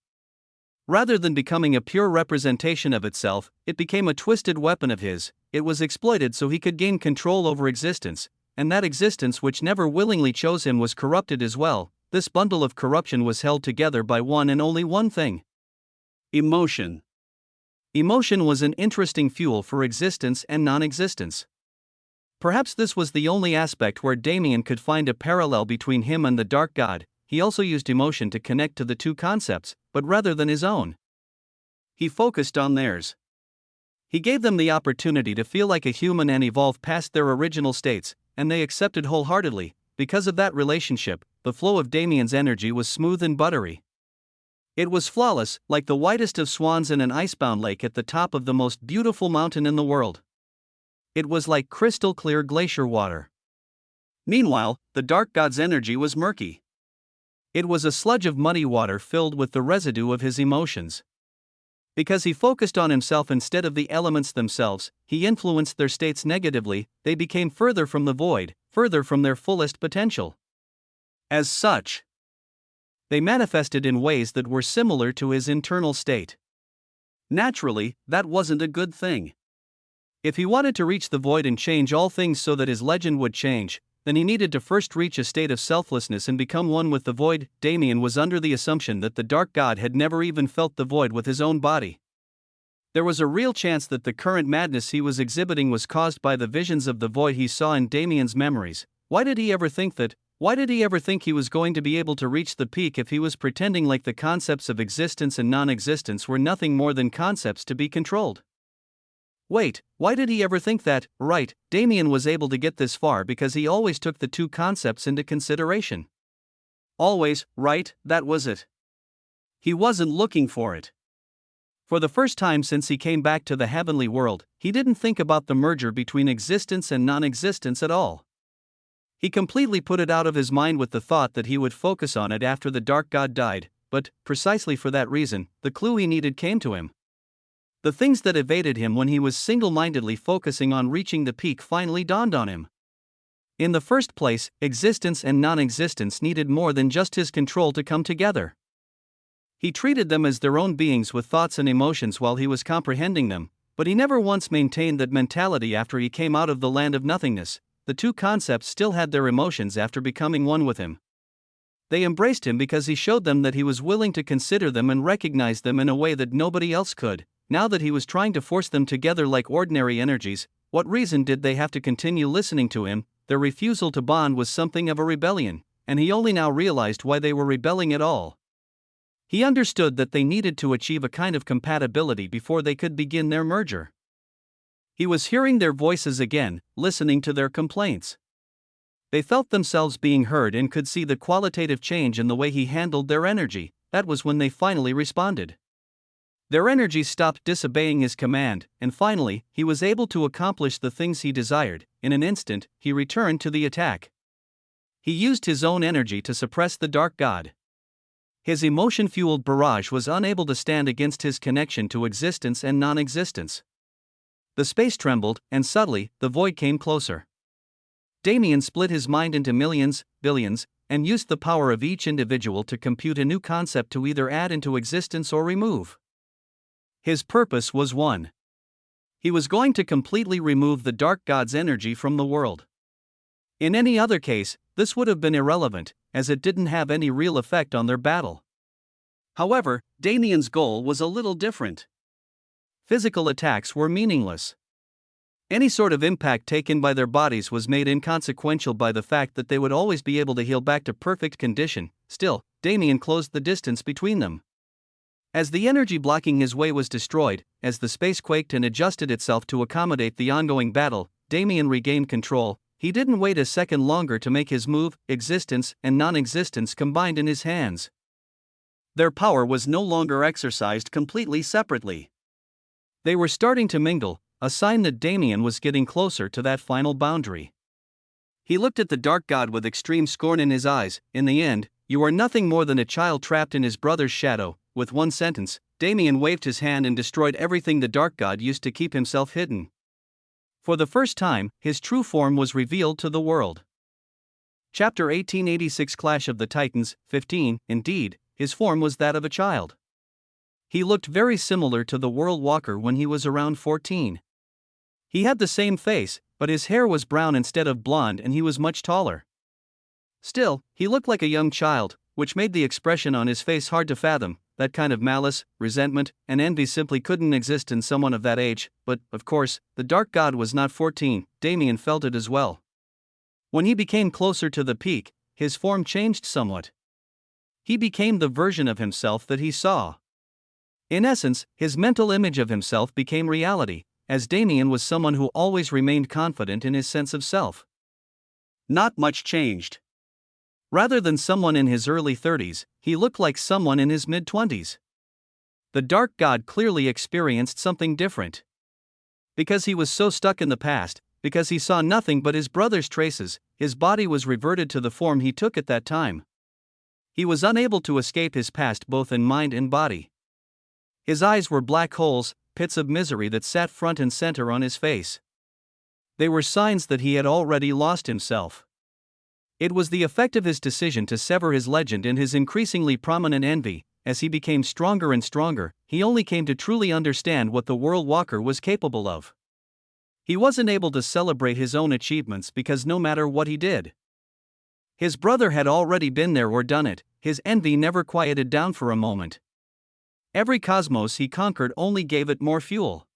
Rather than becoming a pure representation of itself, it became a twisted weapon of his. It was exploited so he could gain control over existence, and that existence which never willingly chose him was corrupted as well. this bundle of corruption was held together by one and only one thing: emotion. Emotion was an interesting fuel for existence and non-existence. Perhaps this was the only aspect where Damien could find a parallel between him and the dark god. He also used emotion to connect to the two concepts, but rather than his own, He focused on theirs. he gave them the opportunity to feel like a human and evolve past their original states, and they accepted wholeheartedly. Because of that relationship, the flow of Damien's energy was smooth and buttery. It was flawless, like the whitest of swans in an icebound lake at the top of the most beautiful mountain in the world. It was like crystal clear glacier water. Meanwhile, the dark god's energy was murky. It was a sludge of muddy water filled with the residue of his emotions. Because he focused on himself instead of the elements themselves, he influenced their states negatively. They became further from the void, further from their fullest potential. As such, they manifested in ways that were similar to his internal state. Naturally, that wasn't a good thing. If he wanted to reach the void and change all things so that his legend would change, then he needed to first reach a state of selflessness and become one with the void. Damien was under the assumption that the dark god had never even felt the void with his own body. There was a real chance that the current madness he was exhibiting was caused by the visions of the void he saw in Damien's memories. Why did he ever think that? Why did he ever think he was going to be able to reach the peak if he was pretending like the concepts of existence and non-existence were nothing more than concepts to be controlled? Wait, why did he ever think that? Right, Damien was able to get this far because he always took the two concepts into consideration. Always, right, that was it. He wasn't looking for it. For the first time since he came back to the heavenly world, he didn't think about the merger between existence and non-existence at all. He completely put it out of his mind with the thought that he would focus on it after the dark god died, but, precisely for that reason, the clue he needed came to him. The things that evaded him when he was single-mindedly focusing on reaching the peak finally dawned on him. In the first place, existence and non-existence needed more than just his control to come together. He treated them as their own beings with thoughts and emotions while he was comprehending them, but he never once maintained that mentality after he came out of the land of nothingness. The two concepts still had their emotions after becoming one with him. They embraced him because he showed them that he was willing to consider them and recognize them in a way that nobody else could. Now that he was trying to force them together like ordinary energies, what reason did they have to continue listening to him? Their refusal to bond was something of a rebellion, and he only now realized why they were rebelling at all. He understood that they needed to achieve a kind of compatibility before they could begin their merger. He was hearing their voices again, listening to their complaints. They felt themselves being heard and could see the qualitative change in the way he handled their energy. That was when they finally responded. Their energy stopped disobeying his command, and finally, he was able to accomplish the things he desired. In an instant, he returned to the attack. He used his own energy to suppress the dark god. His emotion-fueled barrage was unable to stand against his connection to existence and non-existence. The space trembled, and subtly, the void came closer. Damien split his mind into millions, billions, and used the power of each individual to compute a new concept to either add into existence or remove. His purpose was one. He was going to completely remove the dark god's energy from the world. In any other case, this would have been irrelevant, as it didn't have any real effect on their battle. However, Damien's goal was a little different. Physical attacks were meaningless. Any sort of impact taken by their bodies was made inconsequential by the fact that they would always be able to heal back to perfect condition. Still, Damien closed the distance between them. As the energy blocking his way was destroyed, as the space quaked and adjusted itself to accommodate the ongoing battle, Damien regained control. He didn't wait a second longer to make his move. Existence and non-existence combined in his hands. Their power was no longer exercised completely separately. They were starting to mingle, a sign that Damien was getting closer to that final boundary. He looked at the dark god with extreme scorn in his eyes. In the end, you are nothing more than a child trapped in his brother's shadow. With one sentence, Damien waved his hand and destroyed everything the dark god used to keep himself hidden. For the first time, his true form was revealed to the world. Chapter 1886 Clash of the Titans, 15. Indeed, his form was that of a child. He looked very similar to the World Walker when he was around 14. He had the same face, but his hair was brown instead of blonde and he was much taller. Still, he looked like a young child, which made the expression on his face hard to fathom. That kind of malice, resentment, and envy simply couldn't exist in someone of that age, but, of course, the dark god was not 14, Damien felt it as well. When he became closer to the peak, his form changed somewhat. He became the version of himself that he saw. In essence, his mental image of himself became reality, as Damien was someone who always remained confident in his sense of self. Not much changed. Rather than someone in his early 30s, he looked like someone in his mid-20s. The dark god clearly experienced something different. Because he was so stuck in the past, because he saw nothing but his brother's traces, his body was reverted to the form he took at that time. He was unable to escape his past both in mind and body. His eyes were black holes, pits of misery that sat front and center on his face. They were signs that he had already lost himself. It was the effect of his decision to sever his legend and his increasingly prominent envy. As he became stronger and stronger, he only came to truly understand what the World Walker was capable of. He wasn't able to celebrate his own achievements because no matter what he did, his brother had already been there or done it. His envy never quieted down for a moment. Every cosmos he conquered only gave it more fuel.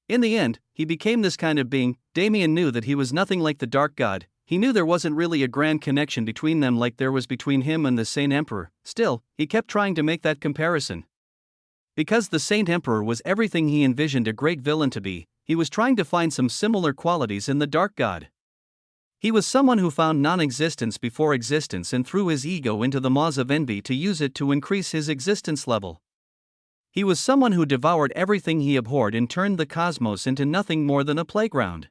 In the end, he became this kind of being. Damien knew that he was nothing like the Dark God. He knew there wasn't really a grand connection between them like there was between him and the Saint Emperor. Still, he kept trying to make that comparison. Because the Saint Emperor was everything he envisioned a great villain to be, he was trying to find some similar qualities in the Dark God. He was someone who found non-existence before existence and threw his ego into the maws of envy to use it to increase his existence level. He was someone who devoured everything he abhorred and turned the cosmos into nothing more than a playground.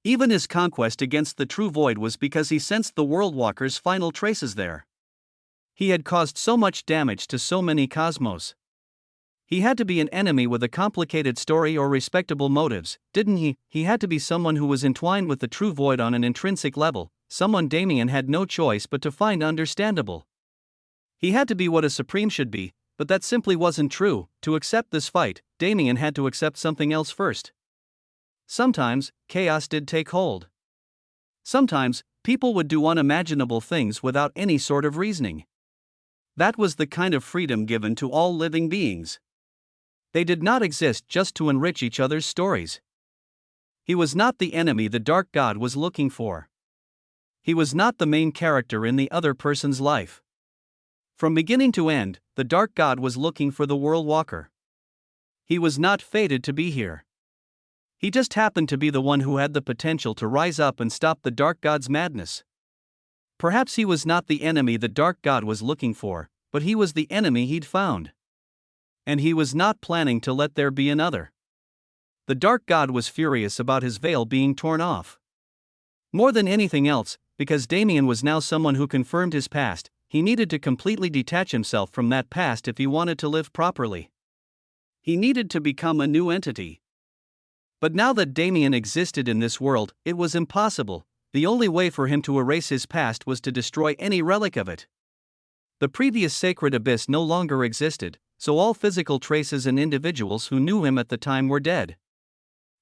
Even his conquest against the true void was because he sensed the Worldwalker's final traces there. He had caused so much damage to so many cosmos. He had to be an enemy with a complicated story or respectable motives, didn't he? He had to be someone who was entwined with the true void on an intrinsic level, someone Damien had no choice but to find understandable. He had to be what a supreme should be, but that simply wasn't true. To accept this fight, Damien had to accept something else first. Sometimes, chaos did take hold. Sometimes, people would do unimaginable things without any sort of reasoning. That was the kind of freedom given to all living beings. They did not exist just to enrich each other's stories. He was not the enemy the Dark God was looking for. He was not the main character in the other person's life. From beginning to end, the Dark God was looking for the World Walker. He was not fated to be here. He just happened to be the one who had the potential to rise up and stop the Dark God's madness. Perhaps he was not the enemy the Dark God was looking for, but he was the enemy he'd found. And he was not planning to let there be another. The Dark God was furious about his veil being torn off. More than anything else, because Damien was now someone who confirmed his past, he needed to completely detach himself from that past if he wanted to live properly. He needed to become a new entity. But now that Damien existed in this world, it was impossible. The only way for him to erase his past was to destroy any relic of it. The previous sacred abyss no longer existed, so all physical traces and individuals who knew him at the time were dead.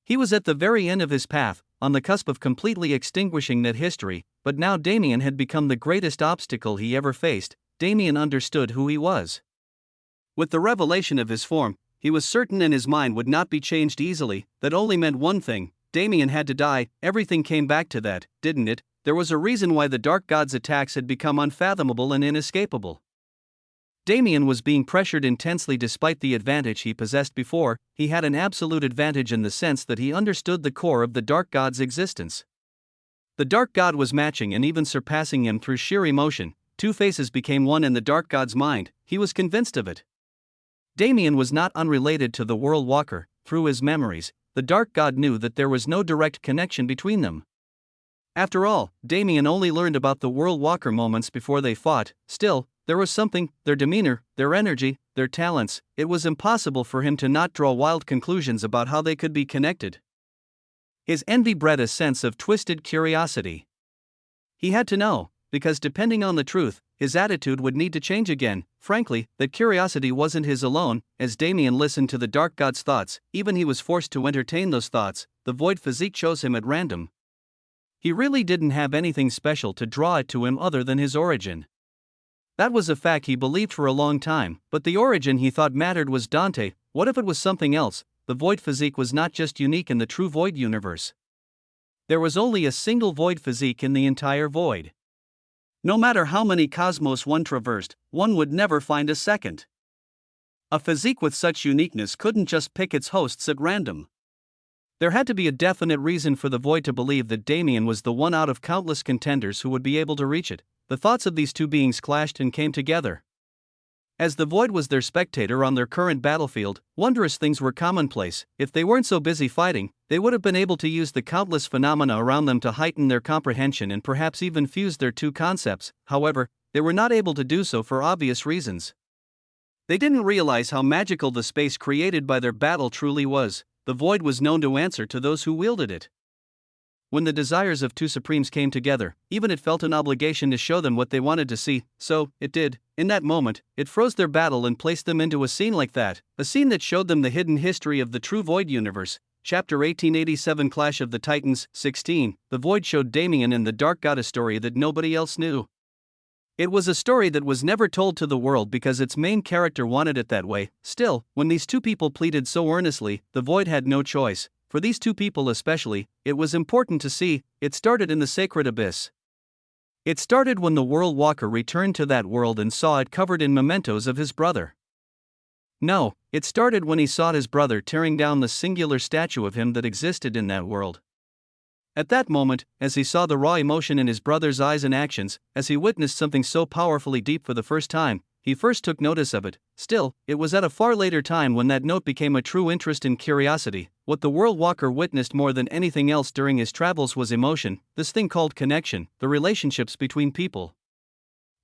He was at the very end of his path, on the cusp of completely extinguishing that history, but now Damien had become the greatest obstacle he ever faced. Damien understood who he was. With the revelation of his form, he was certain in his mind would not be changed easily. That only meant one thing: Damien had to die. Everything came back to that, didn't it? There was a reason why the Dark God's attacks had become unfathomable and inescapable. Damien was being pressured intensely despite the advantage he possessed before. He had an absolute advantage in the sense that he understood the core of the Dark God's existence. The Dark God was matching and even surpassing him through sheer emotion. Two faces became one in the Dark God's mind. He was convinced of it. Damien was not unrelated to the World Walker. Through his memories, the Dark God knew that there was no direct connection between them. After all, Damien only learned about the World Walker moments before they fought. Still, there was something, their demeanor, their energy, their talents. It was impossible for him to not draw wild conclusions about how they could be connected. His envy bred a sense of twisted curiosity. He had to know, because depending on the truth, his attitude would need to change again. Frankly, that curiosity wasn't his alone. As Damien listened to the Dark God's thoughts, even he was forced to entertain those thoughts. The void physique chose him at random. He really didn't have anything special to draw it to him other than his origin. That was a fact he believed for a long time, but the origin he thought mattered was Dante. What if it was something else? The void physique was not just unique in the true void universe. There was only a single void physique in the entire void. No matter how many cosmos one traversed, one would never find a second. A physique with such uniqueness couldn't just pick its hosts at random. There had to be a definite reason for the void to believe that Damien was the one out of countless contenders who would be able to reach it. The thoughts of these two beings clashed and came together. As the void was their spectator on their current battlefield, wondrous things were commonplace. If they weren't so busy fighting, they would have been able to use the countless phenomena around them to heighten their comprehension and perhaps even fuse their two concepts. However, they were not able to do so for obvious reasons. They didn't realize how magical the space created by their battle truly was. The void was known to answer to those who wielded it. When the desires of two supremes came together, even it felt an obligation to show them what they wanted to see, so it did. In that moment, it froze their battle and placed them into a scene like that, a scene that showed them the hidden history of the true void universe. Chapter 1887 Clash of the Titans 16. The void showed Damien and the Dark God a story that nobody else knew. It was a story that was never told to the world because its main character wanted it that way. Still, when these two people pleaded so earnestly, the void had no choice. For these two people especially, it was important to see. It started in the sacred abyss. It started when the World Walker returned to that world and saw it covered in mementos of his brother. No, it started when he saw his brother tearing down the singular statue of him that existed in that world. At that moment, as he saw the raw emotion in his brother's eyes and actions, as he witnessed something so powerfully deep for the first time, he first took notice of it. Still, it was at a far later time when that note became a true interest and curiosity. What the World Walker witnessed more than anything else during his travels was emotion, this thing called connection, the relationships between people.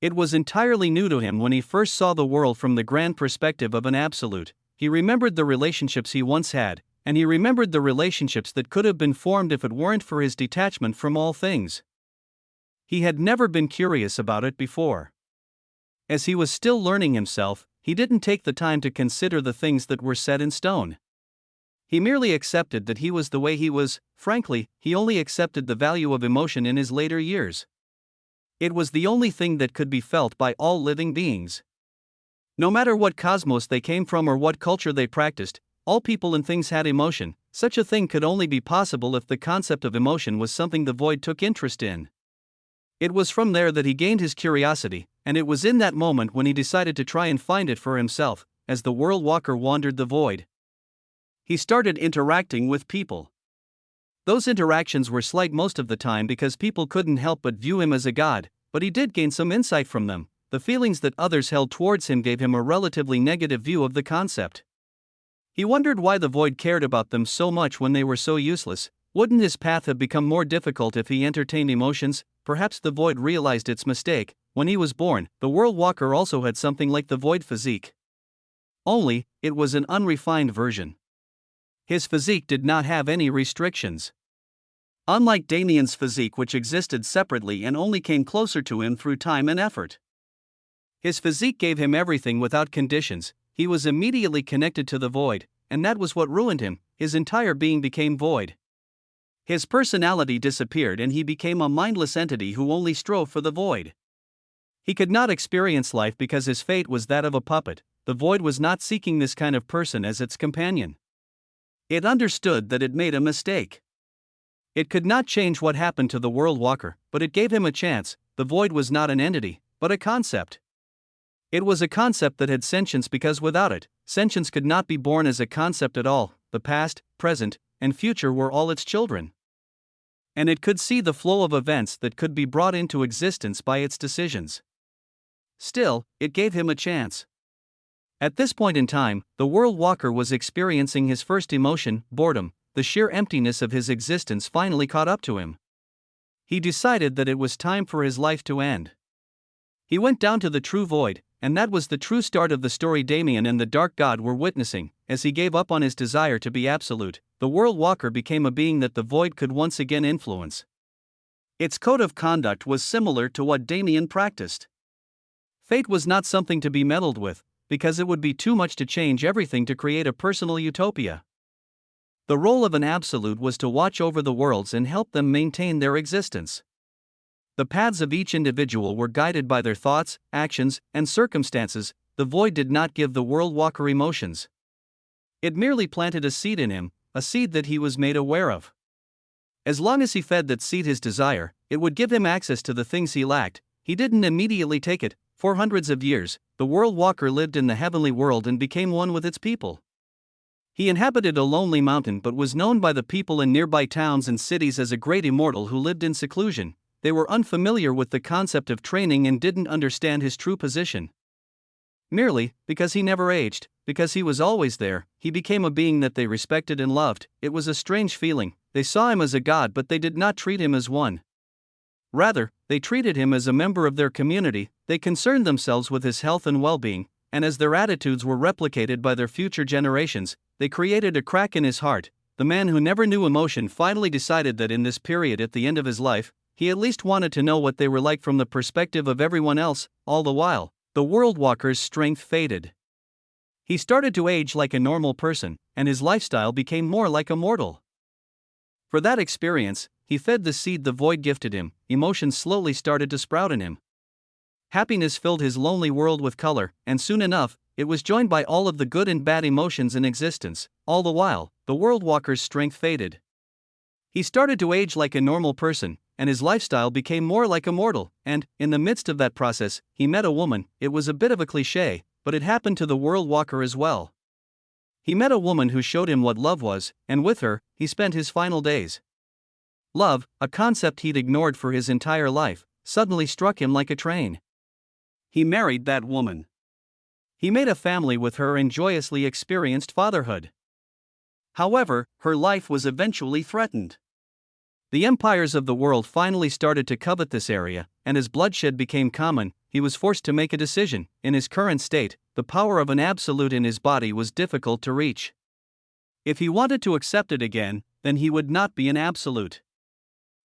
It was entirely new to him when he first saw the world from the grand perspective of an absolute. He remembered the relationships he once had, and he remembered the relationships that could have been formed if it weren't for his detachment from all things. He had never been curious about it before. As he was still learning himself, he didn't take the time to consider the things that were set in stone. He merely accepted that he was the way he was. Frankly, he only accepted the value of emotion in his later years. It was the only thing that could be felt by all living beings. No matter what cosmos they came from or what culture they practiced, all people and things had emotion. Such a thing could only be possible if the concept of emotion was something the void took interest in. It was from there that he gained his curiosity, and it was in that moment when he decided to try and find it for himself. As the World Walker wandered the void, he started interacting with people. Those interactions were slight most of the time because people couldn't help but view him as a god, but he did gain some insight from them. The feelings that others held towards him gave him a relatively negative view of the concept. He wondered why the void cared about them so much when they were so useless. Wouldn't his path have become more difficult if he entertained emotions? Perhaps the void realized its mistake. When he was born, the World Walker also had something like the void physique. Only, it was an unrefined version. His physique did not have any restrictions. Unlike Damien's physique, which existed separately and only came closer to him through time and effort. His physique gave him everything without conditions. He was immediately connected to the void, and that was what ruined him. His entire being became void. His personality disappeared and he became a mindless entity who only strove for the void. He could not experience life because his fate was that of a puppet. The void was not seeking this kind of person as its companion. It understood that it made a mistake. It could not change what happened to the World Walker, but it gave him a chance. The void was not an entity, but a concept. It was a concept that had sentience because without it, sentience could not be born as a concept at all. The past, present, and future were all its children. And it could see the flow of events that could be brought into existence by its decisions. Still, it gave him a chance. At this point in time, the World Walker was experiencing his first emotion, boredom. The sheer emptiness of his existence finally caught up to him. He decided that it was time for his life to end. He went down to the true void, and that was the true start of the story Damien and the Dark God were witnessing. As he gave up on his desire to be absolute, the World Walker became a being that the void could once again influence. Its code of conduct was similar to what Damien practiced. Fate was not something to be meddled with, because it would be too much to change everything to create a personal utopia. The role of an absolute was to watch over the worlds and help them maintain their existence. The paths of each individual were guided by their thoughts, actions, and circumstances. The void did not give the world walker emotions. It merely planted a seed in him, a seed that he was made aware of. As long as he fed that seed his desire, it would give him access to the things he lacked. He didn't immediately take it. For hundreds of years, the world walker lived in the heavenly world and became one with its people. He inhabited a lonely mountain but was known by the people in nearby towns and cities as a great immortal who lived in seclusion. They were unfamiliar with the concept of training and didn't understand his true position. Merely because he never aged, because he was always there, he became a being that they respected and loved. It was a strange feeling. They saw him as a god, but they did not treat him as one. Rather, they treated him as a member of their community. They concerned themselves with his health and well-being, and as their attitudes were replicated by their future generations, they created a crack in his heart. The man who never knew emotion finally decided that in this period at the end of his life, he at least wanted to know what they were like from the perspective of everyone else. All the while, the world walker's strength faded. He started to age like a normal person, and his lifestyle became more like a mortal. For that experience, he fed the seed the void gifted him. Emotions slowly started to sprout in him. Happiness filled his lonely world with color, and soon enough, it was joined by all of the good and bad emotions in existence. All the while, the world walker's strength faded. He started to age like a normal person, and his lifestyle became more like a mortal. And, in the midst of that process, he met a woman. It was a bit of a cliché, but it happened to the world walker as well. He met a woman who showed him what love was, and with her, he spent his final days. Love, a concept he'd ignored for his entire life, suddenly struck him like a train. He married that woman. He made a family with her and joyously experienced fatherhood. However, her life was eventually threatened. The empires of the world finally started to covet this area, and as bloodshed became common, he was forced to make a decision. In his current state, the power of an absolute in his body was difficult to reach. If he wanted to accept it again, then he would not be an absolute.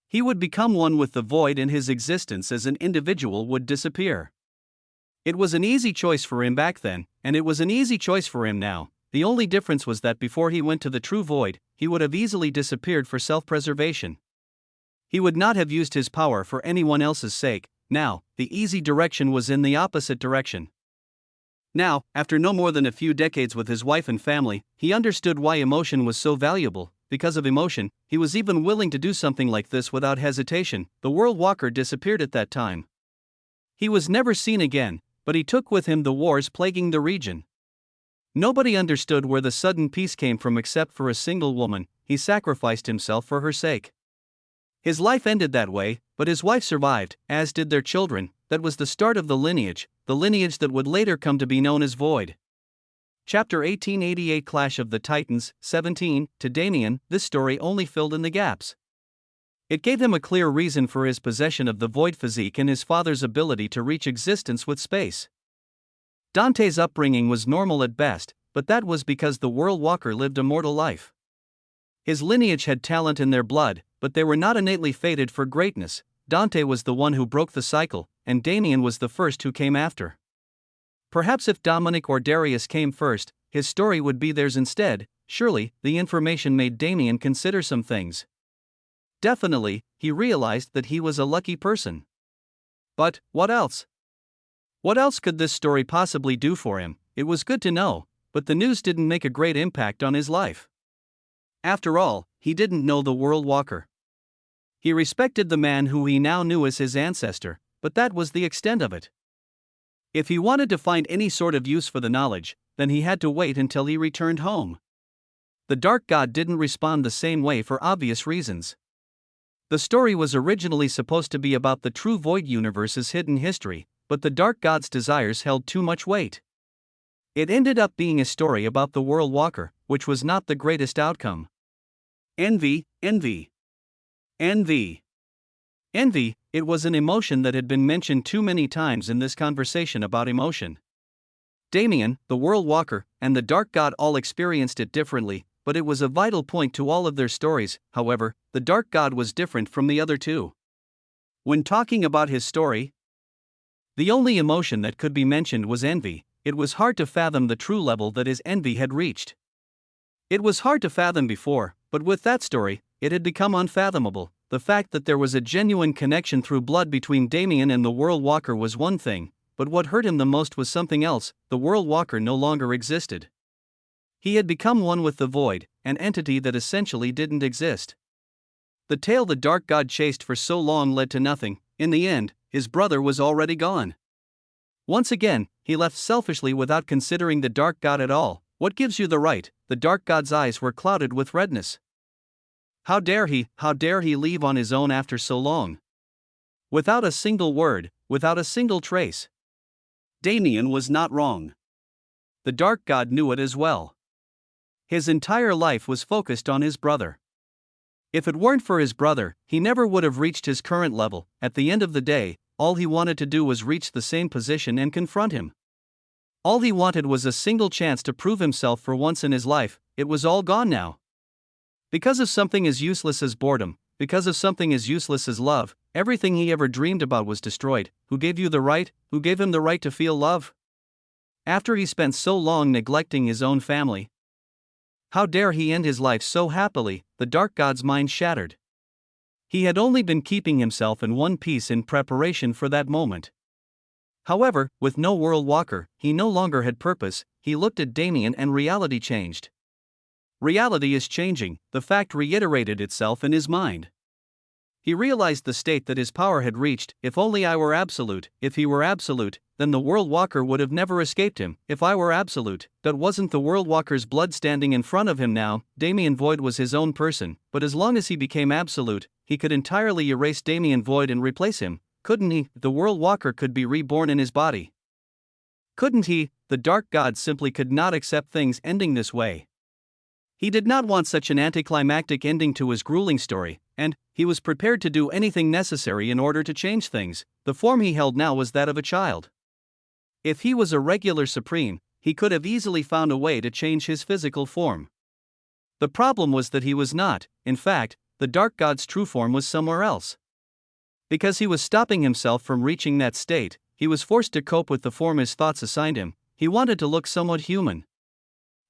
He would become one with the void, and his existence as an individual would disappear. It was an easy choice for him back then, and it was an easy choice for him now. The only difference was that before he went to the true void, he would have easily disappeared for self-preservation. He would not have used his power for anyone else's sake. Now, the easy direction was in the opposite direction. Now, after no more than a few decades with his wife and family, he understood why emotion was so valuable. Because of emotion, he was even willing to do something like this without hesitation. The world walker disappeared at that time. He was never seen again, but he took with him the wars plaguing the region. Nobody understood where the sudden peace came from except for a single woman. He sacrificed himself for her sake. His life ended that way, but his wife survived, as did their children. That was the start of the lineage that would later come to be known as Void. Chapter 1888 Clash of the Titans, 17, to Damien. This story only filled in the gaps. It gave him a clear reason for his possession of the void physique and his father's ability to reach existence with space. Dante's upbringing was normal at best, but that was because the world walker lived a mortal life. His lineage had talent in their blood, but they were not innately fated for greatness. Dante was the one who broke the cycle, and Damien was the first who came after. Perhaps if Dominic or Darius came first, his story would be theirs instead. Surely, the information made Damien consider some things. Definitely, he realized that he was a lucky person. But, what else? What else could this story possibly do for him? It was good to know, but the news didn't make a great impact on his life. After all, he didn't know the world walker. He respected the man who he now knew as his ancestor, but that was the extent of it. If he wanted to find any sort of use for the knowledge, then he had to wait until he returned home. The Dark God didn't respond the same way for obvious reasons. The story was originally supposed to be about the true Void universe's hidden history, but the Dark God's desires held too much weight. It ended up being a story about the world walker, which was not the greatest outcome. Envy. Envy, it was an emotion that had been mentioned too many times in this conversation about emotion. Damien, the world walker, and the Dark God all experienced it differently, but it was a vital point to all of their stories. However, the Dark God was different from the other two. When talking about his story, the only emotion that could be mentioned was envy. It was hard to fathom the true level that his envy had reached. It was hard to fathom before, but with that story, it had become unfathomable. The fact that there was a genuine connection through blood between Damien and the World Walker was one thing, but what hurt him the most was something else. The World Walker no longer existed. He had become one with the void, an entity that essentially didn't exist. The tale the Dark God chased for so long led to nothing. In the end, his brother was already gone. Once again, he left selfishly without considering the Dark God at all. What gives you the right? The Dark God's eyes were clouded with redness. How dare he leave on his own after so long? Without a single word, without a single trace. Damien was not wrong. The Dark God knew it as well. His entire life was focused on his brother. If it weren't for his brother, he never would have reached his current level. At the end of the day, all he wanted to do was reach the same position and confront him. All he wanted was a single chance to prove himself for once in his life. It was all gone now. Because of something as useless as boredom, because of something as useless as love, everything he ever dreamed about was destroyed. Who gave you the right? Who gave him the right to feel love? After he spent so long neglecting his own family, how dare he end his life so happily? The Dark God's mind shattered. He had only been keeping himself in one piece in preparation for that moment. However, with no World Walker, he no longer had purpose. He looked at Damien and reality changed. Reality is changing, the fact reiterated itself in his mind. He realized the state that his power had reached. If only I were absolute. If he were absolute, then the World Walker would have never escaped him. If I were absolute, that wasn't the World Walker's blood standing in front of him now. Damien Void was his own person, but as long as he became absolute, he could entirely erase Damien Void and replace him, couldn't he? The World Walker could be reborn in his body. Couldn't he? The Dark God simply could not accept things ending this way. He did not want such an anticlimactic ending to his grueling story, and he was prepared to do anything necessary in order to change things. The form he held now was that of a child. If he was a regular Supreme, he could have easily found a way to change his physical form. The problem was that he was not. In fact, the Dark God's true form was somewhere else. Because he was stopping himself from reaching that state, he was forced to cope with the form his thoughts assigned him. He wanted to look somewhat human.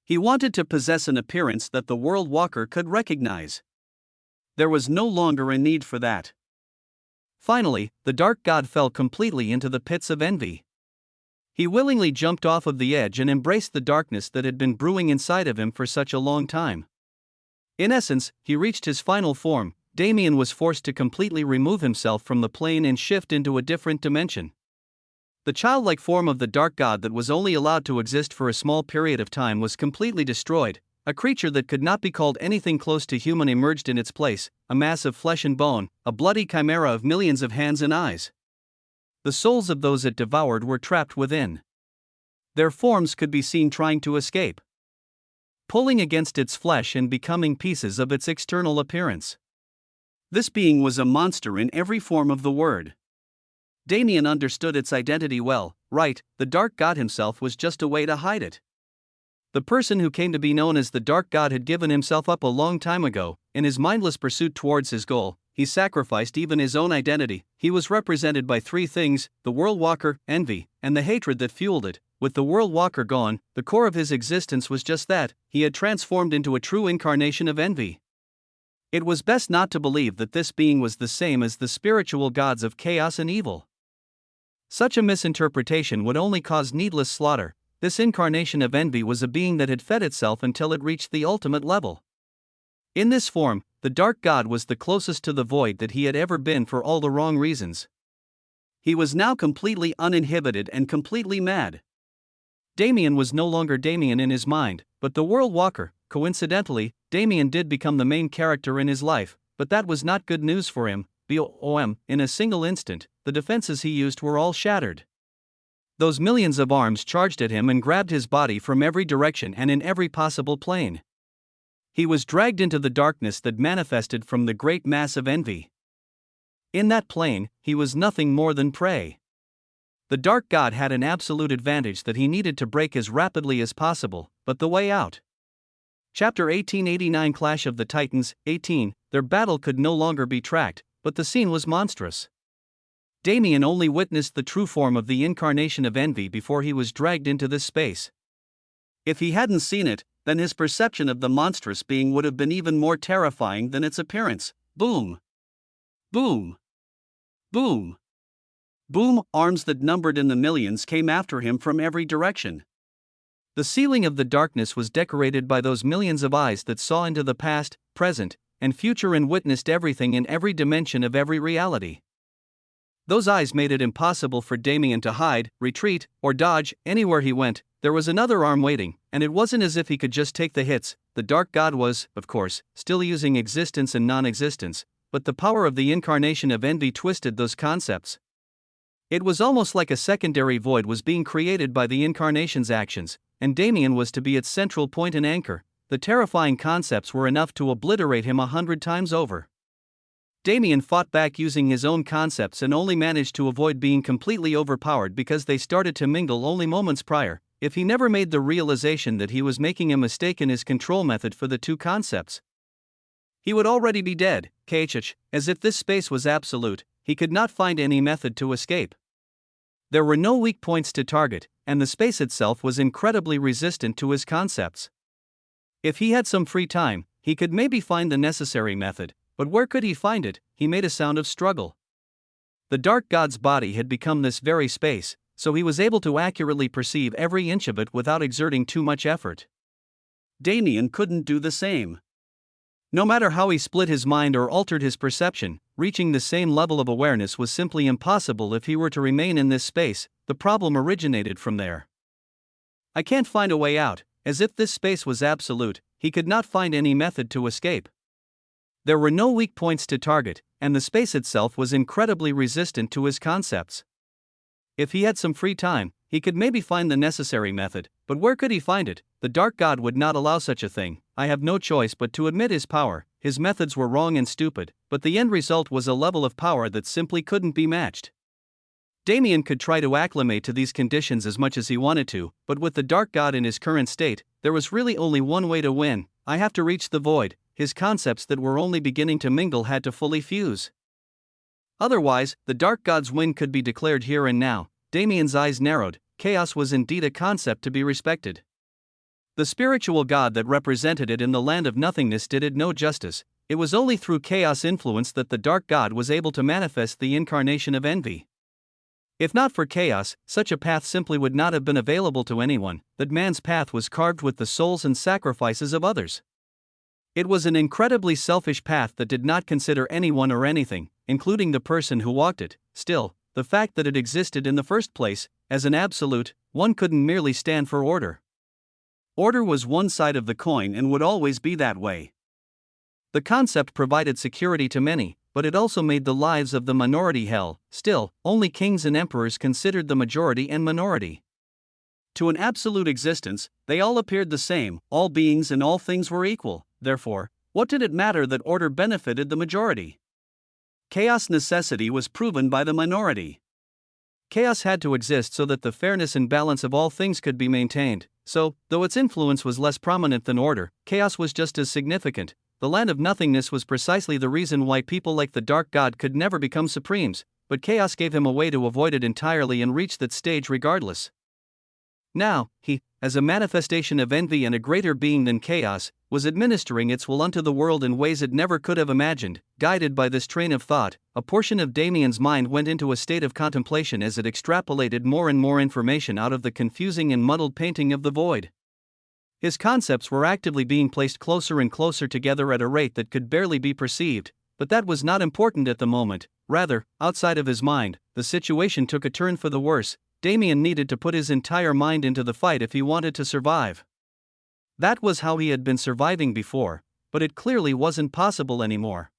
He wanted to possess an appearance that the World Walker could recognize. There was no longer a need for that. Finally, the Dark God fell completely into the pits of envy. He willingly jumped off of the edge and embraced the darkness that had been brewing inside of him for such a long time. In essence, he reached his final form. Damien was forced to completely remove himself from the plane and shift into a different dimension. The childlike form of the Dark God that was only allowed to exist for a small period of time was completely destroyed. A creature that could not be called anything close to human emerged in its place, a mass of flesh and bone, a bloody chimera of millions of hands and eyes. The souls of those it devoured were trapped within. Their forms could be seen trying to escape, pulling against its flesh and becoming pieces of its external appearance. This being was a monster in every form of the word. Damien understood its identity well. Right, the Dark God himself was just a way to hide it. The person who came to be known as the Dark God had given himself up a long time ago. In his mindless pursuit towards his goal, he sacrificed even his own identity. He was represented by three things: the World Walker, envy, and the hatred that fueled it. With the World Walker gone, the core of his existence was just that. He had transformed into a true incarnation of envy. It was best not to believe that this being was the same as the spiritual gods of chaos and evil. Such a misinterpretation would only cause needless slaughter. This incarnation of envy was a being that had fed itself until it reached the ultimate level. In this form, the Dark God was the closest to the void that he had ever been for all the wrong reasons. He was now completely uninhibited and completely mad. Damien was no longer Damien in his mind, but the World Walker. Coincidentally, Damien did become the main character in his life, but that was not good news for him. In a single instant, the defenses he used were all shattered. Those millions of arms charged at him and grabbed his body from every direction and in every possible plane. He was dragged into the darkness that manifested from the great mass of envy. In that plane, he was nothing more than prey. The Dark God had an absolute advantage that he needed to break as rapidly as possible, but the way out. Chapter 1889 Clash of the Titans, 18. Their battle could no longer be tracked, but the scene was monstrous. Damien only witnessed the true form of the incarnation of envy before he was dragged into this space. If he hadn't seen it, then his perception of the monstrous being would have been even more terrifying than its appearance. Boom! Boom! Boom! Boom! Arms that numbered in the millions came after him from every direction. The ceiling of the darkness was decorated by those millions of eyes that saw into the past, present, and future and witnessed everything in every dimension of every reality. Those eyes made it impossible for Damien to hide, retreat, or dodge. Anywhere he went, there was another arm waiting, and it wasn't as if he could just take the hits. The dark god was, of course, still using existence and non-existence, but the power of the incarnation of envy twisted those concepts. It was almost like a secondary void was being created by the incarnation's actions, and Damien was to be its central point and anchor. The terrifying concepts were enough to obliterate him 100 times over. Damien fought back using his own concepts and only managed to avoid being completely overpowered because they started to mingle only moments prior. If he never made the realization that he was making a mistake in his control method for the two concepts, he would already be dead. As if this space was absolute, he could not find any method to escape. There were no weak points to target, and the space itself was incredibly resistant to his concepts. If he had some free time, he could maybe find the necessary method, but where could he find it? He made a sound of struggle. The dark god's body had become this very space, so he was able to accurately perceive every inch of it without exerting too much effort. Damien couldn't do the same. No matter how he split his mind or altered his perception, reaching the same level of awareness was simply impossible if he were to remain in this space. The problem originated from there. I can't find a way out. As if this space was absolute, he could not find any method to escape. There were no weak points to target, and the space itself was incredibly resistant to his concepts. If he had some free time, he could maybe find the necessary method, but where could he find it? The dark god would not allow such a thing. I have no choice but to admit his power. His methods were wrong and stupid, but the end result was a level of power that simply couldn't be matched. Damien could try to acclimate to these conditions as much as he wanted to, but with the dark god in his current state, there was really only one way to win. I have to reach the void. His concepts that were only beginning to mingle had to fully fuse. Otherwise, the dark god's win could be declared here and now. Damien's eyes narrowed. Chaos was indeed a concept to be respected. The spiritual god that represented it in the land of nothingness did it no justice. It was only through chaos influence that the dark god was able to manifest the incarnation of envy. If not for chaos, such a path simply would not have been available to anyone. That man's path was carved with the souls and sacrifices of others. It was an incredibly selfish path that did not consider anyone or anything, including the person who walked it. Still, the fact that it existed in the first place, as an absolute, one couldn't merely stand for order. Order was one side of the coin and would always be that way. The concept provided security to many, but it also made the lives of the minority hell. Still, only kings and emperors considered the majority and minority. To an absolute existence, they all appeared the same. All beings and all things were equal. Therefore, what did it matter that order benefited the majority? Chaos necessity was proven by the minority. Chaos had to exist so that the fairness and balance of all things could be maintained. So, though its influence was less prominent than order, chaos was just as significant. The land of nothingness was precisely the reason why people like the dark god could never become supremes, but chaos gave him a way to avoid it entirely and reach that stage regardless. Now, he, as a manifestation of envy and a greater being than chaos, was administering its will unto the world in ways it never could have imagined. Guided by this train of thought, a portion of Damien's mind went into a state of contemplation as it extrapolated more and more information out of the confusing and muddled painting of the void. His concepts were actively being placed closer and closer together at a rate that could barely be perceived, but that was not important at the moment. Rather, outside of his mind, the situation took a turn for the worse. Damien needed to put his entire mind into the fight if he wanted to survive. That was how he had been surviving before, but it clearly wasn't possible anymore.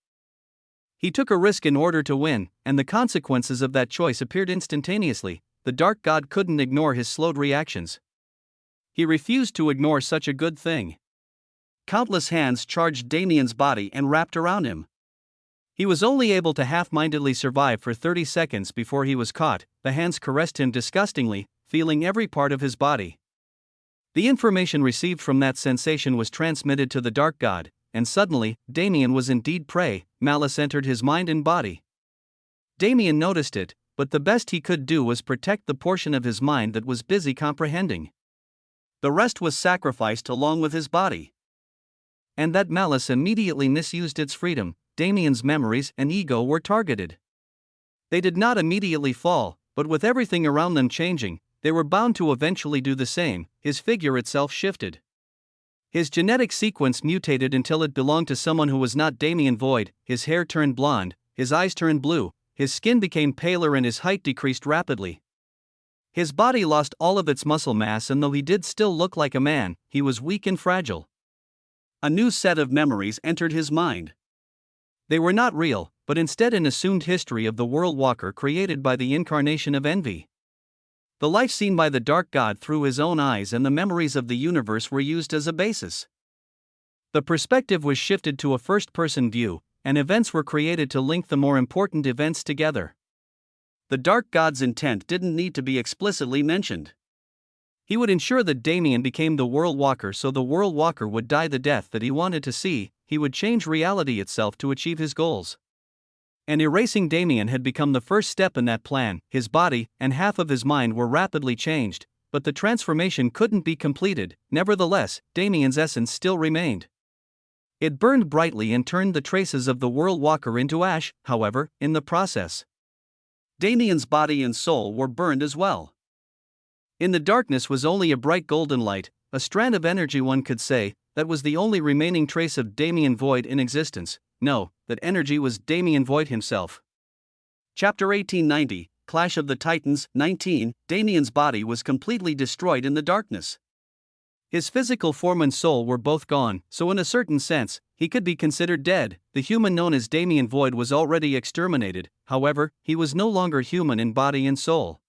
He took a risk in order to win, and the consequences of that choice appeared instantaneously. The dark god couldn't ignore his slowed reactions. He refused to ignore such a good thing. Countless hands charged Damien's body and wrapped around him. He was only able to half-mindedly survive for 30 seconds before he was caught. The hands caressed him disgustingly, feeling every part of his body. The information received from that sensation was transmitted to the dark god, and suddenly, Damien was indeed prey. Malice entered his mind and body. Damien noticed it, but the best he could do was protect the portion of his mind that was busy comprehending. The rest was sacrificed along with his body. And that malice immediately misused its freedom. Damien's memories and ego were targeted. They did not immediately fall, but with everything around them changing, they were bound to eventually do the same. His figure itself shifted. His genetic sequence mutated until it belonged to someone who was not Damien Void. His hair turned blonde, his eyes turned blue, his skin became paler and his height decreased rapidly. His body lost all of its muscle mass, and though he did still look like a man, he was weak and fragile. A new set of memories entered his mind. They were not real, but instead an assumed history of the World Walker created by the incarnation of envy. The life seen by the Dark God through his own eyes and the memories of the universe were used as a basis. The perspective was shifted to a first-person view, and events were created to link the more important events together. The Dark God's intent didn't need to be explicitly mentioned. He would ensure that Damien became the World Walker, so the World Walker would die the death that he wanted to see. He would change reality itself to achieve his goals. And erasing Damien had become the first step in that plan. His body and half of his mind were rapidly changed, but the transformation couldn't be completed. Nevertheless, Damien's essence still remained. It burned brightly and turned the traces of the World Walker into ash, however, in the process. Damien's body and soul were burned as well. In the darkness was only a bright golden light, a strand of energy, one could say. That was the only remaining trace of Damien Void in existence. No, that energy was Damien Void himself. Chapter 1890, Clash of the Titans. 19. Damien's body was completely destroyed in the darkness. His physical form and soul were both gone, so in a certain sense, he could be considered dead. The human known as Damien Void was already exterminated. However, he was no longer human in body and soul.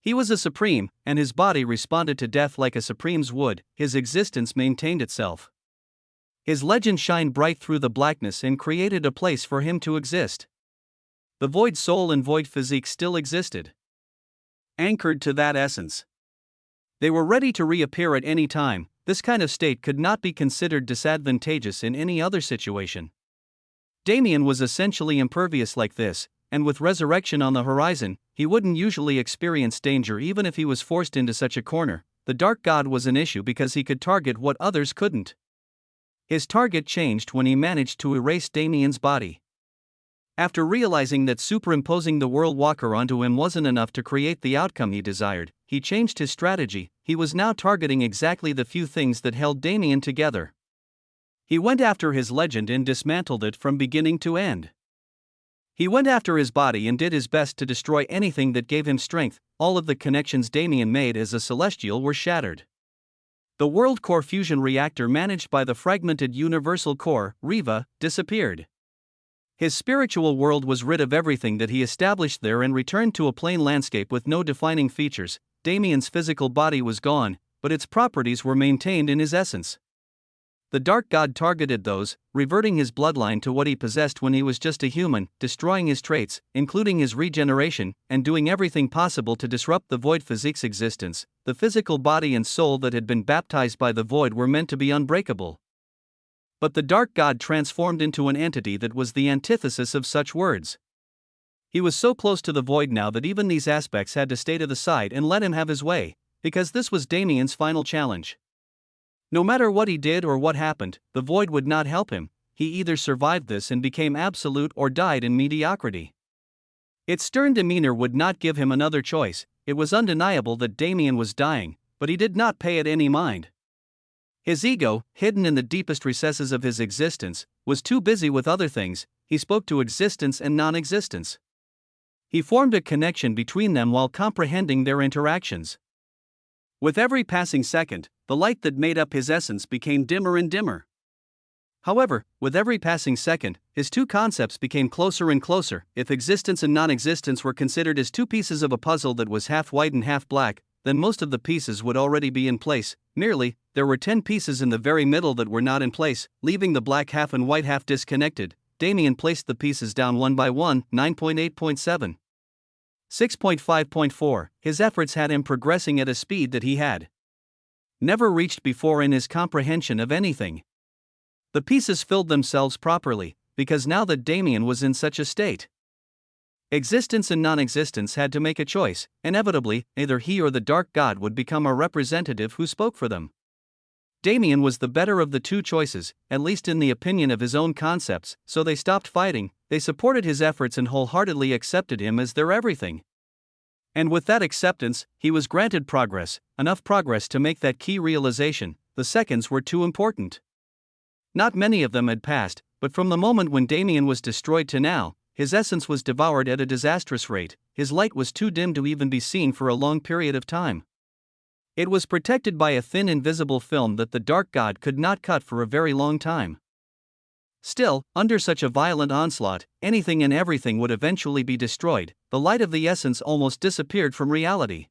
He was a supreme, and his body responded to death like a supreme's would. His existence maintained itself. His legend shined bright through the blackness and created a place for him to exist. The void soul and void physique still existed, anchored to that essence. They were ready to reappear at any time. This kind of state could not be considered disadvantageous in any other situation. Damien was essentially impervious like this, and with resurrection on the horizon, he wouldn't usually experience danger even if he was forced into such a corner. The Dark God was an issue because he could target what others couldn't. His target changed when he managed to erase Damien's body. After realizing that superimposing the World Walker onto him wasn't enough to create the outcome he desired, he changed his strategy. He was now targeting exactly the few things that held Damien together. He went after his legend and dismantled it from beginning to end. He went after his body and did his best to destroy anything that gave him strength. All of the connections Damien made as a celestial were shattered. The World Core fusion reactor managed by the fragmented Universal Core, Riva, disappeared. His spiritual world was rid of everything that he established there and returned to a plain landscape with no defining features. Damien's physical body was gone, but its properties were maintained in his essence. The Dark God targeted those, reverting his bloodline to what he possessed when he was just a human, destroying his traits, including his regeneration, and doing everything possible to disrupt the Void physique's existence. The physical body and soul that had been baptized by the Void were meant to be unbreakable. But the Dark God transformed into an entity that was the antithesis of such words. He was so close to the Void now that even these aspects had to stay to the side and let him have his way, because this was Damien's final challenge. No matter what he did or what happened, the Void would not help him. He either survived this and became absolute or died in mediocrity. Its stern demeanor would not give him another choice. It was undeniable that Damien was dying, but he did not pay it any mind. His ego, hidden in the deepest recesses of his existence, was too busy with other things. He spoke to existence and non-existence. He formed a connection between them while comprehending their interactions. With every passing second, the light that made up his essence became dimmer and dimmer. However, with every passing second, his two concepts became closer and closer. If existence and non-existence were considered as two pieces of a puzzle that was half white and half black, then most of the pieces would already be in place. Merely, there were 10 pieces in the very middle that were not in place, leaving the black half and white half disconnected. Damien placed the pieces down one by one. 9.8.7. 6.5.4. His efforts had him progressing at a speed that he had never reached before in his comprehension of anything. The pieces filled themselves properly, because now that Damien was in such a state, Existence and non-existence had to make a choice. Inevitably, either he or the dark god would become a representative who spoke for them. Damien was the better of the two choices, at least in the opinion of his own concepts, so they stopped fighting, they supported his efforts and wholeheartedly accepted him as their everything. And with that acceptance, he was granted progress, enough progress to make that key realization: the seconds were too important. Not many of them had passed, but from the moment when Damien was destroyed to now, his essence was devoured at a disastrous rate, his light was too dim to even be seen for a long period of time. It was protected by a thin invisible film that the dark god could not cut for a very long time. Still, under such a violent onslaught, anything and everything would eventually be destroyed. The light of the essence almost disappeared from reality.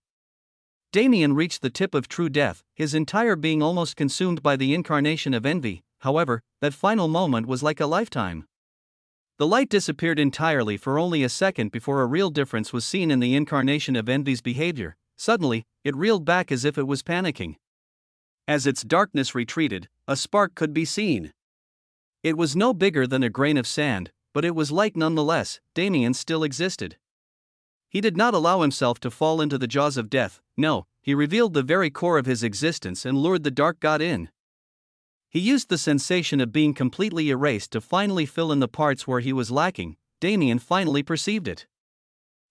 Damien reached the tip of true death, his entire being almost consumed by the incarnation of envy. However, that final moment was like a lifetime. The light disappeared entirely for only a second before a real difference was seen in the incarnation of envy's behavior. Suddenly, it reeled back as if it was panicking. As its darkness retreated, a spark could be seen. It was no bigger than a grain of sand, but it was light nonetheless. Damien still existed. He did not allow himself to fall into the jaws of death. No, he revealed the very core of his existence and lured the dark god in. He used the sensation of being completely erased to finally fill in the parts where he was lacking. Damien finally perceived it.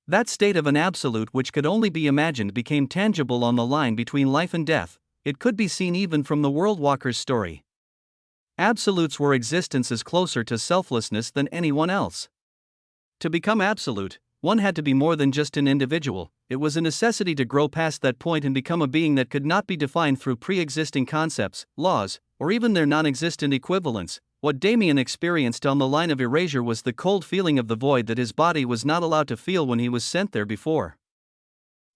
That state of an absolute which could only be imagined became tangible on the line between life and death. It could be seen even from the Worldwalker's story. Absolutes were existences closer to selflessness than anyone else. To become absolute, one had to be more than just an individual. It was a necessity to grow past that point and become a being that could not be defined through pre-existing concepts, laws, or even their non-existent equivalents. What Damien experienced on the line of erasure was the cold feeling of the void that his body was not allowed to feel when he was sent there before.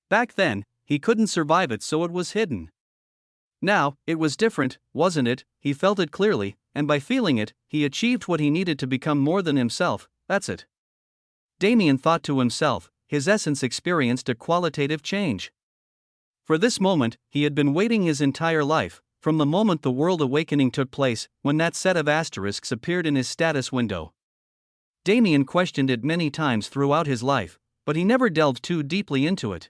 Back then, he couldn't survive it, so it was hidden. Now, it was different, wasn't it? He felt it clearly, and by feeling it, he achieved what he needed to become more than himself. That's it. Damien thought to himself. His essence experienced a qualitative change. For this moment, he had been waiting his entire life, from the moment the world awakening took place, when that set of asterisks appeared in his status window. Damien questioned it many times throughout his life, but he never delved too deeply into it.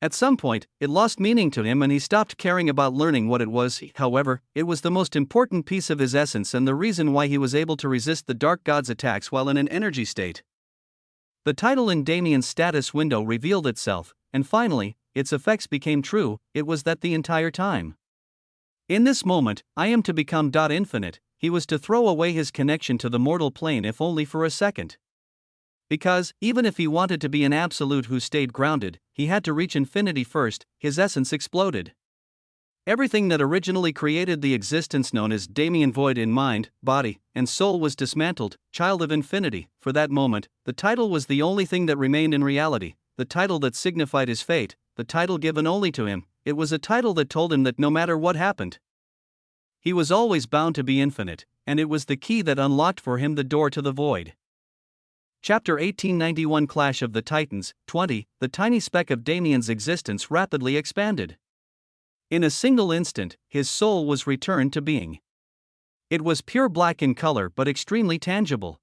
At some point, it lost meaning to him and he stopped caring about learning what it was. However, it was the most important piece of his essence and the reason why he was able to resist the dark god's attacks while in an energy state. The title in Damien's status window revealed itself, and finally, its effects became true. It was that the entire time. In this moment, I am to become infinite. He was to throw away his connection to the mortal plane if only for a second. Because, even if he wanted to be an absolute who stayed grounded, he had to reach infinity first. His essence exploded. Everything that originally created the existence known as Damien void in mind, body, and soul was dismantled. Child of infinity. For that moment, the title was the only thing that remained in reality, the title that signified his fate, the title given only to him. It was a title that told him that no matter what happened, he was always bound to be infinite, and it was the key that unlocked for him the door to the void. Chapter 1891 Clash of the Titans. 20. The tiny speck of Damien's existence rapidly expanded. In a single instant, his soul was returned to being. It was pure black in color but extremely tangible.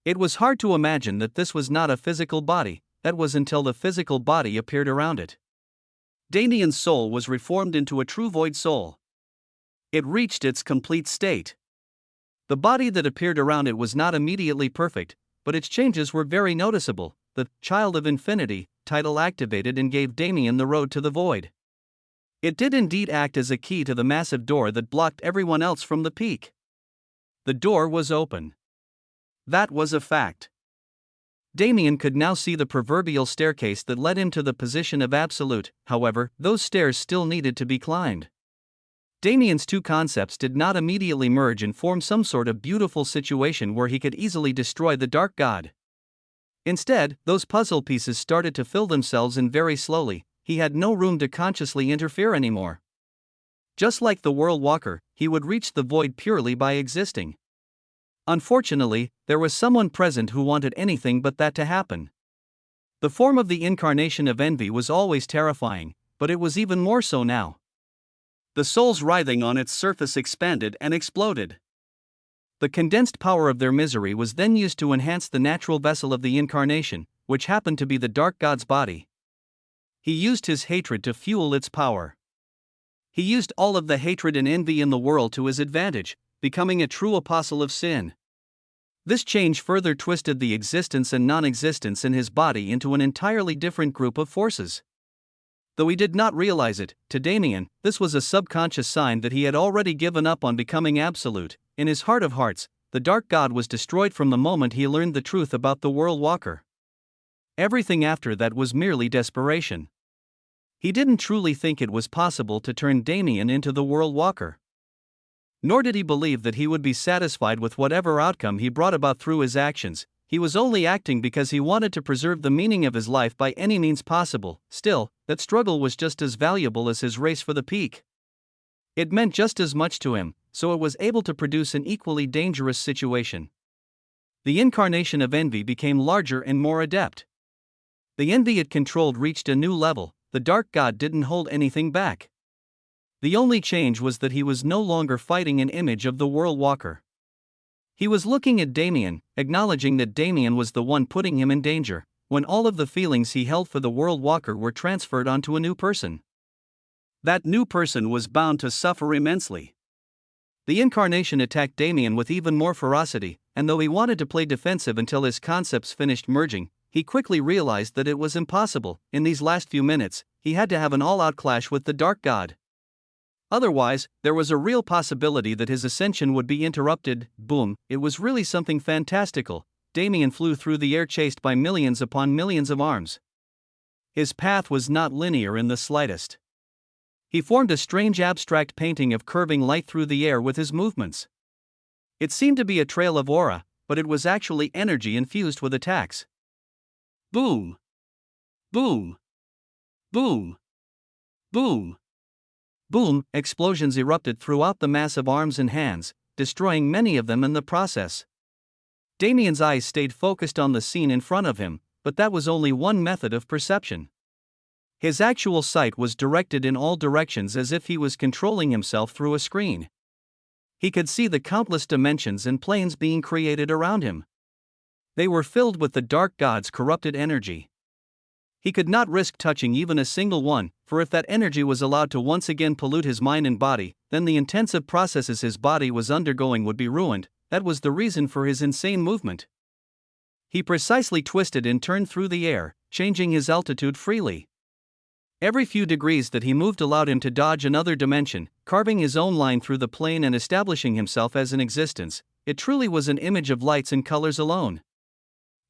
It was hard to imagine that this was not a physical body. That was until the physical body appeared around it. Damien's soul was reformed into a true void soul. It reached its complete state. The body that appeared around it was not immediately perfect, but its changes were very noticeable. The Child of Infinity title activated and gave Damien the road to the void. It did indeed act as a key to the massive door that blocked everyone else from the peak. The door was open. That was a fact. Damien could now see the proverbial staircase that led him to the position of absolute. However, those stairs still needed to be climbed. Damien's two concepts did not immediately merge and form some sort of beautiful situation where he could easily destroy the dark god. Instead, those puzzle pieces started to fill themselves in very slowly. He had no room to consciously interfere anymore. Just like the World Walker, he would reach the void purely by existing. Unfortunately, there was someone present who wanted anything but that to happen. The form of the incarnation of envy was always terrifying, but it was even more so now. The souls writhing on its surface expanded and exploded. The condensed power of their misery was then used to enhance the natural vessel of the incarnation, which happened to be the dark god's body. He used his hatred to fuel its power. He used all of the hatred and envy in the world to his advantage, becoming a true apostle of sin. This change further twisted the existence and non-existence in his body into an entirely different group of forces. Though he did not realize it, to Damien, this was a subconscious sign that he had already given up on becoming absolute. In his heart of hearts, the dark god was destroyed from the moment he learned the truth about the world walker. Everything after that was merely desperation. He didn't truly think it was possible to turn Damien into the world walker. Nor did he believe that he would be satisfied with whatever outcome he brought about through his actions. He was only acting because he wanted to preserve the meaning of his life by any means possible. Still, that struggle was just as valuable as his race for the peak. It meant just as much to him, so it was able to produce an equally dangerous situation. The incarnation of envy became larger and more adept. The envy it controlled reached a new level. The dark god didn't hold anything back. The only change was that he was no longer fighting an image of the world walker. He was looking at Damien, acknowledging that Damien was the one putting him in danger, when all of the feelings he held for the world walker were transferred onto a new person. That new person was bound to suffer immensely. The incarnation attacked Damien with even more ferocity, and though he wanted to play defensive until his concepts finished merging, he quickly realized that it was impossible. In these last few minutes, he had to have an all-out clash with the dark god. Otherwise, there was a real possibility that his ascension would be interrupted. Boom, it was really something fantastical. Damien flew through the air chased by millions upon millions of arms. His path was not linear in the slightest. He formed a strange abstract painting of curving light through the air with his movements. It seemed to be a trail of aura, but it was actually energy infused with attacks. Boom! Boom! Boom! Boom! Boom! Explosions erupted throughout the mass of arms and hands, destroying many of them in the process. Damien's eyes stayed focused on the scene in front of him, but that was only one method of perception. His actual sight was directed in all directions as if he was controlling himself through a screen. He could see the countless dimensions and planes being created around him. They were filled with the dark god's corrupted energy. He could not risk touching even a single one, for if that energy was allowed to once again pollute his mind and body, then the intensive processes his body was undergoing would be ruined. That was the reason for his insane movement. He precisely twisted and turned through the air, changing his altitude freely. Every few degrees that he moved allowed him to dodge another dimension, carving his own line through the plane and establishing himself as an existence. It truly was an image of lights and colors alone.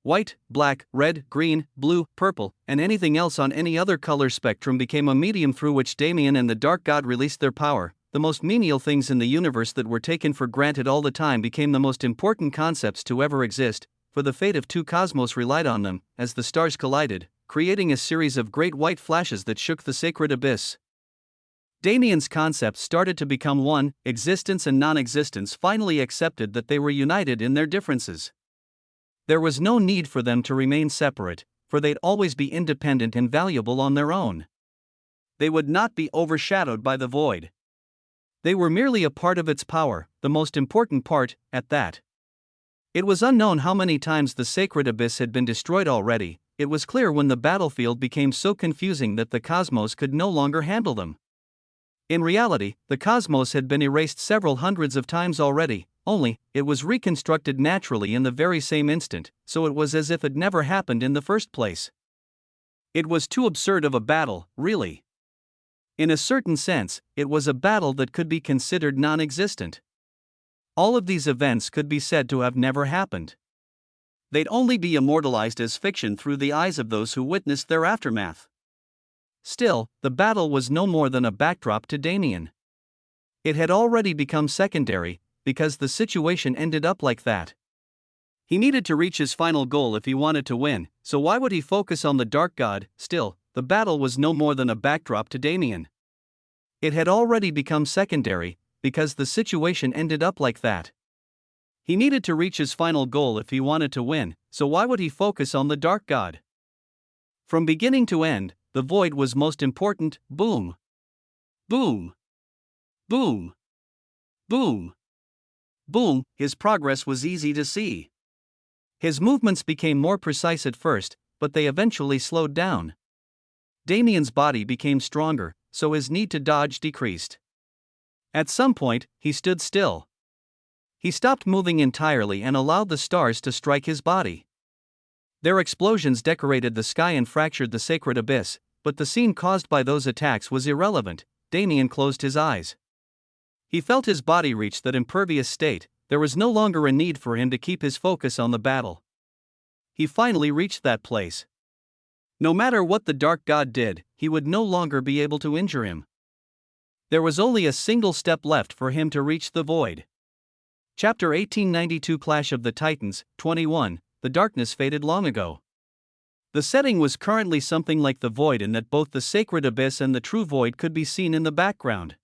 White, black, red, green, blue, purple, and anything else on any other color spectrum became a medium through which Damien and the dark god released their power. The most menial things in the universe that were taken for granted all the time became the most important concepts to ever exist, for the fate of two cosmos relied on them, as the stars collided, creating a series of great white flashes that shook the sacred abyss. Damien's concepts started to become one. Existence and non-existence finally accepted that they were united in their differences. There was no need for them to remain separate, for they'd always be independent and valuable on their own. They would not be overshadowed by the void. They were merely a part of its power, the most important part, at that. It was unknown how many times the sacred abyss had been destroyed already. It was clear when the battlefield became so confusing that the cosmos could no longer handle them. In reality, the cosmos had been erased several hundreds of times already. Only, it was reconstructed naturally in the very same instant, so it was as if it never happened in the first place. It was too absurd of a battle, really. In a certain sense, it was a battle that could be considered non-existent. All of these events could be said to have never happened. They'd only be immortalized as fiction through the eyes of those who witnessed their aftermath. Still, the battle was no more than a backdrop to Damien. It had already become secondary, because the situation ended up like that. He needed to reach his final goal if he wanted to win, so why would he focus on the dark god? Still, the battle was no more than a backdrop to Damien. It had already become secondary, because the situation ended up like that. He needed to reach his final goal if he wanted to win, so why would he focus on the dark god? From beginning to end, the void was most important. Boom. Boom. Boom. Boom. Boom, his progress was easy to see. His movements became more precise at first, but they eventually slowed down. Damien's body became stronger, so his need to dodge decreased. At some point, he stood still. He stopped moving entirely and allowed the stars to strike his body. Their explosions decorated the sky and fractured the sacred abyss, but the scene caused by those attacks was irrelevant. Damien closed his eyes. He felt his body reach that impervious state. There was no longer a need for him to keep his focus on the battle. He finally reached that place. No matter what the Dark God did, he would no longer be able to injure him. There was only a single step left for him to reach the void. Chapter 1892 Clash of the Titans, 21, The darkness faded long ago. The setting was currently something like the void in that both the sacred abyss and the true void could be seen in the background.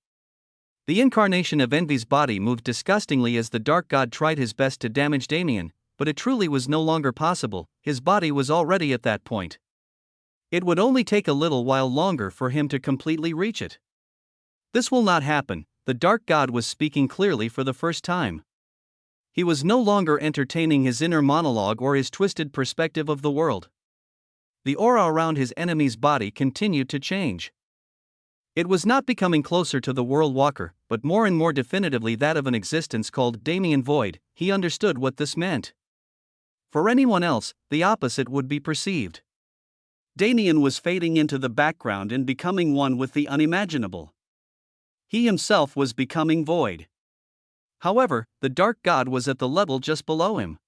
The incarnation of Envy's body moved disgustingly as the Dark God tried his best to damage Damien, but it truly was no longer possible. His body was already at that point. It would only take a little while longer for him to completely reach it. This will not happen, the Dark God was speaking clearly for the first time. He was no longer entertaining his inner monologue or his twisted perspective of the world. The aura around his enemy's body continued to change. It was not becoming closer to the World Walker, but more and more definitively that of an existence called Damien Void. He understood what this meant. For anyone else, the opposite would be perceived. Damien was fading into the background and becoming one with the unimaginable. He himself was becoming void. However, the Dark God was at the level just below him.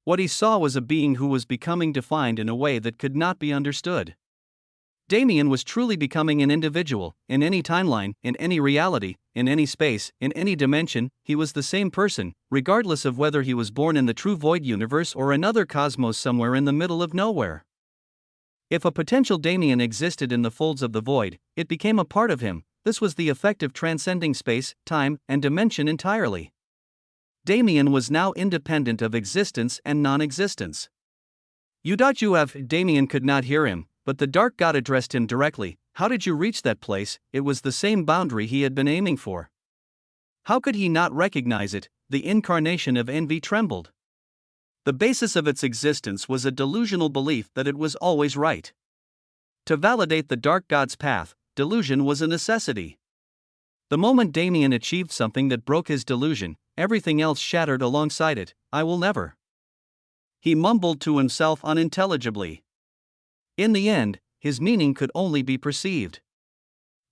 What he saw was a being who was becoming defined in a way that could not be understood. Damien was truly becoming an individual. In any timeline, in any reality, in any space, in any dimension, he was the same person, regardless of whether he was born in the true void universe or another cosmos somewhere in the middle of nowhere. If a potential Damien existed in the folds of the void, it became a part of him. This was the effect of transcending space, time, and dimension entirely. Damien was now independent of existence and non-existence. Damien could not hear him, but the Dark God addressed him directly. How did you reach that place? It was the same boundary he had been aiming for. How could he not recognize it? The incarnation of envy trembled. The basis of its existence was a delusional belief that it was always right. To validate the Dark God's path, delusion was a necessity. The moment Damien achieved something that broke his delusion, everything else shattered alongside it. I will never. He mumbled to himself unintelligibly. In the end, his meaning could only be perceived.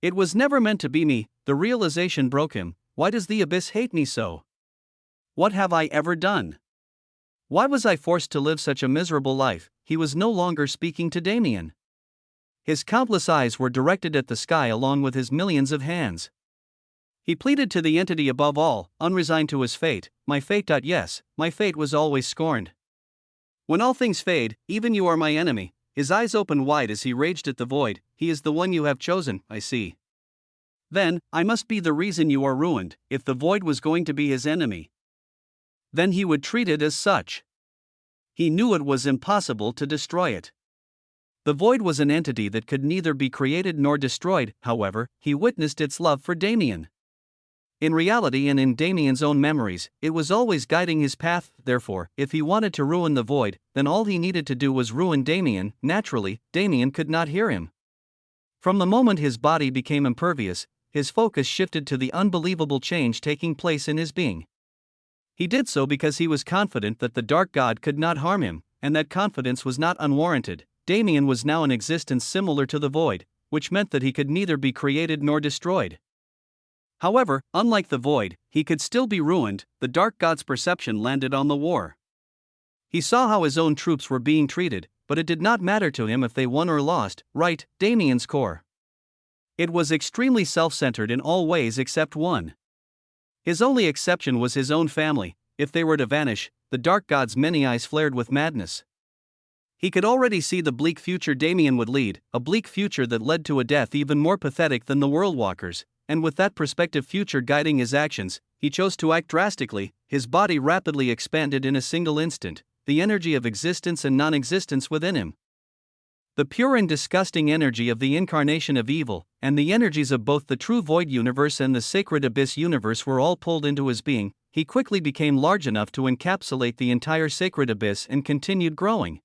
It was never meant to be me. The realization broke him. Why does the abyss hate me so? What have I ever done? Why was I forced to live such a miserable life? He was no longer speaking to Damien. His countless eyes were directed at the sky along with his millions of hands. He pleaded to the entity above all, unresigned to his fate. My fate. Yes, my fate was always scorned. When all things fade, even you are my enemy. His eyes opened wide as he raged at the void. He is the one you have chosen, I see. Then, I must be the reason you are ruined. If the void was going to be his enemy, then he would treat it as such. He knew it was impossible to destroy it. The void was an entity that could neither be created nor destroyed. However, he witnessed its love for Damien. In reality and in Damien's own memories, it was always guiding his path. Therefore, if he wanted to ruin the void, then all he needed to do was ruin Damien. Naturally, Damien could not hear him. From the moment his body became impervious, his focus shifted to the unbelievable change taking place in his being. He did so because he was confident that the Dark God could not harm him, and that confidence was not unwarranted. Damien was now an existence similar to the void, which meant that he could neither be created nor destroyed. However, unlike the void, he could still be ruined. The Dark God's perception landed on the war. He saw how his own troops were being treated, but it did not matter to him if they won or lost. Right, Damien's core. It was extremely self-centered in all ways except one. His only exception was his own family. If they were to vanish, the Dark God's many eyes flared with madness. He could already see the bleak future Damien would lead, a bleak future that led to a death even more pathetic than the Worldwalkers. And with that prospective future guiding his actions, he chose to act drastically. His body rapidly expanded in a single instant, the energy of existence and non-existence within him. The pure and disgusting energy of the incarnation of evil, and the energies of both the true void universe and the sacred abyss universe were all pulled into his being. he quickly became large enough to encapsulate the entire sacred abyss and continued growing.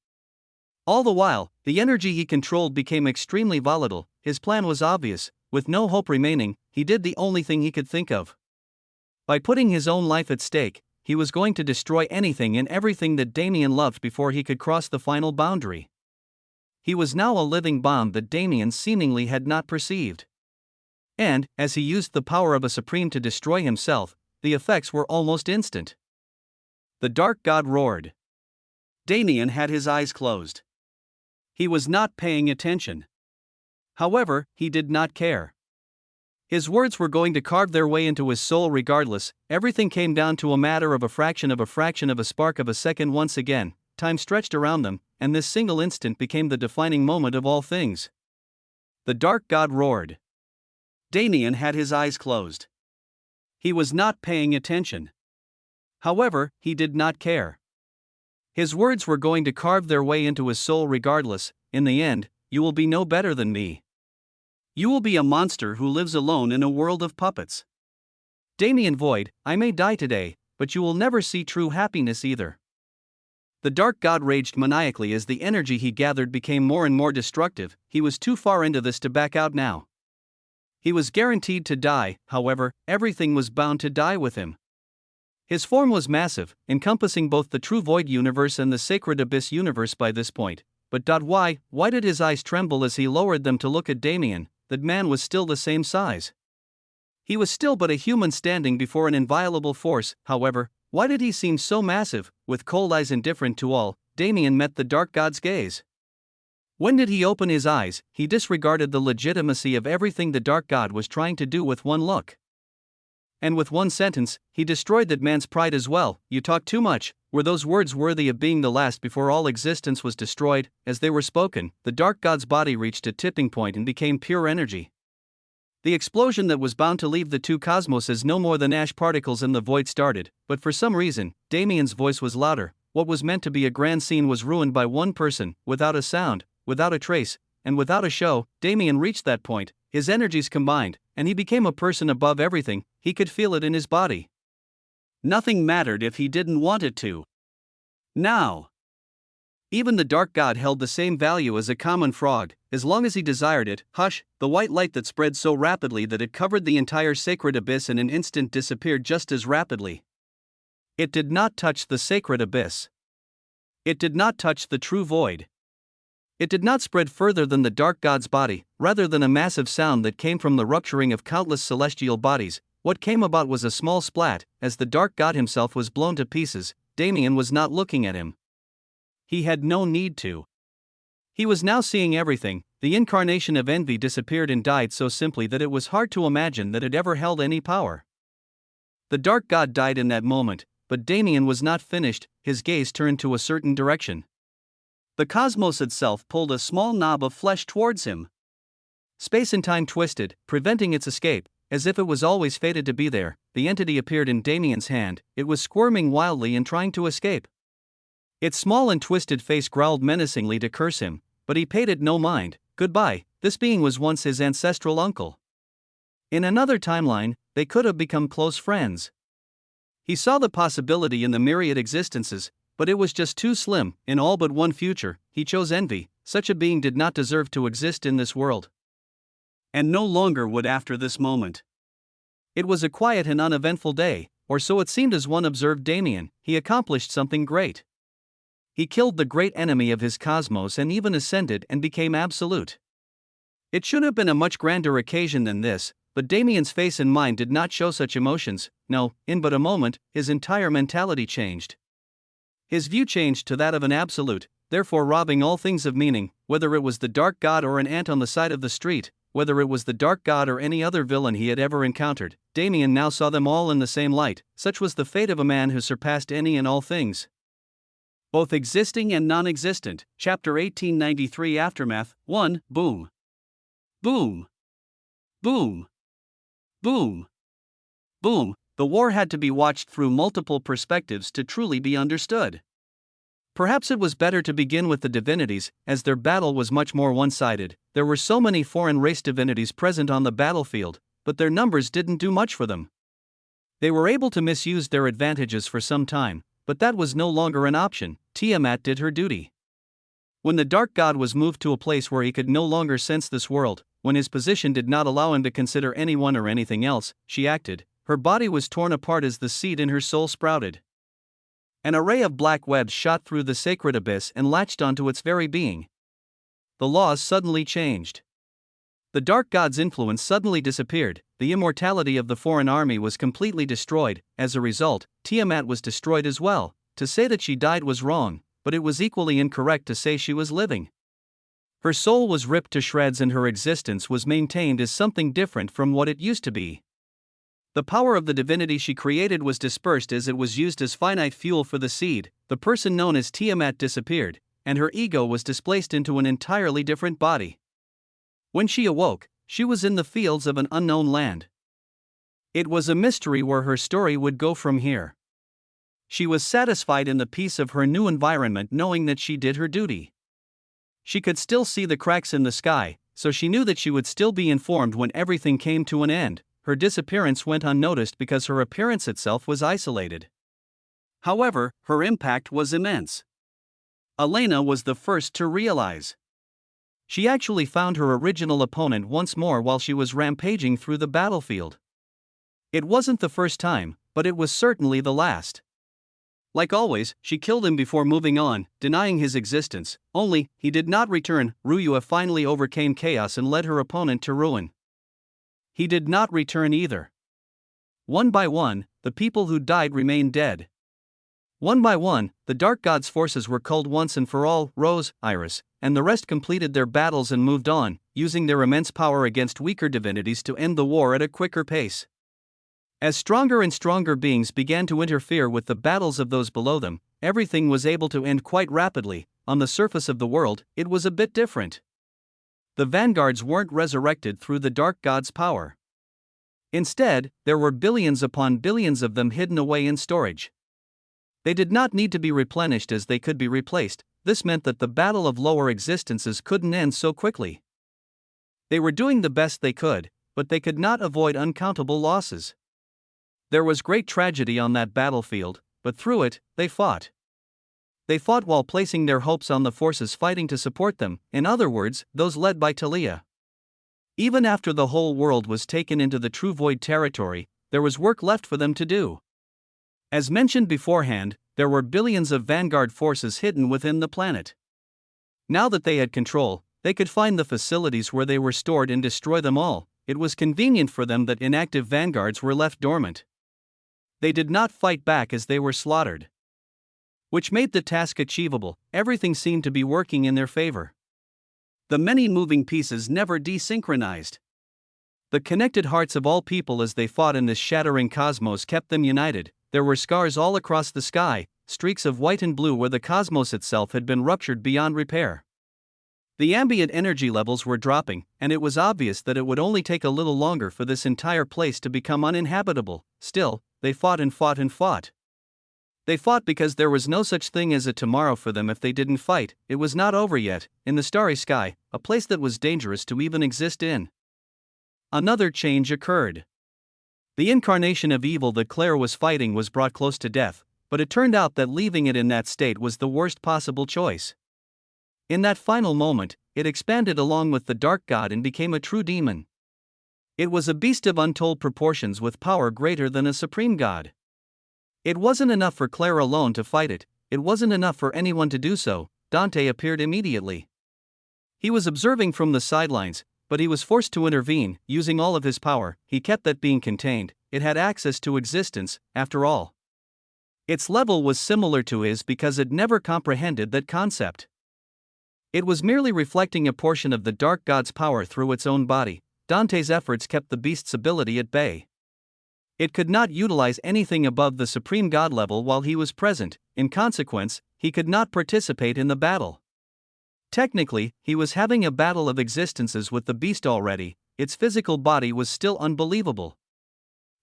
All the while, the energy he controlled became extremely volatile. His plan was obvious. With no hope remaining, he did the only thing he could think of. By putting his own life at stake, he was going to destroy anything and everything that Damien loved before he could cross the final boundary. He was now a living bomb that Damien seemingly had not perceived. And, as he used the power of a supreme to destroy himself, the effects were almost instant. The dark god roared. Damien had his eyes closed. He was not paying attention. However, he did not care. His words were going to carve their way into his soul regardless. Everything came down to a matter of a fraction of a spark of a second. Once again, time stretched around them, and this single instant became the defining moment of all things. The dark god roared. Damien had his eyes closed. He was not paying attention. However, he did not care. His words were going to carve their way into his soul regardless. In the end, you will be no better than me. You will be a monster who lives alone in a world of puppets. Damien Void, I may die today, but you will never see true happiness either. The dark god raged maniacally as the energy he gathered became more and more destructive. He was too far into this to back out now. He was guaranteed to die, however, everything was bound to die with him. His form was massive, encompassing both the true void universe and the sacred abyss universe by this point. But why did his eyes tremble as he lowered them to look at Damien? That man was still the same size. He was still but a human standing before an inviolable force. However, why did he seem so massive? With cold eyes indifferent to all, Damien met the dark god's gaze. When did he open his eyes? He disregarded the legitimacy of everything the dark god was trying to do with one look. And with one sentence, he destroyed that man's pride as well. You talk too much. Were those words worthy of being the last before all existence was destroyed? As they were spoken, the dark god's body reached a tipping point and became pure energy. The explosion that was bound to leave the two cosmoses no more than ash particles in the void started, but for some reason, Damien's voice was louder. What was meant to be a grand scene was ruined by one person, without a sound, without a trace, and without a show. Damien reached that point, his energies combined, and he became a person above everything. He could feel it in his body. Nothing mattered if he didn't want it to. Now, even the dark god held the same value as a common frog, as long as he desired it. Hush, the white light that spread so rapidly that it covered the entire sacred abyss in an instant disappeared just as rapidly. It did not touch the sacred abyss. It did not touch the true void. It did not spread further than the dark god's body. Rather than a massive sound that came from the rupturing of countless celestial bodies, what came about was a small splat. As the dark god himself was blown to pieces, Damien was not looking at him. He had no need to. He was now seeing everything. The incarnation of envy disappeared and died so simply that it was hard to imagine that it ever held any power. The dark god died in that moment, but Damien was not finished. His gaze turned to a certain direction. The cosmos itself pulled a small knob of flesh towards him. Space and time twisted, preventing its escape. As if it was always fated to be there, the entity appeared in Damien's hand. It was squirming wildly and trying to escape. Its small and twisted face growled menacingly to curse him, but he paid it no mind. Goodbye, this being was once his ancestral uncle. In another timeline, they could have become close friends. He saw the possibility in the myriad existences, but it was just too slim. In all but one future, he chose envy. Such a being did not deserve to exist in this world. And no longer would after this moment. It was a quiet and uneventful day, or so it seemed as one observed Damien. He accomplished something great. He killed the great enemy of his cosmos and even ascended and became absolute. It should have been a much grander occasion than this, but Damien's face and mind did not show such emotions. No, in but a moment, his entire mentality changed. His view changed to that of an absolute, therefore robbing all things of meaning, whether it was the dark god or an ant on the side of the street. Whether it was the dark god or any other villain he had ever encountered, Damien now saw them all in the same light. Such was the fate of a man who surpassed any and all things, both existing and non-existent. Chapter 1893 Aftermath 1. Boom. Boom. Boom. Boom. Boom. The war had to be watched through multiple perspectives to truly be understood. Perhaps it was better to begin with the divinities, as their battle was much more one-sided. There were so many foreign race divinities present on the battlefield, but their numbers didn't do much for them. They were able to misuse their advantages for some time, but that was no longer an option. Tiamat did her duty. When the dark god was moved to a place where he could no longer sense this world, when his position did not allow him to consider anyone or anything else, she acted. Her body was torn apart as the seed in her soul sprouted. An array of black webs shot through the sacred abyss and latched onto its very being. The laws suddenly changed. The dark god's influence suddenly disappeared, the immortality of the foreign army was completely destroyed. As a result, Tiamat was destroyed as well. To say that she died was wrong, but it was equally incorrect to say she was living. Her soul was ripped to shreds and her existence was maintained as something different from what it used to be. The power of the divinity she created was dispersed as it was used as finite fuel for the seed. The person known as Tiamat disappeared, and her ego was displaced into an entirely different body. When she awoke, she was in the fields of an unknown land. It was a mystery where her story would go from here. She was satisfied in the peace of her new environment, knowing that she did her duty. She could still see the cracks in the sky, so she knew that she would still be informed when everything came to an end. Her disappearance went unnoticed because her appearance itself was isolated. However, her impact was immense. Elena was the first to realize. She actually found her original opponent once more while she was rampaging through the battlefield. It wasn't the first time, but it was certainly the last. Like always, she killed him before moving on, denying his existence, only, he did not return. Ryua finally overcame chaos and led her opponent to ruin. He did not return either. One by one, the people who died remained dead. One by one, the dark god's forces were culled once and for all. Rose, Iris, and the rest completed their battles and moved on, using their immense power against weaker divinities to end the war at a quicker pace. As stronger and stronger beings began to interfere with the battles of those below them, everything was able to end quite rapidly. On the surface of the world, it was a bit different. The vanguards weren't resurrected through the dark god's power. Instead, there were billions upon billions of them hidden away in storage. They did not need to be replenished as they could be replaced. This meant that the battle of lower existences couldn't end so quickly. They were doing the best they could, but they could not avoid uncountable losses. There was great tragedy on that battlefield, but through it, they fought. They fought while placing their hopes on the forces fighting to support them, in other words, those led by Talia. Even after the whole world was taken into the true void territory, there was work left for them to do. As mentioned beforehand, there were billions of vanguard forces hidden within the planet. Now that they had control, they could find the facilities where they were stored and destroy them all. It was convenient for them that inactive vanguards were left dormant. They did not fight back as they were slaughtered, which made the task achievable. Everything seemed to be working in their favor. The many moving pieces never desynchronized. The connected hearts of all people as they fought in this shattering cosmos kept them united. There were scars all across the sky, streaks of white and blue where the cosmos itself had been ruptured beyond repair. The ambient energy levels were dropping, and it was obvious that it would only take a little longer for this entire place to become uninhabitable. Still, they fought and fought and fought. They fought because there was no such thing as a tomorrow for them if they didn't fight. It was not over yet. In the starry sky, a place that was dangerous to even exist in. Another change occurred. The incarnation of evil that Claire was fighting was brought close to death, but it turned out that leaving it in that state was the worst possible choice. In that final moment, it expanded along with the dark god and became a true demon. It was a beast of untold proportions with power greater than a supreme god. It wasn't enough for Claire alone to fight it, it wasn't enough for anyone to do so. Dante appeared immediately. He was observing from the sidelines, but he was forced to intervene. Using all of his power, he kept that being contained. It had access to existence, after all. Its level was similar to his because it never comprehended that concept. It was merely reflecting a portion of the dark god's power through its own body. Dante's efforts kept the beast's ability at bay. It could not utilize anything above the supreme god level while he was present. In consequence, he could not participate in the battle. Technically, he was having a battle of existences with the beast already. Its physical body was still unbelievable.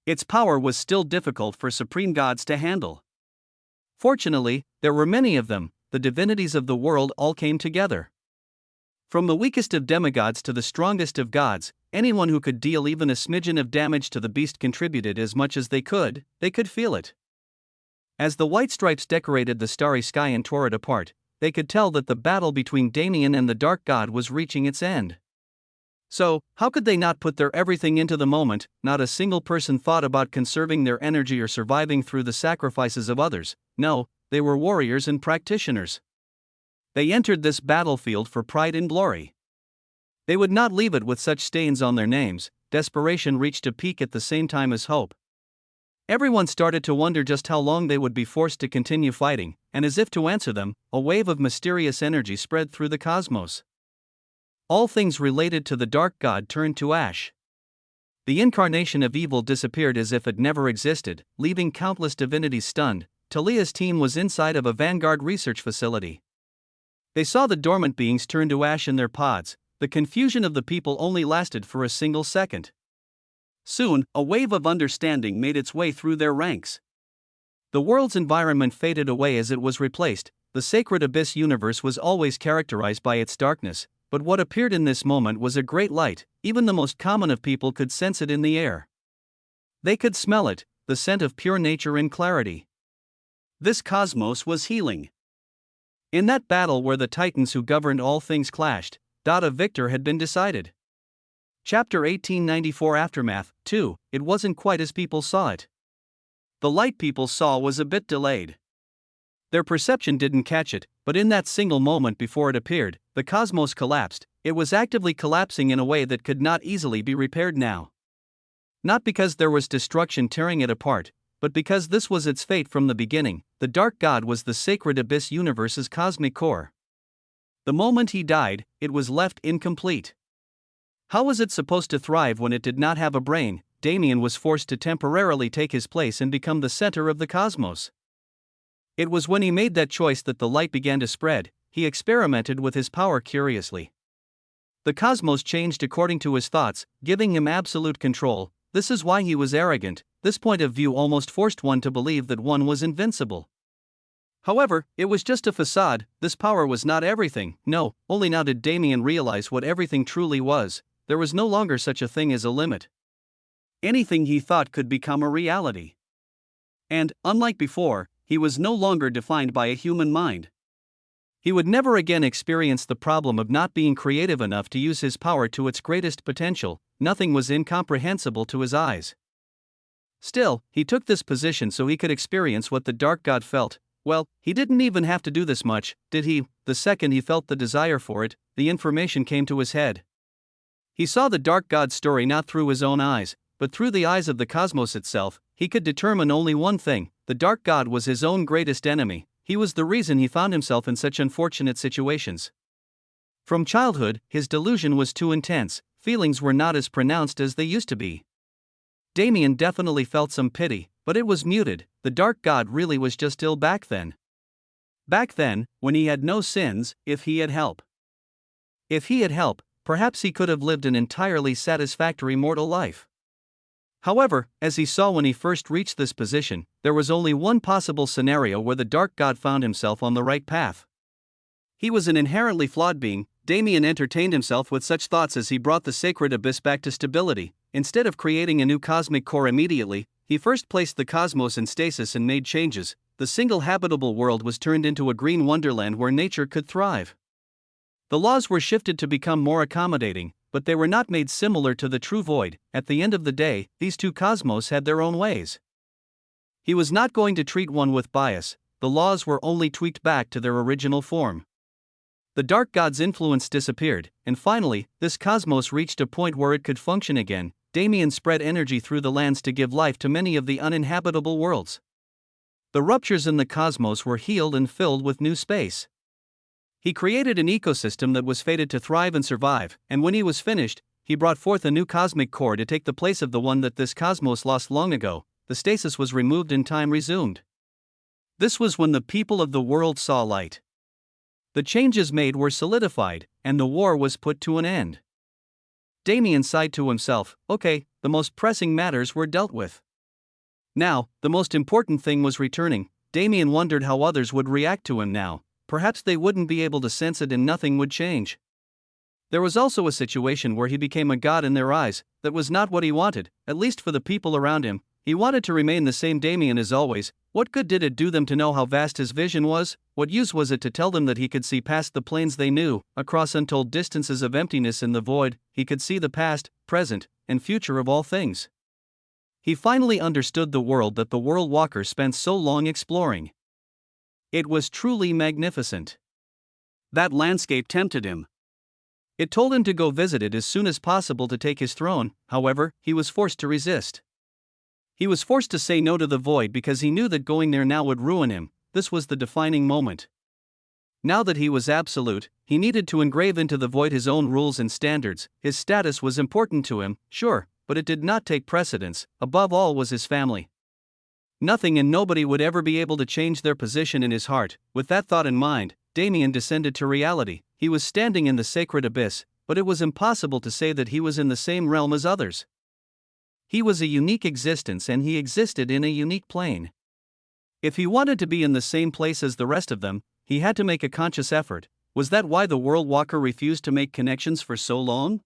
Its power was still difficult for supreme gods to handle. Fortunately, there were many of them. The divinities of the world all came together. From the weakest of demigods to the strongest of gods, anyone who could deal even a smidgen of damage to the beast contributed as much as they could feel it. As the white stripes decorated the starry sky and tore it apart, they could tell that the battle between Damien and the Dark God was reaching its end. So, how could they not put their everything into the moment? Not a single person thought about conserving their energy or surviving through the sacrifices of others. No, they were warriors and practitioners. They entered this battlefield for pride and glory. They would not leave it with such stains on their names. Desperation reached a peak at the same time as hope. Everyone started to wonder just how long they would be forced to continue fighting, and as if to answer them, a wave of mysterious energy spread through the cosmos. All things related to the Dark God turned to ash. The incarnation of evil disappeared as if it never existed, leaving countless divinities stunned. Talia's team was inside of a Vanguard research facility. They saw the dormant beings turn to ash in their pods. The confusion of the people only lasted for a single second. Soon, a wave of understanding made its way through their ranks. The world's environment faded away as it was replaced. The sacred abyss universe was always characterized by its darkness, but what appeared in this moment was a great light. Even the most common of people could sense it in the air. They could smell it, the scent of pure nature and clarity. This cosmos was healing. In that battle where the titans who governed all things clashed, a victor had been decided. Chapter 1894 Aftermath 2. It wasn't quite as people saw it. The light people saw was a bit delayed. Their perception didn't catch it, but in that single moment before it appeared, the cosmos collapsed. It was actively collapsing in a way that could not easily be repaired now. Not because there was destruction tearing it apart, but because this was its fate from the beginning. The Dark God was the sacred abyss universe's cosmic core. The moment he died, it was left incomplete. How was it supposed to thrive when it did not have a brain? Damien was forced to temporarily take his place and become the center of the cosmos. It was when he made that choice that the light began to spread. He experimented with his power curiously. The cosmos changed according to his thoughts, giving him absolute control. This is why he was arrogant. This point of view almost forced one to believe that one was invincible. However, it was just a facade. This power was not everything. No, only now did Damien realize what everything truly was. There was no longer such a thing as a limit. Anything he thought could become a reality. And, unlike before, he was no longer defined by a human mind. He would never again experience the problem of not being creative enough to use his power to its greatest potential. Nothing was incomprehensible to his eyes. Still, he took this position so he could experience what the Dark God felt. Well, he didn't even have to do this much, did he? The second he felt the desire for it, the information came to his head. He saw the Dark God's story not through his own eyes, but through the eyes of the cosmos itself. He could determine only one thing: the Dark God was his own greatest enemy. He was the reason he found himself in such unfortunate situations. From childhood, his delusion was too intense. Feelings were not as pronounced as they used to be. Damien definitely felt some pity, but it was muted. The Dark God really was just ill back then. Back then, when he had no sins, if he had help. If he had help, perhaps he could have lived an entirely satisfactory mortal life. However, as he saw when he first reached this position, there was only one possible scenario where the Dark God found himself on the right path. He was an inherently flawed being. Damien entertained himself with such thoughts as he brought the sacred abyss back to stability. Instead of creating a new cosmic core immediately, he first placed the cosmos in stasis and made changes. The single habitable world was turned into a green wonderland where nature could thrive. The laws were shifted to become more accommodating, but they were not made similar to the true void. At the end of the day, these two cosmos had their own ways. He was not going to treat one with bias. The laws were only tweaked back to their original form. The Dark God's influence disappeared, and finally, this cosmos reached a point where it could function again. Damien spread energy through the lands to give life to many of the uninhabitable worlds. The ruptures in the cosmos were healed and filled with new space. He created an ecosystem that was fated to thrive and survive, and when he was finished, he brought forth a new cosmic core to take the place of the one that this cosmos lost long ago. The stasis was removed and time resumed. This was when the people of the world saw light. The changes made were solidified, and the war was put to an end. Damien sighed to himself. Okay, the most pressing matters were dealt with. Now, the most important thing was returning. Damien wondered how others would react to him now. Perhaps they wouldn't be able to sense it and nothing would change. There was also a situation where he became a god in their eyes. That was not what he wanted, at least for the people around him. He wanted to remain the same Damien as always. What good did it do them to know how vast his vision was? What use was it to tell them that he could see past the planes they knew, across untold distances of emptiness in the void? He could see the past, present, and future of all things. He finally understood the world that the World Walker spent so long exploring. It was truly magnificent. That landscape tempted him. It told him to go visit it as soon as possible to take his throne. However, he was forced to resist. He was forced to say no to the void because he knew that going there now would ruin him. This was the defining moment. Now that he was absolute, he needed to engrave into the void his own rules and standards. His status was important to him, sure, but it did not take precedence. Above all was his family. Nothing and nobody would ever be able to change their position in his heart. With that thought in mind, Damien descended to reality. He was standing in the sacred abyss, but it was impossible to say that he was in the same realm as others. He was a unique existence and he existed in a unique plane. If he wanted to be in the same place as the rest of them, he had to make a conscious effort. Was that why the World Walker refused to make connections for so long?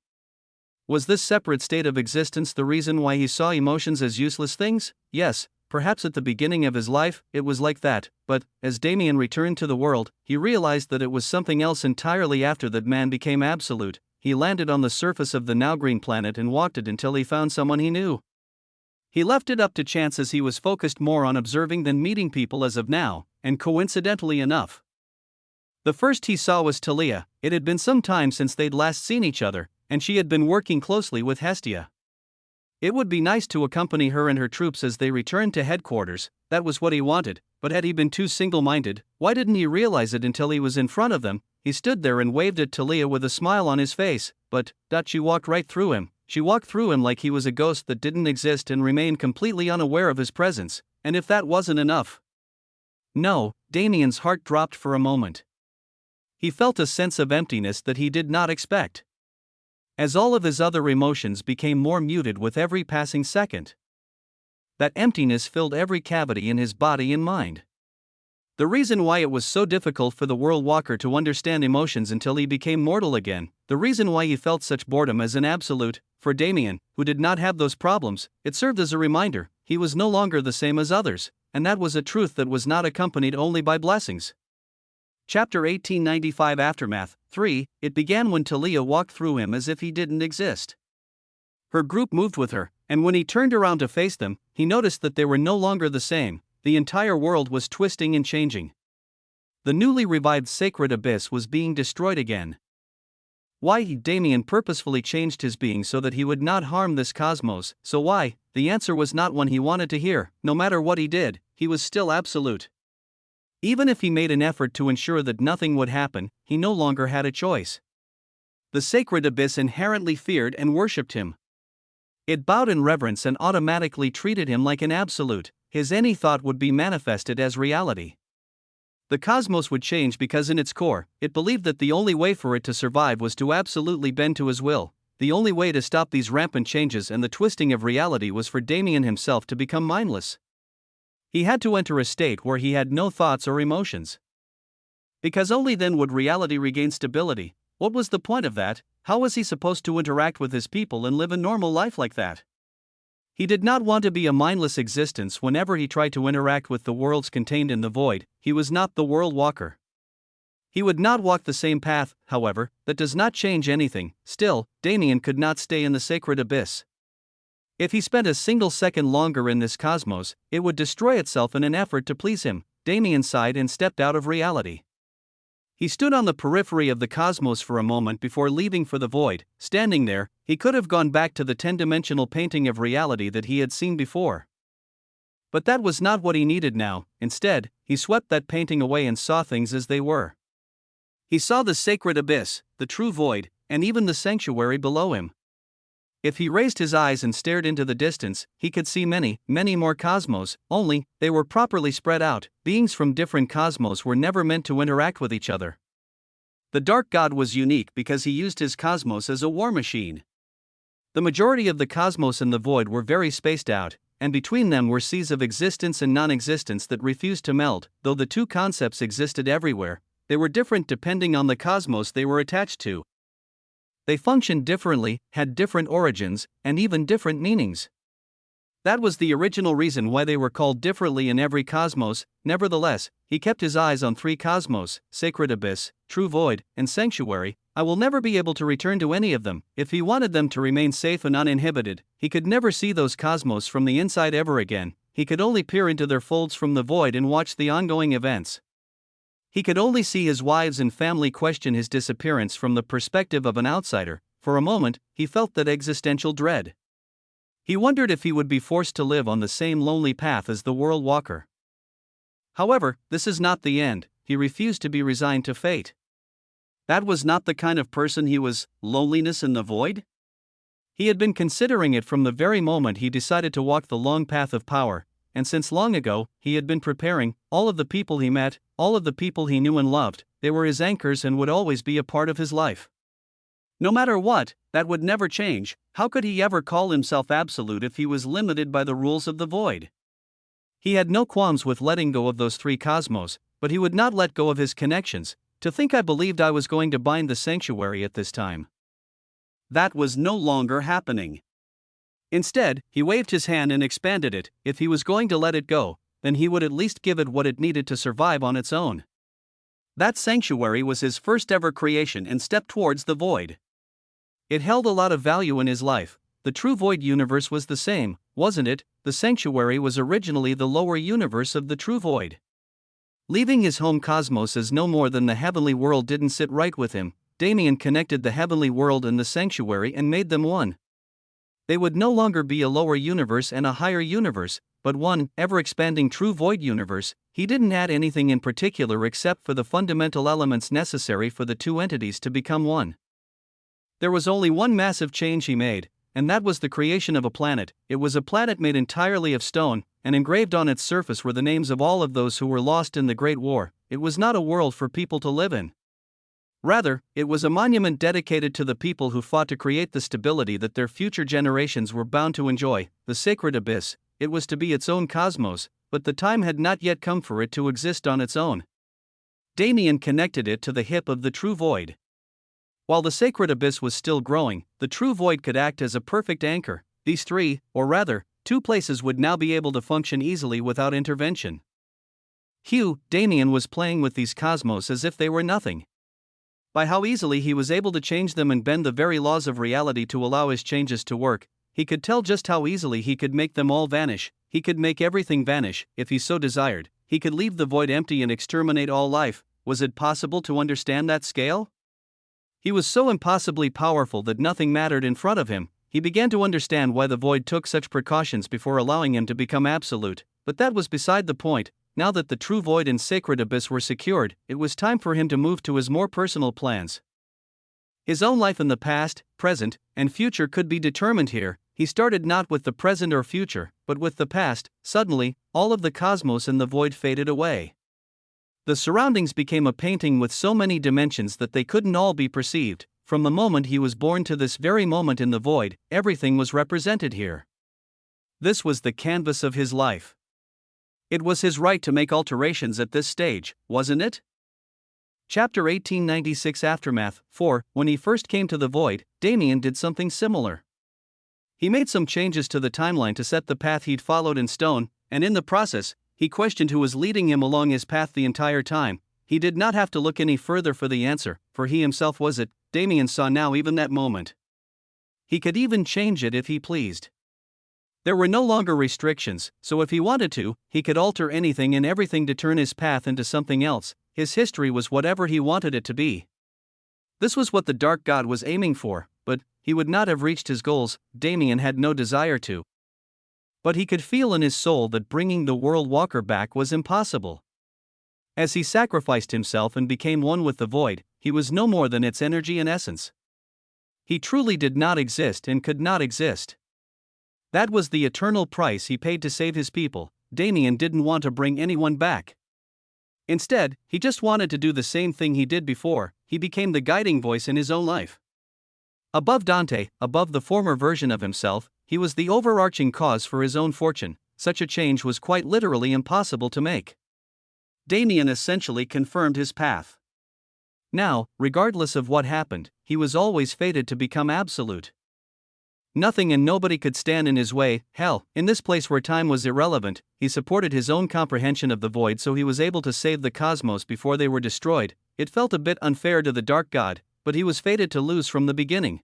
Was this separate state of existence the reason why he saw emotions as useless things? Yes, perhaps at the beginning of his life, it was like that, but, as Damien returned to the world, he realized that it was something else entirely after that man became absolute. He landed on the surface of the now green planet and walked it until he found someone he knew. He left it up to chance as he was focused more on observing than meeting people as of now, and coincidentally enough, the first he saw was Talia. It had been some time since they'd last seen each other, and she had been working closely with Hestia. It would be nice to accompany her and her troops as they returned to headquarters. That was what he wanted, but had he been too single-minded? Why didn't he realize it until he was in front of them? He stood there and waved at Talia with a smile on his face, but she walked right through him. She walked through him like he was a ghost that didn't exist and remained completely unaware of his presence. And if that wasn't enough. No, Damien's heart dropped for a moment. He felt a sense of emptiness that he did not expect, as all of his other emotions became more muted with every passing second. That emptiness filled every cavity in his body and mind. The reason why it was so difficult for the World Walker to understand emotions until he became mortal again, the reason why he felt such boredom as an absolute, for Damien, who did not have those problems, it served as a reminder, he was no longer the same as others, and that was a truth that was not accompanied only by blessings. Chapter 1895 Aftermath 3. It began when Talia walked through him as if he didn't exist. Her group moved with her, and when he turned around to face them, he noticed that they were no longer the same. The entire world was twisting and changing. The newly revived sacred abyss was being destroyed again. Why? Damien purposefully changed his being so that he would not harm this cosmos. So why? The answer was not one he wanted to hear. No matter what he did, he was still absolute. Even if he made an effort to ensure that nothing would happen, he no longer had a choice. The sacred abyss inherently feared and worshipped him. It bowed in reverence and automatically treated him like an absolute. His any thought would be manifested as reality. The cosmos would change because in its core, it believed that the only way for it to survive was to absolutely bend to his will. The only way to stop these rampant changes and the twisting of reality was for Damien himself to become mindless. He had to enter a state where he had no thoughts or emotions. Because only then would reality regain stability. What was the point of that? How was he supposed to interact with his people and live a normal life like that? He did not want to be a mindless existence whenever he tried to interact with the worlds contained in the void. He was not the World Walker. He would not walk the same path, however. That does not change anything. Still, Damien could not stay in the sacred abyss. If he spent a single second longer in this cosmos, it would destroy itself in an effort to please him. Damien sighed and stepped out of reality. He stood on the periphery of the cosmos for a moment before leaving for the void. Standing there, he could have gone back to the 10-dimensional painting of reality that he had seen before. But that was not what he needed now. Instead, he swept that painting away and saw things as they were. He saw the sacred abyss, the true void, and even the sanctuary below him. If he raised his eyes and stared into the distance, he could see many, many more cosmos, only, they were properly spread out. Beings from different cosmos were never meant to interact with each other. The Dark God was unique because he used his cosmos as a war machine. The majority of the cosmos and the void were very spaced out, and between them were seas of existence and non-existence that refused to meld. Though the two concepts existed everywhere, they were different depending on the cosmos they were attached to. They functioned differently, had different origins, and even different meanings. That was the original reason why they were called differently in every cosmos. Nevertheless, he kept his eyes on three cosmos: sacred abyss, true void, and sanctuary. I will never be able to return to any of them. If he wanted them to remain safe and uninhibited, he could never see those cosmos from the inside ever again. He could only peer into their folds from the void and watch the ongoing events. He could only see his wives and family question his disappearance from the perspective of an outsider. For a moment, he felt that existential dread. He wondered if he would be forced to live on the same lonely path as the world walker. However, this is not the end. He refused to be resigned to fate. That was not the kind of person he was. Loneliness in the void? He had been considering it from the very moment he decided to walk the long path of power, and since long ago, he had been preparing. All of the people he met, all of the people he knew and loved, they were his anchors and would always be a part of his life. No matter what, that would never change. How could he ever call himself absolute if he was limited by the rules of the void? He had no qualms with letting go of those three cosmos, but he would not let go of his connections. To think I believed I was going to bind the sanctuary at this time. That was no longer happening. Instead, he waved his hand and expanded it. If he was going to let it go, then he would at least give it what it needed to survive on its own. That sanctuary was his first ever creation and step towards the void. It held a lot of value in his life. The true void universe was the same, wasn't it? The sanctuary was originally the lower universe of the true void. Leaving his home cosmos as no more than the heavenly world didn't sit right with him. Damien connected the heavenly world and the sanctuary and made them one. They would no longer be a lower universe and a higher universe, but one ever-expanding true void universe. He didn't add anything in particular except for the fundamental elements necessary for the two entities to become one. There was only one massive change he made, and that was the creation of a planet. It was a planet made entirely of stone, and engraved on its surface were the names of all of those who were lost in the Great War. It was not a world for people to live in. Rather, it was a monument dedicated to the people who fought to create the stability that their future generations were bound to enjoy. The sacred abyss, it was to be its own cosmos, but the time had not yet come for it to exist on its own. Damien connected it to the hip of the true void. While the sacred abyss was still growing, the true void could act as a perfect anchor. These three, or rather, two places would now be able to function easily without intervention. Damien was playing with these cosmos as if they were nothing. By how easily he was able to change them and bend the very laws of reality to allow his changes to work, he could tell just how easily he could make them all vanish. He could make everything vanish, if he so desired. He could leave the void empty and exterminate all life. Was it possible to understand that scale? He was so impossibly powerful that nothing mattered in front of him. He began to understand why the void took such precautions before allowing him to become absolute, but that was beside the point. Now that the true void and sacred abyss were secured, it was time for him to move to his more personal plans. His own life in the past, present, and future could be determined here. He started not with the present or future, but with the past. Suddenly, all of the cosmos and the void faded away. The surroundings became a painting with so many dimensions that they couldn't all be perceived. From the moment he was born to this very moment in the void, everything was represented here. This was the canvas of his life. It was his right to make alterations at this stage, wasn't it? Chapter 1896 Aftermath 4. When he first came to the void, Damien did something similar. He made some changes to the timeline to set the path he'd followed in stone, and in the process, he questioned who was leading him along his path the entire time. He did not have to look any further for the answer, for he himself was it. Damien saw now even that moment. He could even change it if he pleased. There were no longer restrictions, so if he wanted to, he could alter anything and everything to turn his path into something else. His history was whatever he wanted it to be. This was what the Dark God was aiming for, but he would not have reached his goals. Damien had no desire to. But he could feel in his soul that bringing the World Walker back was impossible. As he sacrificed himself and became one with the void, he was no more than its energy and essence. He truly did not exist and could not exist. That was the eternal price he paid to save his people. Damien didn't want to bring anyone back. Instead, he just wanted to do the same thing he did before. He became the guiding voice in his own life. Above Dante, above the former version of himself, he was the overarching cause for his own fortune. Such a change was quite literally impossible to make. Damien essentially confirmed his path. Now, regardless of what happened, he was always fated to become absolute. Nothing and nobody could stand in his way. Hell, in this place where time was irrelevant, he supported his own comprehension of the void, so he was able to save the cosmos before they were destroyed. It felt a bit unfair to the Dark God, but he was fated to lose from the beginning.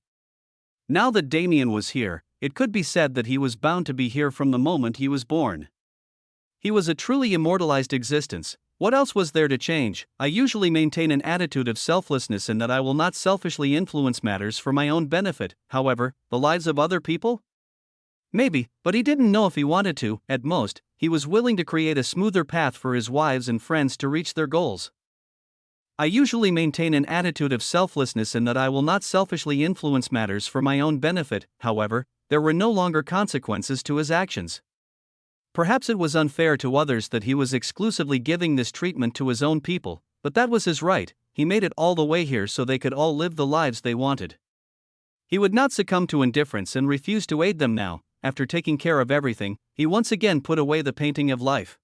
Now that Damien was here, it could be said that he was bound to be here from the moment he was born. He was a truly immortalized existence. What else was there to change? I usually maintain an attitude of selflessness in that I will not selfishly influence matters for my own benefit. However, the lives of other people? Maybe, but he didn't know if he wanted to. At most, he was willing to create a smoother path for his wives and friends to reach their goals. I usually maintain an attitude of selflessness in that I will not selfishly influence matters for my own benefit. However, there were no longer consequences to his actions. Perhaps it was unfair to others that he was exclusively giving this treatment to his own people, but that was his right. He made it all the way here so they could all live the lives they wanted. He would not succumb to indifference and refuse to aid them now. After taking care of everything, he once again put away the painting of life.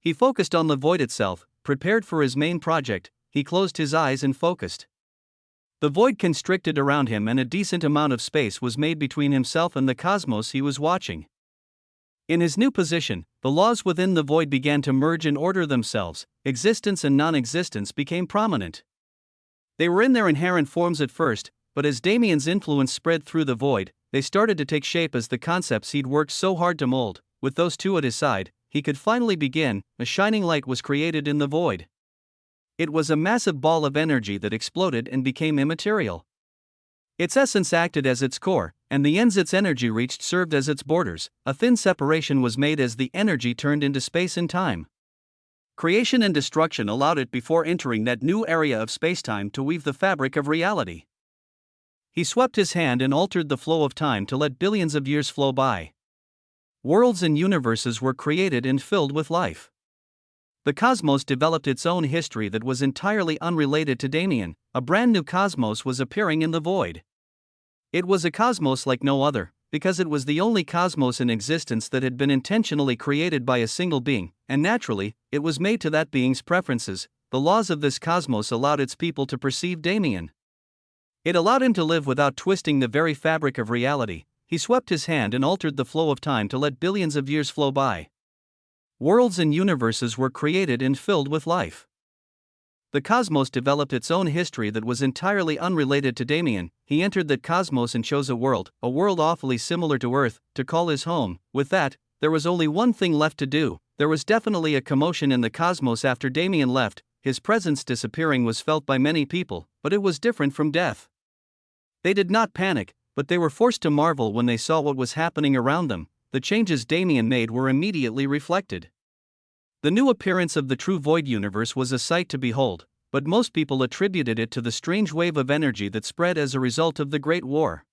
He focused on the void itself, prepared for his main project. He closed his eyes and focused. The void constricted around him, and a decent amount of space was made between himself and the cosmos he was watching. In his new position, the laws within the void began to merge and order themselves. Existence and non-existence became prominent. They were in their inherent forms at first, but as Damien's influence spread through the void, they started to take shape as the concepts he'd worked so hard to mold. With those two at his side, he could finally begin. A shining light was created in the void. It was a massive ball of energy that exploded and became immaterial. Its essence acted as its core, and the ends its energy reached served as its borders. A thin separation was made as the energy turned into space and time. Creation and destruction allowed it before entering that new area of spacetime to weave the fabric of reality. He swept his hand and altered the flow of time to let billions of years flow by. Worlds and universes were created and filled with life. The cosmos developed its own history that was entirely unrelated to Damien. A brand new cosmos was appearing in the void. It was a cosmos like no other, because it was the only cosmos in existence that had been intentionally created by a single being, and naturally, it was made to that being's preferences. The laws of this cosmos allowed its people to perceive Damien. It allowed him to live without twisting the very fabric of reality. He swept his hand and altered the flow of time to let billions of years flow by. Worlds and universes were created and filled with life. The cosmos developed its own history that was entirely unrelated to Damien. He entered that cosmos and chose a world awfully similar to Earth, to call his home. With that, there was only one thing left to do. There was definitely a commotion in the cosmos after Damien left. His presence disappearing was felt by many people, but it was different from death. They did not panic, but they were forced to marvel when they saw what was happening around them. The changes Damien made were immediately reflected. The new appearance of the true void universe was a sight to behold, but most people attributed it to the strange wave of energy that spread as a result of the Great War.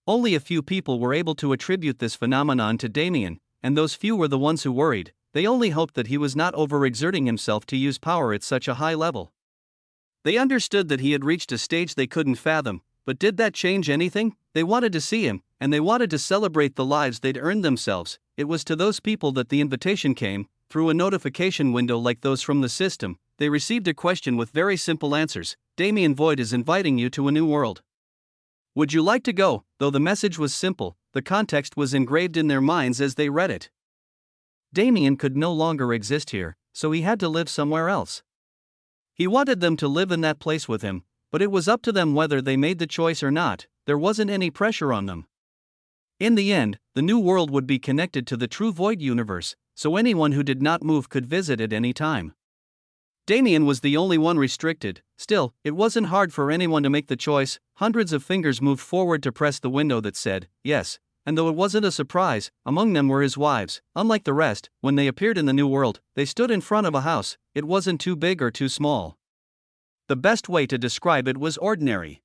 Only a few people were able to attribute this phenomenon to Damien, and those few were the ones who worried. They only hoped that he was not overexerting himself to use power at such a high level. They understood that he had reached a stage they couldn't fathom, but did that change anything? They wanted to see him, and they wanted to celebrate the lives they'd earned themselves. It was to those people that the invitation came. Through a notification window like those from the system, they received a question with very simple answers. Damien Void is inviting you to a new world. Would you like to go? Though the message was simple, the context was engraved in their minds as they read it. Damien could no longer exist here, so he had to live somewhere else. He wanted them to live in that place with him, but it was up to them whether they made the choice or not. There wasn't any pressure on them. In the end, the new world would be connected to the true void universe, so anyone who did not move could visit at any time. Damien was the only one restricted. Still, it wasn't hard for anyone to make the choice. Hundreds of fingers moved forward to press the window that said, yes, and though it wasn't a surprise, among them were his wives. Unlike the rest, when they appeared in the new world, they stood in front of a house. It wasn't too big or too small. The best way to describe it was ordinary.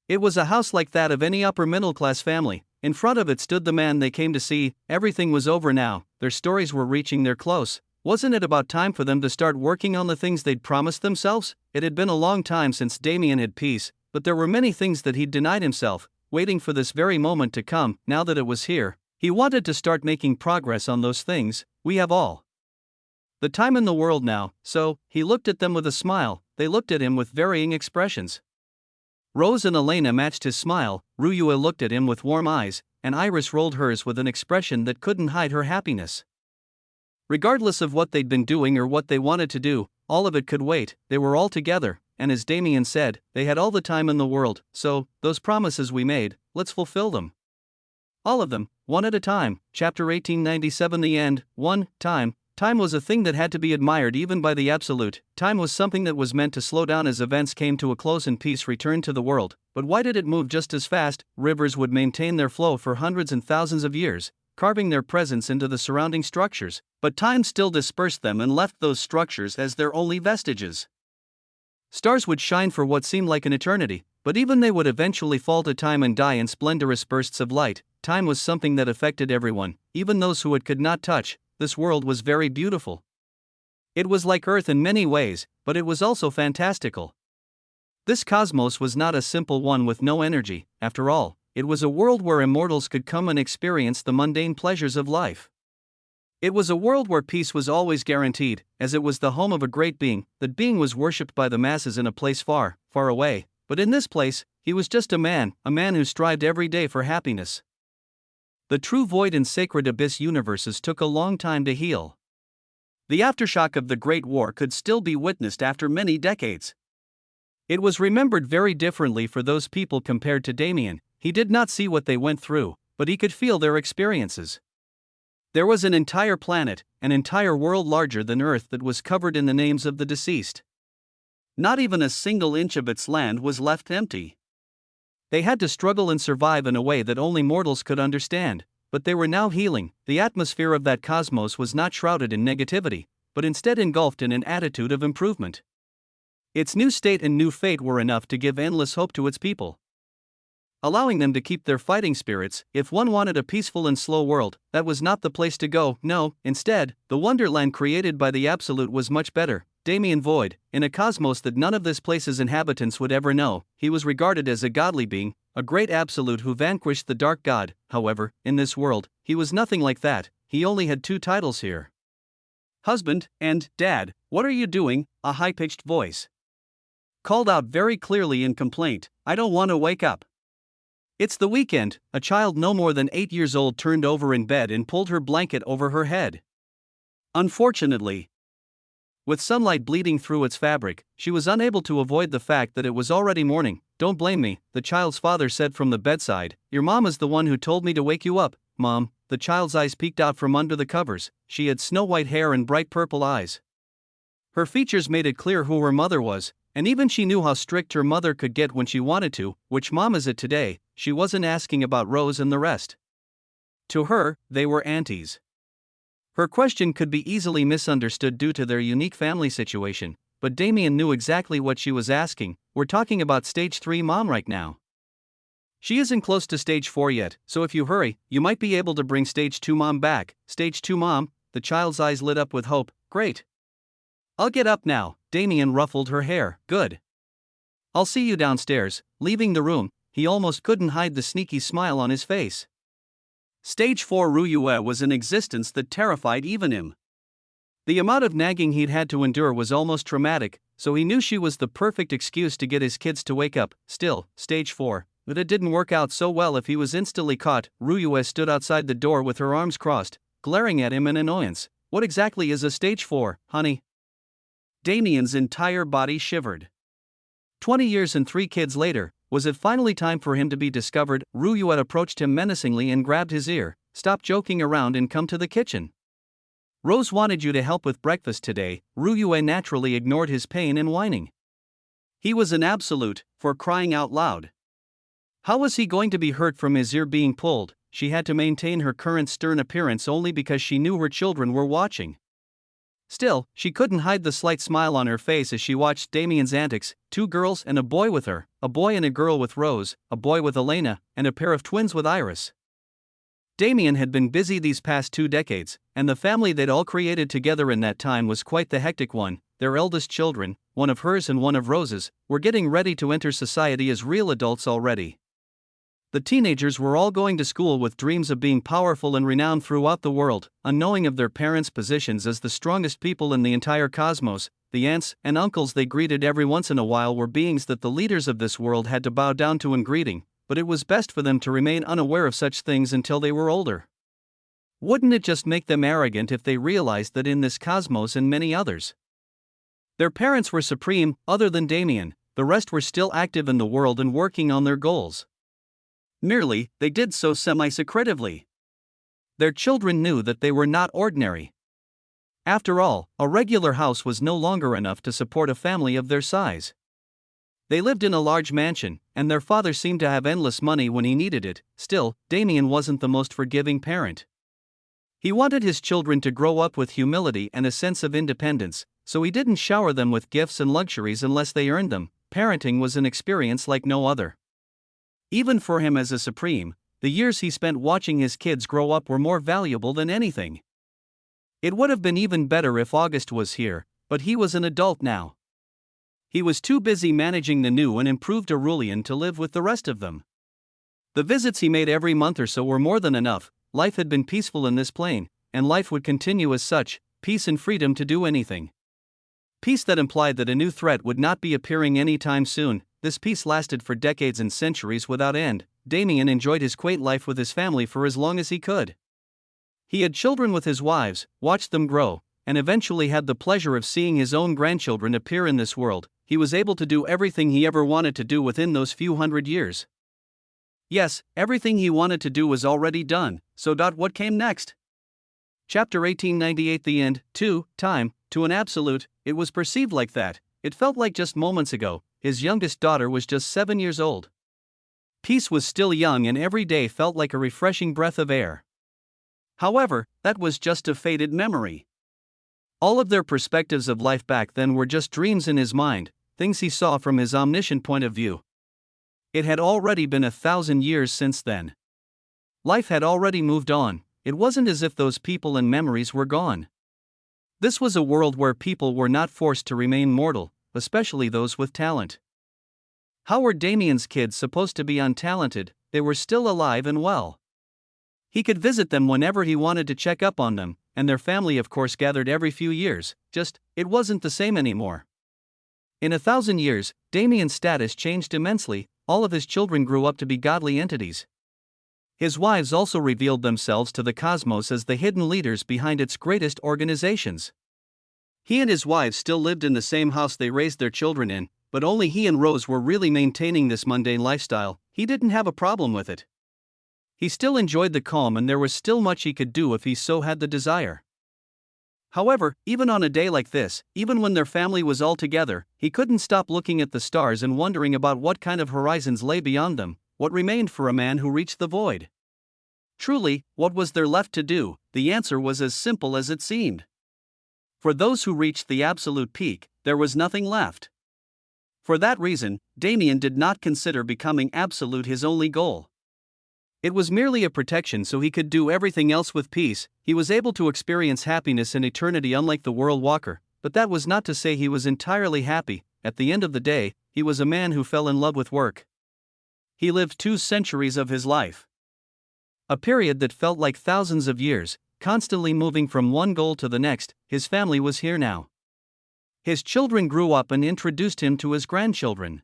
It was a house like that of any upper middle-class family. In front of it stood the man they came to see. Everything was over now. Their stories were reaching their close. Wasn't it about time for them to start working on the things they'd promised themselves? It had been a long time since Damien had peace, but there were many things that he'd denied himself, waiting for this very moment to come. Now that it was here, he wanted to start making progress on those things. We have all the time in the world now, so he looked at them with a smile. they looked at him with varying expressions. Rose and Elena matched his smile, Ryue looked at him with warm eyes, and Iris rolled hers with an expression that couldn't hide her happiness. Regardless of what they'd been doing or what they wanted to do, all of it could wait. They were all together, and as Damien said, they had all the time in the world, so, those promises we made, let's fulfill them. All of them, one at a time. Chapter 1897. The end. 1. Time. Time was a thing that had to be admired even by the absolute. Time was something that was meant to slow down as events came to a close and peace returned to the world. But why did it move just as fast? Rivers would maintain their flow for hundreds and thousands of years, carving their presence into the surrounding structures, but time still dispersed them and left those structures as their only vestiges. Stars would shine for what seemed like an eternity, but even they would eventually fall to time and die in splendorous bursts of light. Time was something that affected everyone, even those who it could not touch. This world was very beautiful. It was like Earth in many ways, but it was also fantastical. This cosmos was not a simple one with no energy. After all, it was a world where immortals could come and experience the mundane pleasures of life. It was a world where peace was always guaranteed, as it was the home of a great being. That being was worshipped by the masses in a place far, far away, but in this place, he was just a man who strived every day for happiness. The true void and sacred abyss universes took a long time to heal. The aftershock of the Great War could still be witnessed after many decades. It was remembered very differently for those people compared to Damien. He did not see what they went through, but he could feel their experiences. There was an entire planet, an entire world larger than Earth that was covered in the names of the deceased. Not even a single inch of its land was left empty. They had to struggle and survive in a way that only mortals could understand, but they were now healing. The atmosphere of that cosmos was not shrouded in negativity, but instead engulfed in an attitude of improvement. Its new state and new fate were enough to give endless hope to its people, allowing them to keep their fighting spirits. If one wanted a peaceful and slow world, that was not the place to go. No, instead, the wonderland created by the Absolute was much better. Damien Void, in a cosmos that none of this place's inhabitants would ever know, he was regarded as a godly being, a great Absolute who vanquished the Dark God. However, in this world, he was nothing like that. He only had two titles here: husband and dad. What are you doing? A high-pitched voice called out very clearly in complaint. I don't want to wake up. It's the weekend. A child no more than 8 years old turned over in bed and pulled her blanket over her head. Unfortunately, with sunlight bleeding through its fabric, she was unable to avoid the fact that it was already morning. Don't blame me, the child's father said from the bedside. Your mom is the one who told me to wake you up. Mom. The child's eyes peeked out from under the covers. She had snow-white hair and bright purple eyes. Her features made it clear who her mother was, and even she knew how strict her mother could get when she wanted to. Which mom is it today? She wasn't asking about Rose and the rest. To her, they were aunties. Her question could be easily misunderstood due to their unique family situation, but Damien knew exactly what she was asking. We're talking about stage 3 mom right now. She isn't close to stage 4 yet, so if you hurry, you might be able to bring stage 2 mom back. Stage 2 mom? The child's eyes lit up with hope. Great. I'll get up now. Damien ruffled her hair. Good. I'll see you downstairs. Leaving the room, he almost couldn't hide the sneaky smile on his face. Stage 4 Ryue was an existence that terrified even him. The amount of nagging he'd had to endure was almost traumatic, so he knew she was the perfect excuse to get his kids to wake up. Still, stage 4. But it didn't work out so well if he was instantly caught. Ryue stood outside the door with her arms crossed, glaring at him in annoyance. What exactly is a stage 4, honey? Damien's entire body shivered. 20 years and 3 kids later, was it finally time for him to be discovered? Ryue approached him menacingly and grabbed his ear. Stop joking around and come to the kitchen. Rose wanted you to help with breakfast today. Ryue naturally ignored his pain and whining. He was an absolute, for crying out loud. How was he going to be hurt from his ear being pulled? She had to maintain her current stern appearance only because she knew her children were watching. Still, she couldn't hide the slight smile on her face as she watched Damien's antics. 2 girls and a boy with her, a boy and a girl with Rose, a boy with Elena, and a pair of twins with Iris. Damien had been busy these past 2 decades, and the family they'd all created together in that time was quite the hectic one. Their eldest children, one of hers and one of Rose's, were getting ready to enter society as real adults already. The teenagers were all going to school with dreams of being powerful and renowned throughout the world, unknowing of their parents' positions as the strongest people in the entire cosmos. the aunts and uncles they greeted every once in a while were beings that the leaders of this world had to bow down to in greeting, but it was best for them to remain unaware of such things until they were older. Wouldn't it just make them arrogant if they realized that in this cosmos and many others, their parents were supreme? Other than Damien, the rest were still active in the world and working on their goals. Merely, they did so semi-secretively. Their children knew that they were not ordinary. After all, a regular house was no longer enough to support a family of their size. They lived in a large mansion, and their father seemed to have endless money when he needed it. Still, Damien wasn't the most forgiving parent. He wanted his children to grow up with humility and a sense of independence, so he didn't shower them with gifts and luxuries unless they earned them. Parenting was an experience like no other. Even for him as a supreme, the years he spent watching his kids grow up were more valuable than anything. It would have been even better if August was here, but he was an adult now. He was too busy managing the new and improved Aurelian to live with the rest of them. The visits he made every month or so were more than enough. Life had been peaceful in this plane, and life would continue as such, peace and freedom to do anything. Peace that implied that a new threat would not be appearing any time soon. This peace lasted for decades and centuries without end. Damien enjoyed his quaint life with his family for as long as he could. He had children with his wives, watched them grow, and eventually had the pleasure of seeing his own grandchildren appear in this world. He was able to do everything he ever wanted to do within those few hundred years. Yes, everything he wanted to do was already done, so what came next? Chapter 1898. The end. Time, to an absolute, it was perceived like that. It felt like just moments ago. His youngest daughter was just 7 years old. Peace was still young and every day felt like a refreshing breath of air. However, that was just a faded memory. All of their perspectives of life back then were just dreams in his mind, things he saw from his omniscient point of view. It had already been 1,000 years since then. Life had already moved on. It wasn't as if those people and memories were gone. This was a world where people were not forced to remain mortal, especially those with talent. How were Damien's kids supposed to be untalented? They were still alive and well. He could visit them whenever he wanted to check up on them, and their family of course gathered every few years, it wasn't the same anymore. In 1,000 years, Damien's status changed immensely. All of his children grew up to be godly entities. His wives also revealed themselves to the cosmos as the hidden leaders behind its greatest organizations. He and his wives still lived in the same house they raised their children in, but only he and Rose were really maintaining this mundane lifestyle. He didn't have a problem with it. He still enjoyed the calm and there was still much he could do if he so had the desire. However, even on a day like this, even when their family was all together, he couldn't stop looking at the stars and wondering about what kind of horizons lay beyond them, what remained for a man who reached the void. Truly, what was there left to do? The answer was as simple as it seemed. For those who reached the absolute peak, there was nothing left. For that reason, Damien did not consider becoming absolute his only goal. It was merely a protection so he could do everything else with peace. He was able to experience happiness in eternity unlike the world walker, but that was not to say he was entirely happy. At the end of the day, he was a man who fell in love with work. He lived 2 centuries of his life. A period that felt like thousands of years, constantly moving from one goal to the next. His family was here now. His children grew up and introduced him to his grandchildren.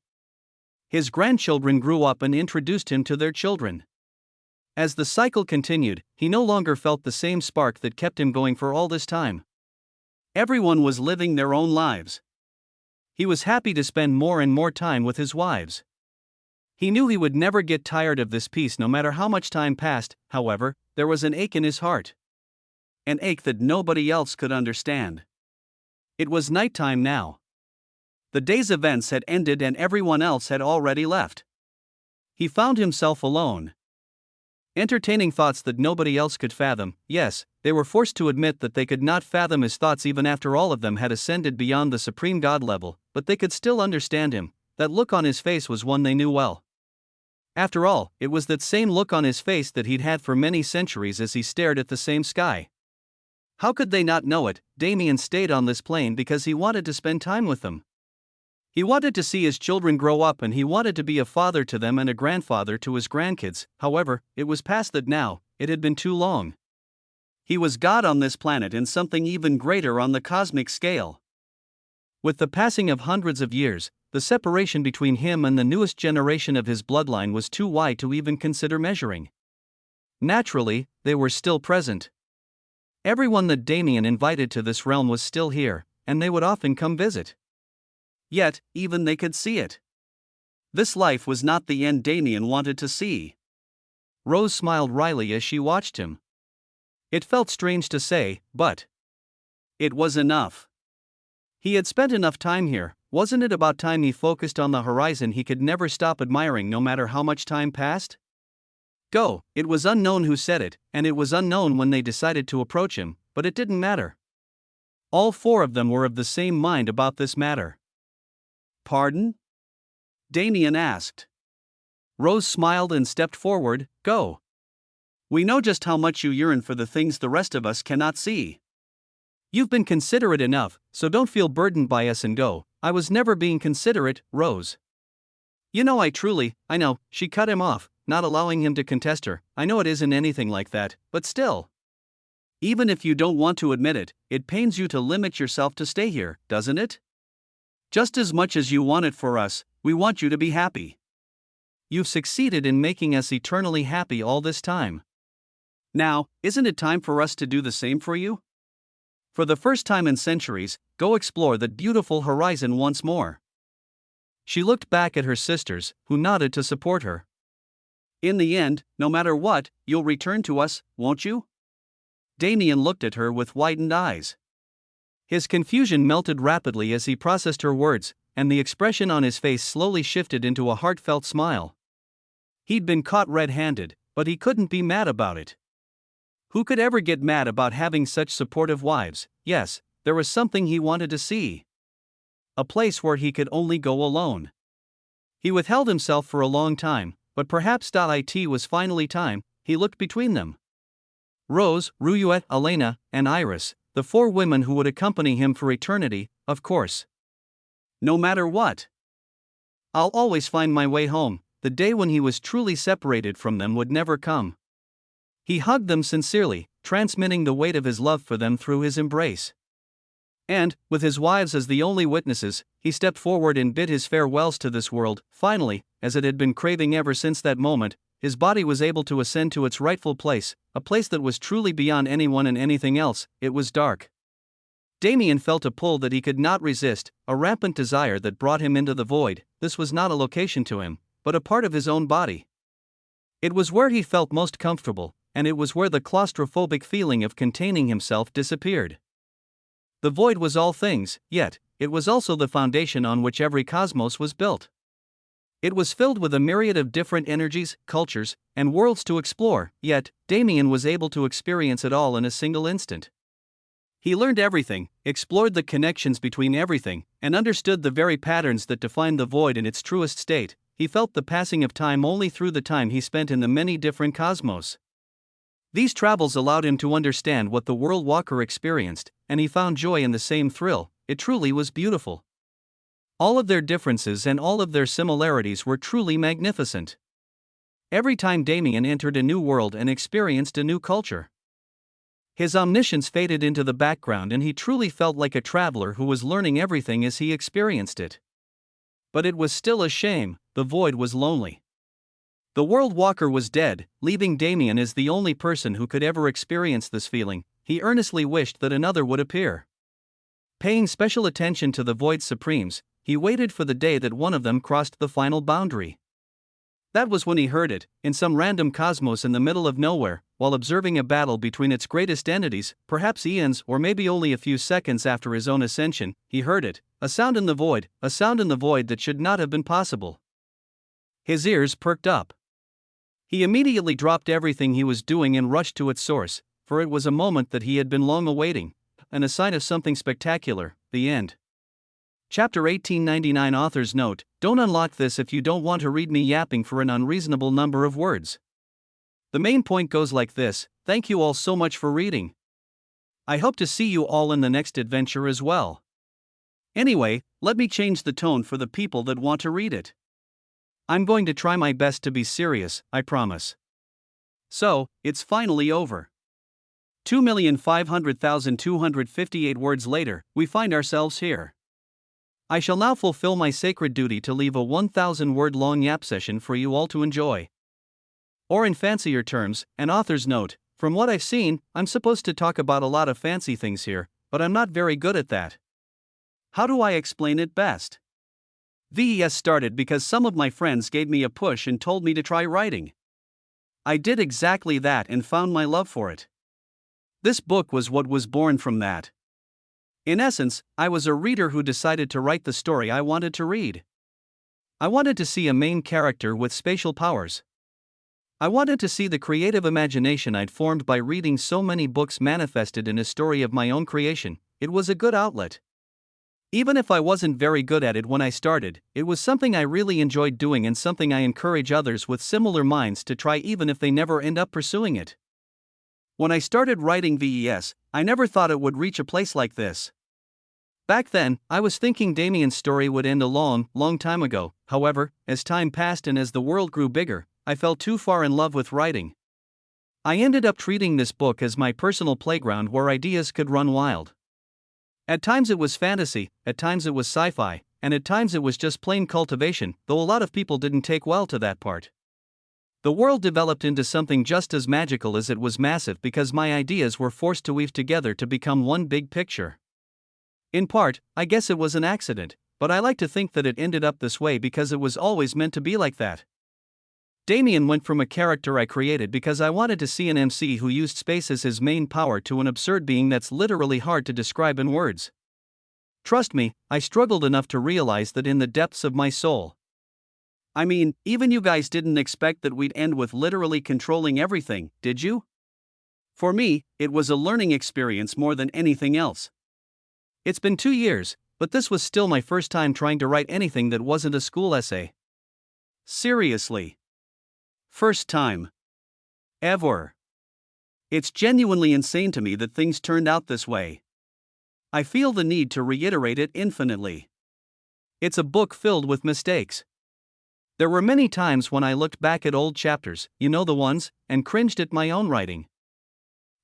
His grandchildren grew up and introduced him to their children. As the cycle continued, he no longer felt the same spark that kept him going for all this time. Everyone was living their own lives. He was happy to spend more and more time with his wives. He knew he would never get tired of this peace no matter how much time passed. However, there was an ache in his heart. An ache that nobody else could understand. It was nighttime now. The day's events had ended and everyone else had already left. He found himself alone. Entertaining thoughts that nobody else could fathom. Yes, they were forced to admit that they could not fathom his thoughts even after all of them had ascended beyond the supreme God level, but they could still understand him. That look on his face was one they knew well. After all, it was that same look on his face that he'd had for many centuries as he stared at the same sky. How could they not know it? Damien stayed on this plane because he wanted to spend time with them. He wanted to see his children grow up and he wanted to be a father to them and a grandfather to his grandkids. However, it was past that now. It had been too long. He was God on this planet and something even greater on the cosmic scale. With the passing of hundreds of years, the separation between him and the newest generation of his bloodline was too wide to even consider measuring. Naturally, they were still present. Everyone that Damien invited to this realm was still here, and they would often come visit. Yet, even they could see it. This life was not the end Damien wanted to see. Rose smiled wryly as she watched him. It felt strange to say, but it was enough. He had spent enough time here. Wasn't it about time he focused on the horizon he could never stop admiring no matter how much time passed? Go. It was unknown who said it, and it was unknown when they decided to approach him, but it didn't matter. All four of them were of the same mind about this matter. Pardon? Damien asked. Rose smiled and stepped forward. Go. We know just how much you yearn for the things the rest of us cannot see. You've been considerate enough, so don't feel burdened by us and go. I was never being considerate, Rose. You know I know, she cut him off, not allowing him to contest her. I know it isn't anything like that, but still. Even if you don't want to admit it, it pains you to limit yourself to stay here, doesn't it? Just as much as you want it for us, we want you to be happy. You've succeeded in making us eternally happy all this time. Now, isn't it time for us to do the same for you? For the first time in centuries, go explore that beautiful horizon once more. She looked back at her sisters, who nodded to support her. In the end, no matter what, you'll return to us, won't you? Damien looked at her with widened eyes. His confusion melted rapidly as he processed her words, and the expression on his face slowly shifted into a heartfelt smile. He'd been caught red-handed, but he couldn't be mad about it. Who could ever get mad about having such supportive wives? Yes, there was something he wanted to see. A place where he could only go alone. He withheld himself for a long time, but perhaps it was finally time. He looked between them. Rose, Ruyuet, Elena, and Iris, the four women who would accompany him for eternity, of course. No matter what. I'll always find my way home. The day when he was truly separated from them would never come. He hugged them sincerely, transmitting the weight of his love for them through his embrace. And, with his wives as the only witnesses, he stepped forward and bid his farewells to this world. Finally, as it had been craving ever since that moment, his body was able to ascend to its rightful place, a place that was truly beyond anyone and anything else. It was dark. Damien felt a pull that he could not resist, a rampant desire that brought him into the void. This was not a location to him, but a part of his own body. It was where he felt most comfortable, and it was where the claustrophobic feeling of containing himself disappeared. The void was all things, yet, it was also the foundation on which every cosmos was built. It was filled with a myriad of different energies, cultures, and worlds to explore, yet, Damien was able to experience it all in a single instant. He learned everything, explored the connections between everything, and understood the very patterns that defined the void in its truest state. He felt the passing of time only through the time he spent in the many different cosmos. These travels allowed him to understand what the world walker experienced, and he found joy in the same thrill. It truly was beautiful. All of their differences and all of their similarities were truly magnificent. Every time Damien entered a new world and experienced a new culture, his omniscience faded into the background and he truly felt like a traveler who was learning everything as he experienced it. But it was still a shame. The void was lonely. The world walker was dead, leaving Damien as the only person who could ever experience this feeling. He earnestly wished that another would appear. Paying special attention to the void's supremes, he waited for the day that one of them crossed the final boundary. That was when he heard it, in some random cosmos in the middle of nowhere, while observing a battle between its greatest entities, perhaps eons or maybe only a few seconds after his own ascension. He heard it, a sound in the void that should not have been possible. His ears perked up. He immediately dropped everything he was doing and rushed to its source, for it was a moment that he had been long awaiting, a sign of something spectacular, the end. Chapter 1899. Author's note: don't unlock this if you don't want to read me yapping for an unreasonable number of words. The main point goes like this: thank you all so much for reading. I hope to see you all in the next adventure as well. Anyway, let me change the tone for the people that want to read it. I'm going to try my best to be serious, I promise. So, it's finally over. 2,500,258 words later, we find ourselves here. I shall now fulfill my sacred duty to leave a 1,000-word long yap session for you all to enjoy. Or in fancier terms, an author's note. From what I've seen, I'm supposed to talk about a lot of fancy things here, but I'm not very good at that. How do I explain it best? VES started because some of my friends gave me a push and told me to try writing. I did exactly that and found my love for it. This book was what was born from that. In essence, I was a reader who decided to write the story I wanted to read. I wanted to see a main character with spatial powers. I wanted to see the creative imagination I'd formed by reading so many books manifested in a story of my own creation. It was a good outlet. Even if I wasn't very good at it when I started, it was something I really enjoyed doing and something I encourage others with similar minds to try even if they never end up pursuing it. When I started writing VES, I never thought it would reach a place like this. Back then, I was thinking Damien's story would end a long, long time ago. However, as time passed and as the world grew bigger, I fell too far in love with writing. I ended up treating this book as my personal playground where ideas could run wild. At times it was fantasy, at times it was sci-fi, and at times it was just plain cultivation, though a lot of people didn't take well to that part. The world developed into something just as magical as it was massive because my ideas were forced to weave together to become one big picture. In part, I guess it was an accident, but I like to think that it ended up this way because it was always meant to be like that. Damien went from a character I created because I wanted to see an MC who used space as his main power to an absurd being that's literally hard to describe in words. Trust me, I struggled enough to realize that in the depths of my soul. I mean, even you guys didn't expect that we'd end with literally controlling everything, did you? For me, it was a learning experience more than anything else. It's been 2 years, but this was still my first time trying to write anything that wasn't a school essay. Seriously. First time. Ever. It's genuinely insane to me that things turned out this way. I feel the need to reiterate it infinitely. It's a book filled with mistakes. There were many times when I looked back at old chapters, you know the ones, and cringed at my own writing.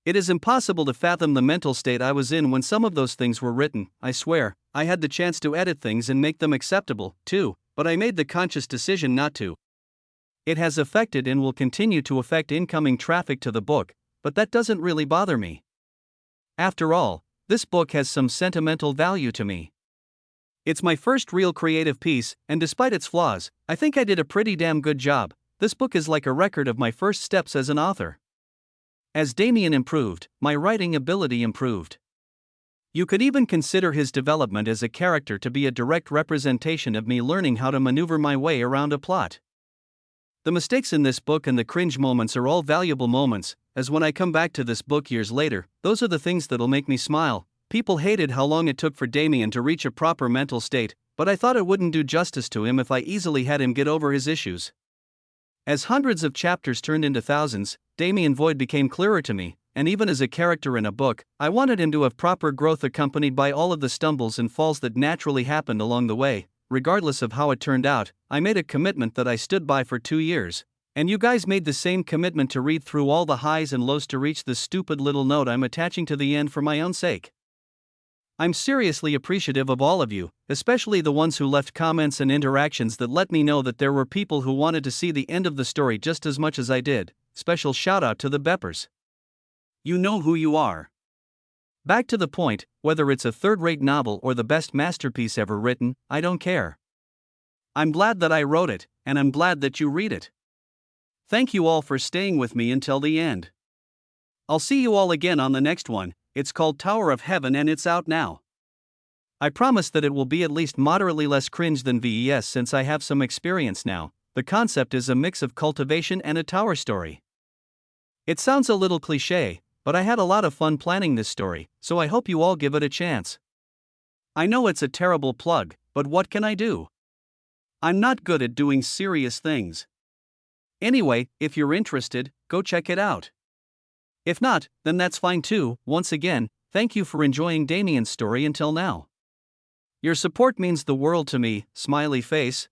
It is impossible to fathom the mental state I was in when some of those things were written. I swear, I had the chance to edit things and make them acceptable, too, but I made the conscious decision not to. It has affected and will continue to affect incoming traffic to the book, but that doesn't really bother me. After all, this book has some sentimental value to me. It's my first real creative piece, and despite its flaws, I think I did a pretty damn good job. This book is like a record of my first steps as an author. As Damien improved, my writing ability improved. You could even consider his development as a character to be a direct representation of me learning how to maneuver my way around a plot. The mistakes in this book and the cringe moments are all valuable moments, as when I come back to this book years later, those are the things that'll make me smile. People hated how long it took for Damien to reach a proper mental state, but I thought it wouldn't do justice to him if I easily had him get over his issues. As hundreds of chapters turned into thousands, Damien Void became clearer to me, and even as a character in a book, I wanted him to have proper growth accompanied by all of the stumbles and falls that naturally happened along the way. Regardless of how it turned out, I made a commitment that I stood by for 2 years, and you guys made the same commitment to read through all the highs and lows to reach this stupid little note I'm attaching to the end for my own sake. I'm seriously appreciative of all of you, especially the ones who left comments and interactions that let me know that there were people who wanted to see the end of the story just as much as I did. Special shout out to the Beppers. You know who you are. Back to the point, whether it's a third-rate novel or the best masterpiece ever written, I don't care. I'm glad that I wrote it, and I'm glad that you read it. Thank you all for staying with me until the end. I'll see you all again on the next one. It's called Tower of Heaven and it's out now. I promise that it will be at least moderately less cringe than VES since I have some experience now. The concept is a mix of cultivation and a tower story. It sounds a little cliché, but I had a lot of fun planning this story, so I hope you all give it a chance. I know it's a terrible plug, but what can I do? I'm not good at doing serious things. Anyway, if you're interested, go check it out. If not, then that's fine too. Once again, thank you for enjoying Damien's story until now. Your support means the world to me, smiley face.